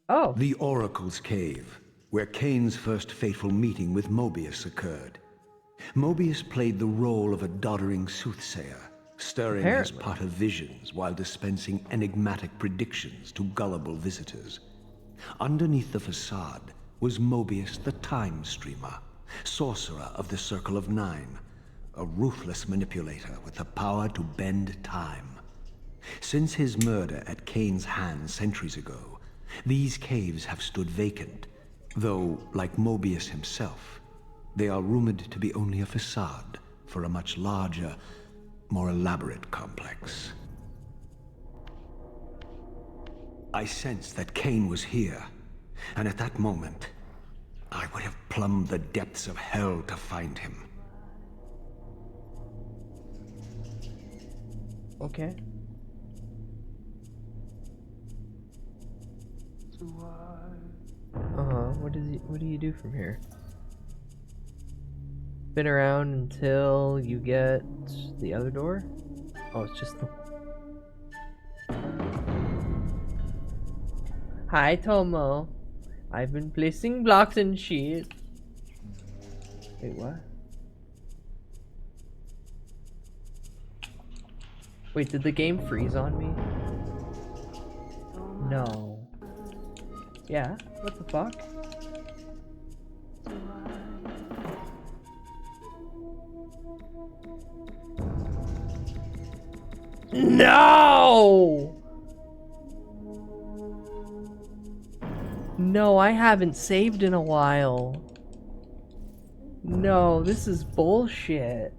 Oh! The Oracle's Cave, where Kane's first fateful meeting with Mobius occurred. Mobius played the role of a doddering soothsayer, stirring his pot of visions while dispensing enigmatic predictions to gullible visitors. Underneath the facade was Mobius the Time Streamer, sorcerer of the Circle of Nine, a ruthless manipulator with the power to bend time. Since his murder at Kane's hands centuries ago, these caves have stood vacant, though, like Mobius himself, they are rumored to be only a facade for a much larger, more elaborate complex. I sensed that Kane was here, and at that moment, I would have plumbed the depths of hell to find him. Okay. What do you do from here? Spin around until you get the other door? Oh, it's just the... Hi, Tomo. I've been placing blocks and shit. Wait, what? Wait, did the game freeze on me? No. Yeah, what the fuck? No! No, I haven't saved in a while. No, this is bullshit.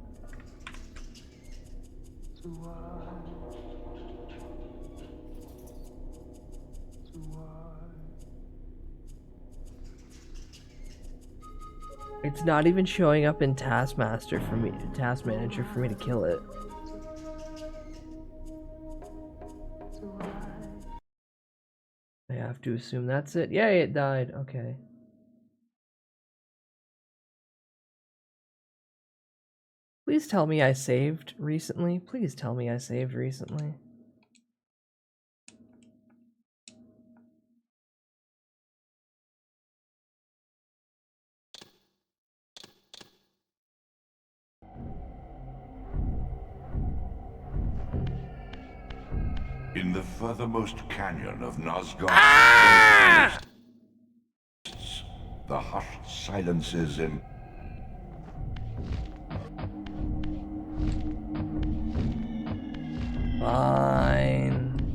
It's not even showing up in Task Manager for me to kill it. I have to assume that's it. Yay, it died. Okay. Please tell me I saved recently. Please tell me I saved recently. In the furthermost canyon of Nosgoth, the hushed silences in Fine.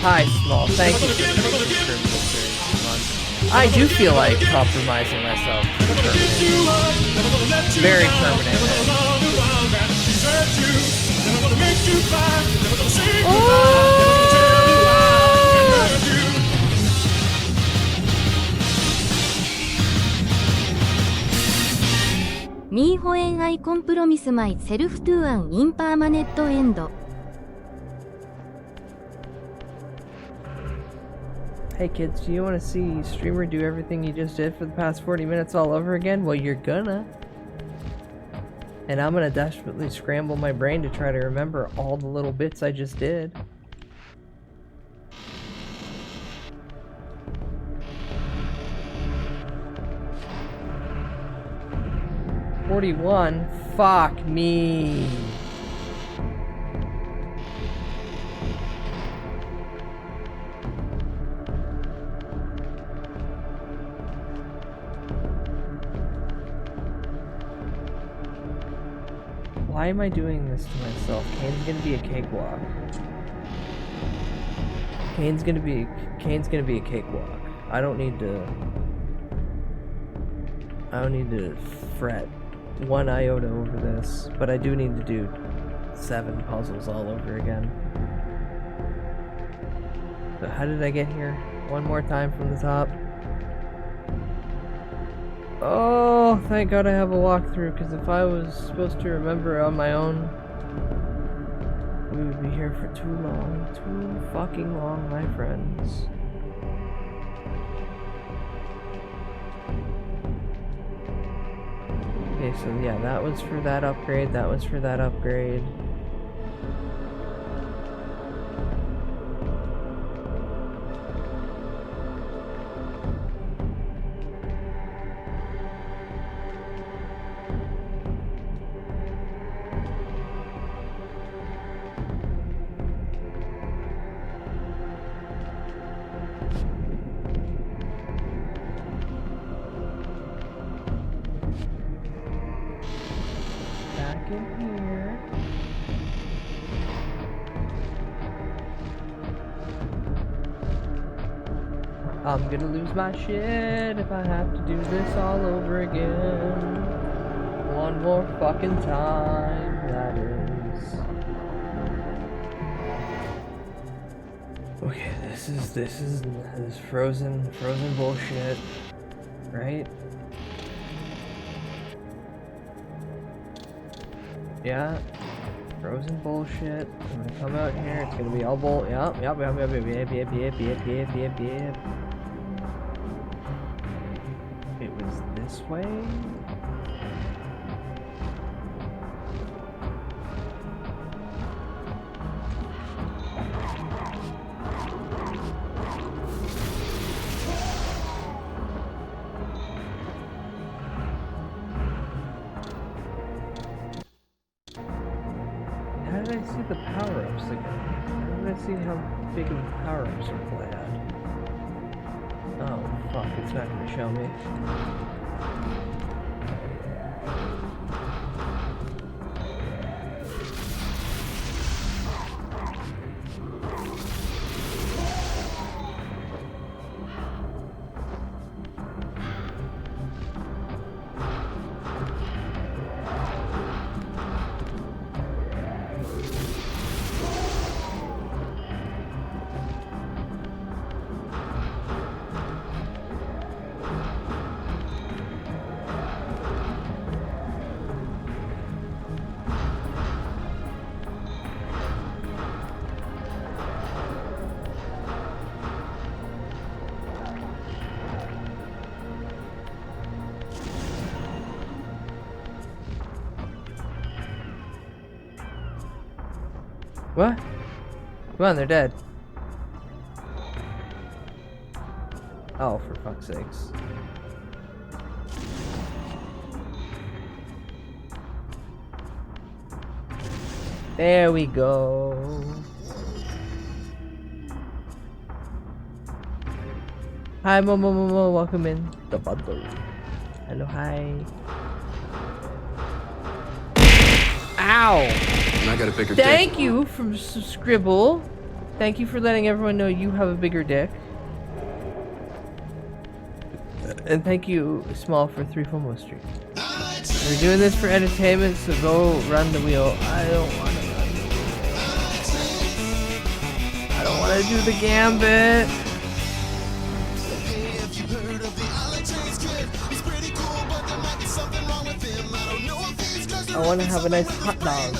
Hi, Small. Thank you for the series. I do feel like compromising myself. Very permanent. Me when I compromise myself to an impermanent end. Hey kids, do you want to see streamer do everything he just did for the past 40 minutes all over again? Well, you're gonna. And I'm gonna desperately scramble my brain to try to remember all the little bits I just did. $41? Fuck me. Why am I doing this to myself? Kane's gonna be a cakewalk. Kane's gonna be a cakewalk. I don't need to fret one iota over this, but I do need to do 7 puzzles all over again. So how did I get here? One more time from the top. Oh, thank God I have a walkthrough, because if I was supposed to remember on my own, we would be here for too long. Too fucking long, my friends. Okay, so yeah, that was for that upgrade, that was for that upgrade. I'm gonna lose my shit if I have to do this all over again. One more fucking time, that is. Okay, this is frozen bullshit, right? Yeah, frozen bullshit. I'm gonna come out here, it's gonna be all bull. Yep. It was this way? at the power-ups again. I'm gonna see how big of power-up circle I had. Oh, fuck, it's not gonna show me. What? Come on, they're dead. Oh, for fuck's sakes. There we go. Hi, Momo, welcome in the bundle. Hello, hi. Ow! And I got a bigger Thank dick. you from Scribble. Thank you for letting everyone know you have a bigger dick. And thank you, Small, for 3 FOMO streams. We're doing this for entertainment, so go run the wheel. I don't want to run the wheel. I don't want to do the gambit. I want to have a nice hot dog.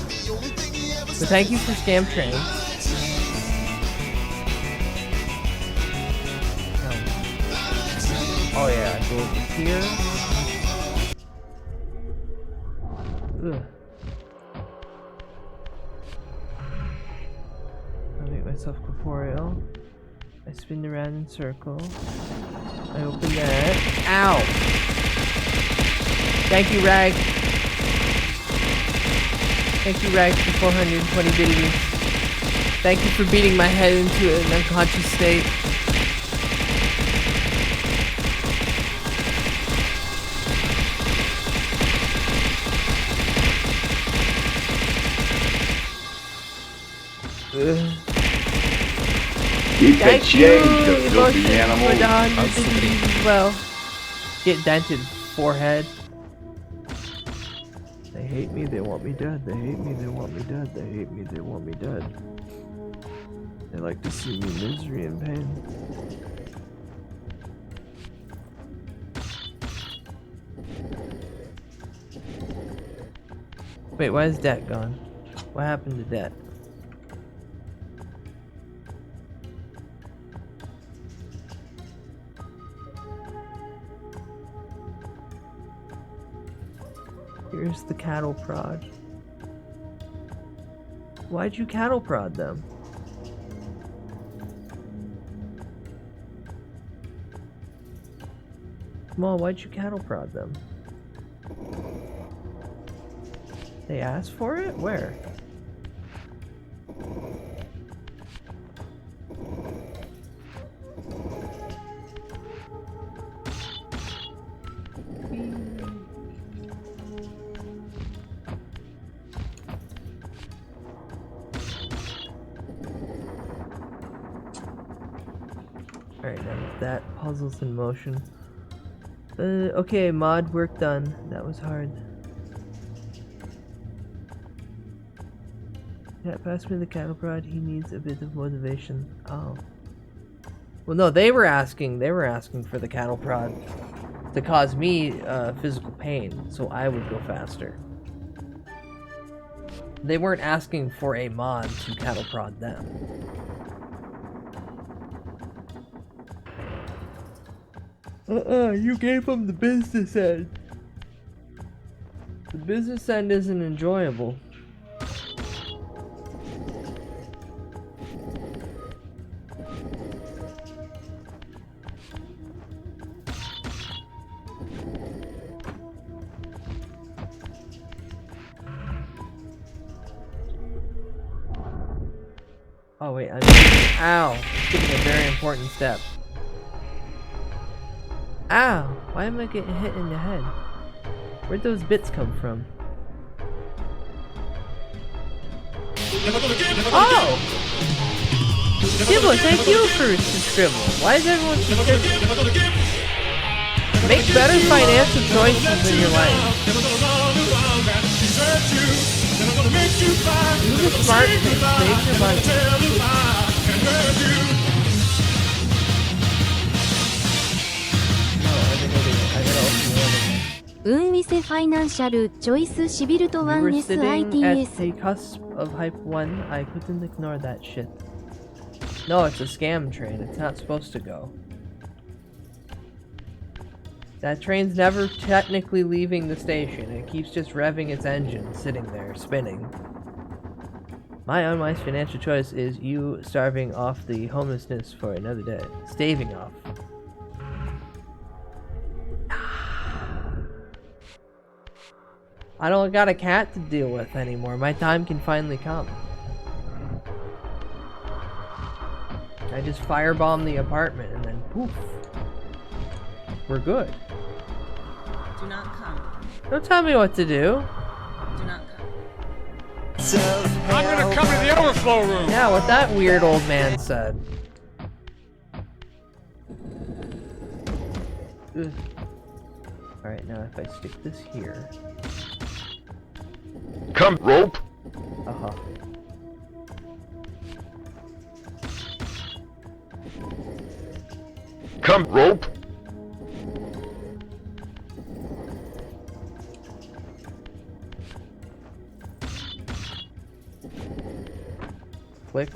So thank you for Scam Train. Oh yeah, go over here. Ugh. I make myself corporeal. I spin around in circle. I open that. Ow! Thank you, Rag. Thank you, Rag, for 420 biddies. Thank you for beating my head into an unconscious state. Keep the Thank change, you, you filthy Emotion, animal. for the 100 biddies as well. Get dented, forehead. They hate me, they want me dead. They hate me, they want me dead. They hate me, they want me dead. They like to see me misery and pain. Wait, why is Dat gone? What happened to Dat? Here's the cattle prod. Why'd you cattle prod them? Small, why'd you cattle prod them? They asked for it? Where? Alright, now that puzzle's in motion. Okay, mod work done. That was hard. Yeah, pass me the cattle prod. He needs a bit of motivation. Oh. Well, no, they were asking for the cattle prod to cause me physical pain, so I would go faster. They weren't asking for a mod to cattle prod them. You gave them the business end. The business end isn't enjoyable. Oh wait, ow! Skipping a very important step. Ow! Why am I getting hit in the head? Where'd those bits come from? Oh! Scribble, thank you for Scribble. Why is everyone subscribing? Make better financial choices in your life. Use a smart thing. Save your money. Unwise Financial Choice Shibiruto We were 1S sitting at ITS a cusp of hype 1. I couldn't ignore that shit. No, it's a scam train. It's not supposed to go. That train's never technically leaving the station. It keeps just revving its engine, sitting there, spinning. My unwise financial choice is you starving off the homelessness for another day. Staving off. I don't got a cat to deal with anymore. My time can finally come. I just firebomb the apartment and then poof. We're good. Do not come. Don't tell me what to do. Do not come. I'm gonna come to the overflow room. Yeah, what that weird old man said. Alright, now if I stick this here. Come, rope. Uh-huh. Come, rope. Click.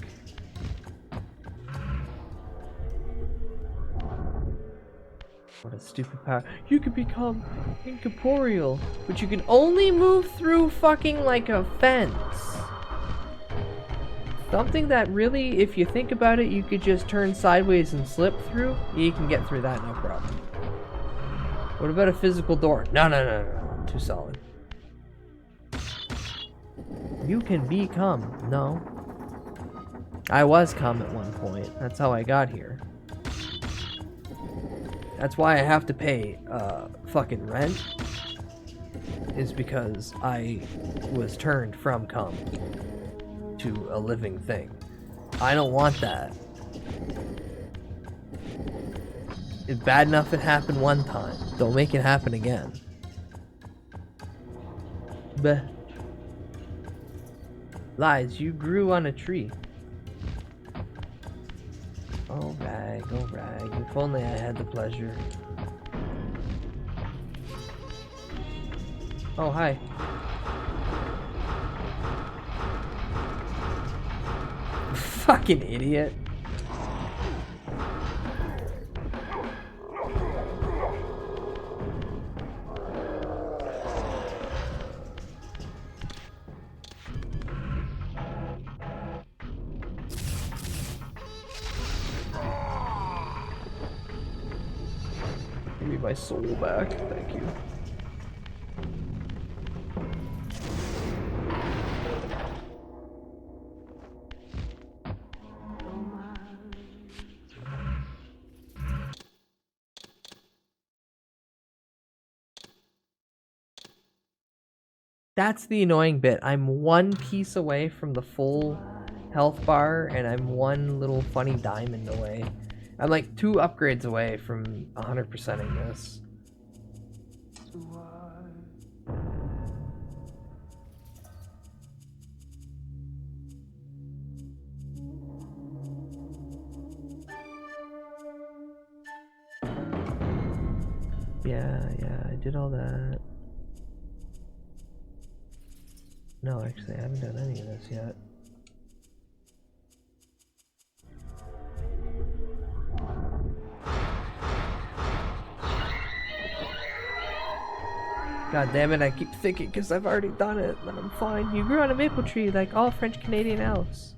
What a stupid power. You can become incorporeal, but you can only move through fucking like a fence. Something that really, if you think about it, you could just turn sideways and slip through. You can get through that, no problem. What about a physical door? No. Too solid. You can become. No. I was cum at one point. That's how I got here. That's why I have to pay fucking rent. Is because I was turned from cum to a living thing. I don't want that. It's bad enough it happened one time. Don't make it happen again. But Lies, you grew on a tree. Oh rag. If only I had the pleasure. Oh, hi. Fucking idiot. Give me my soul back, thank you. That's the annoying bit. I'm one piece away from the full health bar, and I'm one little funny diamond away. I'm like 2 upgrades away from 100%ing this. Yeah, I did all that. No, actually, I haven't done any of this yet. God damn it, I keep thinking because I've already done it, but I'm fine. You grew on a maple tree like all French-Canadian elves.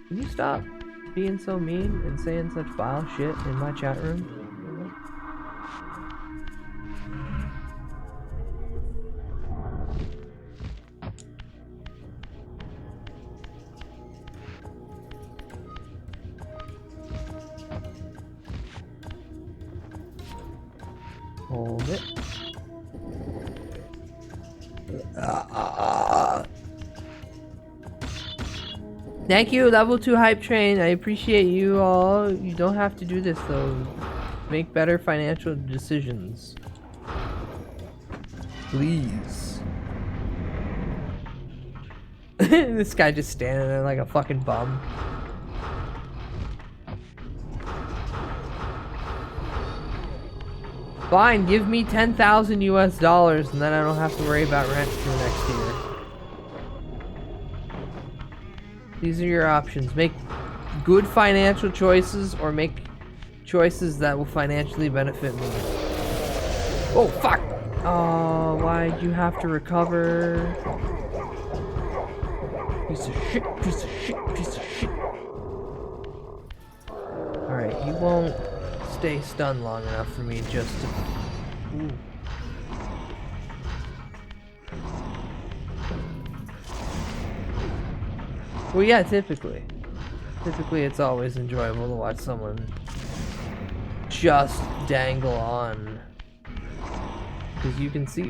Can you stop being so mean and saying such vile shit in my chat room? Hold it. Thank you, level 2 hype train. I appreciate you all. You don't have to do this though. Make better financial decisions. Please. This guy just standing there like a fucking bum. Fine, give me 10,000 US dollars and then I don't have to worry about rent for next year. These are your options. Make good financial choices or make choices that will financially benefit me. Oh, fuck! Oh, why'd you have to recover? Piece of shit, piece of shit, piece of shit. Alright, he won't stay stunned long enough for me just to... Ooh. Well, yeah, typically. Typically, it's always enjoyable to watch someone just dangle on. Because you can see...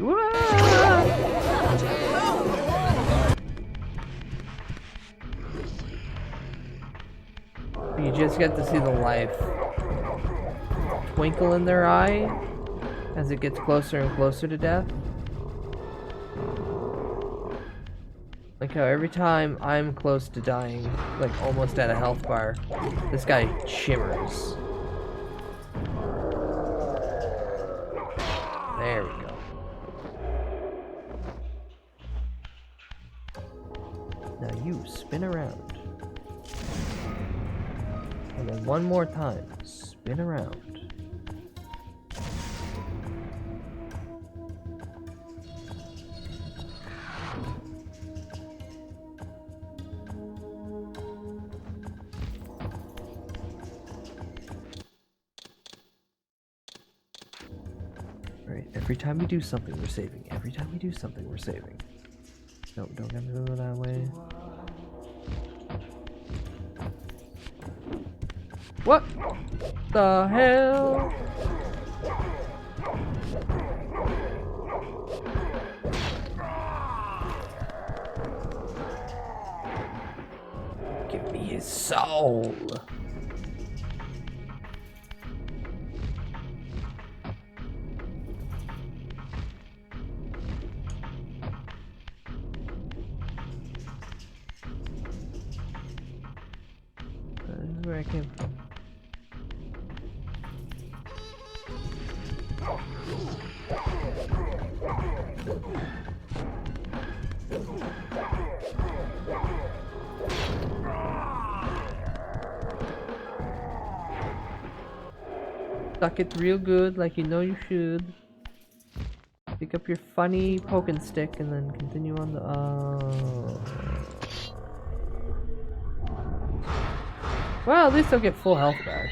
You just get to see the life twinkle in their eye as it gets closer and closer to death. Like how every time I'm close to dying, like almost at a health bar, this guy shimmers. There we go. Now you spin around. And then one more time, spin around. Right, every time we do something, we're saving. Every time we do something, we're saving. No, don't get me to go that way. What the hell? Give me his soul. This is where I came from. Suck it real good like you know you should. Pick up your funny poking stick and then continue on the... Well, at least I'll get full health back.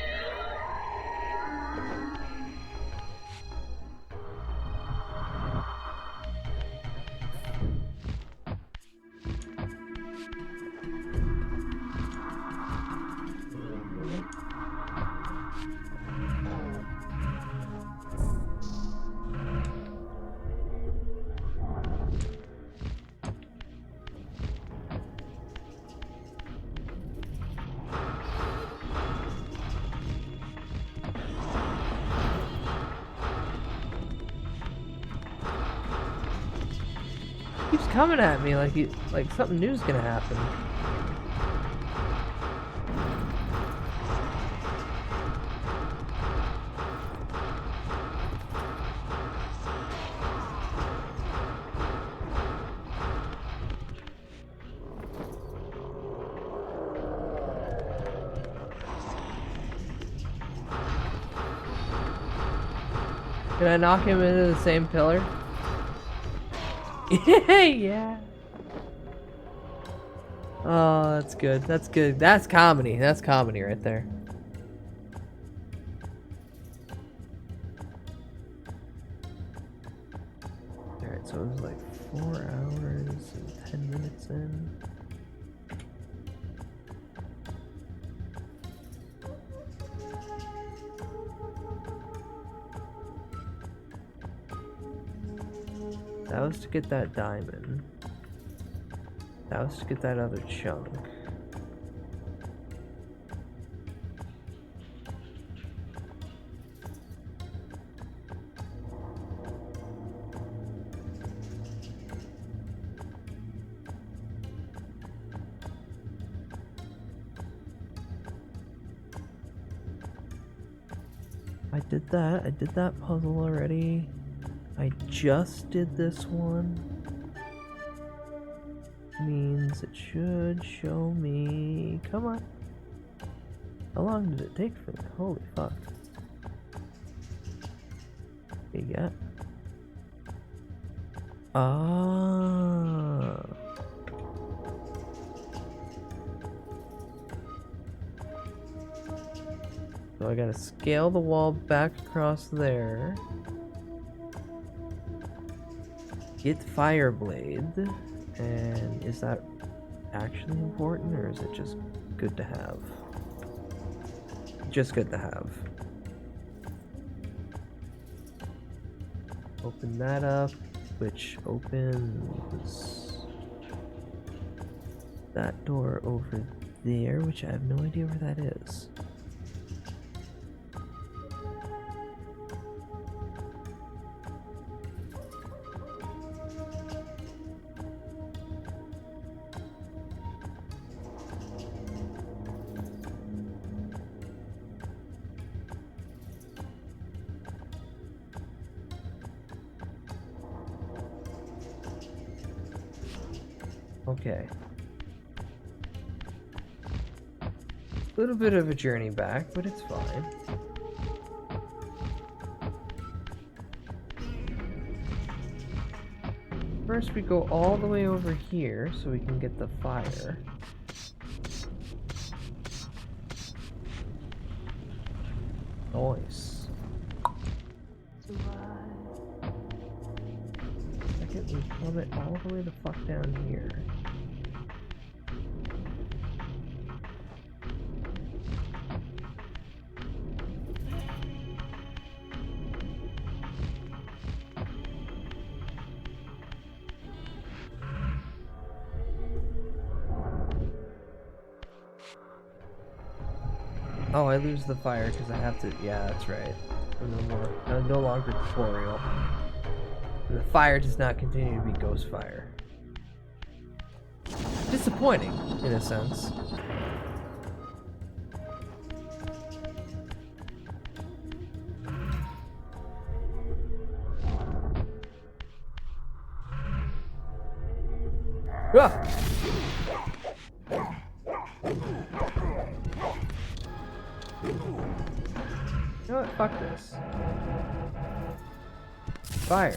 Keeps coming at me like something new's gonna happen. Can I knock him into the same pillar? Yeah. Oh, that's good. That's good. That's comedy. That's comedy right there. Alright, so it was like 4 hours and 10 minutes in. That was to get that diamond. That was to get that other chunk. I did that puzzle already. I just did this one. Means it should show me. Come on. How long did it take for me? Holy fuck. You got? Ah. So I gotta scale the wall back across there. Get Fireblade. And is that actually important, or is it just good to have? Just good to have. Open that up, which opens that door over there, which I have no idea where that is. Okay. A little bit of a journey back, but it's fine. First we go all the way over here so we can get the fire. Nice. Second, we plummet all the way the fuck down here. Oh, I lose the fire because I have to. Yeah, that's right. No longer tutorial. And the fire does not continue to be ghost fire. Disappointing, in a sense. Ah! You know what? Fuck this. Fire.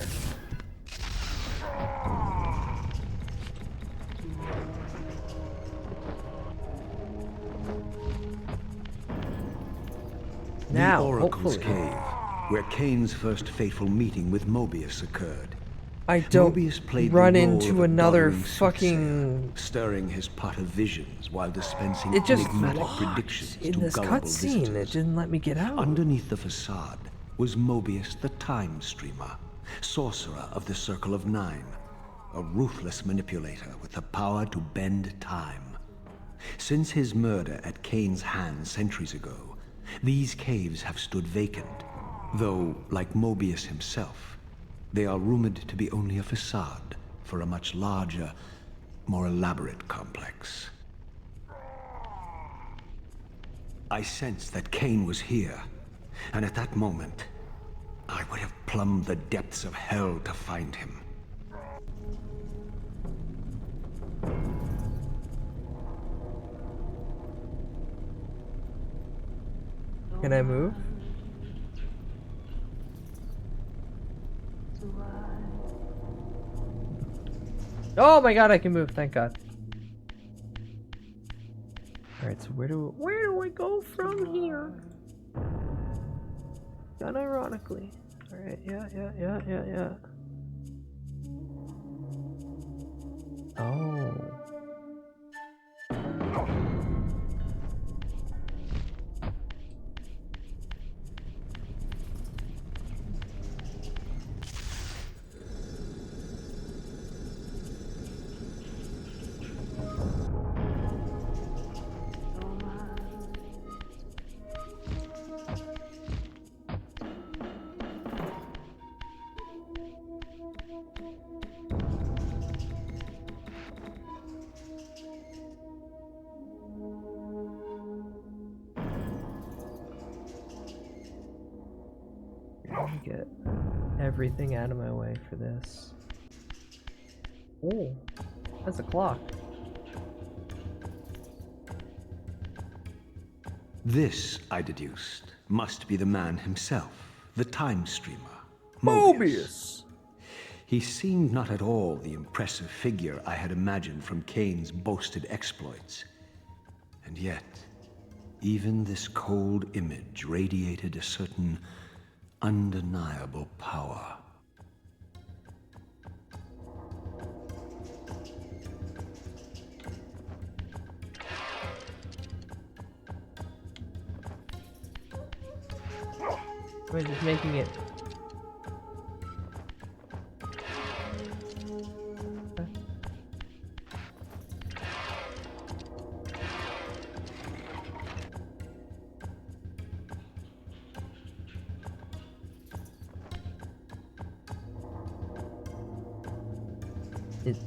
Now, the Oracle's hopefully. Cave, where Kane's first fateful meeting with Mobius occurred. I don't Mobius played run the role into of a another doddering fucking... soothsayer, stirring his pot of visions while dispensing It just enigmatic locked predictions in to this gullible cutscene. visitors. It didn't let me get out. Underneath the facade was Mobius the Time Streamer, sorcerer of the Circle of Nine, a ruthless manipulator with the power to bend time. Since his murder at Kane's hands centuries ago, these caves have stood vacant, though, like Mobius himself, they are rumored to be only a facade for a much larger, more elaborate complex. I sensed that Kane was here, and at that moment, I would have plumbed the depths of hell to find him. Can I move? Oh my god, I can move, thank god. Alright, so where do I go from here? Unironically. Alright, yeah. Oh. Get everything out of my way for this. Oh, that's a clock. This, I deduced, must be the man himself, the time streamer, Mobius. He seemed not at all the impressive figure I had imagined from Kane's boasted exploits. And yet, even this cold image radiated a certain undeniable power. We're just making it.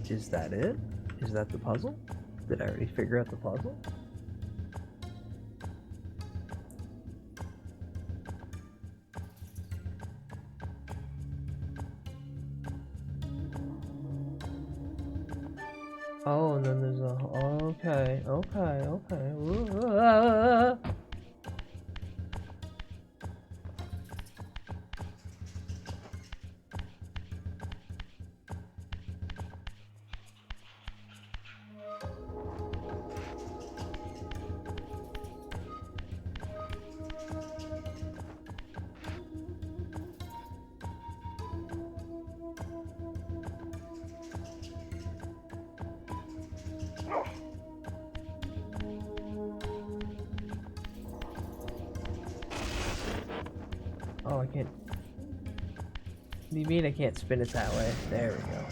Is that it? Is that the puzzle? Did I already figure out the puzzle? Oh, and then there's a... Okay. Ooh, Oh, I can't... What do you mean I can't spin it that way? There we go.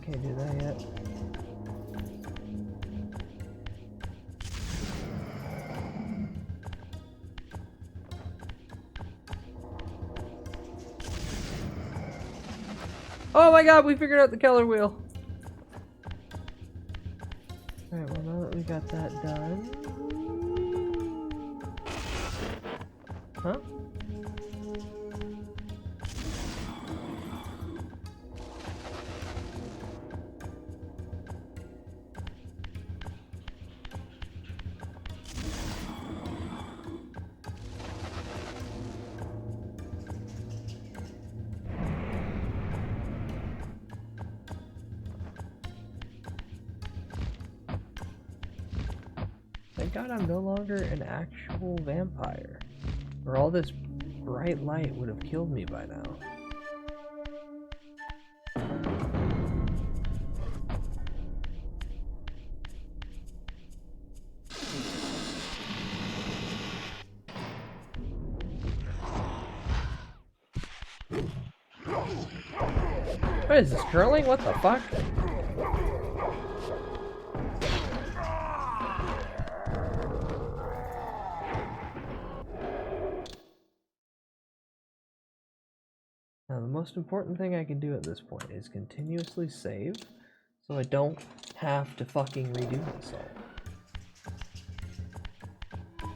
Can't do that yet. Oh my god, we figured out the Keller wheel. Alright, well now that we got that done... Huh? Thank God I'm no longer an actual vampire, or all this bright light would have killed me by now. What is this, curling? What the fuck? Now, the most important thing I can do at this point is continuously save, so I don't have to fucking redo this all.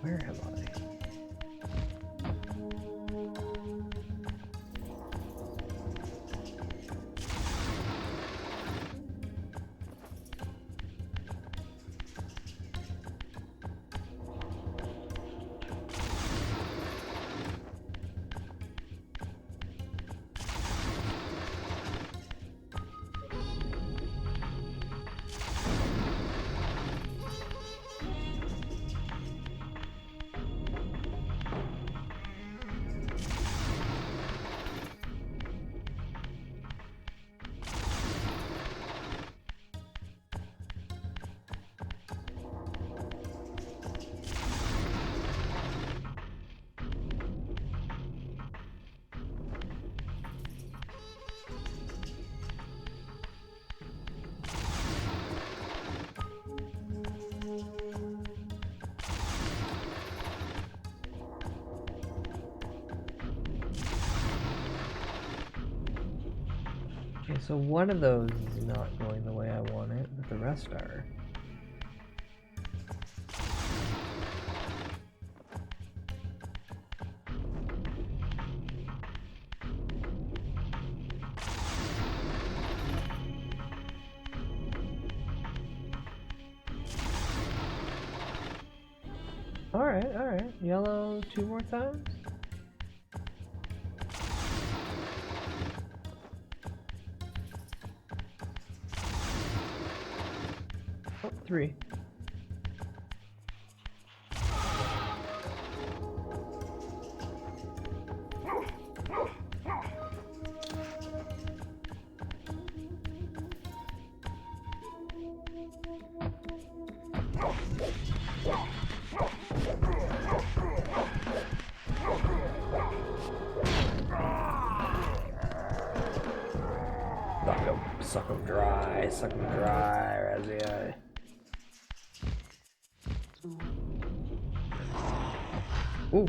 Where am I? Okay, so one of those is not going the way I want it, but the rest are. Alright. Yellow 2 more times? Oh, 3. Suck 'em dry, Razzie. Ooh.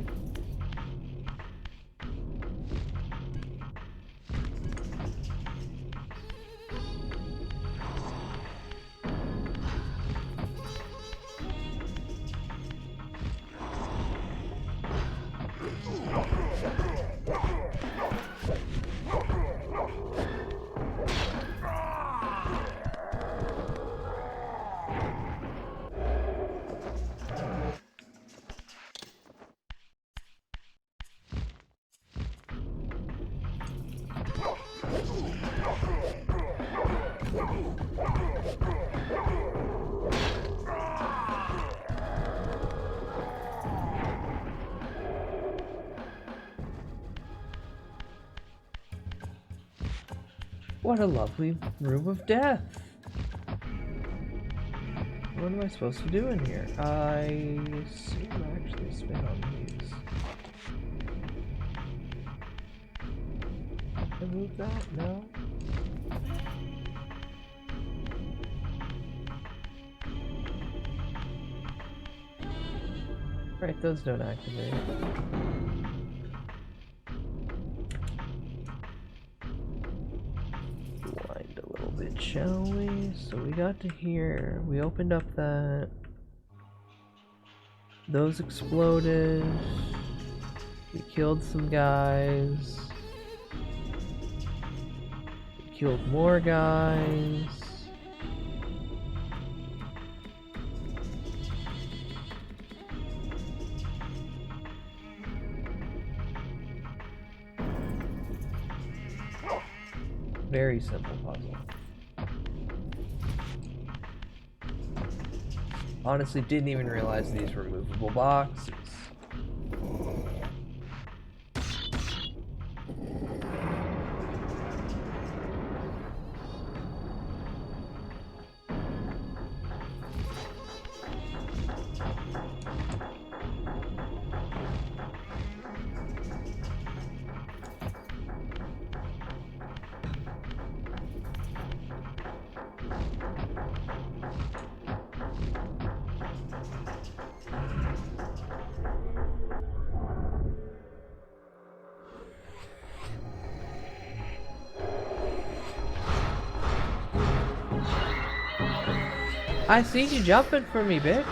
What a lovely room of death. What am I supposed to do in here? I assume I actually spin on these. Can I move that? No? Right, those don't activate. Wind a little bit, shall we? So we got to here. We opened up that. Those exploded. We killed some guys. We killed more guys. Very simple puzzle. Honestly, didn't even realize these were movable boxes. I see you jumping for me, bitch.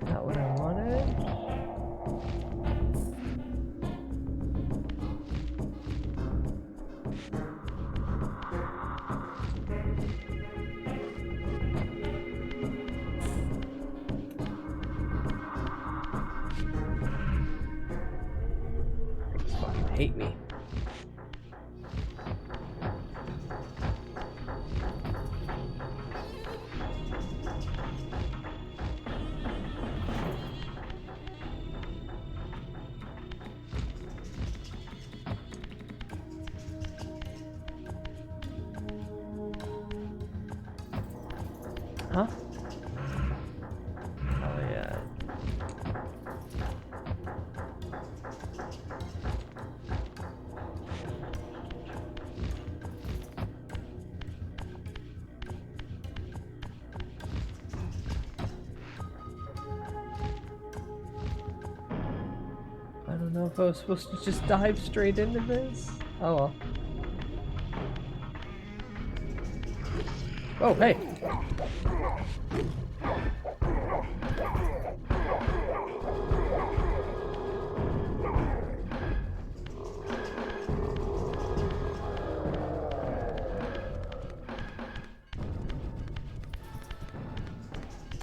Not what I wanted. Hate me. Huh? Oh yeah. know if I was supposed to just dive straight into this. Oh well. Oh, hey!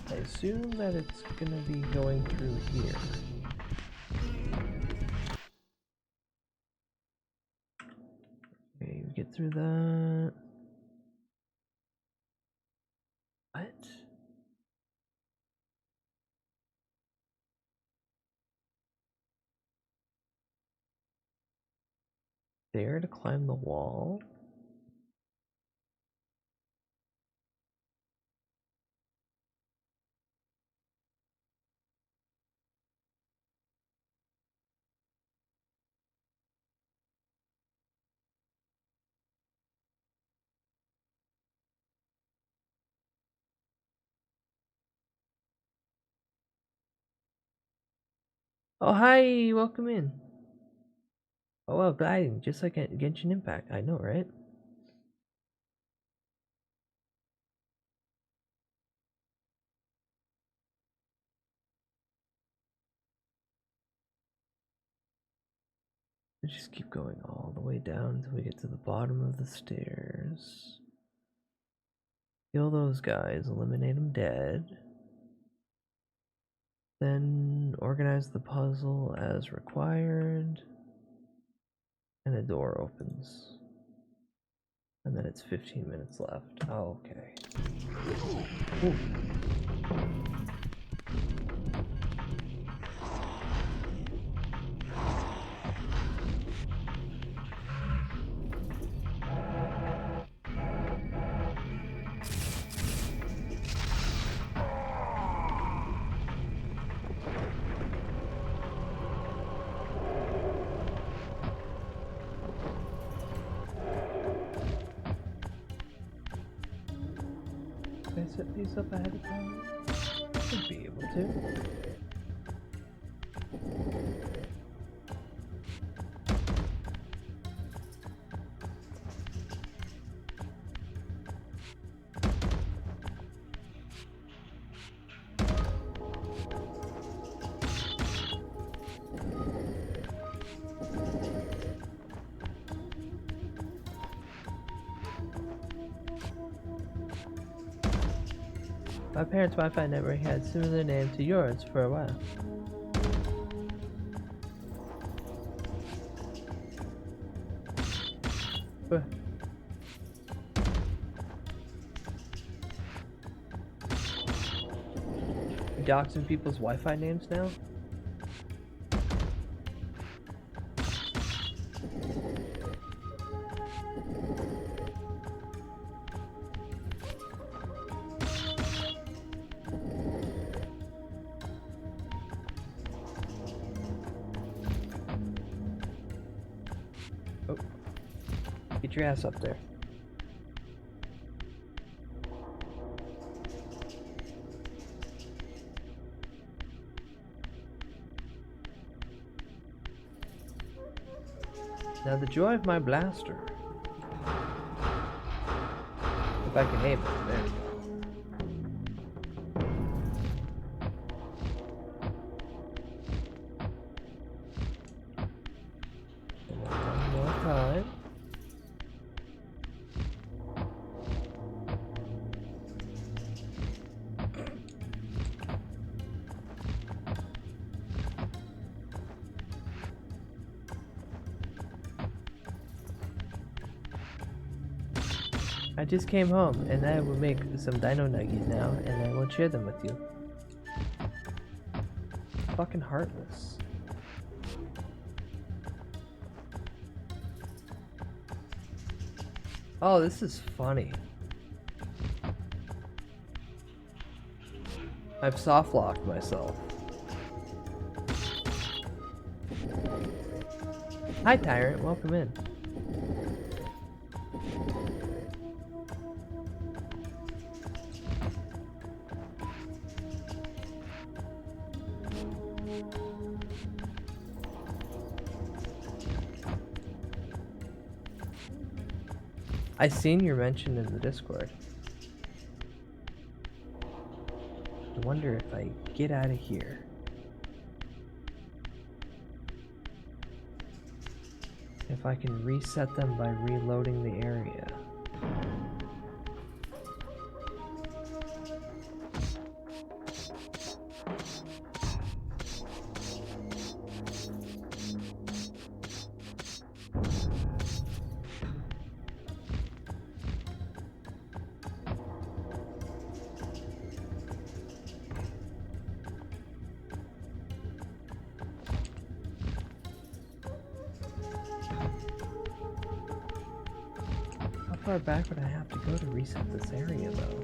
I assume that it's gonna be going through here. Okay, we get through that. What? There to climb the wall. Oh, hi, welcome in. Oh, well, gliding, just like at Genshin Impact. I know, right? We just keep going all the way down until we get to the bottom of the stairs. Kill those guys, eliminate them dead. Then organize the puzzle as required. And a door opens. And then it's 15 minutes left. Oh, okay. Ooh. Can I set these up ahead of time? Should be able to. My parents' Wi-Fi network had a similar name to yours for a while. Doxing people's Wi-Fi names now? Oh. Get your ass up there. Now the joy of my blaster. If I can aim it, there we go. One more time. I just came home and I will make some dino nuggies now and I will share them with you. Fucking heartless. Oh, this is funny. I've soft locked myself. Hi Tyrant, welcome in. I seen your mention in the Discord. I wonder if I get out of here. If I can reset them by reloading the area. How far back would I have to go to reset this area, though?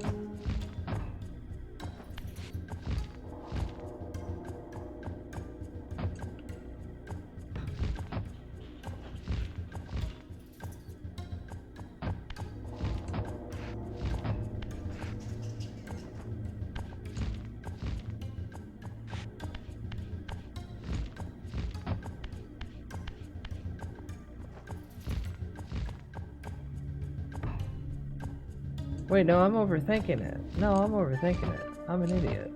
Wait, no, I'm overthinking it. No, I'm overthinking it. I'm an idiot.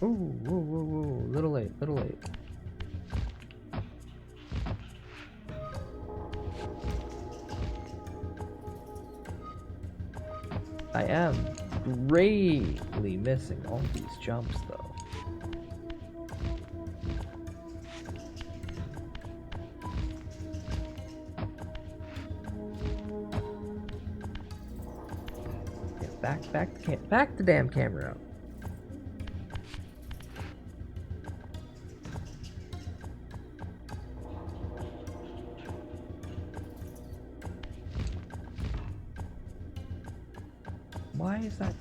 Ooh, whoa, whoa, whoa, little late, little late. I am greatly missing all these jumps, though. Back the damn camera up. Why is that?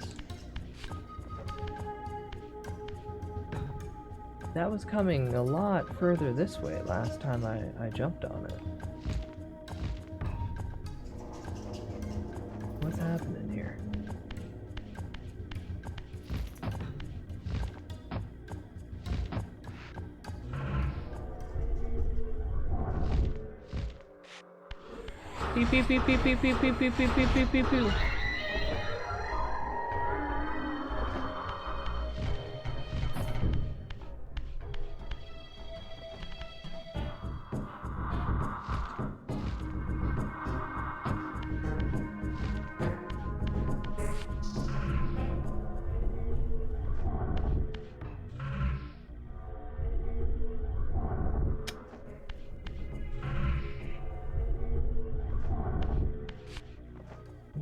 That was coming a lot further this way last time I jumped on it. What's happening here? Pew pew pew pew pew pew pew pew pew pew pew pew pew.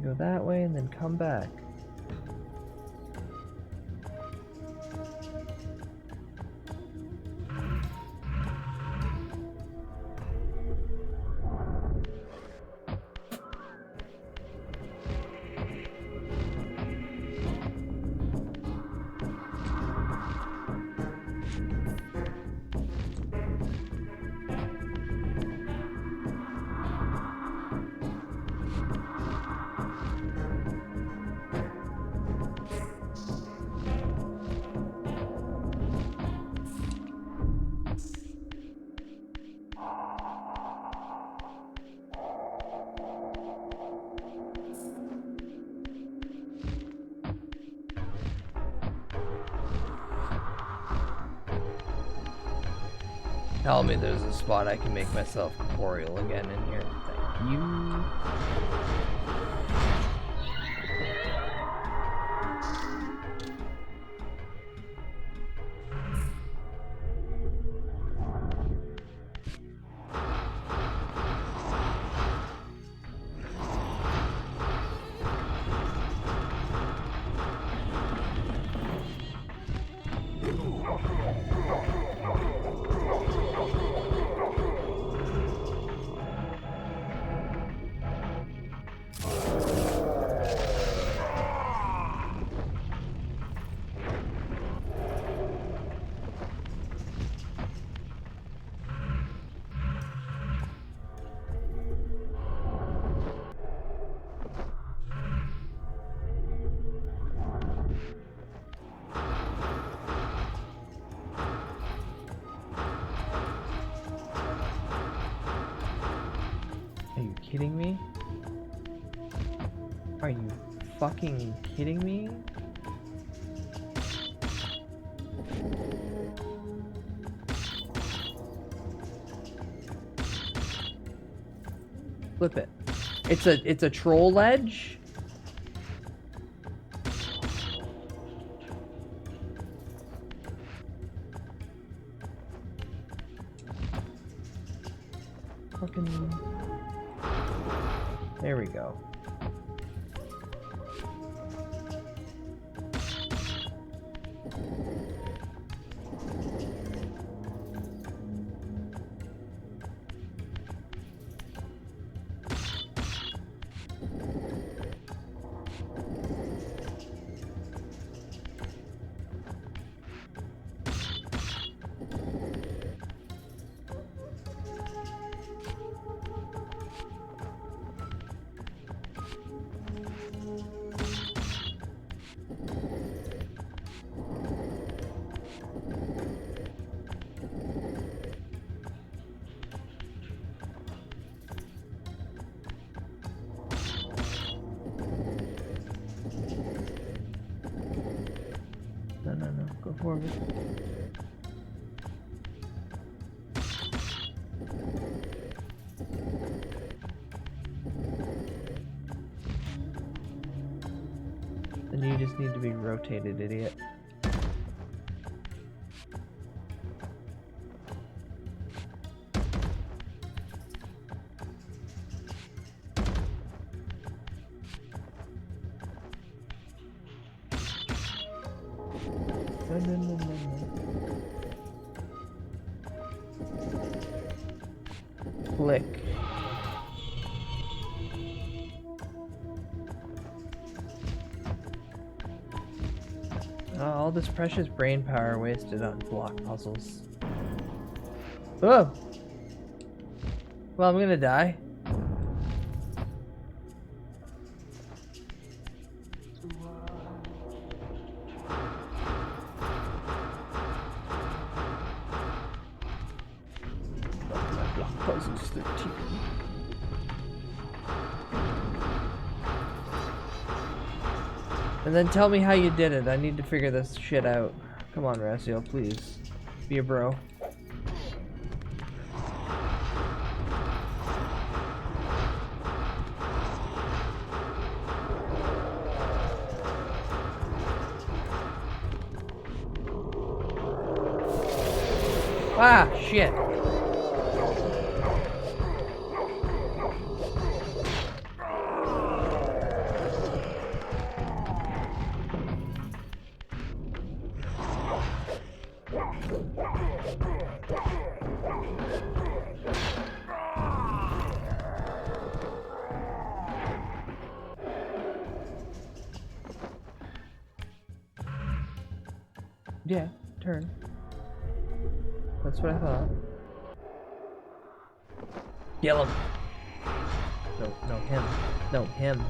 Go that way and then come back. Tell me there's a spot I can make myself corporeal again in here. Thank you. kidding me? Are you fucking kidding me? Flip it. It's a troll ledge? Fucking... There we go. No, go forward. Then you just need to be rotated, idiot. No. Click. All this precious brain power wasted on block puzzles. Oh! Well, I'm gonna die. Puzzles 13. And then tell me how you did it. I need to figure this shit out. Come on, Razio, please. Be a bro. Ah, shit. Yeah, turn. That's what I thought. Kill him. No, him. No, him.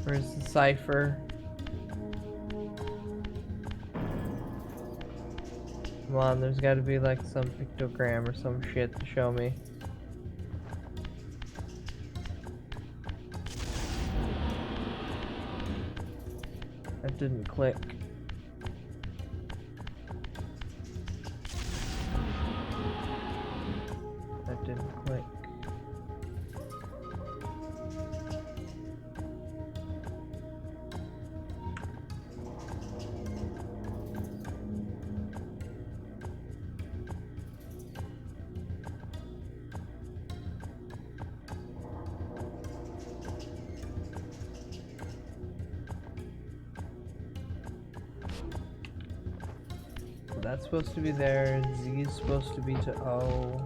Where's the cipher? Come on, there's gotta be like some pictogram or some shit to show me. That didn't click. That didn't click. That's supposed to be there, Z is supposed to be to O.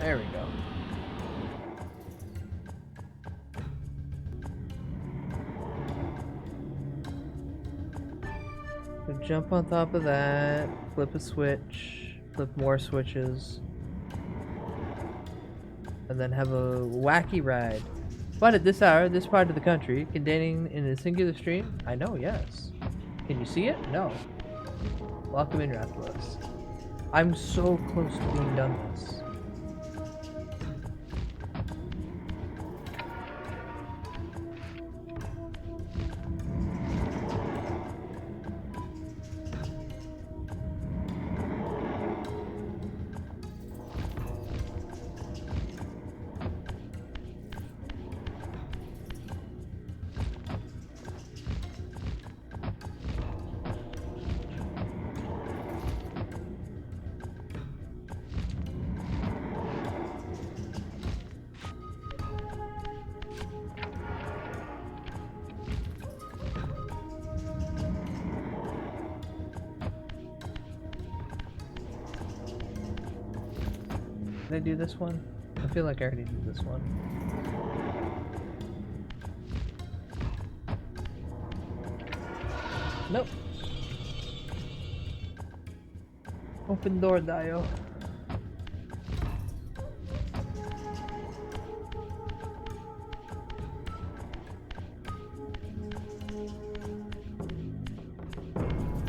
There we go. So jump on top of that, flip a switch, flip more switches, and then have a wacky ride. But at this hour, this part of the country, containing in a singular stream? I know, yes. Can you see it? No. Welcome in, Rathalos. I'm so close to being done this. Did I do this one? I feel like I already did this one. Nope. Open door, Dio.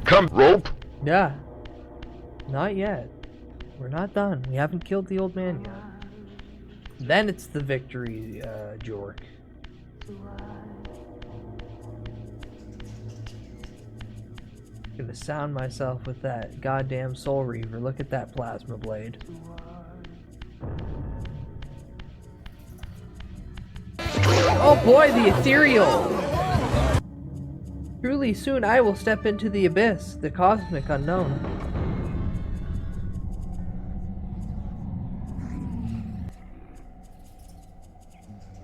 Come, rope. Yeah. Not yet. We're not done. We haven't killed the old man yet. Then it's the victory, Jork. Gonna sound myself with that goddamn Soul Reaver. Look at that plasma blade. Oh boy, the ethereal! Truly soon I will step into the abyss, the cosmic unknown.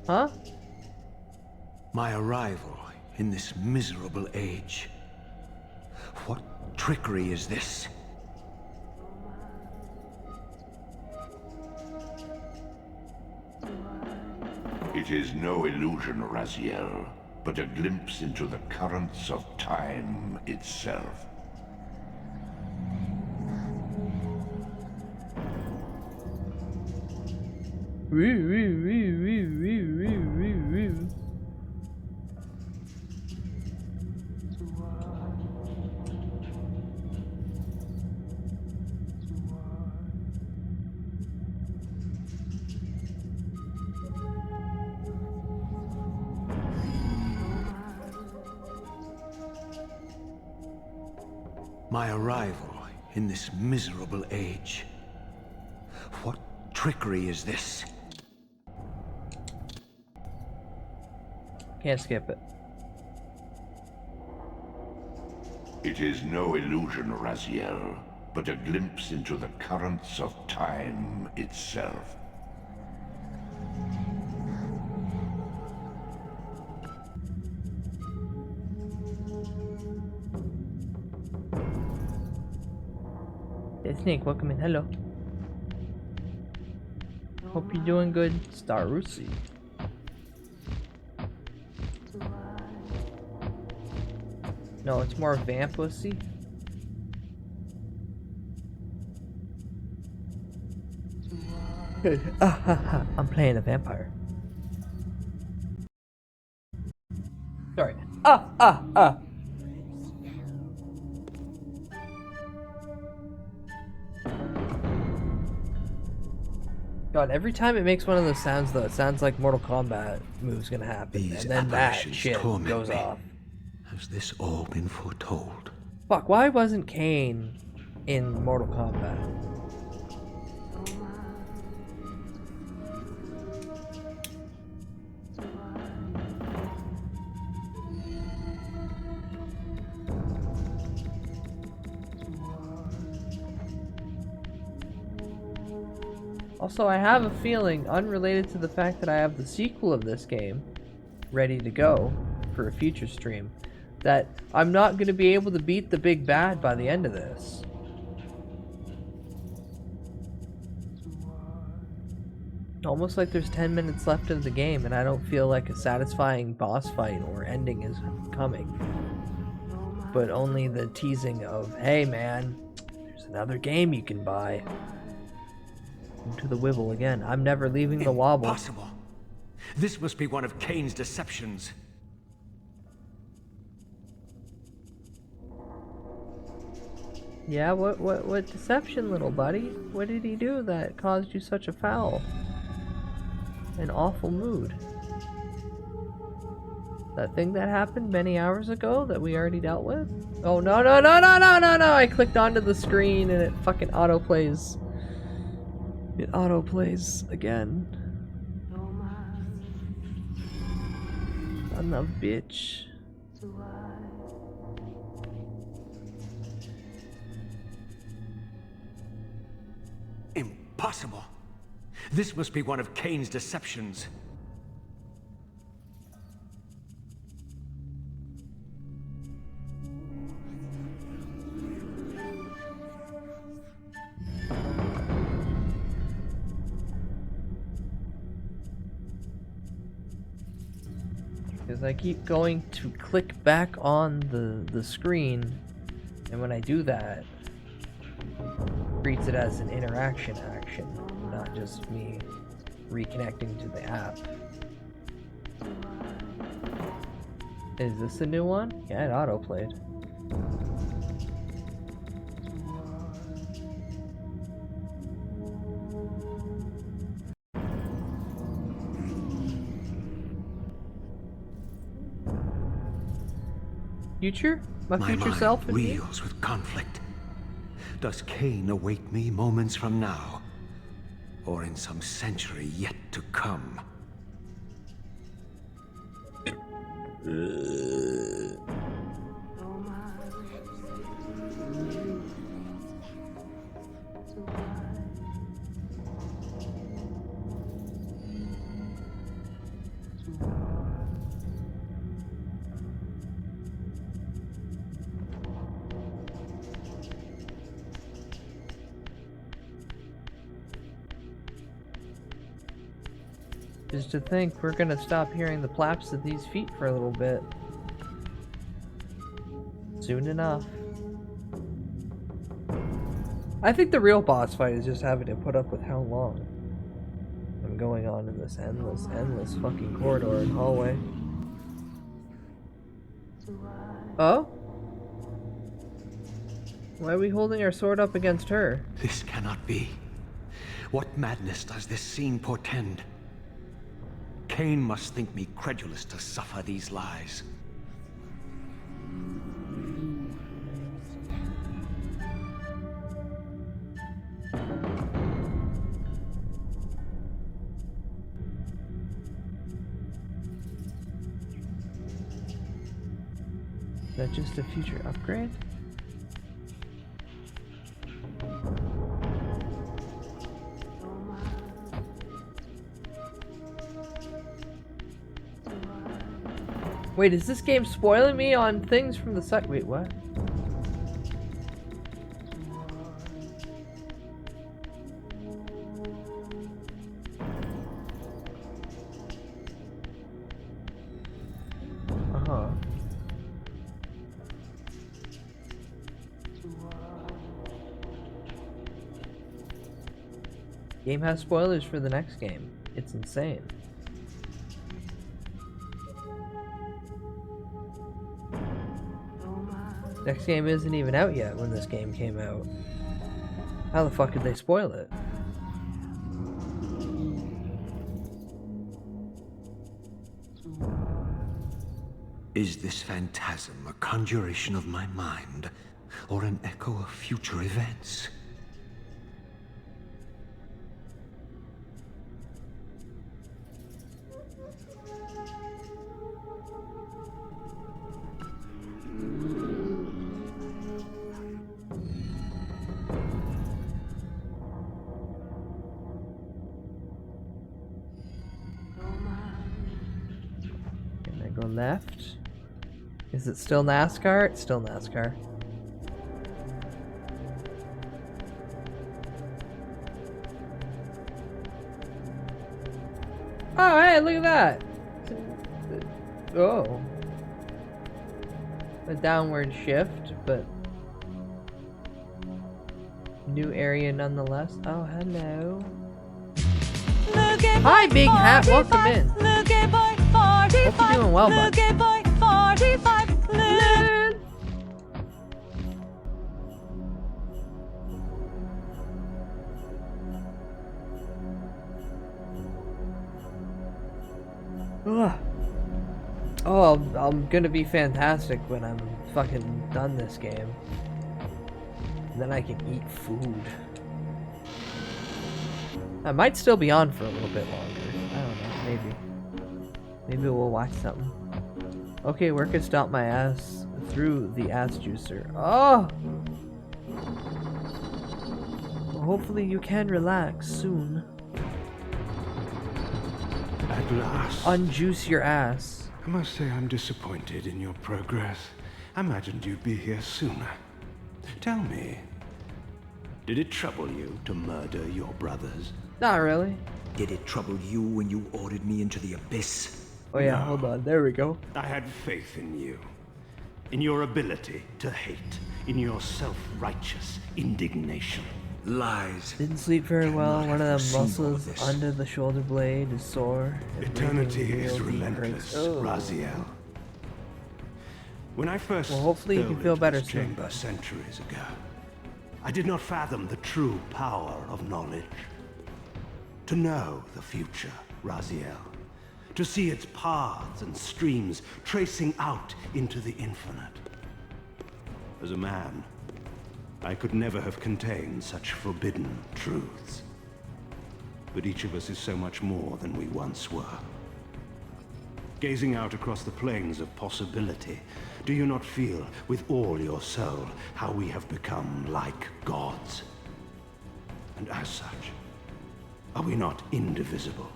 Huh? My arrival in this miserable age. What trickery is this? It is no illusion, Raziel, but a glimpse into the currents of time itself. My arrival in this miserable age. What trickery is this? Can't skip it. It is no illusion, Raziel, but a glimpse into the currents of time itself. Hey Snake, welcome in. Hello. Hope you're doing good, Starusi. No, it's more Vampussy. I'm playing a vampire. Sorry. God, every time it makes one of those sounds, though, it sounds like Mortal Kombat move's gonna happen, These and then that apparitions shit torment goes me. off. Has this all been foretold? Fuck, why wasn't Kane in Mortal Kombat? Also, I have a feeling, unrelated to the fact that I have the sequel of this game ready to go for a future stream, that I'm not going to be able to beat the big bad by the end of this. Almost like there's 10 minutes left of the game and I don't feel like a satisfying boss fight or ending is coming. But only the teasing of, hey man, there's another game you can buy. Into the Wibble again. I'm never leaving the wobble. Impossible. This must be one of Kane's deceptions. Yeah, what deception, little buddy? What did he do that caused you such a foul and awful mood? That thing that happened many hours ago that we already dealt with? Oh, no, no, no, no, no, no, no! I clicked onto the screen and it fucking autoplays. It autoplays again. Son of a bitch. Impossible. This must be one of Kane's deceptions. Because I keep going to click back on the screen, and when I do that, it treats it as an interaction action, not just me reconnecting to the app. Is this a new one? Yeah, it autoplayed. Future? My future self and me? Reels with conflict. Does Kane await me moments from now? Or in some century yet to come? Just to think, we're gonna stop hearing the flaps of these feet for a little bit. Soon enough. I think the real boss fight is just having to put up with how long I'm going on in this endless fucking corridor and hallway. Oh? Why are we holding our sword up against her? This cannot be. What madness does this scene portend? Kane must think me credulous to suffer these lies. Is that just a future upgrade? Wait, is this game spoiling me on things from the site? Wait, what? Uh-huh. Game has spoilers for the next game. It's insane. Next game isn't even out yet when this game came out. How the fuck did they spoil it? Is this phantasm a conjuration of my mind, or an echo of future events? Left. Is it still NASCAR? It's still NASCAR. Oh, hey, look at that. Oh. A downward shift, but new area nonetheless. Oh, hello. Hi, Big Hat. Welcome in. Hope you're doing well, bud. Oh, I'm gonna be fantastic when I'm fucking done this game. And then I can eat food. I might still be on for a little bit longer. I don't know, maybe. Maybe we'll watch something. Okay, where can stomp my ass through the ass juicer? Oh! Well, hopefully you can relax soon. At last. Unjuice your ass. I must say I'm disappointed in your progress. I imagined you'd be here sooner. Tell me, did it trouble you to murder your brothers? Not really. Did it trouble you when you ordered me into the abyss? Oh yeah, No. hold on. There we go. I had faith in you. In your ability to hate. In your self-righteous indignation. Lies. Didn't sleep very well. One of the seen all muscles this. under the shoulder blade is sore. and Eternity breathing is really relentless, hurts. Oh. Raziel. When I first Well, hopefully you can dove feel into better this soon. chamber centuries ago, I did not fathom the true power of knowledge. To know the future, Raziel. To see its paths and streams tracing out into the infinite. As a man, I could never have contained such forbidden truths. But each of us is so much more than we once were. Gazing out across the plains of possibility, do you not feel with all your soul how we have become like gods? And as such, are we not indivisible?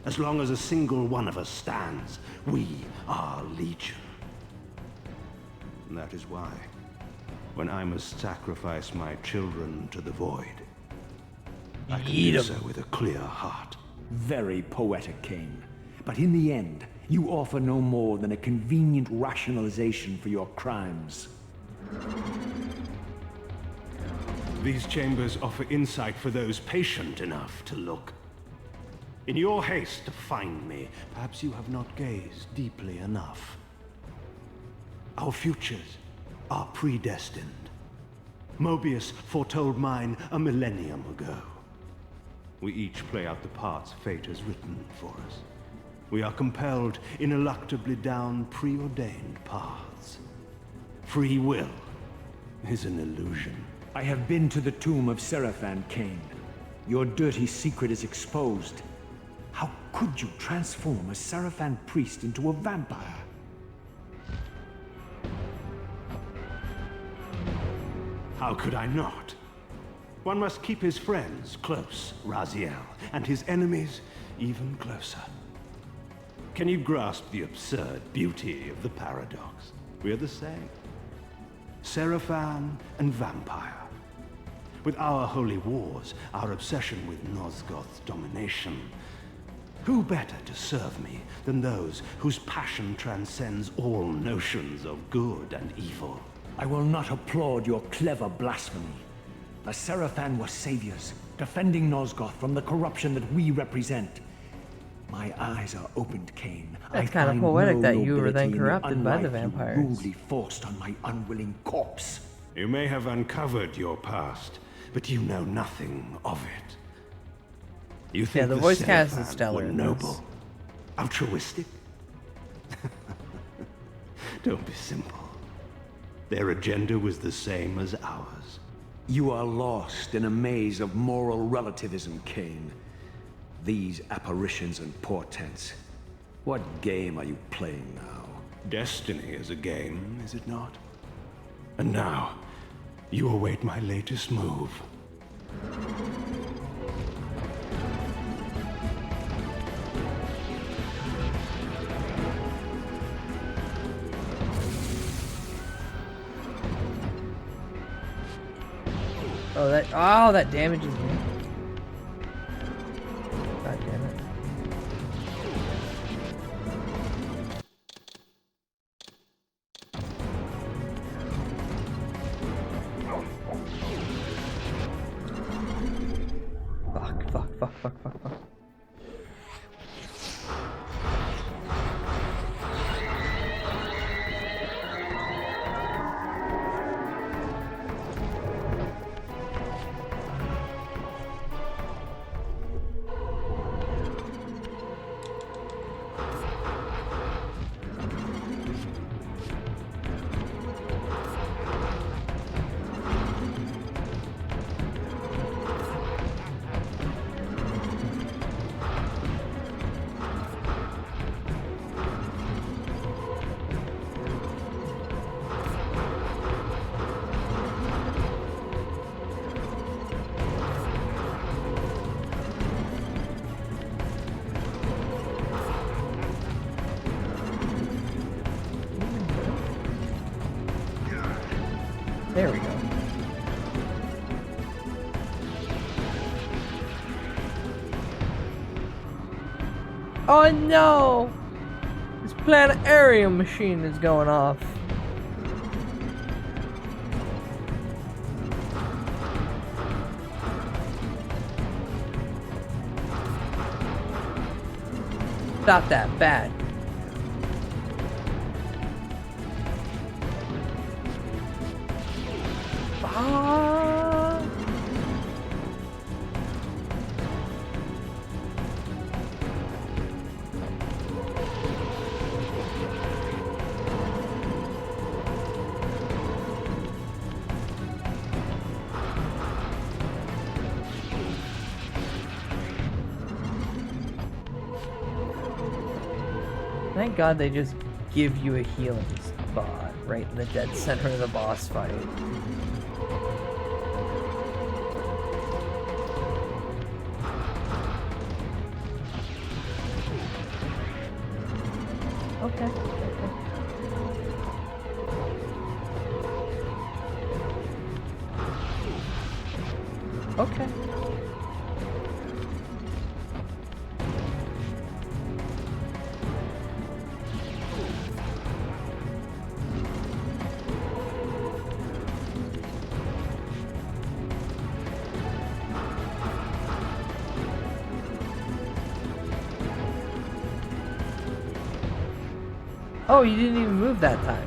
As long as a single one of us stands, we are legion. And that is why, when I must sacrifice my children to the void, I can Eat do 'em. so with a clear heart. Very poetic, Cain. But in the end, you offer no more than a convenient rationalization for your crimes. These chambers offer insight for those patient enough to look. In your haste to find me, perhaps you have not gazed deeply enough. Our futures are predestined. Mobius foretold mine a millennium ago. We each play out the parts fate has written for us. We are compelled ineluctably down preordained paths. Free will is an illusion. I have been to the tomb of Seraphan, Cain. Your dirty secret is exposed. How could you transform a Seraphan priest into a vampire? How could I not? One must keep his friends close, Raziel, and his enemies even closer. Can you grasp the absurd beauty of the paradox? We're the same. Seraphan and vampire. With our holy wars, our obsession with Nosgoth's domination, who better to serve me than those whose passion transcends all notions of good and evil? I will not applaud your clever blasphemy. The Seraphan were saviors, defending Nosgoth from the corruption that we represent. My eyes are opened, Cain. That's I kind of find poetic no that you were then nobility in corrupted by the unlife you vampires. rudely forced on my unwilling corpse. You may have uncovered your past, but you know nothing of it. You think the voice cast is Seraphan stellar were in this. noble, altruistic? Don't be simple. Their agenda was the same as ours. You are lost in a maze of moral relativism, Cain. These apparitions and portents. What game are you playing now? Destiny is a game, is it not? And now, you await my latest move. Oh, that damages me. God damn it. fuck. There we go. Oh no! This planetarium machine is going off. Not that bad. Thank God they just give you a healing spot right in the dead center of the boss fight. Okay. Okay. Oh, you didn't even move that time.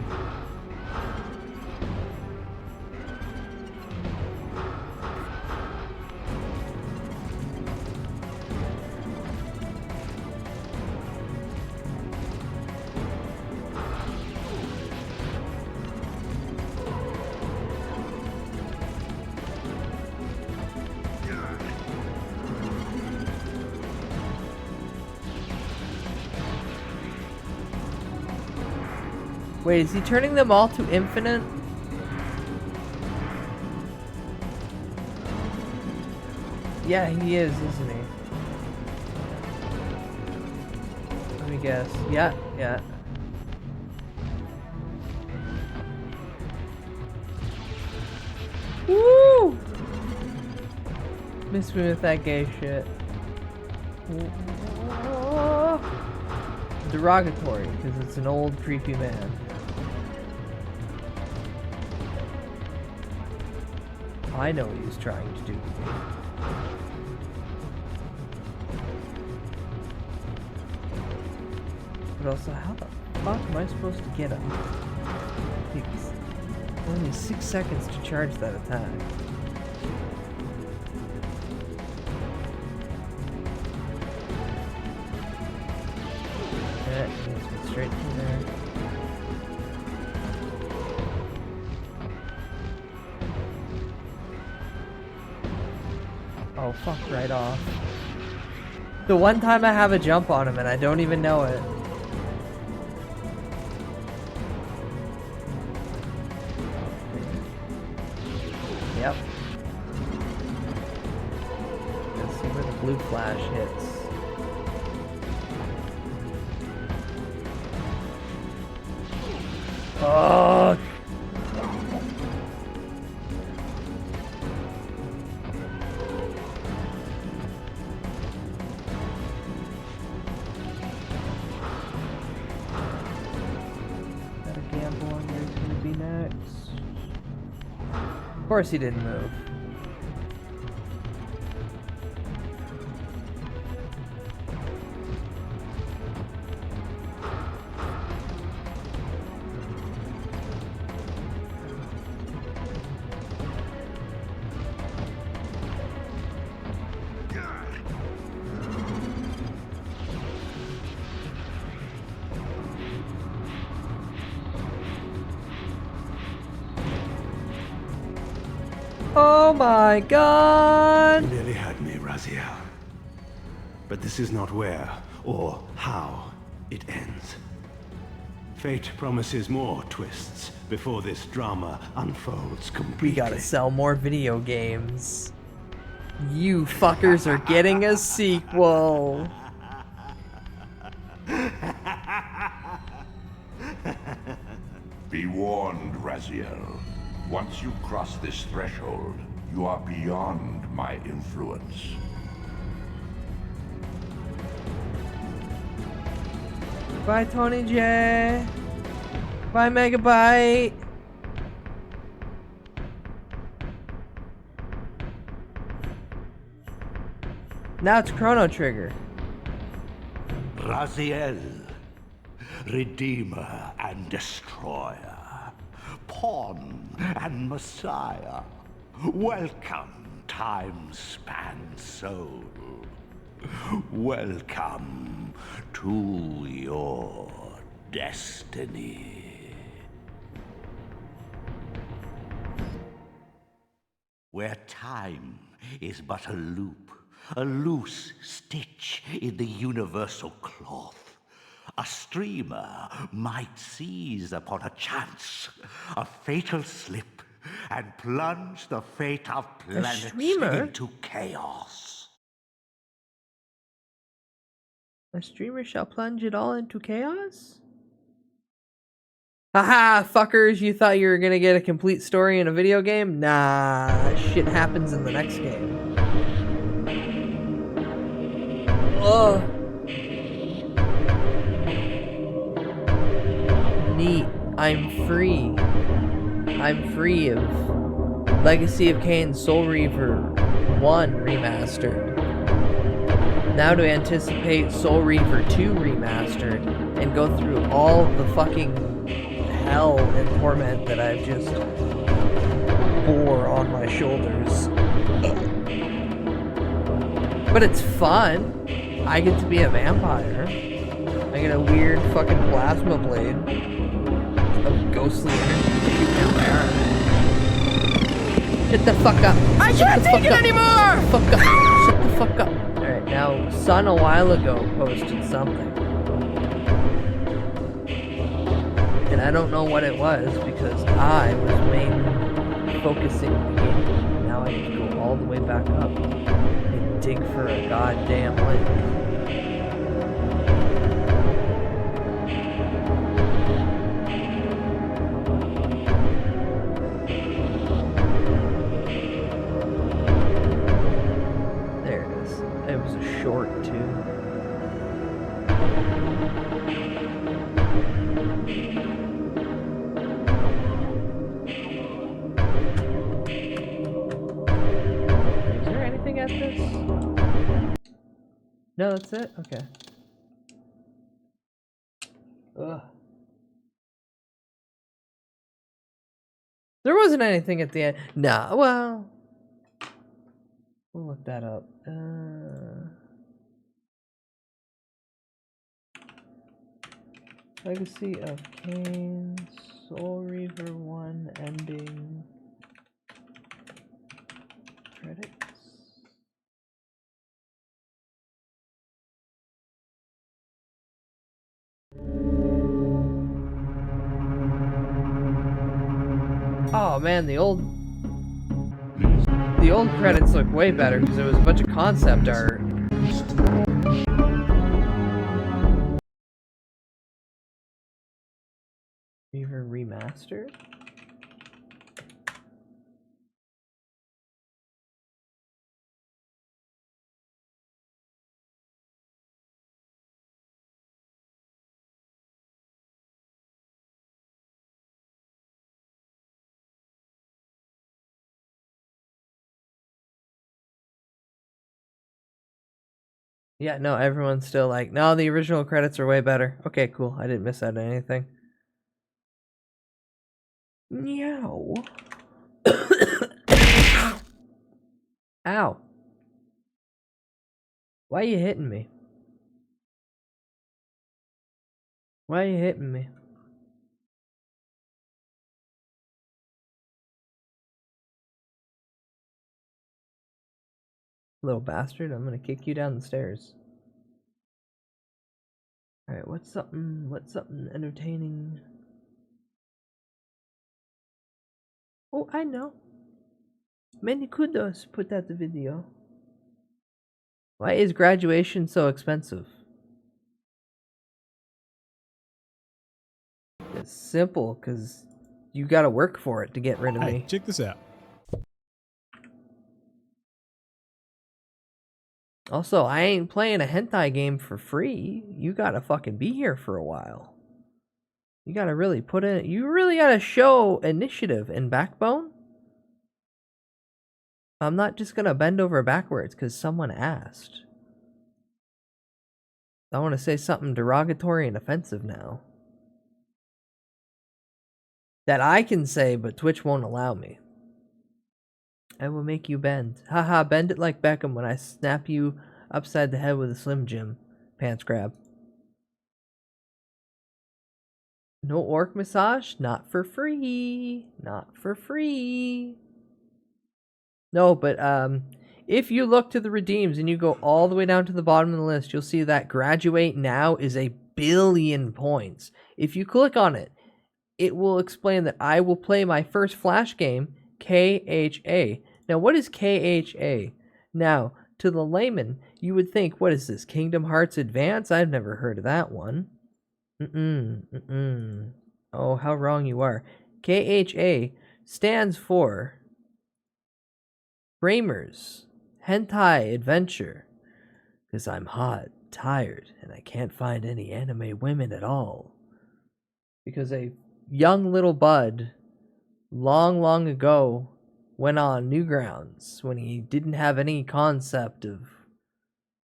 Wait, is he turning them all to infinite? Yeah, he is, isn't he? Let me guess. Yeah. Woo! Miss me with that gay shit. Derogatory, because it's an old, creepy man. I know what he's trying to do to me. But also, how the fuck am I supposed to get him? It's only 6 seconds to charge that attack. Yeah, he gets me straight through there. Oh, fuck right off. The one time I have a jump on him and I don't even know it. Yep. Let's see where the blue flash hits. Oh! Of course he didn't move. Oh my god! You nearly had me, Raziel. But this is not where or how it ends. Fate promises more twists before this drama unfolds completely. We gotta sell more video games. You fuckers are getting a sequel. Be warned, Raziel. Once you cross this threshold, you are beyond my influence. Bye, Tony J. Bye, Megabyte. Now it's Chrono Trigger. Raziel, Redeemer and Destroyer, Pawn and Messiah. Welcome, time-span soul. Welcome to your destiny. Where time is but a loop, a loose stitch in the universal cloth, a streamer might seize upon a chance, a fatal slip, and plunge the fate of planets into chaos. A streamer shall plunge it all into chaos? Haha, fuckers, you thought you were gonna get a complete story in a video game? Nah, shit happens in the next game. Ugh. Neat. I'm free. I'm free of Legacy of Kain Soul Reaver 1 remastered. Now to anticipate Soul Reaver 2 remastered and go through all the fucking hell and torment that I've just bore on my shoulders. But it's fun. I get to be a vampire. I get a weird fucking plasma blade of ghostly energy to shoot down there. Shut the fuck up. I can't take it anymore! Shut the fuck up. Shut the fuck up. Alright, now, Sun a while ago posted something. And I don't know what it was because I was mainly focusing the game. Now I have to go all the way back up and dig for a goddamn link. Short too. Is there anything at this? No, that's it? Okay. Ugh. There wasn't anything at the end. Nah, well. We'll look that up. Legacy of Kain, Soul Reaver 1 ending credits. Oh man, the old credits look way better because it was a bunch of concept art. Reaver remastered? Yeah, no, everyone's still like, no, the original credits are way better. Okay, cool. I didn't miss out on anything. Meow. Ow. Why are you hitting me? Why are you hitting me? Little bastard, I'm gonna kick you down the stairs. Alright, what's something entertaining? Oh, I know. Many kudos put out the video. Why is graduation so expensive? It's simple, because you gotta work for it to get rid of me. Check this out. Also, I ain't playing a hentai game for free. You gotta fucking be here for a while. You gotta really put in, you really gotta show initiative and backbone. I'm not just gonna bend over backwards because someone asked. I want to say something derogatory and offensive now. That I can say, but Twitch won't allow me. I will make you bend. Haha, bend it like Beckham when I snap you upside the head with a Slim Jim pants grab. No orc massage? Not for free. Not for free. No, but if you look to the redeems and you go all the way down to the bottom of the list, you'll see that graduate now is 1 billion points. If you click on it, it will explain that I will play my first Flash game, KHA. Now, what is KHA? Now, to the layman, you would think, what is this, Kingdom Hearts Advance? I've never heard of that one. Oh, how wrong you are. KHA stands for Framers Hentai Adventure. Because I'm hot, tired, and I can't find any anime women at all. Because a young little bud, long ago, went on Newgrounds when he didn't have any concept of,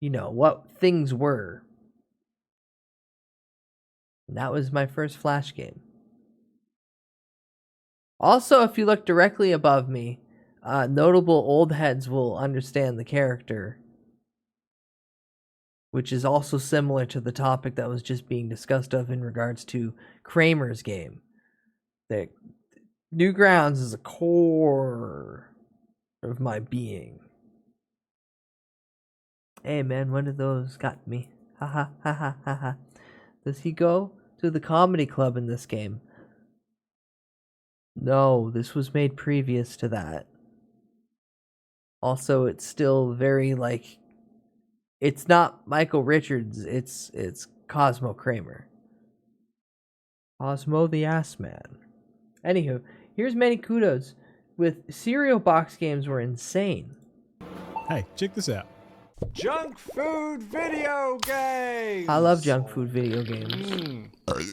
you know, what things were. And that was my first Flash game. Also, if you look directly above me, notable old heads will understand the character, which is also similar to the topic that was just being discussed of in regards to Kramer's game. The Newgrounds is a core of my being. Hey man, one of those got me. Haha, haha, haha. Does he go to the comedy club in this game? No, this was made previous to that. Also, it's still very, like, it's not Michael Richards, it's Cosmo Kramer. Cosmo the Ass Man. Anywho, here's many kudos. With cereal box games were insane. Hey, check this out. Junk food video games! I love junk food video games.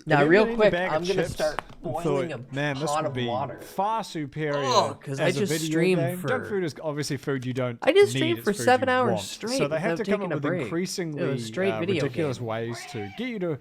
Now, real quick, I'm going to start boiling a pot of water. Far superior. Oh, because I just streamed for... Junk food is obviously food you don't I just need, streamed for it's food 7 you hours want. straight. So they have to come up taking a with break. increasingly It was straight video ridiculous game. ways to get you to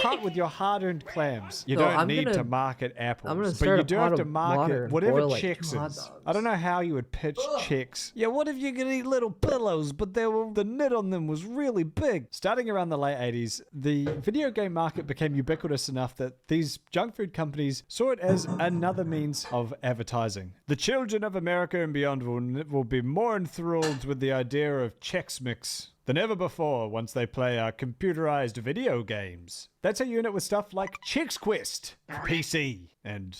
part with your hard-earned clams. You So don't I'm need gonna- to market apples, I'm gonna but start you a do pot have to of water market and whatever boil, like, Chex 2 hot is. dogs. I don't know how you would pitch Chex. Yeah, what if you could eat little pillows, but the knit on them was really big? Starting around the late 80s, the video game market became ubiquitous enough that these junk food companies saw it as another means of advertising. The children of America and beyond will be more enthralled with the idea of Chex Mix than ever before once they play our computerized video games. That's how you end it with stuff like Chex Quest for PC and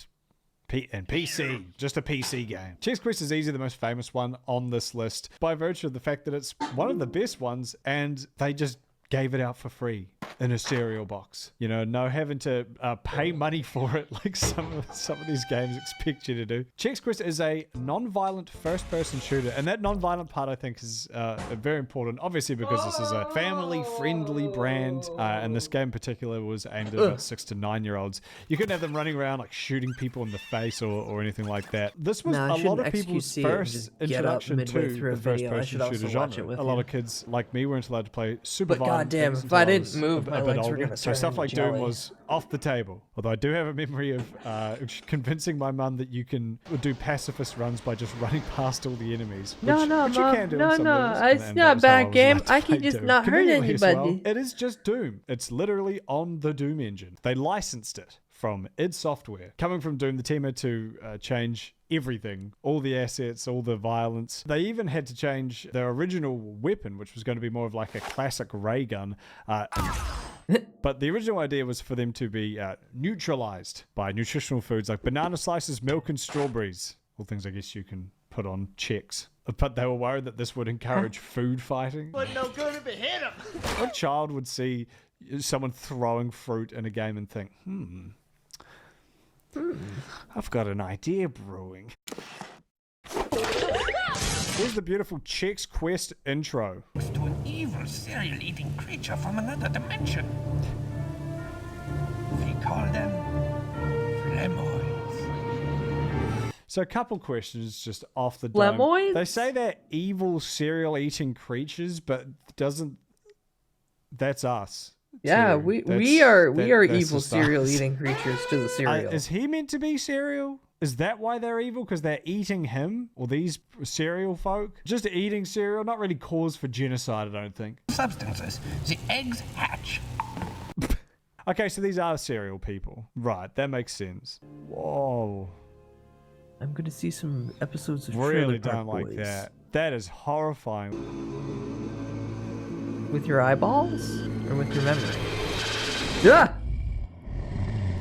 PC, just a PC game. Chex Quest is easily the most famous one on this list by virtue of the fact that it's one of the best ones, and they just gave it out for free in a cereal box. You know, no having to pay money for it like some of these games expect you to do. Chex Quest is a non-violent first-person shooter, and that non-violent part I think is very important, obviously because this is a family-friendly brand, and this game in particular was aimed at about 6 to 9 year olds. You couldn't have them running around like shooting people in the face or anything like that. This was a lot of people's first introduction to the first-person shooter genre. A lot of kids like me weren't allowed to play Super Violent. Goddamn, if I didn't move, my legs were gonna so turn stuff like jelly. Doom was off the table. Although I do have a memory of convincing my mum that you can do pacifist runs by just running past all the enemies. Which you can do in some levels, it's and not a that was how I bad was game. allowed to I can play just Doom. not hurt Conveniently as well, anybody. it is just Doom. It's literally on the Doom engine. They licensed it from id Software. Coming from Doom, the team had to change everything, all the assets, all the violence. They even had to change their original weapon, which was going to be more of like a classic ray gun. But the original idea was for them to be neutralized by nutritional foods like banana slices, milk, and strawberries. All things I guess you can put on chicks. But they were worried that this would encourage food fighting. Wasn't no good if it hit him. What child would see someone throwing fruit in a game and think, I've got an idea brewing. Here's the beautiful Chex Quest intro. To an evil cereal-eating creature from another dimension. We call them Flemoids. So a couple questions just off the dome. Flemoids? They say they're evil cereal-eating creatures, but that's us. Yeah, too. we are That's evil just us. cereal-eating creatures to the cereal. Is he meant to be cereal? Is that why they're evil? Because they're eating him? Or these cereal folk? Just eating cereal? Not really cause for genocide, I don't think. Substances. The eggs hatch. Okay, so these are cereal people. Right, that makes sense. Whoa. I'm going to see some episodes of Really Trailer Park don't like Boys. that. That is horrifying. With your eyeballs? Or with your memory? Yeah!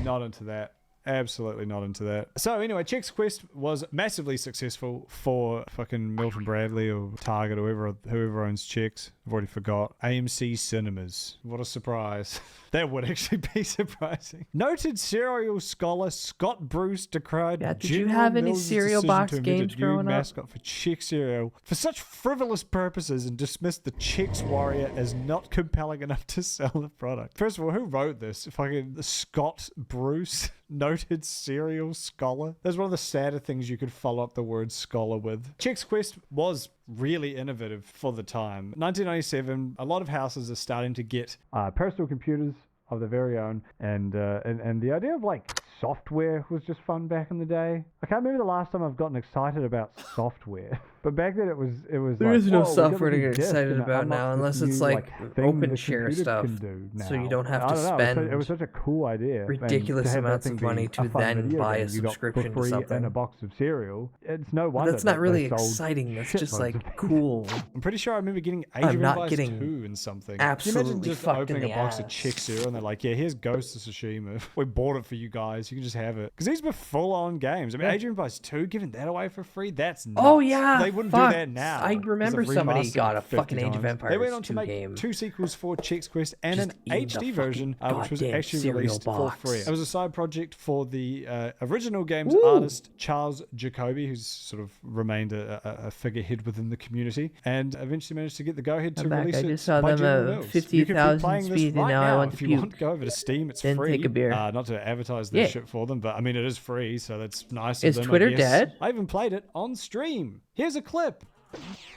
Not into that. Absolutely not into that. So anyway, Chex Quest was massively successful for fucking Milton Bradley or Target or whoever owns Chex. I've already forgot. AMC Cinemas. What a surprise. That would actually be surprising. Noted cereal scholar Scott Bruce decried Yeah, did you General have any Mills' cereal decision box to invent games a new growing up? mascot for Chex cereal for such frivolous purposes and dismissed the Chex Warrior as not compelling enough to sell the product. First of all, who wrote this? Fucking Scott Bruce, noted cereal scholar. That's one of the sadder things you could follow up the word scholar with. Chex Quest was really innovative for the time. 1997, a lot of houses are starting to get personal computers of their very own, and the idea of like software was just fun back in the day. I can't remember the last time I've gotten excited about software, but back then it was There like, is no whoa, we got software a to new get disk excited and about unlock now, this unless it's new, like thing open the share computer stuff, can do so you now. don't have I to don't know, spend it was such a cool idea. And ridiculous to have that amounts thing of be money a to fun then video buy a game you got for subscription to free something. and a box of cereal. It's no But wonder that's not that really they sold exciting. That's just shitloads like of them. cool. I'm pretty sure I remember getting Age I'm of not Empires getting 2 and something. absolutely Can you imagine just fucked in opening a the box of ass. Chex cereal and they're like, yeah, here's Ghost of Tsushima. We bought it for you guys. You can just have it. Because these were full-on games. I mean, Yeah. Age of Empires 2, giving that away for free, that's nuts. Oh, yeah, They wouldn't fuck. do that now. I 'cause remember they've somebody remastered got it a 50 fucking Age of times. They Empires went on to 2 make game. 2 sequels for Chex Quest and Just an eat the HD fucking version, which was goddamn actually cereal released box. for free. It was a side project for the original game's Woo. artist, Charles Jacoby, who's sort of remained a figurehead within the community, and eventually managed to get the go-ahead to I'm back. release I it just saw by them General at Mills. You 50,000 can be playing this speed, and right now I want if to you want. puke. Go over to Steam. It's Then free. take a beer. Not to advertise this Yeah. shit for them, but I mean, it is free, so that's nice Is of them, Twitter I guess. dead? I even played it on stream. Here's a clip.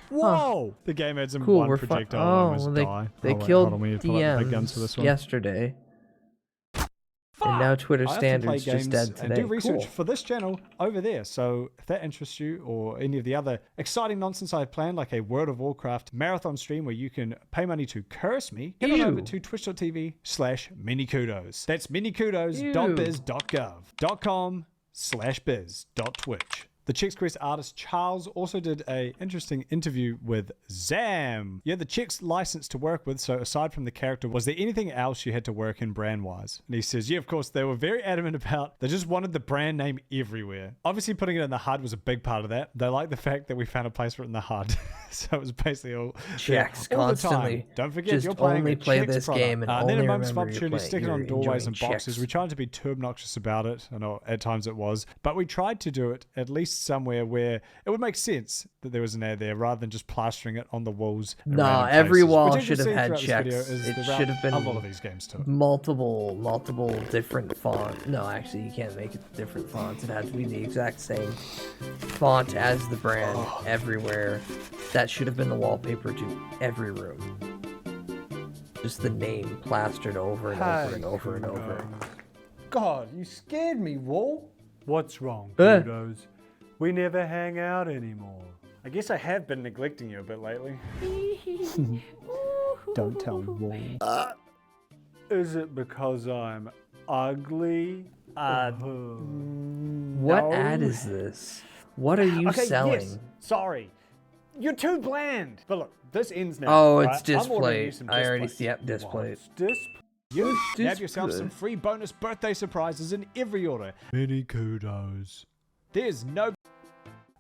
Whoa! The game had some Cool, one we're projectile and oh, almost well, die. they Hold on, killed we need to pull out the big guns for this DMs one. yesterday. And now Twitter I often play standards games just dead today. and do research Cool. for this channel over there. So if that interests you, or any of the other exciting nonsense I have planned, like a World of Warcraft marathon stream where you can pay money to curse me, head on over to twitch.tv/minikudos. That's minikudos.biz.gov.com/biz.twitch. The Chex Quest artist Charles also did a interesting interview with Zam. You had the Chex license to work with, so aside from the character, was there anything else you had to work in brand-wise? And he says, yeah, of course, they were very adamant about, they just wanted the brand name everywhere. Obviously, putting it in the HUD was a big part of that. They liked the fact that we found a place for it in the HUD. So it was basically all Chex all the constantly. time. Don't forget, Just you're playing only a play Chex this product. game and then only amongst remember you're opportunities, playing- sticking you're on doorways and enjoying boxes, Chex. we tried to be too obnoxious about it. I know at times it was, but we tried to do it at least somewhere where it would make sense that there was an ad there rather than just plastering it on the walls. in Nah, random every places, wall which, as should you'll have see had throughout this video, checks. is It the should route have been a lot of these games took. multiple different fonts. No, actually, you can't make it different fonts. It had to be the exact same font as the brand everywhere. That should have been the wallpaper to every room. Just the name plastered over and over and over and over. God, you scared me, Wall. What's wrong, Eh. kudos? We never hang out anymore. I guess I have been neglecting you a bit lately. Don't tell Wall. Is it because I'm ugly? What No. ad is this? What are you Okay, selling? yes. Sorry. You're too bland. But look, this ends now. Oh, right? it's I'm ordering you display. some I already displays. see. Yep, display. You This have yourself good. some free bonus birthday surprises in every order. Many kudos. There's no...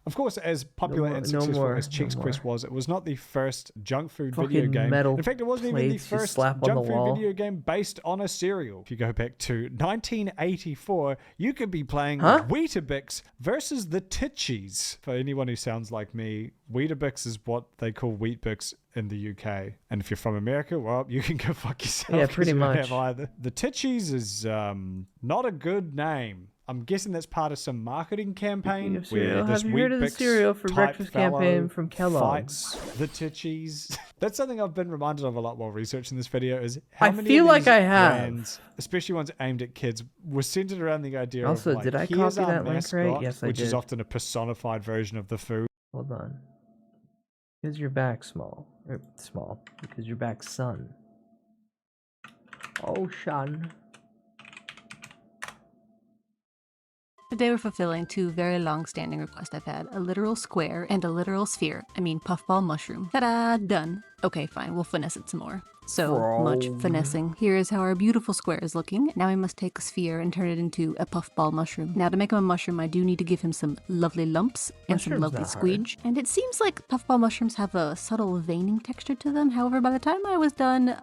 Of course, as popular more- and no successful more, as Chex no Quest was, it was not the first junk food video Fucking game. metal In fact, it wasn't even the plates you first slap on junk the food wall. video game based on a cereal. If you go back to 1984, you could be playing Huh? Weetabix versus the Titchies. For anyone who sounds like me, Weetabix is what they call Weet-Bix in the UK. And if you're from America, well, you can go fuck yourself. Yeah, 'cause pretty you don't much. have either. The Titchies is not a good name. I'm guessing that's part of some marketing campaign. of cereal, Where this have you heard of the Weet-Bix cereal for type breakfast campaign fellow from Kellogg's? fights the Titchies. That's something I've been reminded of a lot while researching this video is how I many feel of like these I have. brands, especially ones aimed at kids, were centered around the idea Also, of like, did I here's copy our that link right? mascot, Yes, I which is did. often a personified version of the food. Hold on. Because your back's small. Or small. Because your back's sun. Oh, Sean. Today we're fulfilling two very long-standing requests I've had. A literal square and a literal sphere. I mean, puffball mushroom. Ta-da! Done. Okay, fine. We'll finesse it some more. So much Frog. finessing. Here is how our beautiful square is looking. Now we must take a sphere and turn it into a puffball mushroom. Now to make him a mushroom, I do need to give him some lovely lumps and some Mushroom's lovely not hard. squeege. And it seems like puffball mushrooms have a subtle veining texture to them. However, by the time I was done,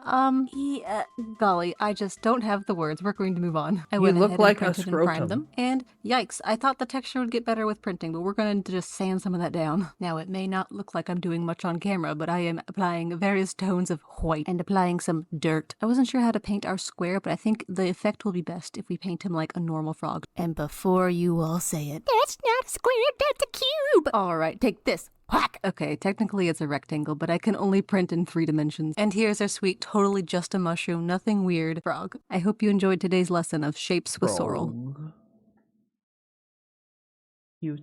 golly, I just don't have the words. We're going to move on. I You went look ahead like a and printed and primed scrotum. them. And yikes, I thought the texture would get better with printing, but we're going to just sand some of that down. Now, it may not look like I'm doing much on camera, but I am applying various tones of white and applying some dirt. I wasn't sure how to paint our square, but I think the effect will be best if we paint him like a normal frog. And before you all say it, that's not a square, that's a cube! Alright, take this. Whack! Okay, technically it's a rectangle, but I can only print in 3 dimensions. And here's our sweet, totally just a mushroom, nothing weird frog. I hope you enjoyed today's lesson of shapes with sorrel. Frog. Cute.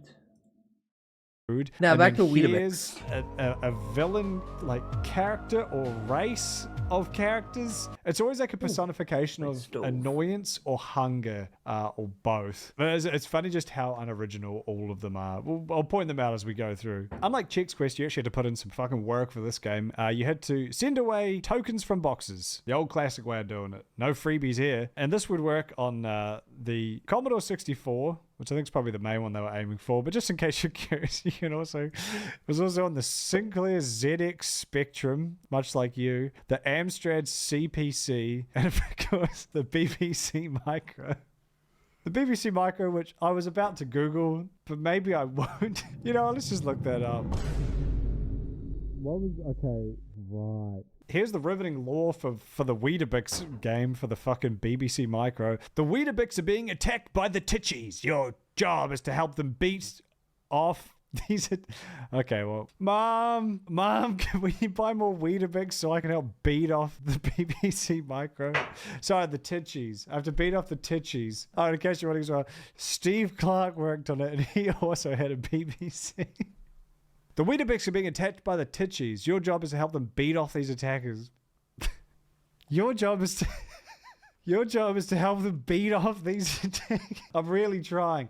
Food. Now And back then to Weetabix. here's a villain like character or race of characters. It's always like a personification of annoyance or hunger or both. But it's funny just how unoriginal all of them are. I'll point them out as we go through. Unlike Chex Quest, you actually had to put in some fucking work for this game. You had to send away tokens from boxes. The old classic way of doing it. No freebies here. And this would work on the Commodore 64, which I think is probably the main one they were aiming for. But just in case you're curious, you can also... It was also on the Sinclair ZX Spectrum, much like you, the Amstrad CPC, and of course the BBC Micro. The BBC Micro, which I was about to Google, but maybe I won't. You know, let's just look that up. What was... Okay, right. Here's the riveting lore for the Weetabix game for the fucking BBC Micro. The Weetabix are being attacked by the Titchies. Your job is to help them beat off these... Okay, well... Mom, can we buy more Weetabix so I can help beat off the BBC Micro? Sorry, the Titchies. I have to beat off the Titchies. Oh, in case you're wondering as well, Steve Clark worked on it and he also had a BBC. The Weetabix are being attacked by the Titchies. Your job is to help them beat off these attackers. Your job is to... Your job is to help them beat off these attackers. I'm really trying.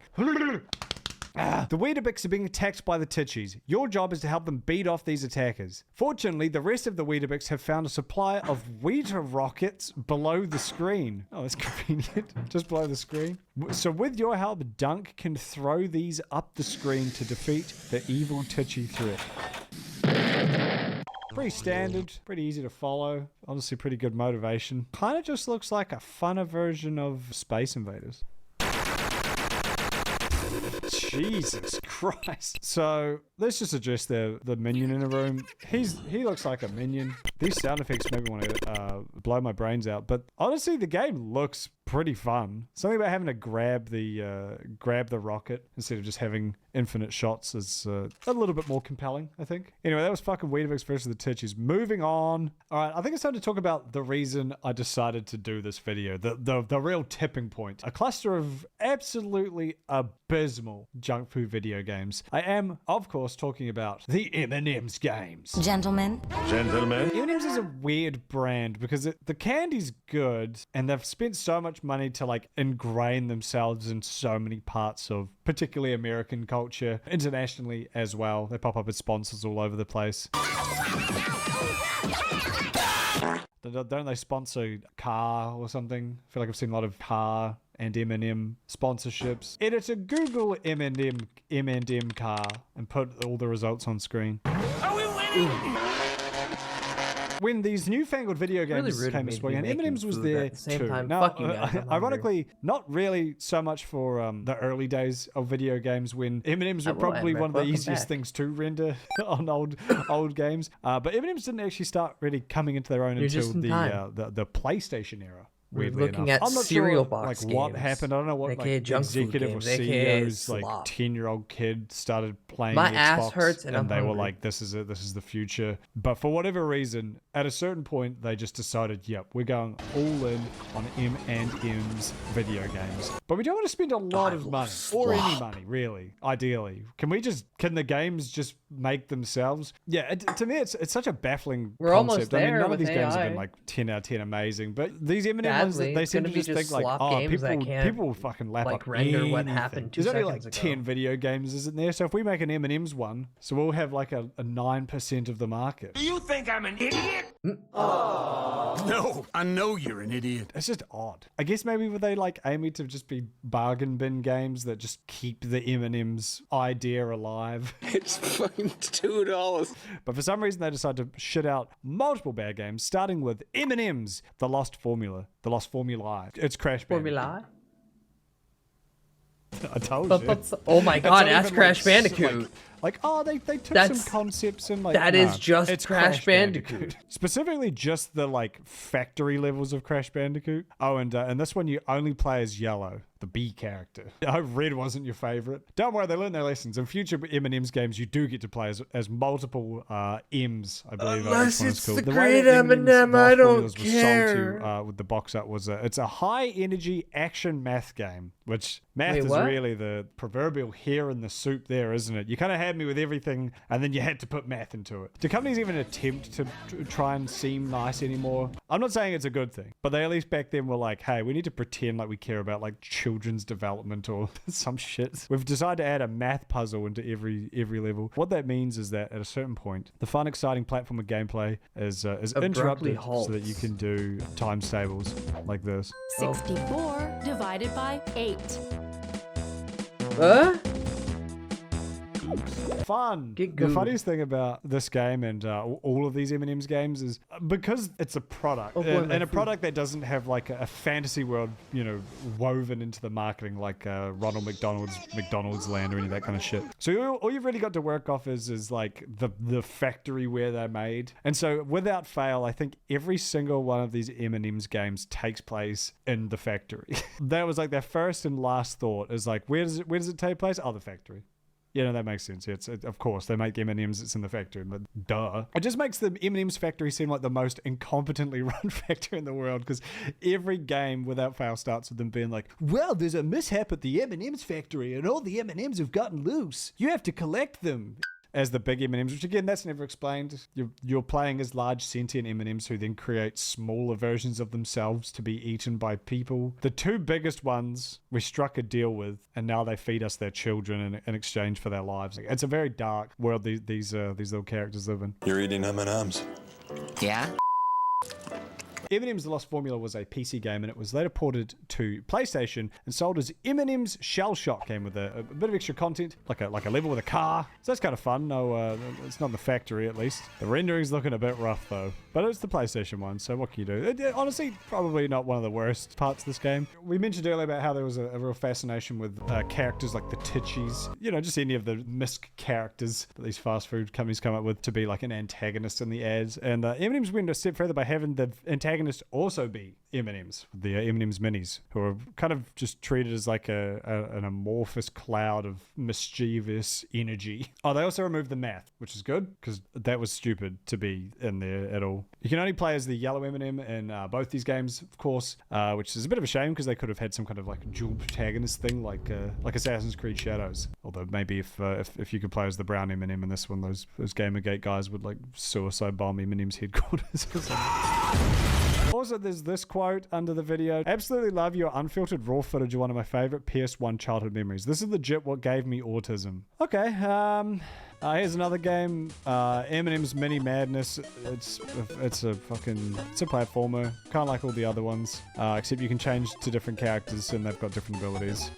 The Weetabix are being attacked by the Titchies. Your job is to help them beat off these attackers. Fortunately, the rest of the Weetabix have found a supply of Weeta rockets below the screen. Oh, that's convenient. Just below the screen. So with your help, Dunk can throw these up the screen to defeat the evil Titchy threat. Pretty standard, pretty easy to follow. Honestly, pretty good motivation. Kind of just looks like a funner version of Space Invaders. Jesus Christ. So let's just address the minion in the room. He looks like a minion. These sound effects maybe want to blow my brains out, but honestly the game looks pretty fun. Something about having to grab the rocket instead of just having infinite shots is a little bit more compelling, I think. Anyway, that was fucking Weetabix versus the Titchies. Moving on. Alright, I think it's time to talk about the reason I decided to do this video. The real tipping point. A cluster of absolutely abysmal junk food video games. I am, of course, talking about the M&M's games. Gentlemen. Gentlemen. M&M's M&M's is a weird brand because the candy's good and they've spent so much money to like ingrain themselves in so many parts of particularly American culture, internationally as well. They pop up as sponsors all over the place. Don't they sponsor car or something? I feel like I've seen a lot of car and M&M sponsorships. Editor, Google M&M car and put all the results on screen. Are we winning? When these newfangled video games Really came to swing, and M&M's was there at the same too. time. Now, Fuck you guys, I'm ironically, not really so much for the early days of video games when M&M's were Hello, probably one of the welcome easiest back. things to render on old games. But M&M's didn't actually start really coming into their own You're until just in the PlayStation era. We're Weirdly looking enough. at I'm not cereal sure, box like what games, happened. I don't know what aka like junk food executive or games, aka CEO's like slop. 10-year-old kid started playing My the ass Xbox hurts and I'm they were hungry. like, this is it, this is the future. But for whatever reason, at a certain point, they just decided, yep, we're going all in on M&M's video games. But we don't want to spend a lot of money or any money, really. Ideally, can the games just make themselves? Yeah, to me, it's such a baffling We're almost concept. I mean, there none of with these games have AI. been like 10 out of 10 amazing, but these M&M ones, Sadly, they it's seem gonna to be just think just like, slop oh, games that can't, people will fucking lap like, up render what anything. happened 2 There's only like seconds ago. 10 video games, isn't there? So if we make an M&M's one, so we'll have like a 9% of the market. Do you think I'm an idiot? No, I know you're an idiot. It's just odd. I guess maybe were they like aiming to just be bargain bin games that just keep the M&M's idea alive? It's fucking $2. But for some reason they decided to shit out multiple bad games, starting with M&M's The Lost Formula. The Lost Formula. It's Crash Bandicoot. Formula. I told you. Oh my It's god, not ask even Crash like, Bandicoot. Like, oh, they took That's- some concepts and like that nah, is just it's Crash Bandicoot. Specifically, just the like factory levels of Crash Bandicoot. Oh, and this one you only play as Yellow, the B character. I hope Red wasn't your favorite. Don't worry, they learned their lessons. In future M&M's games, you do get to play as multiple M's, I believe. Unless each one is it's called. the way great that M&M's M&M, Lost I don't Formulas was sold care. to, with the box art was it's a high energy action math game, which math Wait, is what? really the proverbial hair in the soup there, isn't it? You kind of had me with everything, and then you had to put math into it. Do companies even attempt to try and seem nice anymore? I'm not saying it's a good thing, but they at least back then were like, hey, we need to pretend like we care about like children's development or some shit. We've decided to add a math puzzle into every level. What that means is that at a certain point, the fun, exciting platformer gameplay is interrupted so that you can do times tables like this. 64 divided by 8. Fun. The funniest thing about this game and all of these M&M's games is because it's a product, and a product that doesn't have like a fantasy world, woven into the marketing like Ronald McDonald's Land or any of that kind of shit. So all you've really got to work off is like the factory where they're made. And so without fail, I think every single one of these M&M's games takes place in the factory. That was like their first and last thought is like, where does it take place? Oh, the factory. Yeah, no, that makes sense. It's of course, they make M&M's, it's in the factory, but duh. It just makes the M&M's factory seem like the most incompetently run factory in the world, because every game, without fail, starts with them being like, well, there's a mishap at the M&M's factory, and all the M&M's have gotten loose. You have to collect them. As the big M&Ms, which again, that's never explained. You're playing as large sentient M&Ms who then create smaller versions of themselves to be eaten by people. The two biggest ones we struck a deal with, and now they feed us their children in exchange for their lives. It's a very dark world these little characters live in. You're eating M&M's. Yeah? M&M's The Lost Formula was a PC game, and it was later ported to PlayStation and sold as M&M's Shell Shock. Came with a bit of extra content, like a level with a car. So that's kind of fun. No, it's not in the factory at least. The rendering's looking a bit rough though, but it's the PlayStation one. So what can you do? Honestly, probably not one of the worst parts of this game. We mentioned earlier about how there was a real fascination with characters like the Titchies. Just any of the misc characters that these fast food companies come up with to be like an antagonist in the ads. And M&M's went a step further by having the antagonist protagonists also be M&Ms, the M&Ms minis, who are kind of just treated as like an amorphous cloud of mischievous energy. Oh, they also removed the math, which is good, because that was stupid to be in there at all. You can only play as the yellow M&M in both these games, of course, which is a bit of a shame, because they could have had some kind of like dual protagonist thing, like Assassin's Creed Shadows. Although maybe if you could play as the brown M&M in this one, those Gamergate guys would like suicide bomb M&M's headquarters or something. Also, there's this quote under the video. Absolutely love your unfiltered raw footage of one of my favorite PS1 childhood memories. This is legit what gave me autism. Okay, here's another game, M&M's Mini Madness. It's a platformer, kind of like all the other ones, except you can change to different characters and they've got different abilities.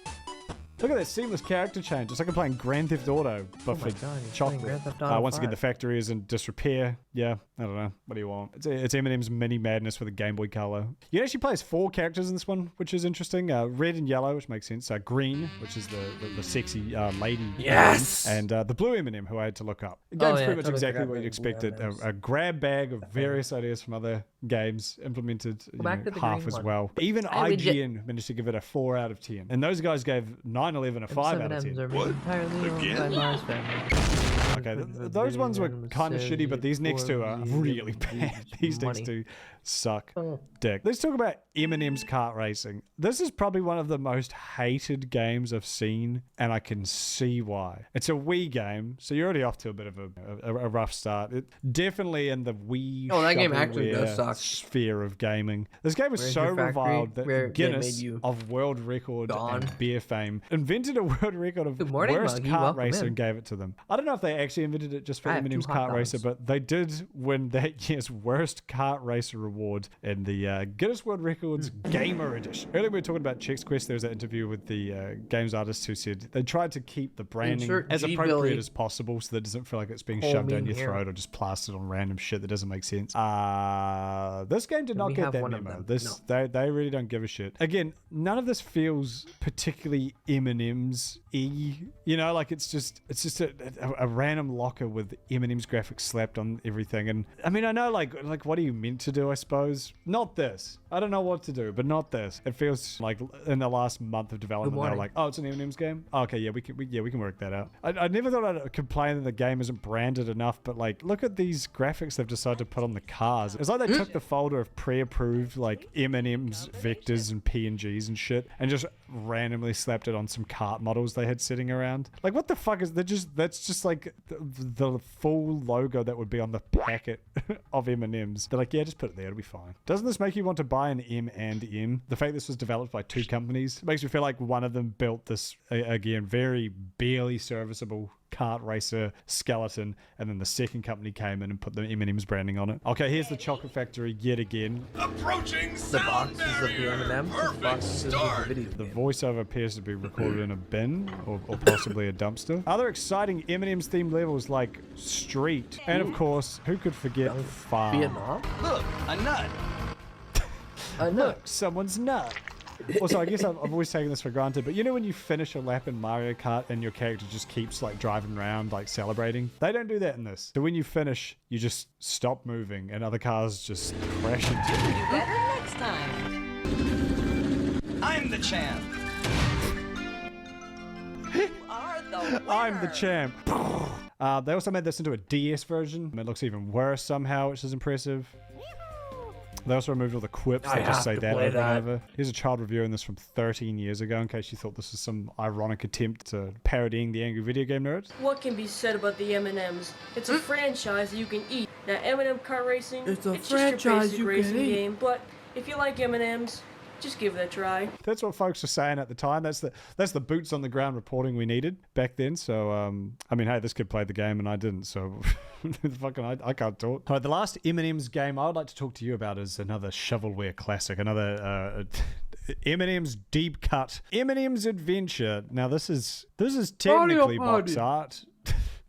Look at that seamless character change. It's like I'm playing Grand Theft Auto, but for chocolate. Once again, the factory is in disrepair. Yeah, I don't know. What do you want? It's M&M's Mini Madness with a Game Boy Color. You can actually play as 4 characters in this one, which is interesting. Red and yellow, which makes sense. Green, which is the sexy lady. Yes! And the blue M&M, who I had to look up. The game's pretty much exactly what you'd expected. A grab bag of various ideas from other games implemented half as well. Even IGN managed to give it a 4 out of 10. And those guys gave 9/11 a 5 out of 10. What? Again? Okay, those ones were kind of shitty, but these next two are really bad. These next two suck dick. Let's talk about M&M's Kart Racing. This is probably one of the most hated games I've seen, and I can see why. It's a Wii game, so you're already off to a bit of a rough start. Definitely in the Wii that game actually does suck. Sphere of gaming. This game was so reviled that Guinness of world record and beer fame invented a world record of worst kart racer and gave it to them. I don't know if they actually invented it just for M&M's Kart Racer, but they did win that year's worst kart racer award in the Guinness World Records Gamer Edition. Earlier we were talking about Chex Quest. There was an interview with the games artist who said they tried to keep the branding as appropriate as possible so that it doesn't feel like it's being shoved down your throat or just plastered on random shit that doesn't make sense. This game did not get that memo. They really don't give a shit. Again, none of this feels particularly M&M's-y. You know, like it's just a random locker with M&M's graphics slapped on everything. And I mean, I know like what are you meant to do, I suppose? Not this. I don't know what to do, but not this. It feels like in the last month of development, they're like, oh, it's an M&M's game? Oh, okay, yeah, we can work that out. I never thought I'd complain that the game isn't branded enough, but like, look at these graphics they've decided to put on the cars. It's like they took the folder of pre-approved like M&M's vectors and PNGs and shit and just randomly slapped it on some kart models they had sitting around. Like, what the fuck is that? That's just like the full logo that would be on the packet of M&M's. They're like, yeah, just put it there, it'll be fine. Doesn't this make you want to buy an M&M? The fact this was developed by 2 companies makes me feel like one of them built this again very barely serviceable kart racer skeleton, and then the second company came in and put the M&M's branding on it. Okay, here's the Chocolate Factory yet again. Approaching sound barrier. Perfect start. The voiceover appears to be recorded in a bin or possibly a dumpster. Other exciting M&M's themed levels like Street, and of course, who could forget Farm? Vietnam? Look, a nut. Look, someone's nut. Also, I guess I've always taken this for granted, but you know when you finish a lap in Mario Kart and your character just keeps like driving around like celebrating? They don't do that in this. So when you finish, you just stop moving and other cars just crash into you. Better next time. I'm the champ. You are the winner. I'm the champ. They also made this into a DS version. It looks even worse somehow, which is impressive. They also removed all the quips that just say that over and over. Here's a child reviewing this from 13 years ago, in case you thought this was some ironic attempt to parodying the Angry Video Game Nerd. What can be said about the M&Ms? It's a franchise that you can eat. Now, M&M Kart Racing, it's just your basic racing game, but if you like M&Ms, just give it a try. That's what folks were saying at the time. That's the boots on the ground reporting we needed back then. So, I mean, hey, this kid played the game and I didn't, so I can't talk. All right, the last M&M's game I would like to talk to you about is another shovelware classic, another M&M's Deep Cut, M&M's Adventure. Now, this is technically box art.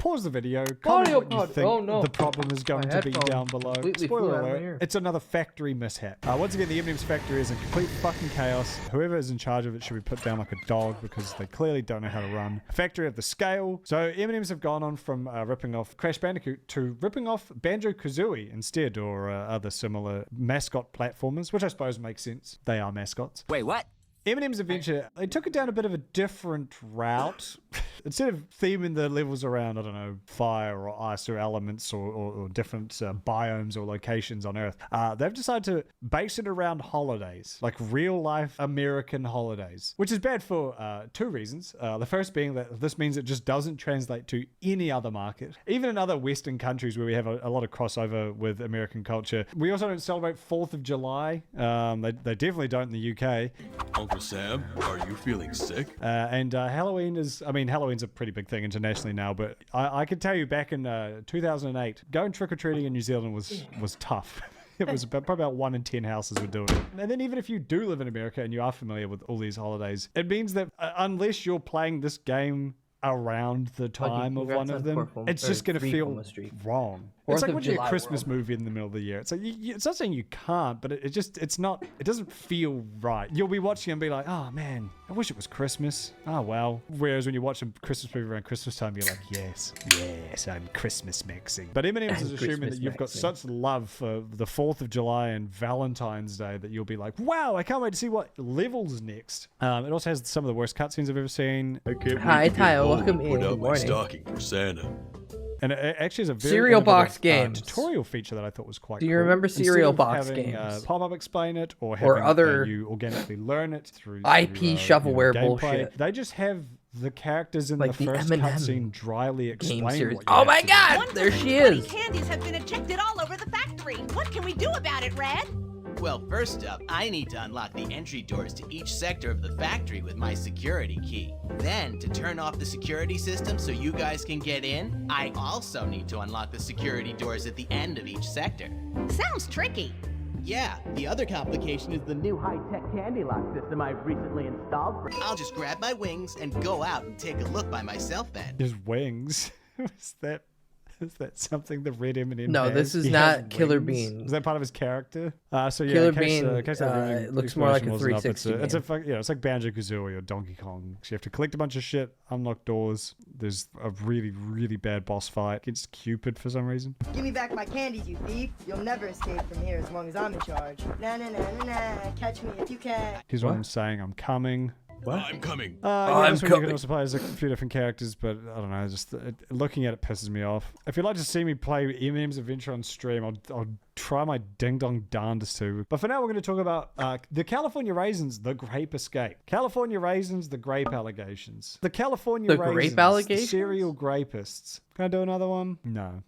pause the video, comment Audio what you pod. think Oh, no. the problem is going My to be headphones down below. completely Spoiler flew out of my alert, ear. it's another factory mishap. Once again, the M&M's factory is in complete fucking chaos. Whoever is in charge of it should be put down like a dog because they clearly don't know how to run a factory of the scale. So M&M's have gone on from ripping off Crash Bandicoot to ripping off Banjo-Kazooie instead, or other similar mascot platformers, which I suppose makes sense. They are mascots. Wait, what? M&M's Adventure, they took it down a bit of a different route. Instead of theming the levels around, I don't know, fire or ice or elements or different biomes or locations on Earth, they've decided to base it around holidays, like real life American holidays, which is bad for two reasons. The first being that this means it just doesn't translate to any other market. Even in other Western countries where we have a lot of crossover with American culture. We also don't celebrate 4th of July. They definitely don't in the UK. Uncle Sam, are you feeling sick? And Halloween is, I mean, Halloween's a pretty big thing internationally now, but I can tell you back in 2008, going trick-or-treating in New Zealand was tough. It was probably about 1 in 10 houses were doing it. And then even if you do live in America and you are familiar with all these holidays, it means that unless you're playing this game around the time of one of them, it's just going to feel wrong. It's like watching a Christmas movie in the middle of the year. It's like it's not saying you can't, but it doesn't feel right. You'll be watching and be like, oh man, I wish it was Christmas. Oh well. Whereas when you watch a Christmas movie around Christmas time, you're like, yes, I'm Christmas mixing. But M&M's is assuming that you've got such love for the 4th of July and Valentine's Day that you'll be like, wow, I can't wait to see what levels next. It also has some of the worst cutscenes I've ever seen. Hi, Tayo. Welcome in. Put out Good my morning. stocking for Santa. And it actually is a very Cereal box innovative, games. tutorial feature that I thought was quite Do you cool. remember Instead cereal of box having, games? Pop-up explain it or having other you organically learn it through IP shovelware gameplay. bullshit. They just have the characters in Like the the first M&M cutscene dryly explain series. what you Oh have my to do. god, there she is. Candies have been ejected all over the factory. What can we do about it, Red? Well, first up, I need to unlock the entry doors to each sector of the factory with my security key. Then, to turn off the security system so you guys can get in, I also need to unlock the security doors at the end of each sector. Sounds tricky. Yeah, the other complication is the new high-tech candy lock system I've recently installed. I'll just grab my wings and go out and take a look by myself then. His wings. Is that something the red M&M No, has? this is He not has Killer wings? Bean. Is that part of his character? So yeah, Killer in case, Bean, in case that really it looks more like a explanation wasn't up, 360 it's like Banjo-Kazooie or Donkey Kong. So you have to collect a bunch of shit, unlock doors. There's a really, really bad boss fight against Cupid for some reason. Give me back my candies, you thief. You'll never escape from here as long as I'm in charge. Nah, nah, nah, nah, nah. Catch me if you can. Here's what I'm saying. I'm coming. What? I'm coming. I'm coming. You can also play as a few different characters, but I don't know. Just looking at it pisses me off. If you'd like to see me play M&M's Adventure on stream, I'll try my ding dong darndest to. But for now, we're going to talk about the California Raisins, the Grape Escape. California Raisins, the Grape Allegations. The California The Raisins, Grape the Allegations? Serial Grapists. Can I do another one? No.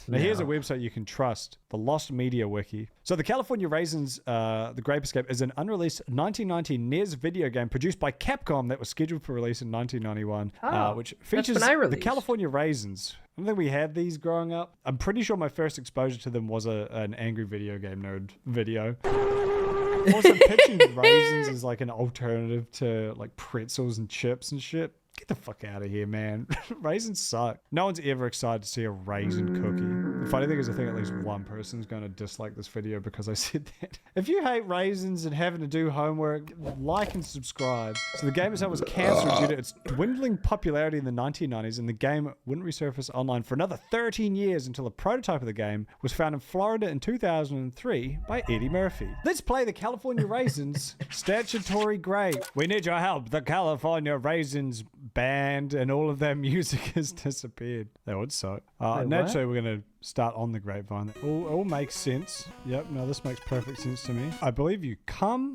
Now, here's a website you can trust, the Lost Media Wiki. So the California Raisins, The Grape Escape, is an unreleased 1990 NES video game produced by Capcom that was scheduled for release in 1991, which features the California Raisins. I don't think we had these growing up. I'm pretty sure my first exposure to them was an Angry Video Game Nerd video. Also, pitching raisins as like an alternative to like pretzels and chips and shit. Get the fuck out of here, man. Raisins suck. No one's ever excited to see a raisin cookie. The funny thing is I think at least one person's going to dislike this video because I said that. If you hate raisins and having to do homework, like and subscribe. So the game itself was cancelled due to its dwindling popularity in the 1990s, and the game wouldn't resurface online for another 13 years until a prototype of the game was found in Florida in 2003 by Eddie Murphy. Let's play the California Raisins Statutory Grape. We need your help. The California Raisins band and all of their music has disappeared. That would suck. Naturally, we're going to start on the grapevine. All makes sense. Yep, no, this makes perfect sense to me. I believe you come.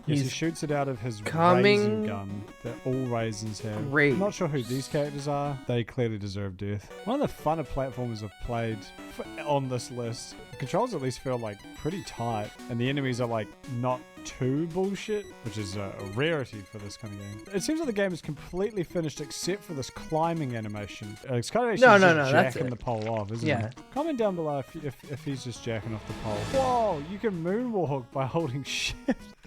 Yes, he shoots it out of his raisin gun that all raisins have. Great. I'm not sure who these characters are. They clearly deserve death. One of the funner platformers I've played on this list. The controls at least feel like pretty tight, and the enemies are like not 2 bullshit, which is a rarity for this kind of game. It seems like the game is completely finished except for this climbing animation. It's kind of actually just jacking the pole off, isn't it? Comment down below if he's just jacking off the pole. Whoa, you can moonwalk by holding shit.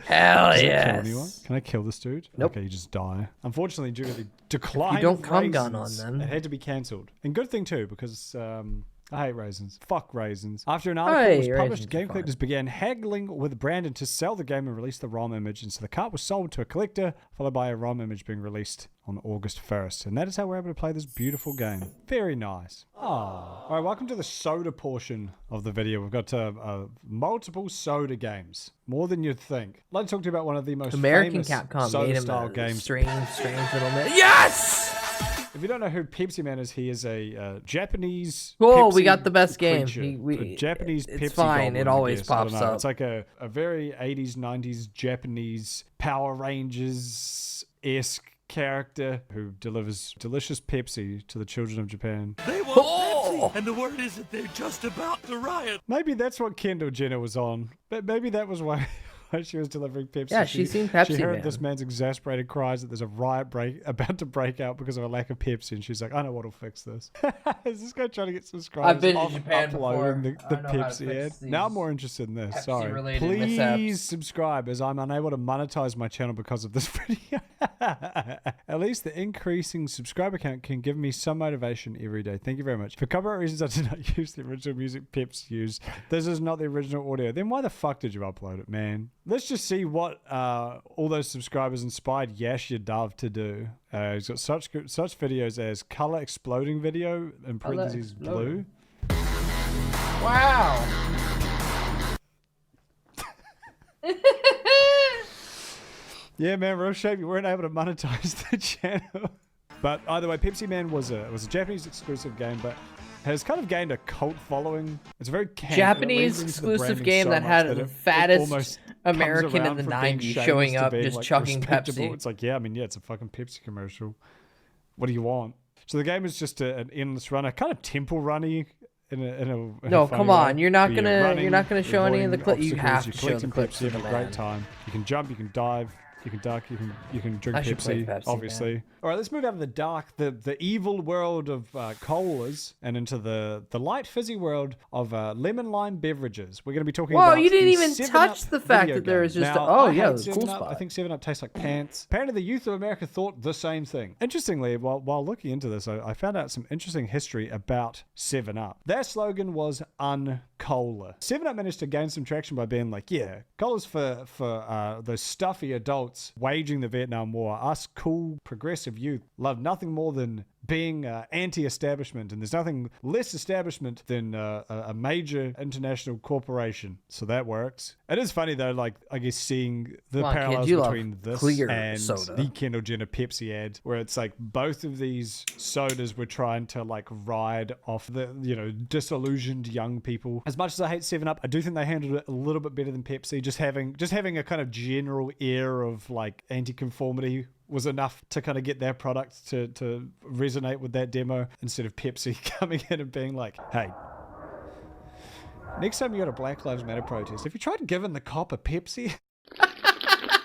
Hell Does yes. it kill anyone? Can I kill this dude? Nope. Okay, you just die. Unfortunately, due to the decline you don't of cum raisins, gun on them. it had to be cancelled. And good thing too, because I hate raisins. Fuck raisins. After an article was published, Game Collectors began haggling with Brandon to sell the game and release the ROM image. And so the cart was sold to a collector, followed by a ROM image being released on August 1st. And that is how we're able to play this beautiful game. Very nice. Oh. All right, welcome to the soda portion of the video. We've got multiple soda games. More than you'd think. I'd like to talk to you about one of the most American famous Capcom soda made him style a games. strange little man. Yes! If you don't know who Pepsi Man is, he is a Japanese. Oh, Pepsi we got the best game. creature. A Japanese it's Pepsi fine. goblin, It I always guess. I don't pops know. up. It's like a very 80s, 90s Japanese Power Rangers-esque character who delivers delicious Pepsi to the children of Japan. They want Pepsi, and the word is that they're just about to riot. Maybe that's what Kendall Jenner was on. But maybe that was why she was delivering Pepsi. Yeah, she's seen Pepsi She heard Man. this man's exasperated cries that there's a riot about to break out because of a lack of Pepsi, and she's like, I know what'll fix this. Is this guy trying to get subscribers? I've been to off Japan uploading before. the I know how to Pepsi fix ad. these Now I'm more interested in this. Sorry. Pepsi-related Please mishaps. subscribe, as I'm unable to monetize my channel because of this video. At least the increasing subscriber count can give me some motivation every day. Thank you very much. For copyright reasons, I did not use the original music Peps used. This is not the original audio. Then why the fuck did you upload it, man? Let's just see what all those subscribers inspired Yash Yadav to do. He's got such videos as color exploding video in parentheses blue. Wow. Yeah, man, real shame you weren't able to monetize the channel. But either way, Pepsi Man was a Japanese exclusive game, but has kind of gained a cult following. It's a very Japanese exclusive game that had the fattest American in the 90s showing up just chugging Pepsi. It's like, yeah, I mean, yeah, it's a fucking Pepsi commercial. What do you want? So the game is just an endless runner, kind of temple runny. No, come on! You're not gonna show any of the clips. You have to show the clips. You have a great time. You can jump, you can dive, you can duck, you can drink Pepsi, obviously. Man. All right, let's move out of the dark, the evil world of colas, and into the light fizzy world of lemon lime beverages. We're going to be talking about. Whoa, you didn't even 7 touch Up the fact video that there game. is just Now, oh I yeah, hate the cool 7 Up. spot. I think 7 Up tastes like pants. Apparently, the youth of America thought the same thing. Interestingly, while looking into this, I found out some interesting history about 7 Up. Their slogan was "Uncola." 7 Up managed to gain some traction by being like, yeah, cola's for those stuffy adults waging the Vietnam War. Us cool, progressive youth love nothing more than being anti-establishment, and there's nothing less establishment than a major international corporation. So that works. It is funny though, like I guess seeing the parallels between this and soda. the Kendall Jenner Pepsi ad, where it's like both of these sodas were trying to like ride off the disillusioned young people. As much as I hate 7 Up, I do think they handled it a little bit better than Pepsi. Just having a kind of general air of like anti-conformity was enough to kind of get their product to resonate with that demo, instead of Pepsi coming in and being like, hey, next time you got a Black Lives Matter protest, have you tried giving the cop a Pepsi?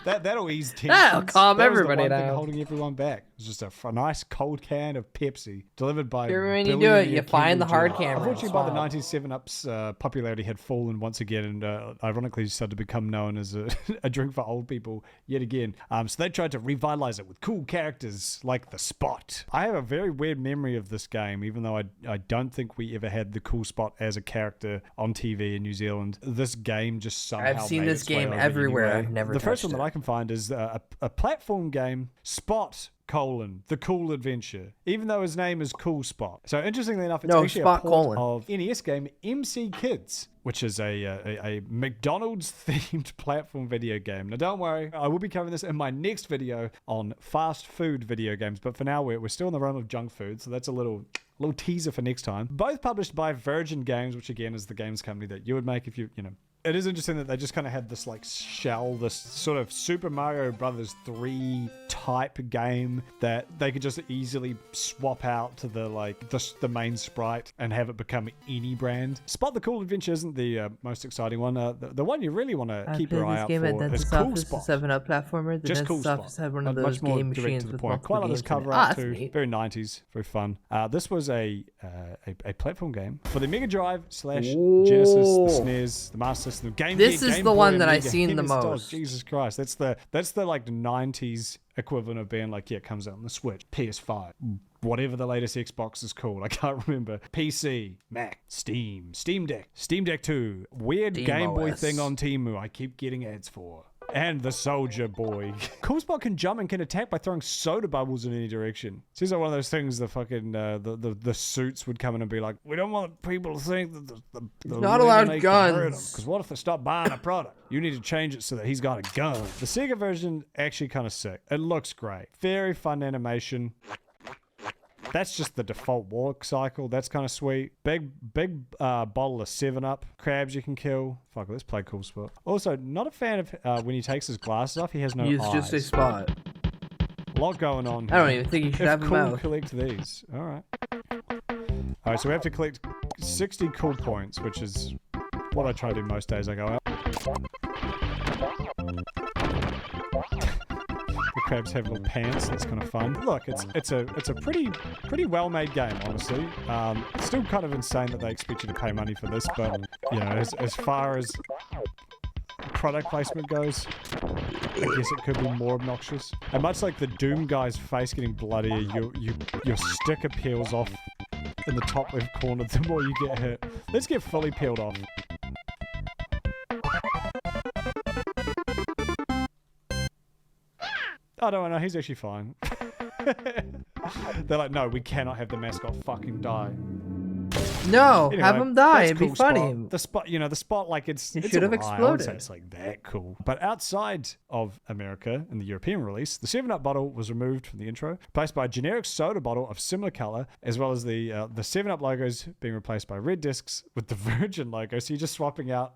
That'll ease tensions. That'll calm that was everybody the one down. thing holding everyone back. It's just a nice cold can of Pepsi delivered by. Sure, when you do it, you find the hard camera. Unfortunately, by the 90s, 7 Up's popularity had fallen once again, and ironically started to become known as a drink for old people yet again. So they tried to revitalize it with cool characters like the Spot. I have a very weird memory of this game, even though I don't think we ever had the cool Spot as a character on TV in New Zealand. This game just somehow I've seen made this its way game over everywhere. anyway. I've never The first touched one that it. I can find is a platform game, Spot: The Cool Adventure, even though his name is Cool Spot. So interestingly enough, it's No, actually Spot: a port of NES game MC Kids, which is a McDonald's themed platform video game. Now don't worry, I will be covering this in my next video on fast food video games, but for now we're still in the realm of junk food, so that's a little teaser for next time. Both published by Virgin Games, which again is the games company that you would make if you it is interesting that they just kind of had this like shell, this sort of Super Mario Brothers 3 type game that they could just easily swap out to the like the main sprite and have it become any brand. Spot the Cool Adventure isn't the most exciting one. The one you really want to keep your eye out for is Cool Spot. 7-Up platformer. The Just Cool Spot. had one of those much more game direct machines to the with point. Quite a lot of multiple games cover in it. art That's too. neat. Very 90s, very fun. This was a platform game for the Mega Drive / Genesis, the SNES, the Master System, the Game Gear, This is Game the Boy, one and that I've Mega. seen the MS DOS. most. Jesus Christ, that's the like 90s equivalent of being like, yeah, it comes out on the Switch, PS5, whatever the latest Xbox is called. I can't remember. PC, Mac, Steam Deck, Steam Deck 2, weird Steam Game Boy OS. thing on Temu I keep getting ads for. And the Soldier Boy. Cool Spot can jump and can attack by throwing soda bubbles in any direction. Seems like one of those things the fucking the suits would come in and be like, we don't want people to think that the Not allowed lemonade guns. Because what if they stop buying a product? You need to change it so that he's got a gun. The Sega version actually kind of sick. It looks great. Very fun animation. That's just the default walk cycle. That's kind of sweet. Big bottle of 7-Up. Crabs you can kill. Fuck, let's play Cool Spot. Also, not a fan of when he takes his glasses off, he has no Use eyes. just a spot. A lot going on I here. don't even think you should If have a cool, mouth. collect these. All right. All right, so we have to collect 60 cool points, which is what I try to do most days I go out. The crabs have little pants. That's kind of fun. Look, it's a pretty well made game, honestly. Still kind of insane that they expect you to pay money for this, but you know, as far as product placement goes, I guess it could be more obnoxious. And much like the Doom guy's face getting bloodier, your sticker peels off in the top left corner the more you get hit. Let's get fully peeled off. Oh, no, he's actually fine. They're like, no, we cannot have the mascot fucking die. No, Anyway, have him die. that's It'd be Cool funny. Spot. The spot, the spot, like it's. It it's should have alright. I wouldn't say exploded. it's like that cool. But outside of America, in the European release, the 7-Up bottle was removed from the intro, replaced by a generic soda bottle of similar color, as well as the 7-Up logos being replaced by red discs with the Virgin logo. So you're just swapping out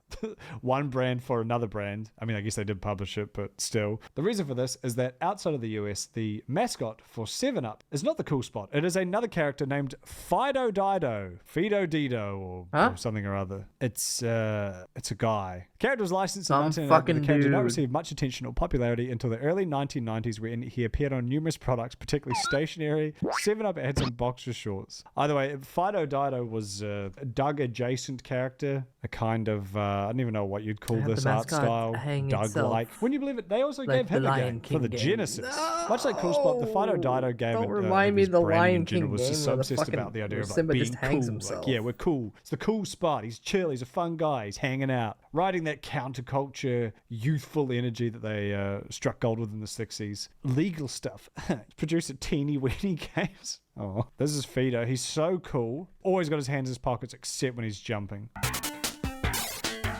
one brand for another brand. I mean, I guess they did publish it, but still. The reason for this is that outside of the US, the mascot for 7-Up is not the Cool Spot. It is another character named Fido Dido, or something or other. It's a guy. The character was licensed in Some 1990, fucking but the character did not dude. receive much attention or popularity until the early 1990s, when he appeared on numerous products, particularly stationery, 7-Up ads, and boxer shorts. Either way, Fido Dido was a Doug-adjacent character, a kind of, I don't even know what you'd call Have this the art mascot style, hang Doug-like. itself. Wouldn't you believe it? They also Like gave the him a Lion game King for the game. Genesis. Much like Cool Spot, the Fido Dido game Don't and, remind of me his of the branding Lion in general King was just game so where the obsessed fucking- about the idea where of like Simba being just hangs cool. himself. Like, yeah, we're cool. It's the cool spot. He's chill. He's a fun guy. He's hanging out, riding that counterculture, youthful energy that they struck gold with in the 60s. Legal stuff. Produced at Teeny Weeny Games. Oh, this is Fido. He's so cool. Always got his hands in his pockets except when he's jumping.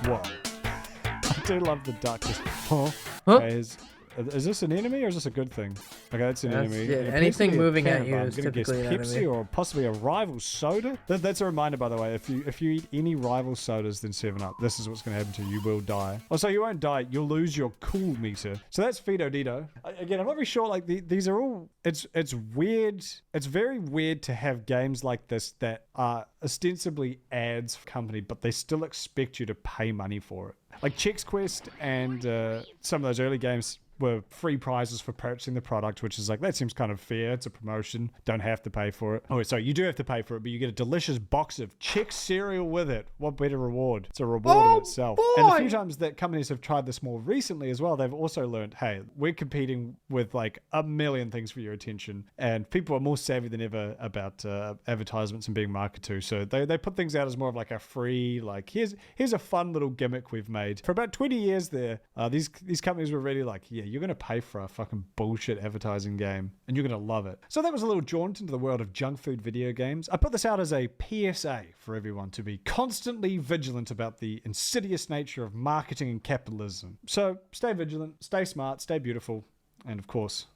Whoa. I do love the duck. Just, okay, is this an enemy or is this a good thing? Okay, that's an enemy. yeah, It appears to anything be a moving can at of, you I'm is gonna guess typically an Pepsi enemy. or possibly a rival soda. That's a reminder, by the way. If you eat any rival sodas than 7-Up, this is what's going to happen to you. You will die. Oh, so you won't die. You'll lose your cool meter. So that's Fido Dido. Again, I'm not really sure. Like these are all. It's weird. It's very weird to have games like this that are ostensibly ads for company, but they still expect you to pay money for it. Like Chex Quest and some of those early games were free prizes for purchasing the product, which is like, that seems kind of fair. It's a promotion. Don't have to pay for it. Oh, sorry, you do have to pay for it, but you get a delicious box of Chex cereal with it. What better reward? It's a reward in itself. And the few times that companies have tried this more recently as well, they've also learned, hey, we're competing with like a million things for your attention, and people are more savvy than ever about advertisements and being marketed to. So they put things out as more of like a free, like, here's a fun little gimmick we've made. For about 20 years there, these companies were really like, yeah, you're going to pay for a fucking bullshit advertising game and you're going to love it. So that was a little jaunt into the world of junk food video games. I put this out as a PSA for everyone to be constantly vigilant about the insidious nature of marketing and capitalism. So stay vigilant, stay smart, stay beautiful, and of course,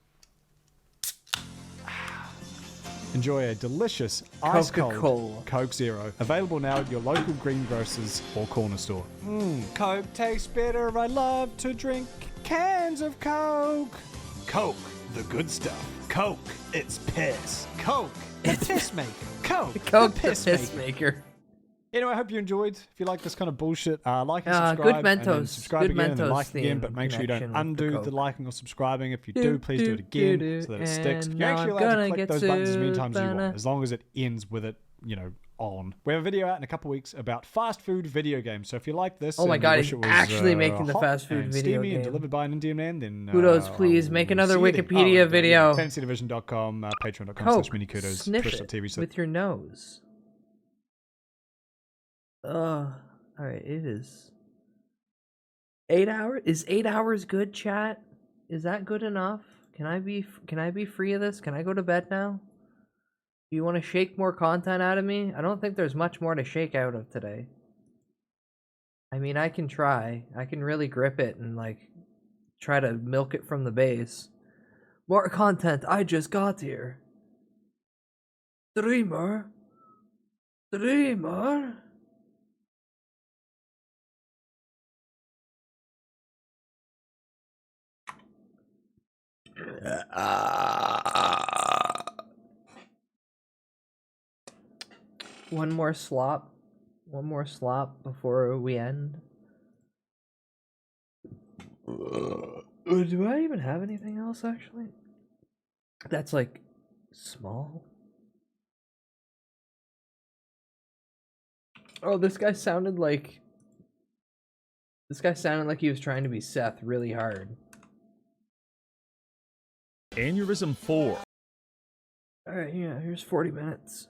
Enjoy a delicious ice cold Coca-Cola. Coke Zero. Available now at your local greengrocers or corner store. Coke tastes better. I love to drink cans of Coke. Coke, the good stuff. Coke, it's piss. Coke, the piss maker. Coke, Coke the the piss piss maker. maker. Anyway, I hope you enjoyed. If you like this kind of bullshit, like and subscribe. good And then Mentos. subscribe Good again and then Mentos like again, theme but make sure you don't connection with the undo the Coke. liking or subscribing. If you do, please do it again so that it sticks. and You're now actually I'm allowed to gonna click get those buttons as many times as you sued, want, as long as it ends with it, on. We have a video out in a couple weeks about fast food video games. So if you like this, Oh my and God, you wish he's it was, actually making the hot fast food and video steamy and game. delivered by an Indian man, then Kudos, please. Make another see you there. Wikipedia video. FantasyDivision.com, Coke, patreon.com/minikudos, sniff twitch.tv. it with your nose. Alright, it is 8 hours. Is 8 hours good, chat? Is that good enough? Can I be free of this? Can I go to bed now? Do you want to shake more content out of me? I don't think there's much more to shake out of today. I mean, I can try. I can really grip it and try to milk it from the base. More content. I just got here. Streamer. One more slop before we end. Do I even have anything else actually? That's small. Oh, this guy sounded like he was trying to be Seth really hard. Aneurysm 4. Alright, yeah, here's 40 minutes.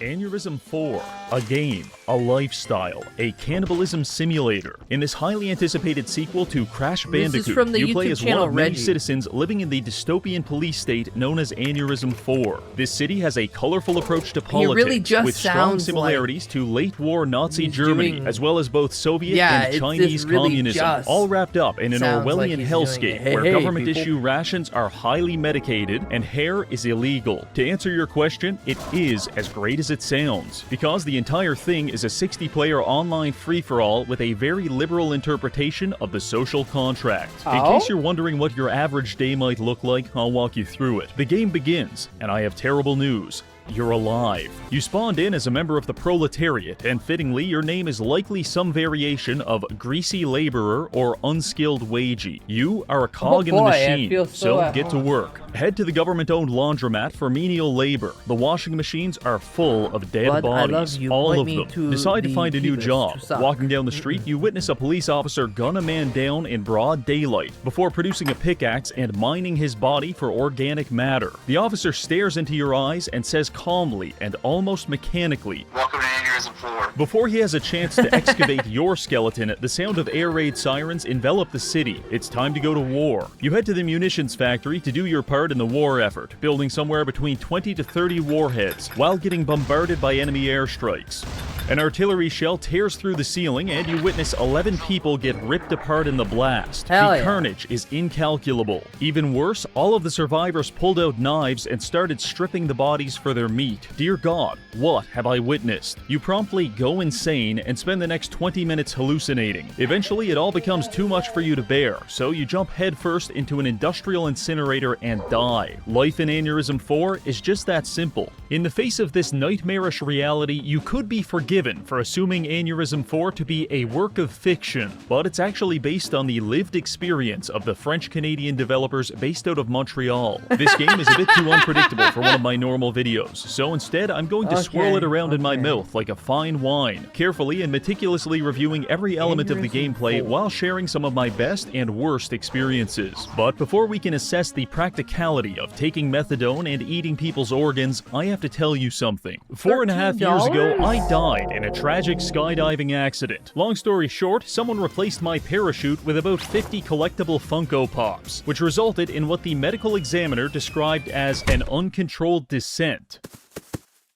Aneurysm 4, a game, a lifestyle, a cannibalism simulator. In this highly anticipated sequel to Crash This is Bandicoot, from the you play YouTube as one channel of many Reggie. citizens living in the dystopian police state known as Aneurysm 4. This city has a colorful approach to politics, really just with strong sounds similarities to late-war Nazi he's Germany, doing- as well as both Soviet Yeah, and this Chinese really communism, just all wrapped up in an sounds like Orwellian he's doing hellscape it. Hey, where hey, government-issue people. rations are highly medicated and hair is illegal. To answer your question, it is as great as it sounds, because the entire thing is a 60-player online free-for-all with a very liberal interpretation of the social contract. In Oh? case you're wondering what your average day might look like, I'll walk you through it. The game begins, and I have terrible news. You're alive. You spawned in as a member of the proletariat, and fittingly, your name is likely some variation of greasy laborer or unskilled wagey. You are a cog in the boy, I machine, feel so at get to home. work. Head to the government-owned laundromat for menial labor. The washing machines are full of dead Bud, I love bodies, you. all Point of me them. to Decide to the find a new cubist job. to suck. Walking down the street, you witness a police officer gun a man down in broad daylight before producing a pickaxe and mining his body for organic matter. The officer stares into your eyes and says calmly and almost mechanically, Welcome to Aneurysm 4. before he has a chance to excavate your skeleton, the sound of air raid sirens envelop the city. It's time to go to war. You head to the munitions factory to do your part in the war effort, building somewhere between 20 to 30 warheads, while getting bombarded by enemy airstrikes. An artillery shell tears through the ceiling, and you witness 11 people get ripped apart in the blast. Hell The yeah. carnage is incalculable. Even worse, all of the survivors pulled out knives and started stripping the bodies for their meat. Dear God, what have I witnessed? You promptly go insane and spend the next 20 minutes hallucinating. Eventually, it all becomes too much for you to bear, so you jump headfirst into an industrial incinerator and die. Life in Aneurysm 4 is just that simple. In the face of this nightmarish reality, you could be forgiven for assuming Aneurysm 4 to be a work of fiction, but it's actually based on the lived experience of the French-Canadian developers based out of Montreal. This game is a bit too unpredictable for one of my normal videos, so instead I'm going to swirl it around in my mouth like a fine wine, carefully and meticulously reviewing every element of the gameplay while sharing some of my best and worst experiences. But before we can assess the practicality of taking methadone and eating people's organs, I have to tell you something. 4.5 years ago, I died in a tragic skydiving accident. Long story short, someone replaced my parachute with about 50 collectible Funko Pops, which resulted in what the medical examiner described as an uncontrolled descent.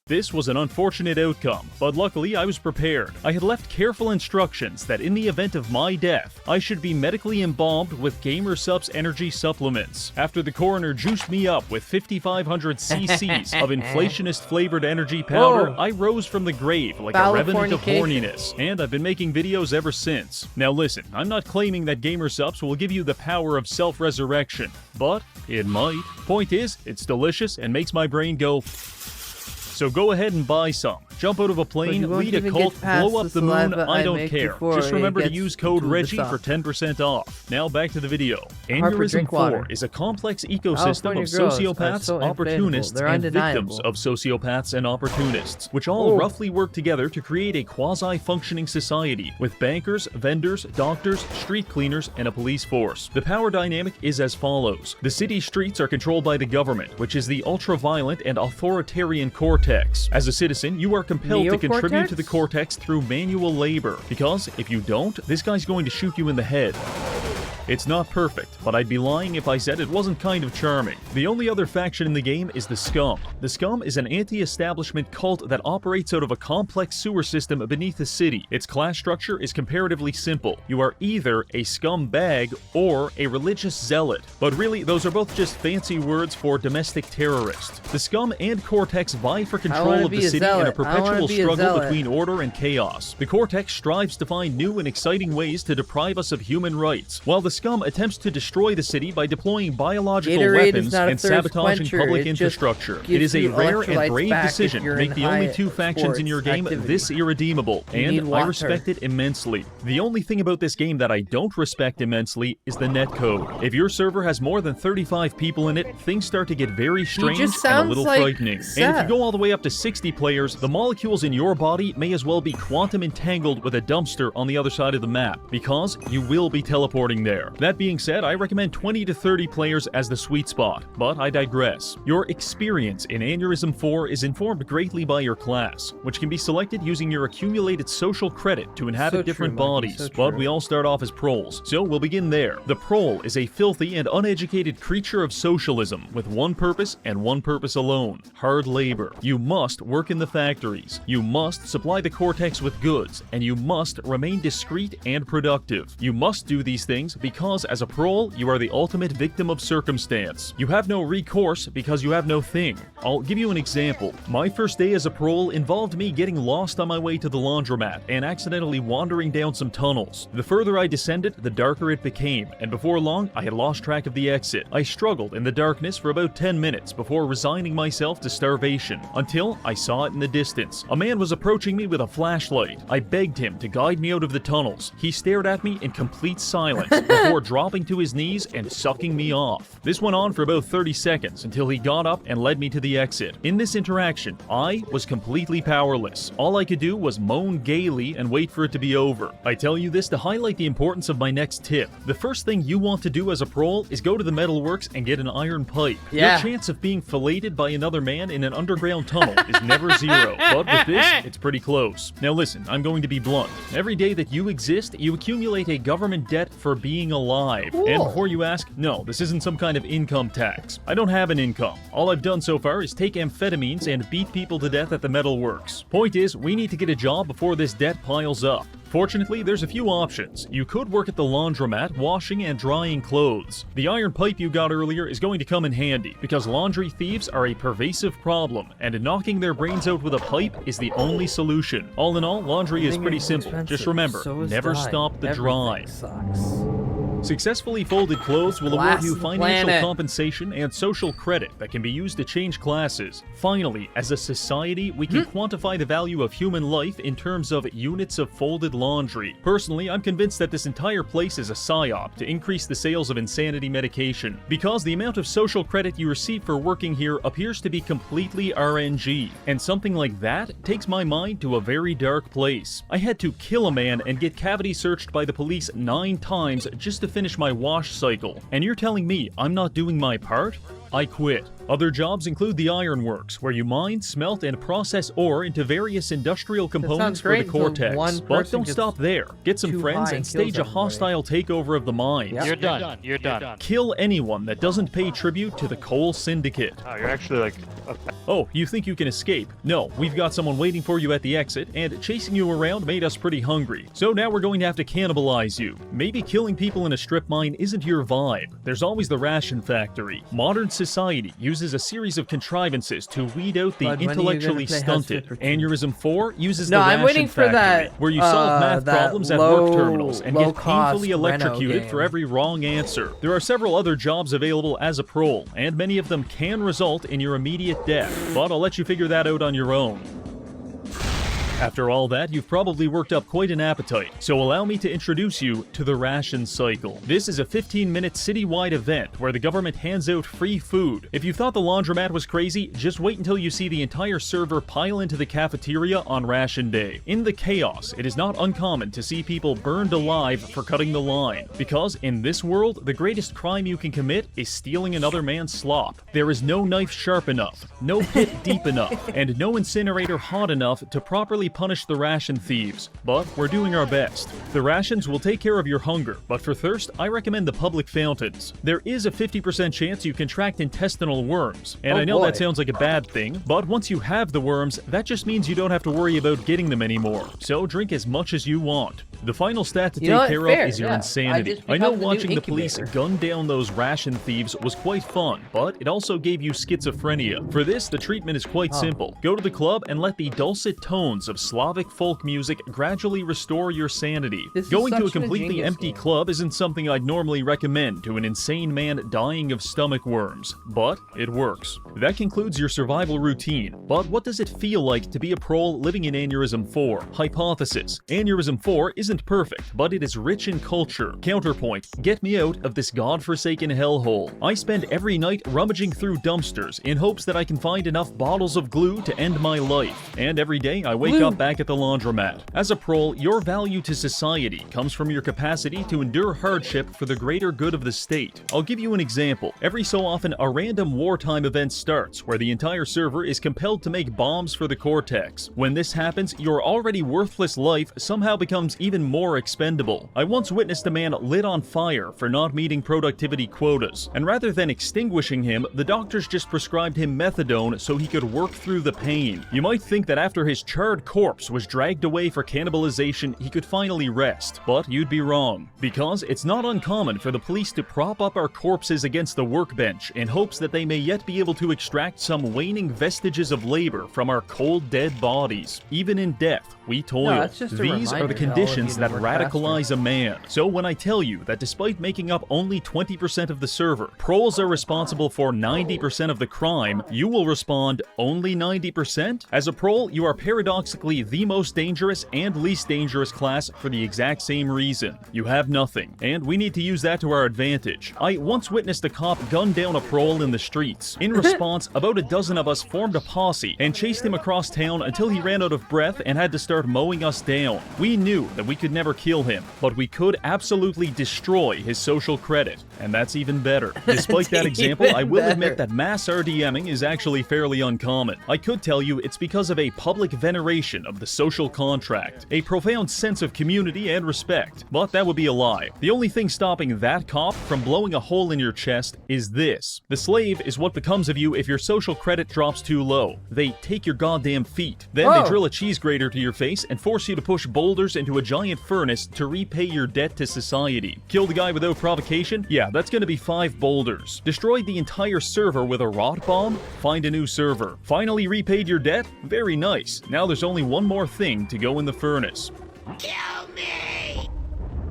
This was an unfortunate outcome, but luckily I was prepared. I had left careful instructions that in the event of my death, I should be medically embalmed with GamerSupps energy supplements. After the coroner juiced me up with 5,500 cc's of inflationist-flavored energy powder, I rose from the grave like a revenant of horniness, and I've been making videos ever since. Now listen, I'm not claiming that GamerSupps will give you the power of self-resurrection, but it might. Point is, it's delicious and makes my brain go. So go ahead and buy some. Jump out of a plane, lead a cult, blow up the moon, I don't care. Just remember to use code Reggie for 10% off. Now back to the video. Aneurysm 4 is a complex ecosystem of sociopaths, opportunists, and victims of sociopaths and opportunists, which all roughly work together to create a quasi-functioning society with bankers, vendors, doctors, street cleaners, and a police force. The power dynamic is as follows. The city streets are controlled by the government, which is the ultra-violent and authoritarian cortex. As a citizen, you are compelled to contribute to the cortex through manual labor, because if you don't, this guy's going to shoot you in the head. It's not perfect, but I'd be lying if I said it wasn't kind of charming. The only other faction in the game is the Scum. The Scum is an anti-establishment cult that operates out of a complex sewer system beneath the city. Its class structure is comparatively simple. You are either a scumbag or a religious zealot. But really, those are both just fancy words for domestic terrorist. The Scum and Cortex vie for control of the city in a perpetual struggle between order and chaos. The Cortex strives to find new and exciting ways to deprive us of human rights, while the Scum attempts to destroy the city by deploying biological weapons and sabotaging public infrastructure. It is a rare and brave decision to make the only two factions in your game this irredeemable, and I respect it immensely. The only thing about this game that I don't respect immensely is the netcode. If your server has more than 35 people in it, things start to get very strange and a little frightening. And if you go all the way up to 60 players, the molecules in your body may as well be quantum entangled with a dumpster on the other side of the map, because you will be teleporting there. That being said, I recommend 20 to 30 players as the sweet spot, but I digress. Your experience in Aneurysm 4 is informed greatly by your class, which can be selected using your accumulated social credit to inhabit different bodies, but we all start off as proles, so we'll begin there. The prole is a filthy and uneducated creature of socialism with one purpose and one purpose alone: hard labor. You must work in the factories, you must supply the Cortex with goods, and you must remain discreet and productive. You must do these things because as a prole, you are the ultimate victim of circumstance. You have no recourse because you have no thing. I'll give you an example. My first day as a prole involved me getting lost on my way to the laundromat and accidentally wandering down some tunnels. The further I descended, the darker it became, and before long, I had lost track of the exit. I struggled in the darkness for about 10 minutes before resigning myself to starvation, until I saw it in the distance. A man was approaching me with a flashlight. I begged him to guide me out of the tunnels. He stared at me in complete silence before dropping to his knees and sucking me off. This went on for about 30 seconds until he got up and led me to the exit. In this interaction, I was completely powerless. All I could do was moan gaily and wait for it to be over. I tell you this to highlight the importance of my next tip. The first thing you want to do as a prole is go to the metalworks and get an iron pipe. Your chance of being filleted by another man in an underground tunnel is never zero, but with this, it's pretty close. Now listen, I'm going to be blunt. Every day that you exist, you accumulate a government debt for being alive. And before you ask, no, this isn't some kind of income tax. I don't have an income. All I've done so far is take amphetamines and beat people to death at the metalworks. Point is, we need to get a job before this debt piles up. Fortunately, there's a few options. You could work at the laundromat, washing and drying clothes. The iron pipe you got earlier is going to come in handy, because laundry thieves are a pervasive problem, and knocking their brains out with a pipe is the only solution. All in all, laundry is pretty simple. Just remember, never stop the dry. Successfully folded clothes will award you financial compensation and social credit that can be used to change classes. Finally, as a society, we can quantify the value of human life in terms of units of folded laundry. Personally, I'm convinced that this entire place is a psyop to increase the sales of insanity medication, because the amount of social credit you receive for working here appears to be completely RNG, and something like that takes my mind to a very dark place. I had to kill a man and get cavity searched by the police 9 times just to finish my wash cycle, and you're telling me I'm not doing my part? I quit. Other jobs include the ironworks, where you mine, smelt, and process ore into various industrial components for the cortex. But don't stop there. Get some friends and stage a hostile takeover of the mines. You're done. You're done. Kill anyone that doesn't pay tribute to the Coal Syndicate. Oh, you're actually like... Oh, you think you can escape? No, we've got someone waiting for you at the exit, and chasing you around made us pretty hungry. So now we're going to have to cannibalize you. Maybe killing people in a strip mine isn't your vibe. There's always the ration factory. Modern society uses a series of contrivances to weed out the intellectually stunted. Aneurysm 4 uses the ration factory, where you solve math problems at work terminals and get painfully electrocuted for every wrong answer. There are several other jobs available as a prole, and many of them can result in your immediate death, but I'll let you figure that out on your own. After all that, you've probably worked up quite an appetite, so allow me to introduce you to the ration cycle. This is a 15-minute citywide event where the government hands out free food. If you thought the laundromat was crazy, just wait until you see the entire server pile into the cafeteria on ration day. In the chaos, it is not uncommon to see people burned alive for cutting the line, because in this world, the greatest crime you can commit is stealing another man's slop. There is no knife sharp enough, no pit deep enough, and no incinerator hot enough to properly punish the ration thieves, but we're doing our best. The rations will take care of your hunger, but for thirst, I recommend the public fountains. There is a 50% chance you contract intestinal worms, and I know that sounds like a bad thing, but once you have the worms, that just means you don't have to worry about getting them anymore, so drink as much as you want. The final stat to take care of is your insanity. I know watching the police gun down those ration thieves was quite fun, but it also gave you schizophrenia. For this, the treatment is quite simple. Go to the club and let the dulcet tones of Slavic folk music gradually restore your sanity. Going to a completely empty club isn't something I'd normally recommend to an insane man dying of stomach worms, but it works. That concludes your survival routine, but what does it feel like to be a prole living in Aneurysm 4? Hypothesis. Aneurysm 4 isn't perfect, but it is rich in culture. Counterpoint. Get me out of this godforsaken hellhole. I spend every night rummaging through dumpsters in hopes that I can find enough bottles of glue to end my life, and every day I wake up back at the laundromat. As a prole, your value to society comes from your capacity to endure hardship for the greater good of the state. I'll give you an example. Every so often, a random wartime event starts where the entire server is compelled to make bombs for the Cortex. When this happens, your already worthless life somehow becomes even more expendable. I once witnessed a man lit on fire for not meeting productivity quotas, and rather than extinguishing him, the doctors just prescribed him methadone so he could work through the pain. You might think that after his charred corpse was dragged away for cannibalization, he could finally rest, but you'd be wrong, because it's not uncommon for the police to prop up our corpses against the workbench in hopes that they may yet be able to extract some waning vestiges of labor from our cold dead bodies. Even in death, we toil. These are the conditions that radicalize a man. So when I tell you that despite making up only 20% of the server, proles are responsible for 90% of the crime, you will respond, only 90%? As a prole, you are paradoxically the most dangerous and least dangerous class for the exact same reason. You have nothing, and we need to use that to our advantage. I once witnessed a cop gun down a prole in the streets. In response, about a dozen of us formed a posse and chased him across town until he ran out of breath and had to start mowing us down. We knew that we could never kill him, but we could absolutely destroy his social credit, and that's even better. Despite that example, I will admit that mass RDMing is actually fairly uncommon. I could tell you it's because of a public veneration of the social contract, a profound sense of community and respect, but that would be a lie. The only thing stopping that cop from blowing a hole in your chest is this. The slave is what becomes of you if your social credit drops too low. They take your goddamn feet. Then they drill a cheese grater to your face and force you to push boulders into a giant furnace to repay your debt to society. Kill the guy without provocation? Yeah, that's gonna be 5 boulders. Destroyed the entire server with a rot bomb? Find a new server. Finally repaid your debt? Very nice. Now there's only one more thing to go in the furnace. Kill me!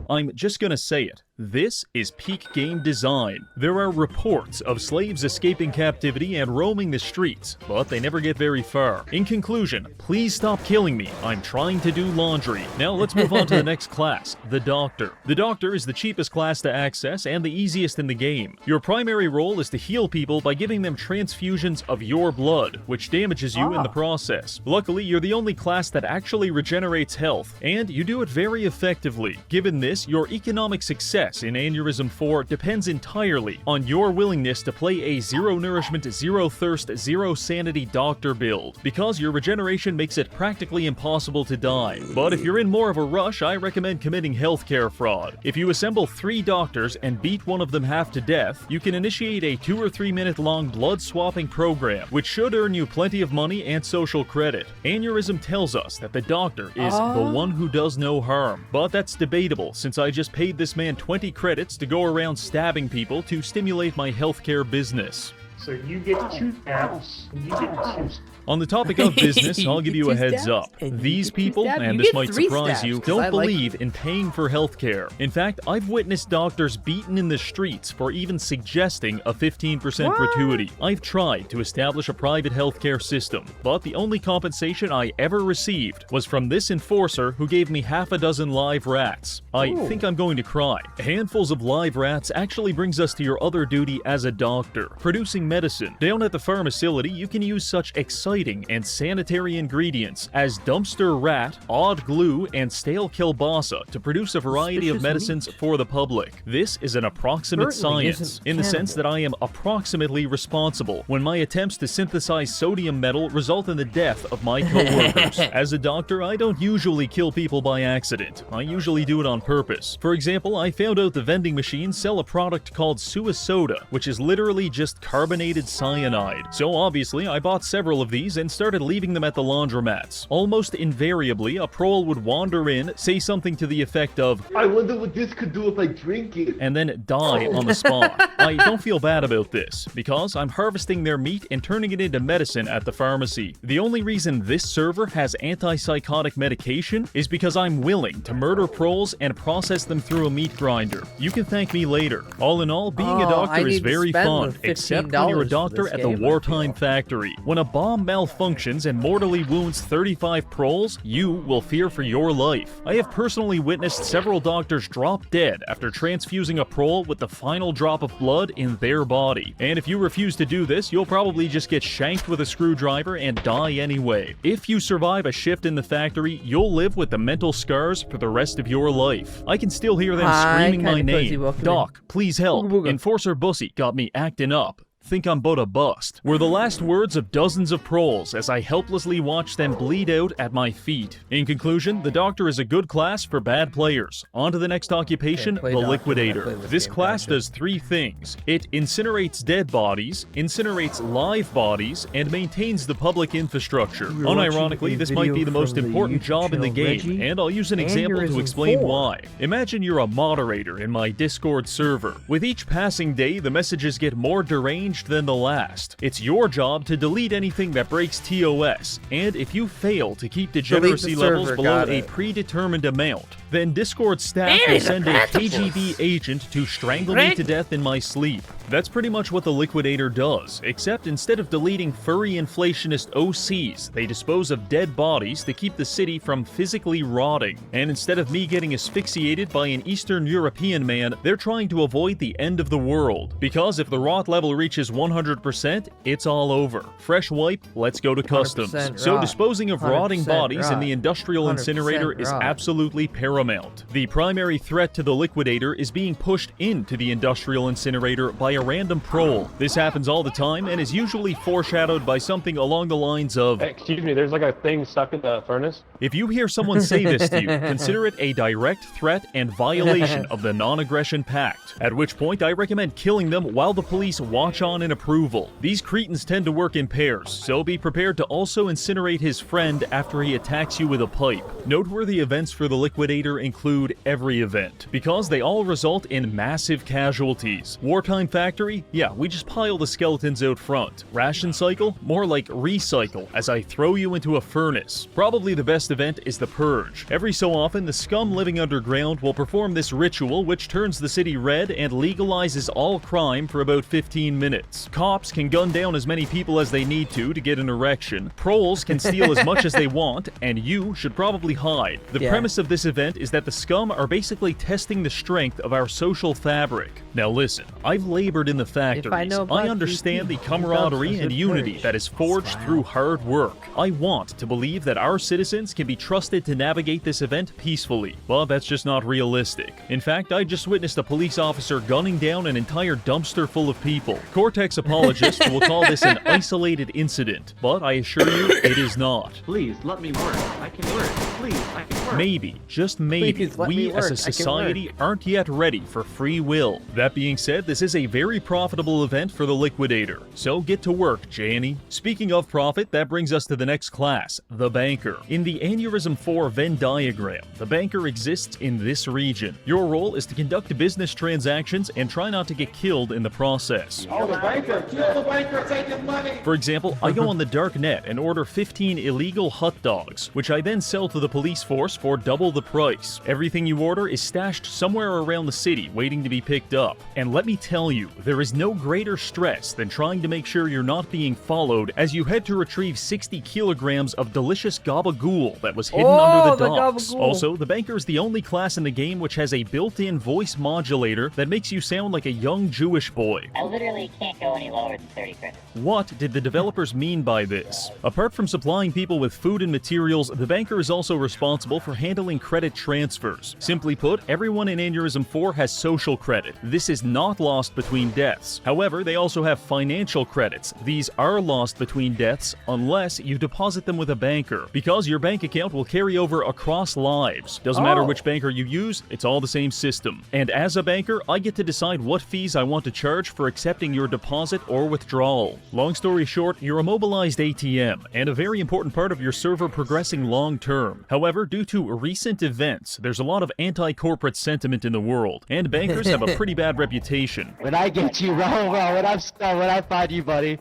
I'm just gonna say it. This is peak game design. There are reports of slaves escaping captivity and roaming the streets, but they never get very far. In conclusion, please stop killing me. I'm trying to do laundry. Now let's move on to the next class, the Doctor. The Doctor is the cheapest class to access and the easiest in the game. Your primary role is to heal people by giving them transfusions of your blood, which damages you in the process. Luckily, you're the only class that actually regenerates health, and you do it very effectively. Given this, your economic success success in Aneurysm 4 depends entirely on your willingness to play a zero nourishment, zero thirst, zero sanity doctor build, because your regeneration makes it practically impossible to die. But if you're in more of a rush, I recommend committing healthcare fraud. If you assemble 3 doctors and beat one of them half to death, you can initiate a 2 or 3 minute long blood swapping program, which should earn you plenty of money and social credit. Aneurysm tells us that the doctor is the one who does no harm, but that's debatable since I just paid this man 20 credits to go around stabbing people to stimulate my healthcare business. So you get to choose apps, and you get to choose. On the topic of business, I'll give you a heads up. These people, and this might surprise you, don't believe in paying for healthcare. In fact, I've witnessed doctors beaten in the streets for even suggesting a 15% gratuity. I've tried to establish a private healthcare system, but the only compensation I ever received was from this enforcer who gave me half a dozen live rats. I think I'm going to cry. Handfuls of live rats actually brings us to your other duty as a doctor, producing medicine. Down at the pharmacility, you can use such exciting and sanitary ingredients as dumpster rat, odd glue, and stale kielbasa to produce a variety of medicines for the public. This is an approximate science, in the sense that I am approximately responsible when my attempts to synthesize sodium metal result in the death of my co-workers. As a doctor, I don't usually kill people by accident. I usually do it on purpose. For example, I found out the vending machines sell a product called Suasoda, which is literally just carbonated cyanide. So obviously, I bought several of these and started leaving them at the laundromats. Almost invariably, a prole would wander in, say something to the effect of, "I wonder what this could do if I drink it," and then die on the spot. I don't feel bad about this, because I'm harvesting their meat and turning it into medicine at the pharmacy. The only reason this server has antipsychotic medication is because I'm willing to murder proles and process them through a meat grinder. You can thank me later. All in all, being a doctor is very fun, except when you're a doctor at the wartime factory. When a bomb malfunctions and mortally wounds 35 proles, you will fear for your life. I have personally witnessed several doctors drop dead after transfusing a prole with the final drop of blood in their body. And if you refuse to do this, you'll probably just get shanked with a screwdriver and die anyway. If you survive a shift in the factory, you'll live with the mental scars for the rest of your life. I can still hear them screaming my name. "Doc, please help. Enforcer Bussy got me acting up. Think I'm but a bust," were the last words of dozens of proles as I helplessly watched them bleed out at my feet. In conclusion, the doctor is a good class for bad players. On to the next occupation, the liquidator. This class does 3 things. It incinerates dead bodies, incinerates live bodies, and maintains the public infrastructure. Unironically, this might be the most important job in the game, and I'll use an example to explain why. Imagine you're a moderator in my Discord server. With each passing day, the messages get more deranged than the last. It's your job to delete anything that breaks TOS, and if you fail to keep degeneracy levels below a predetermined amount, then Discord staff will send a KGB agent to strangle me to death in my sleep. That's pretty much what the liquidator does, except instead of deleting furry inflationist OCs, they dispose of dead bodies to keep the city from physically rotting. And instead of me getting asphyxiated by an Eastern European man, they're trying to avoid the end of the world. Because if the rot level reaches 100%, it's all over. Fresh wipe, let's go to customs. So disposing of rotting bodies in the industrial incinerator is absolutely paramount. The primary threat to the liquidator is being pushed into the industrial incinerator by a random prole. This happens all the time and is usually foreshadowed by something along the lines of, Excuse me, there's like a thing stuck in the furnace. If you hear someone say this to you, consider it a direct threat and violation of the non-aggression pact, at which point I recommend killing them while the police watch on in approval. These cretins tend to work in pairs, so be prepared to also incinerate his friend after he attacks you with a pipe. Noteworthy events for the liquidator include every event, because they all result in massive casualties. Wartime factory? Yeah, we just pile the skeletons out front. Ration cycle? More like recycle, as I throw you into a furnace. Probably the best event is the Purge. Every so often, the scum living underground will perform this ritual which turns the city red and legalizes all crime for about 15 minutes. Cops can gun down as many people as they need to get an erection. Proles can steal as much as they want, and you should probably hide. The premise of this event is that the scum are basically testing the strength of our social fabric. Now listen, I've labored in the factories. know about I understand the camaraderie and unity that is forged through hard work. I want to believe that our citizens can be trusted to navigate this event peacefully, but that's just not realistic. In fact, I just witnessed a police officer gunning down an entire dumpster full of people. Cortex apologists will call this an isolated incident, but I assure you, it is not. Please, let me work. I can work. Please, I can work. Maybe, just maybe, we as a society aren't yet ready for free will. That being said, this is a very profitable event for the Liquidator, so get to work, Janny. Speaking of profit, that brings us to the next class, the Banker. In the Aneurysm 4 Venn diagram, the Banker exists in this region. Your role is to conduct business transactions and try not to get killed in the process. Oh, the banker! Kill the banker taking money! For example, I go on the dark net and order 15 illegal hot dogs, which I then sell to the police force for double the price. Everything you order is stashed somewhere around the city, waiting to be picked up. And let me tell you, there is no greater stress than trying to make sure you're not being followed as you head to retrieve 60 kilograms of delicious gabagool that was hidden under the docks. Also, the Banker is the only class in the game which has a built-in voice modulator that makes you sound like a young Jewish boy. I literally can't go any lower than 30 credits. What did the developers mean by this? Apart from supplying people with food and materials, the Banker is also responsible for handling credit transfers. Simply put, everyone in Aneurysm 4 has social credit. This is not lost between deaths. However, they also have financial credits. These are lost between deaths unless you deposit them with a banker, because your bank account will carry over across lives. Doesn't matter which banker you use, it's all the same system. And as a banker, I get to decide what fees I want to charge for accepting your deposit or withdrawal. Long story short, you're a mobilized ATM, and a very important part of your server progressing long term. However, due to recent events, there's a lot of anti-corporate sentiment in the world, and bankers have a pretty bad reputation. When I get you, bro, when I find you, buddy,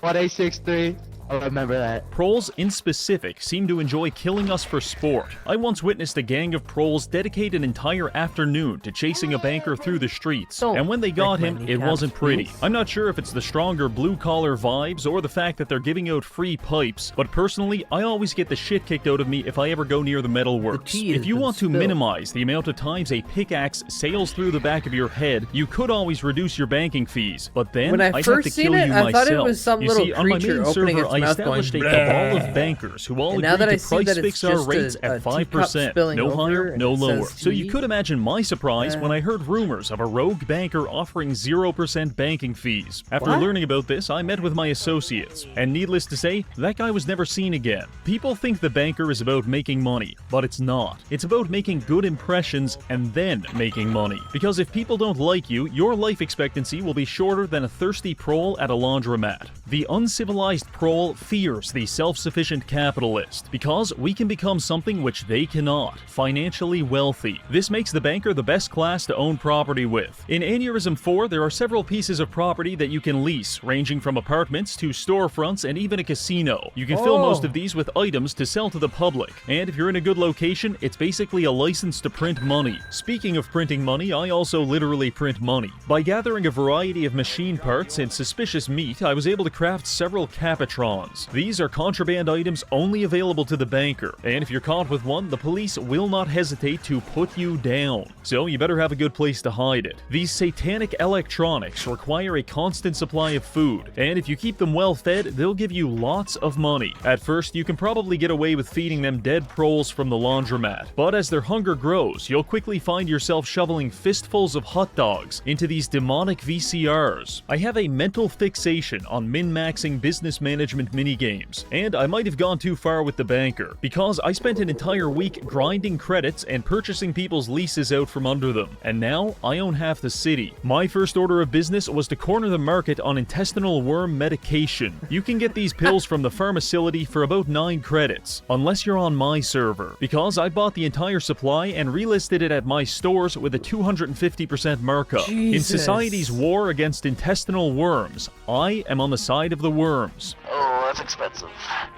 1863. I remember that. Proles in specific seem to enjoy killing us for sport. I once witnessed a gang of proles dedicate an entire afternoon to chasing a banker through the streets, and when they got him, it wasn't pretty. I'm not sure if it's the stronger blue-collar vibes or the fact that they're giving out free pipes, but personally, I always get the shit kicked out of me if I ever go near the metalworks. If you want to minimize the amount of times a pickaxe sails through the back of your head, you could always reduce your banking fees, but then when I I'd have first to seen kill it, you I myself. thought it was some little see, on my creature main opening server, its I mouth established a going, cabal of bankers who all now agreed that I to see price that it's fix our just rates a at 5%, spilling no over higher, and no it lower. says So you tea. could imagine my surprise when I heard rumors of a rogue banker offering 0% banking fees. After What? learning about this, I met with my associates, and needless to say, that guy was never seen again. People think the banker is about making money, but it's not. It's about making good impressions and then making money. Because if people don't like you, your life expectancy will be shorter than a thirsty prole at a laundromat. The uncivilized prole fears the self-sufficient capitalist, because we can become something which they cannot, financially wealthy. This makes the banker the best class to own property with. In Aneurysm 4, there are several pieces of property that you can lease, ranging from apartments to storefronts and even a casino. You can fill most of these with items to sell to the public, and if you're in a good location, it's basically a license to print money. Speaking of printing money, I also literally print money. By gathering a variety of machine parts and suspicious meat, I was able to craft several Capatrons. These are contraband items only available to the banker, and if you're caught with one, the police will not hesitate to put you down. So you better have a good place to hide it. These satanic electronics require a constant supply of food, and if you keep them well fed, they'll give you lots of money. At first, you can probably get away with feeding them dead proles from the laundromat, but as their hunger grows, you'll quickly find yourself shoveling fistfuls of hot dogs into these demonic VCRs. I have a mental fixation on min-maxing business management minigames, and I might have gone too far with the banker, because I spent an entire week grinding credits and purchasing people's leases out from under them, and now I own half the city. My first order of business was to corner the market on intestinal worm medication. You can get these pills from the pharmacility for about 9 credits, unless you're on my server, because I bought the entire supply and relisted it at my stores with a 250% markup. In society's war against intestinal worms, I am on the side of the worms. Oh, that's expensive.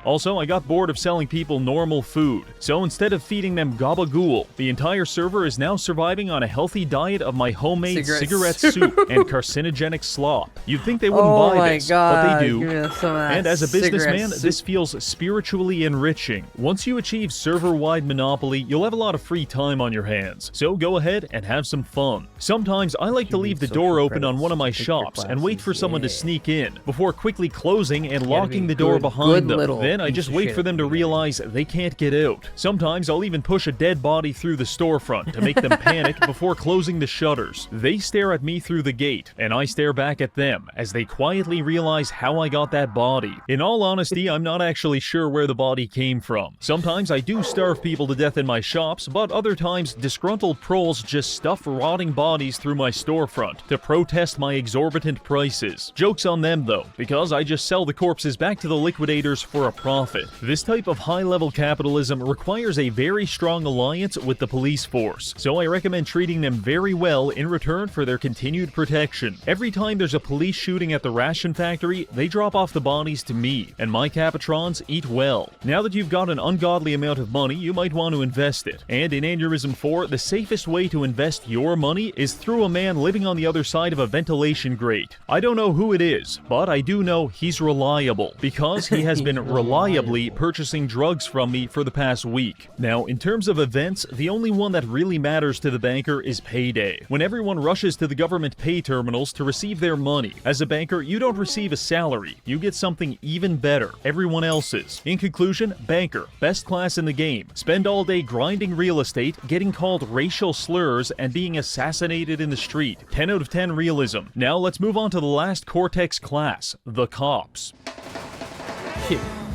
Also, I got bored of selling people normal food, so instead of feeding them gabagool, the entire server is now surviving on a healthy diet of my homemade cigarette soup and carcinogenic slop. You'd think they wouldn't buy this, but they do. And as a businessman, this feels spiritually enriching. Once you achieve server-wide monopoly, you'll have a lot of free time on your hands, so go ahead and have some fun. Sometimes I like to leave the door open on one of my shops and wait for someone to sneak in, before quickly closing and locking the door behind them. Then I just wait for them to realize they can't get out. Sometimes I'll even push a dead body through the storefront to make them panic before closing the shutters. They stare at me through the gate, and I stare back at them as they quietly realize how I got that body. In all honesty, I'm not actually sure where the body came from. Sometimes I do starve people to death in my shops, but other times disgruntled proles just stuff rotting bodies through my storefront to protest my exorbitant prices. Joke's on them though, because I just sell the corpses back to the liquidators for a profit. This type of high-level capitalism requires a very strong alliance with the police force, so I recommend treating them very well in return for their continued protection. Every time there's a police shooting at the ration factory, they drop off the bodies to me, and my Capatrons eat well. Now that you've got an ungodly amount of money, you might want to invest it. And in Aneurysm 4, the safest way to invest your money is through a man living on the other side of a ventilation grate. I don't know who it is, but I do know he's reliable, because he has been reliably purchasing drugs from me for the past week. Now, in terms of events, the only one that really matters to the banker is payday, when everyone rushes to the government pay terminals to receive their money. As a banker, you don't receive a salary, you get something even better, everyone else's. In conclusion, banker, best class in the game, spend all day grinding real estate, getting called racial slurs, and being assassinated in the street. 10 out of 10 realism. Now let's move on to the last Cortex class, the cops.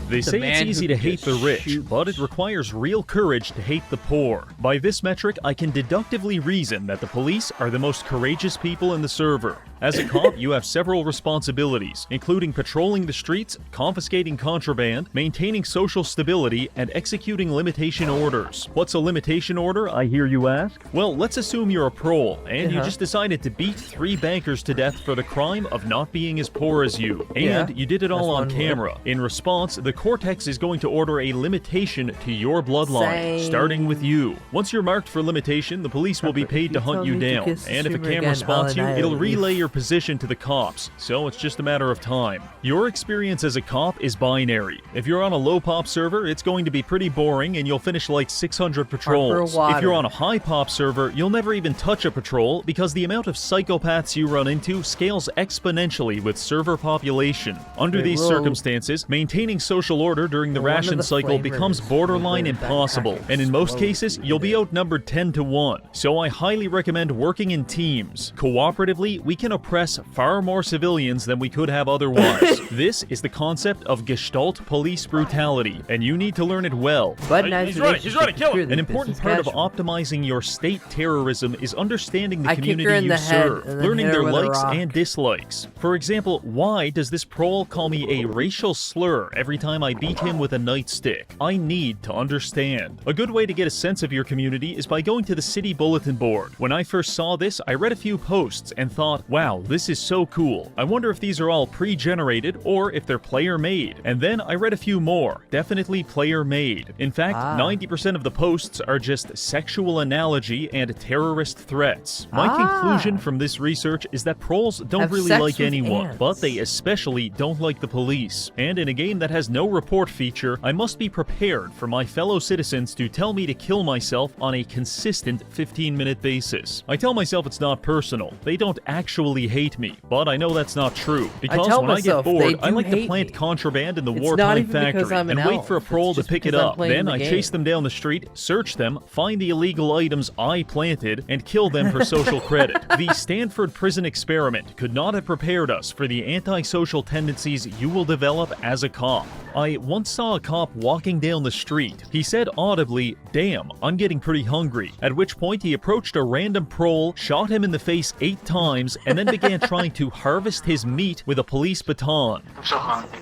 They say it's easy to hate the rich, but it requires real courage to hate the poor. By this metric, I can deductively reason that the police are the most courageous people in the server. As a cop, you have several responsibilities, including patrolling the streets, confiscating contraband, maintaining social stability, and executing limitation orders. What's a limitation order, I hear you ask? Well, let's assume you're a prole, and you just decided to beat 3 bankers to death for the crime of not being as poor as you. And you did it all on camera. In response, the Cortex is going to order a limitation to your bloodline, starting with you. Once you're marked for limitation, the police will be paid to hunt you down, and if a camera spots you, it'll relay your position to the cops, so it's just a matter of time. Your experience as a cop is binary. If you're on a low pop server, it's going to be pretty boring and you'll finish like 600 patrols. If you're on a high pop server, you'll never even touch a patrol because the amount of psychopaths you run into scales exponentially with server population. Under these circumstances, maintaining social order during the ration cycle becomes borderline impossible, and in most cases, you'll be outnumbered 10 to 1. So I highly recommend working in teams. Cooperatively, we can oppress far more civilians than we could have otherwise. This is the concept of Gestalt police brutality, and you need to learn it well. He's running, kill him! An important part of optimizing your state terrorism is understanding the community you serve, learning their likes and dislikes. For example, why does this prole call me a racial slur every time I beat him with a nightstick? I need to understand. A good way to get a sense of your community is by going to the city bulletin board. When I first saw this, I read a few posts and thought, wow, this is so cool. I wonder if these are all pre-generated or if they're player-made. And then I read a few more, definitely player-made. In fact, 90% of the posts are just sexual analogy and terrorist threats. My conclusion from this research is that proles don't really like anyone, but they especially don't like the police. And in a game that has no report feature, I must be prepared for my fellow citizens to tell me to kill myself on a consistent 15-minute basis. I tell myself it's not personal. They don't actually hate me, but I know that's not true. Because when I get bored, I like to plant contraband in the wartime factory and wait for a prole to pick it up. Then I chase them down the street, search them, find the illegal items I planted, and kill them for social credit. The Stanford prison experiment could not have prepared us for the antisocial tendencies you will develop as a cop. I once saw a cop walking down the street. He said audibly, "Damn, I'm getting pretty hungry," at which point he approached a random prole, shot him in the face 8 times, and then began trying to harvest his meat with a police baton. I'm so hungry.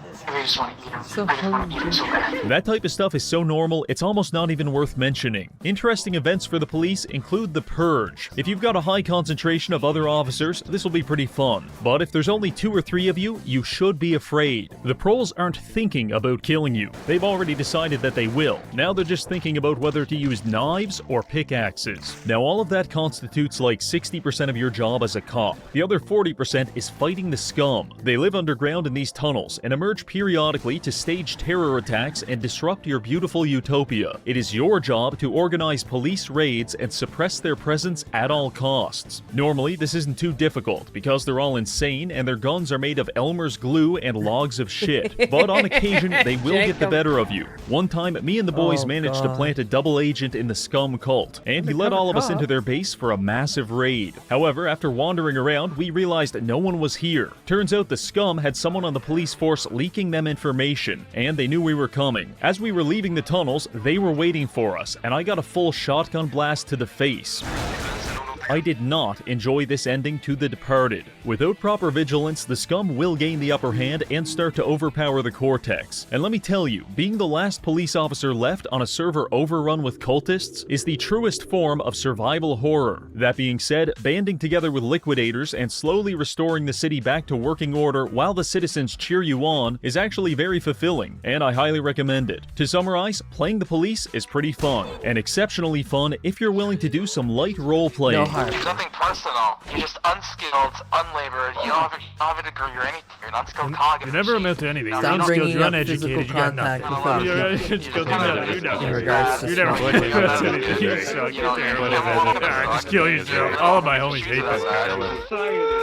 So hungry. That type of stuff is so normal, it's almost not even worth mentioning. Interesting events for the police include the Purge. If you've got a high concentration of other officers, this will be pretty fun. But if there's only 2 or 3 of you, you should be afraid. The proles aren't thinking about killing you. They've already decided that they will. Now they're just thinking about whether to use knives or pickaxes. Now all of that constitutes like 60% of your job as a cop. The other 40% is fighting the scum. They live underground in these tunnels and emerge periodically to stage terror attacks and disrupt your beautiful utopia. It is your job to organize police raids and suppress their presence at all costs. Normally, this isn't too difficult because they're all insane and their guns are made of Elmer's glue and logs of shit. But on occasion, they will get the better of you. One time, me and the boys managed to plant a double agent in the scum cult, and he led all of us into their base for a massive raid. However, after wandering around, we realized no one was here. Turns out the scum had someone on the police force leaking them information, and they knew we were coming. As we were leaving the tunnels, they were waiting for us, and I got a full shotgun blast to the face. I did not enjoy this ending to The Departed. Without proper vigilance, the scum will gain the upper hand and start to overpower the Cortex. And let me tell you, being the last police officer left on a server overrun with cultists is the truest form of survival horror. That being said, banding together with liquidators and slowly restoring the city back to working order while the citizens cheer you on is actually very fulfilling, and I highly recommend it. To summarize, playing the police is pretty fun, and exceptionally fun if you're willing to do some light role-playing. Nothing personal. You're just unskilled, unlabored. You don't have a degree or anything. You're an unskilled cog. You never amount to anything. Stop You're unskilled. bringing You're up uneducated. physical You got nothing. contact with You're other unskilled. people. You never. In regards to You never. smoking. You suck. Just kill yourself. All of my homies hate this guy.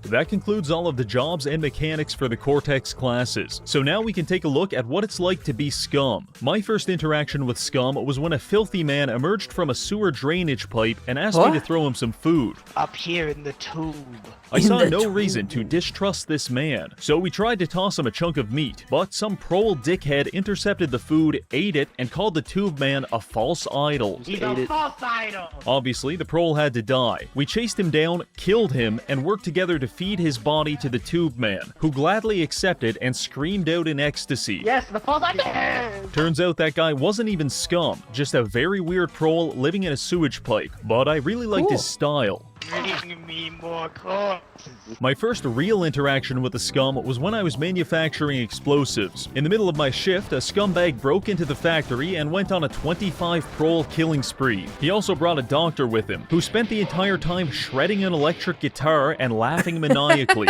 That concludes all of the jobs and mechanics for the Cortex classes. So now we can take a look at what it's like to be scum. My first interaction with scum was when a filthy man emerged from a sewer drainage pipe and asked me to throw him some food. Up here in the tube. I saw no reason to distrust this man, so we tried to toss him a chunk of meat, but some prole dickhead intercepted the food, ate it, and called the tube man a false idol. He's a false idol. Obviously, the prole had to die. We chased him down, killed him, and worked together to feed his body to the tube man, who gladly accepted and screamed out in ecstasy. Yes, the false idol. Turns out that guy wasn't even scum, just a very weird prole living in a sewage pipe, but I really liked his style. Bring me more corpses. My first real interaction with the scum was when I was manufacturing explosives. In the middle of my shift, a scumbag broke into the factory and went on a 25 prole killing spree. He also brought a doctor with him, who spent the entire time shredding an electric guitar and laughing maniacally.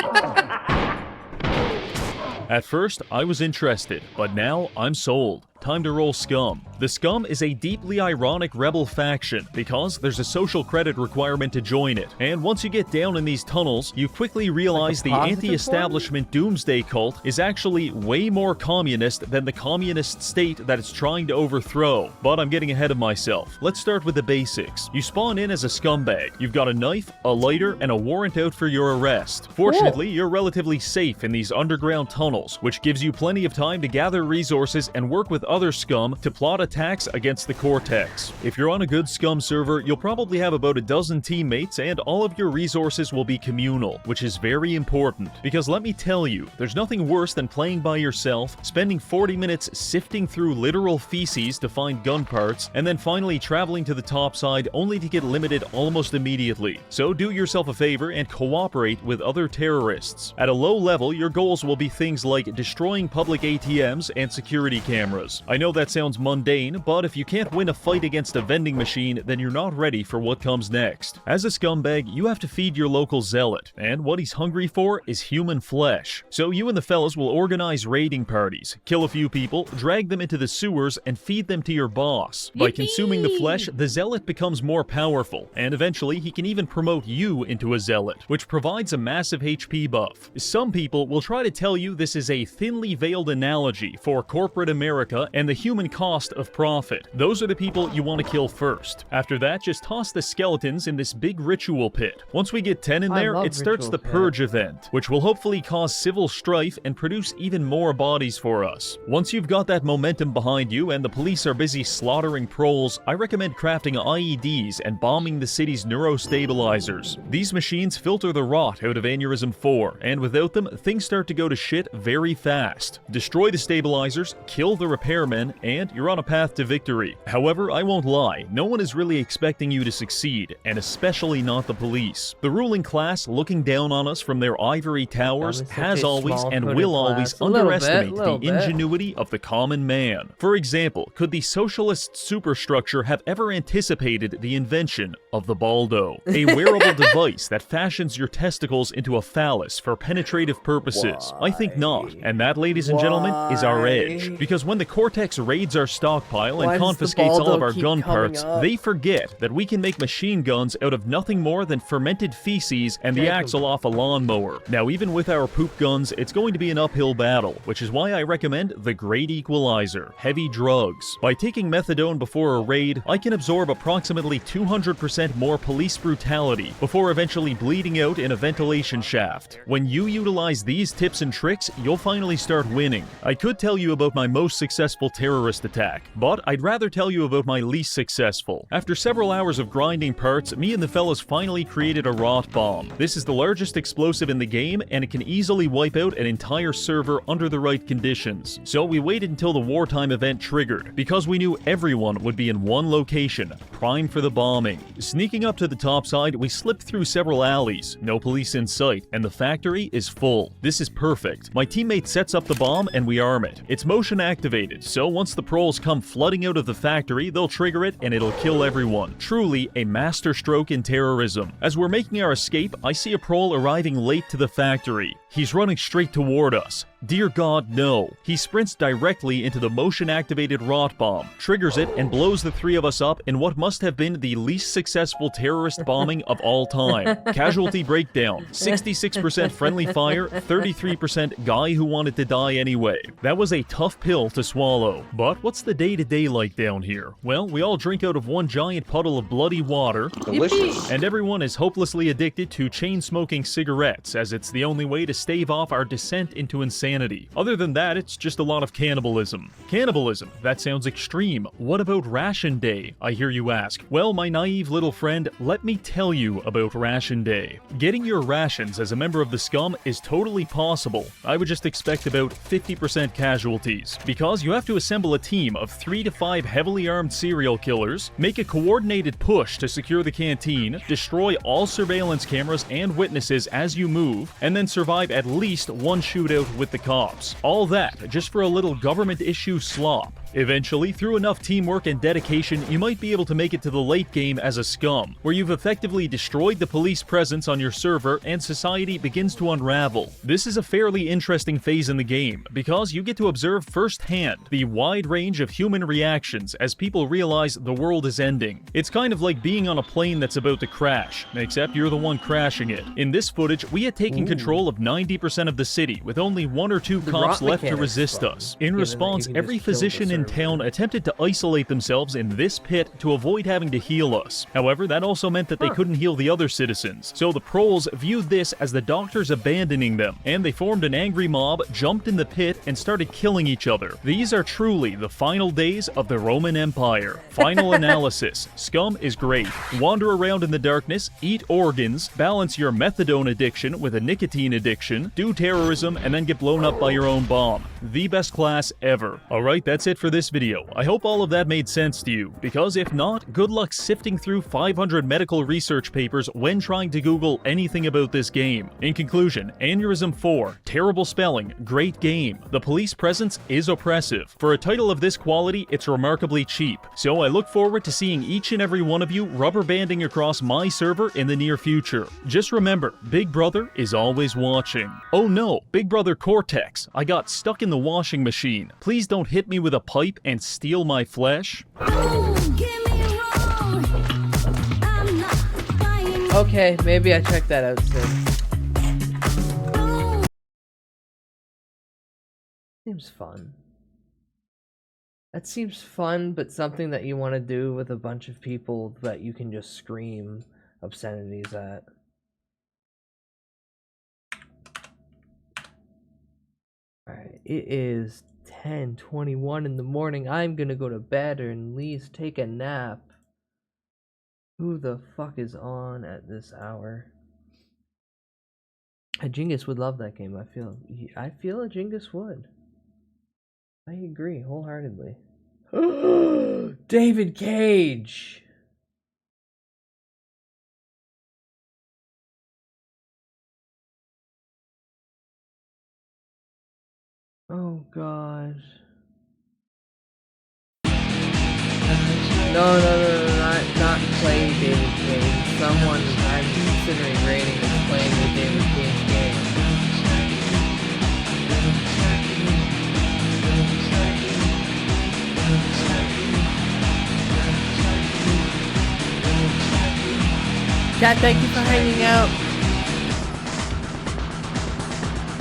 At first, I was interested, but now I'm sold. Time to roll scum. The scum is a deeply ironic rebel faction because there's a social credit requirement to join it. And once you get down in these tunnels, you quickly realize the anti-establishment doomsday cult is actually way more communist than the communist state that it's trying to overthrow. But I'm getting ahead of myself. Let's start with the basics. You spawn in as a scumbag. You've got a knife, a lighter, and a warrant out for your arrest. Fortunately, you're relatively safe in these underground tunnels, which gives you plenty of time to gather resources and work with other scum to plot attacks against the Cortex. If you're on a good scum server, you'll probably have about a dozen teammates and all of your resources will be communal, which is very important. Because let me tell you, there's nothing worse than playing by yourself, spending 40 minutes sifting through literal feces to find gun parts, and then finally traveling to the top side only to get limited almost immediately. So do yourself a favor and cooperate with other terrorists. At a low level, your goals will be things like destroying public ATMs and security cameras. I know that sounds mundane, but if you can't win a fight against a vending machine, then you're not ready for what comes next. As a scumbag, you have to feed your local zealot, and what he's hungry for is human flesh. So you and the fellas will organize raiding parties, kill a few people, drag them into the sewers, and feed them to your boss. By consuming the flesh, the zealot becomes more powerful, and eventually he can even promote you into a zealot, which provides a massive HP buff. Some people will try to tell you this is a thinly veiled analogy for corporate America Hydra, and the human cost of profit. Those are the people you want to kill first. After that, just toss the skeletons in this big ritual pit. Once we get 10 in there, it starts the Purge event, which will hopefully cause civil strife and produce even more bodies for us. Once you've got that momentum behind you and the police are busy slaughtering proles, I recommend crafting IEDs and bombing the city's neurostabilizers. These machines filter the rot out of Aneurysm 4, and without them, things start to go to shit very fast. Destroy the stabilizers, kill the repairmen, and you're on a path to victory. However, I won't lie, no one is really expecting you to succeed, and especially not the police. The ruling class looking down on us from their ivory towers has always and will always underestimate the ingenuity of the common man. For example, could the socialist superstructure have ever anticipated the invention of the Baldo, a wearable device that fashions your testicles into a phallus for penetrative purposes? I think not, and that, ladies and gentlemen, is our edge. Because when the Cortex raids our stockpile and confiscates all of our gun parts, they forget that we can make machine guns out of nothing more than fermented feces and the axle off a lawnmower. Now, even with our poop guns, it's going to be an uphill battle, which is why I recommend the Great Equalizer: heavy drugs. By taking methadone before a raid, I can absorb approximately 200% more police brutality before eventually bleeding out in a ventilation shaft. When you utilize these tips and tricks, you'll finally start winning. I could tell you about my most successful terrorist attack, but I'd rather tell you about my least successful. After several hours of grinding parts, me and the fellas finally created a rot bomb. This is the largest explosive in the game, and it can easily wipe out an entire server under the right conditions. So we waited until the wartime event triggered, because we knew everyone would be in one location, primed for the bombing. Sneaking up to the top side, we slipped through several alleys, no police in sight, and the factory is full. This is perfect. My teammate sets up the bomb and we arm it. It's motion activated, so once the proles come flooding out of the factory, they'll trigger it and it'll kill everyone. Truly a masterstroke in terrorism. As we're making our escape, I see a prole arriving late to the factory. He's running straight toward us. Dear God, no. He sprints directly into the motion-activated rot bomb, triggers it, and blows the three of us up in what must have been the least successful terrorist bombing of all time. Casualty breakdown, 66% friendly fire, 33% guy who wanted to die anyway. That was a tough pill to swallow. But what's the day-to-day like down here? Well, we all drink out of one giant puddle of bloody water. Delicious. And everyone is hopelessly addicted to chain-smoking cigarettes, as it's the only way to stave off our descent into insanity. Other than that, it's just a lot of cannibalism. Cannibalism? That sounds extreme. What about Ration Day, I hear you ask? Well, my naive little friend, let me tell you about Ration Day. Getting your rations as a member of the scum is totally possible. I would just expect about 50% casualties, because you have to assemble a team of 3 to 5 heavily armed serial killers, make a coordinated push to secure the canteen, destroy all surveillance cameras and witnesses as you move, and then survive at least one shootout with the cops. All that just for a little government issue slop. Eventually, through enough teamwork and dedication, you might be able to make it to the late game as a scum, where you've effectively destroyed the police presence on your server and society begins to unravel. This is a fairly interesting phase in the game, because you get to observe firsthand the wide range of human reactions as people realize the world is ending. It's kind of like being on a plane that's about to crash, except you're the one crashing it. In this footage, we had taken control of 90% of the city, with only 1 or 2 cops left to resist us. In response, every physician in town attempted to isolate themselves in this pit to avoid having to heal us. However, that also meant that they couldn't heal the other citizens, so the proles viewed this as the doctors abandoning them, and they formed an angry mob, jumped in the pit, and started killing each other. These are truly the final days of the Roman Empire. Final analysis. Scum is great. Wander around in the darkness, eat organs, balance your methadone addiction with a nicotine addiction, do terrorism, and then get blown up by your own bomb. The best class ever. Alright, that's it for this video. I hope all of that made sense to you, because if not, good luck sifting through 500 medical research papers when trying to Google anything about this game. In conclusion, Aneurysm 4, terrible spelling, great game. The police presence is oppressive. For a title of this quality, it's remarkably cheap. So I look forward to seeing each and every one of you rubber banding across my server in the near future. Just remember, Big Brother is always watching. Oh no, Big Brother Cortex, I got stuck in the washing machine. Please don't hit me with a pipe and steal my flesh. Okay, maybe I check that out soon. Seems fun. That seems fun, but something that you want to do with a bunch of people that you can just scream obscenities at. Alright, it is 10:21 in the morning. I'm gonna go to bed or at least take a nap. Who the fuck is on at this hour? A Jingus would love that game. I feel a Jingus would. I agree wholeheartedly. David Cage. Oh god. No, not playing David Cage. Someone I'm considering rating is playing the David Cage game. Chat, thank you for hanging out.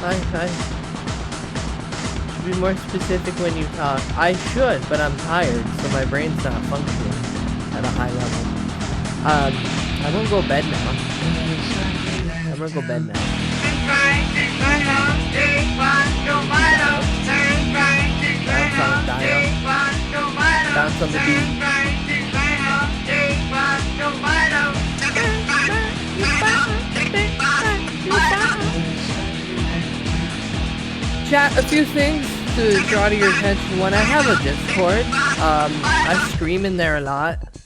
Bye. Be more specific when you talk. I should, but I'm tired, so my brain's not functioning at a high level. I'm gonna go bed now. Bounce on the dial. Bounce on the beat. Chat, a few things to draw to your attention. When I have a Discord, I stream in there a lot,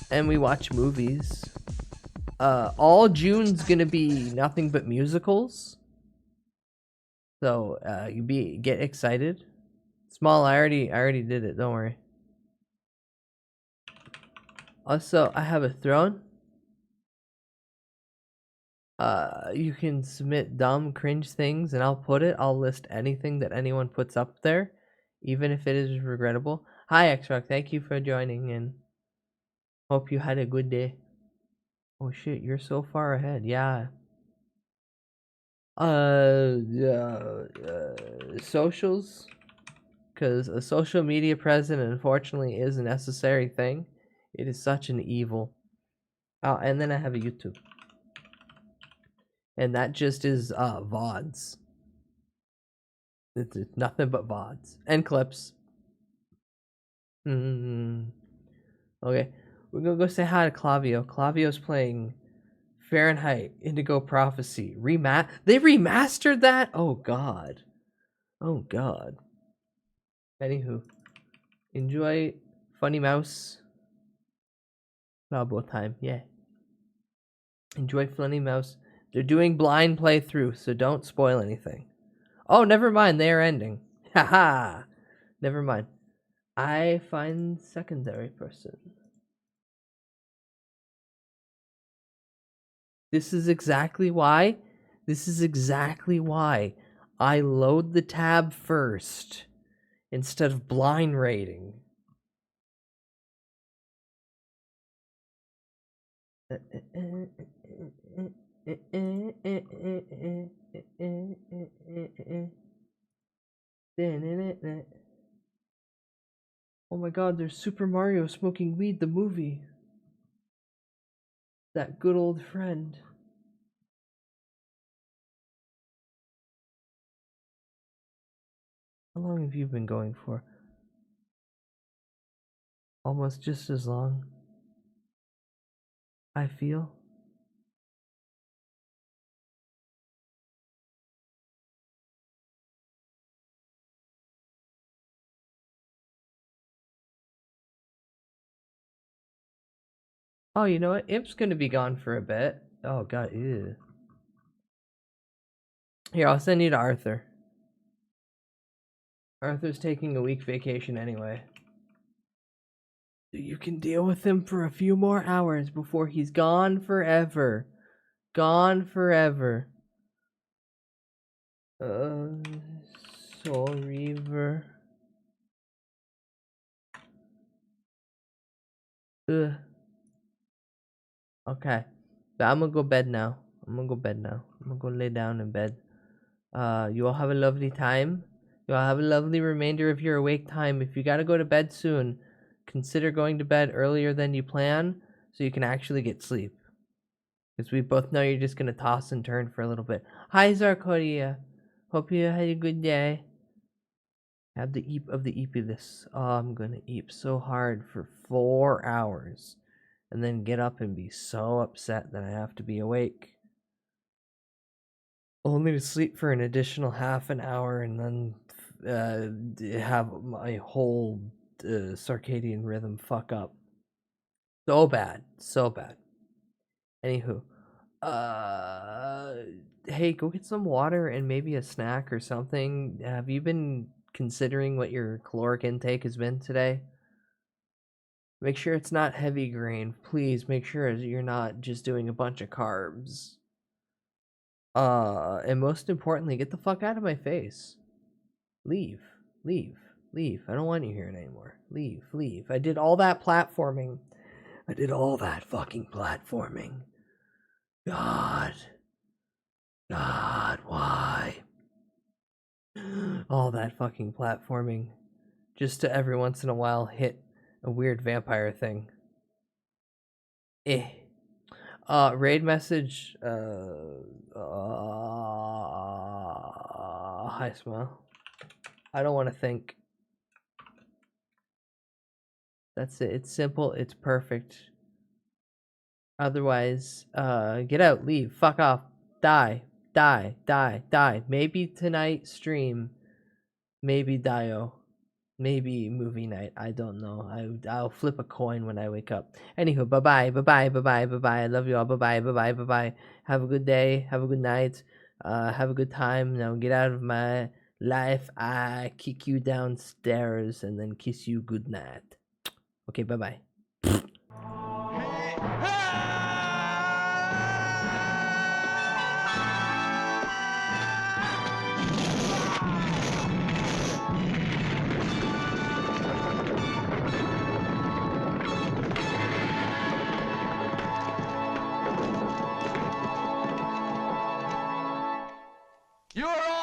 and we watch movies. All June's gonna be nothing but musicals, so get excited. Small, I already did it. Don't worry. Also, I have a throne. You can submit dumb, cringe things, and I'll list anything that anyone puts up there, even if it is regrettable. Hi, X-Rock, thank you for joining in. Hope you had a good day. Oh shit, you're so far ahead, yeah. Socials, because a social media presence, unfortunately, is a necessary thing. It is such an evil. And then I have a YouTube. And that just is VODs. It's nothing but VODs. And clips. Okay. We're gonna go say hi to Clavio. Clavio's playing Fahrenheit Indigo Prophecy. They remastered that? Oh god. Oh god. Anywho. Enjoy Funny Mouse. Double time, yeah. Enjoy Funny Mouse. They're doing blind playthrough, so don't spoil anything. Oh, never mind. They are ending. Haha. Never mind. I find secondary person. This is exactly why I load the tab first instead of blind rating. Oh my god, there's Super Mario smoking weed, the movie. That good old friend. How long have you been going for? Almost just as long. I feel. Oh, you know what? Imp's gonna be gone for a bit. Oh god, ew. Here, I'll send you to Arthur. Arthur's taking a week vacation anyway. You can deal with him for a few more hours before he's gone forever. Gone forever. Soul Reaver. Ugh. Okay. But I'm gonna go bed now. I'm gonna go lay down in bed. You all have a lovely time. You'll have a lovely remainder of your awake time. If you gotta go to bed soon, consider going to bed earlier than you plan so you can actually get sleep. Because we both know you're just gonna toss and turn for a little bit. Hi, Zarkodia. Hope you had a good day. Have the eep of the eepiless. Oh, I'm gonna eep so hard for 4 hours. And then get up and be so upset that I have to be awake. Only to sleep for an additional half an hour and then have my whole circadian rhythm fuck up. So bad. So bad. Anywho. Hey, go get some water and maybe a snack or something. Have you been considering what your caloric intake has been today? Make sure it's not heavy grain. Please make sure you're not just doing a bunch of carbs. And most importantly, get the fuck out of my face. Leave. Leave. Leave. I don't want you here anymore. Leave. Leave. I did all that platforming. I did all that fucking platforming. God. God, why? All that fucking platforming. Just to every once in a while hit a weird vampire thing. Raid message. Hi, Smile. I don't want to think. That's it. It's simple. It's perfect. Otherwise, get out, leave, fuck off, die, die, die, die. Maybe tonight stream. Maybe Dio. Maybe movie night. I don't know. I'll flip a coin when I wake up. Anywho, bye-bye, bye-bye, bye-bye, bye-bye. I love you all. Bye-bye, bye-bye, bye-bye. Have a good day. Have a good night. Have a good time. Now get out of my life. I kick you downstairs and then kiss you good night. Okay, bye-bye. You're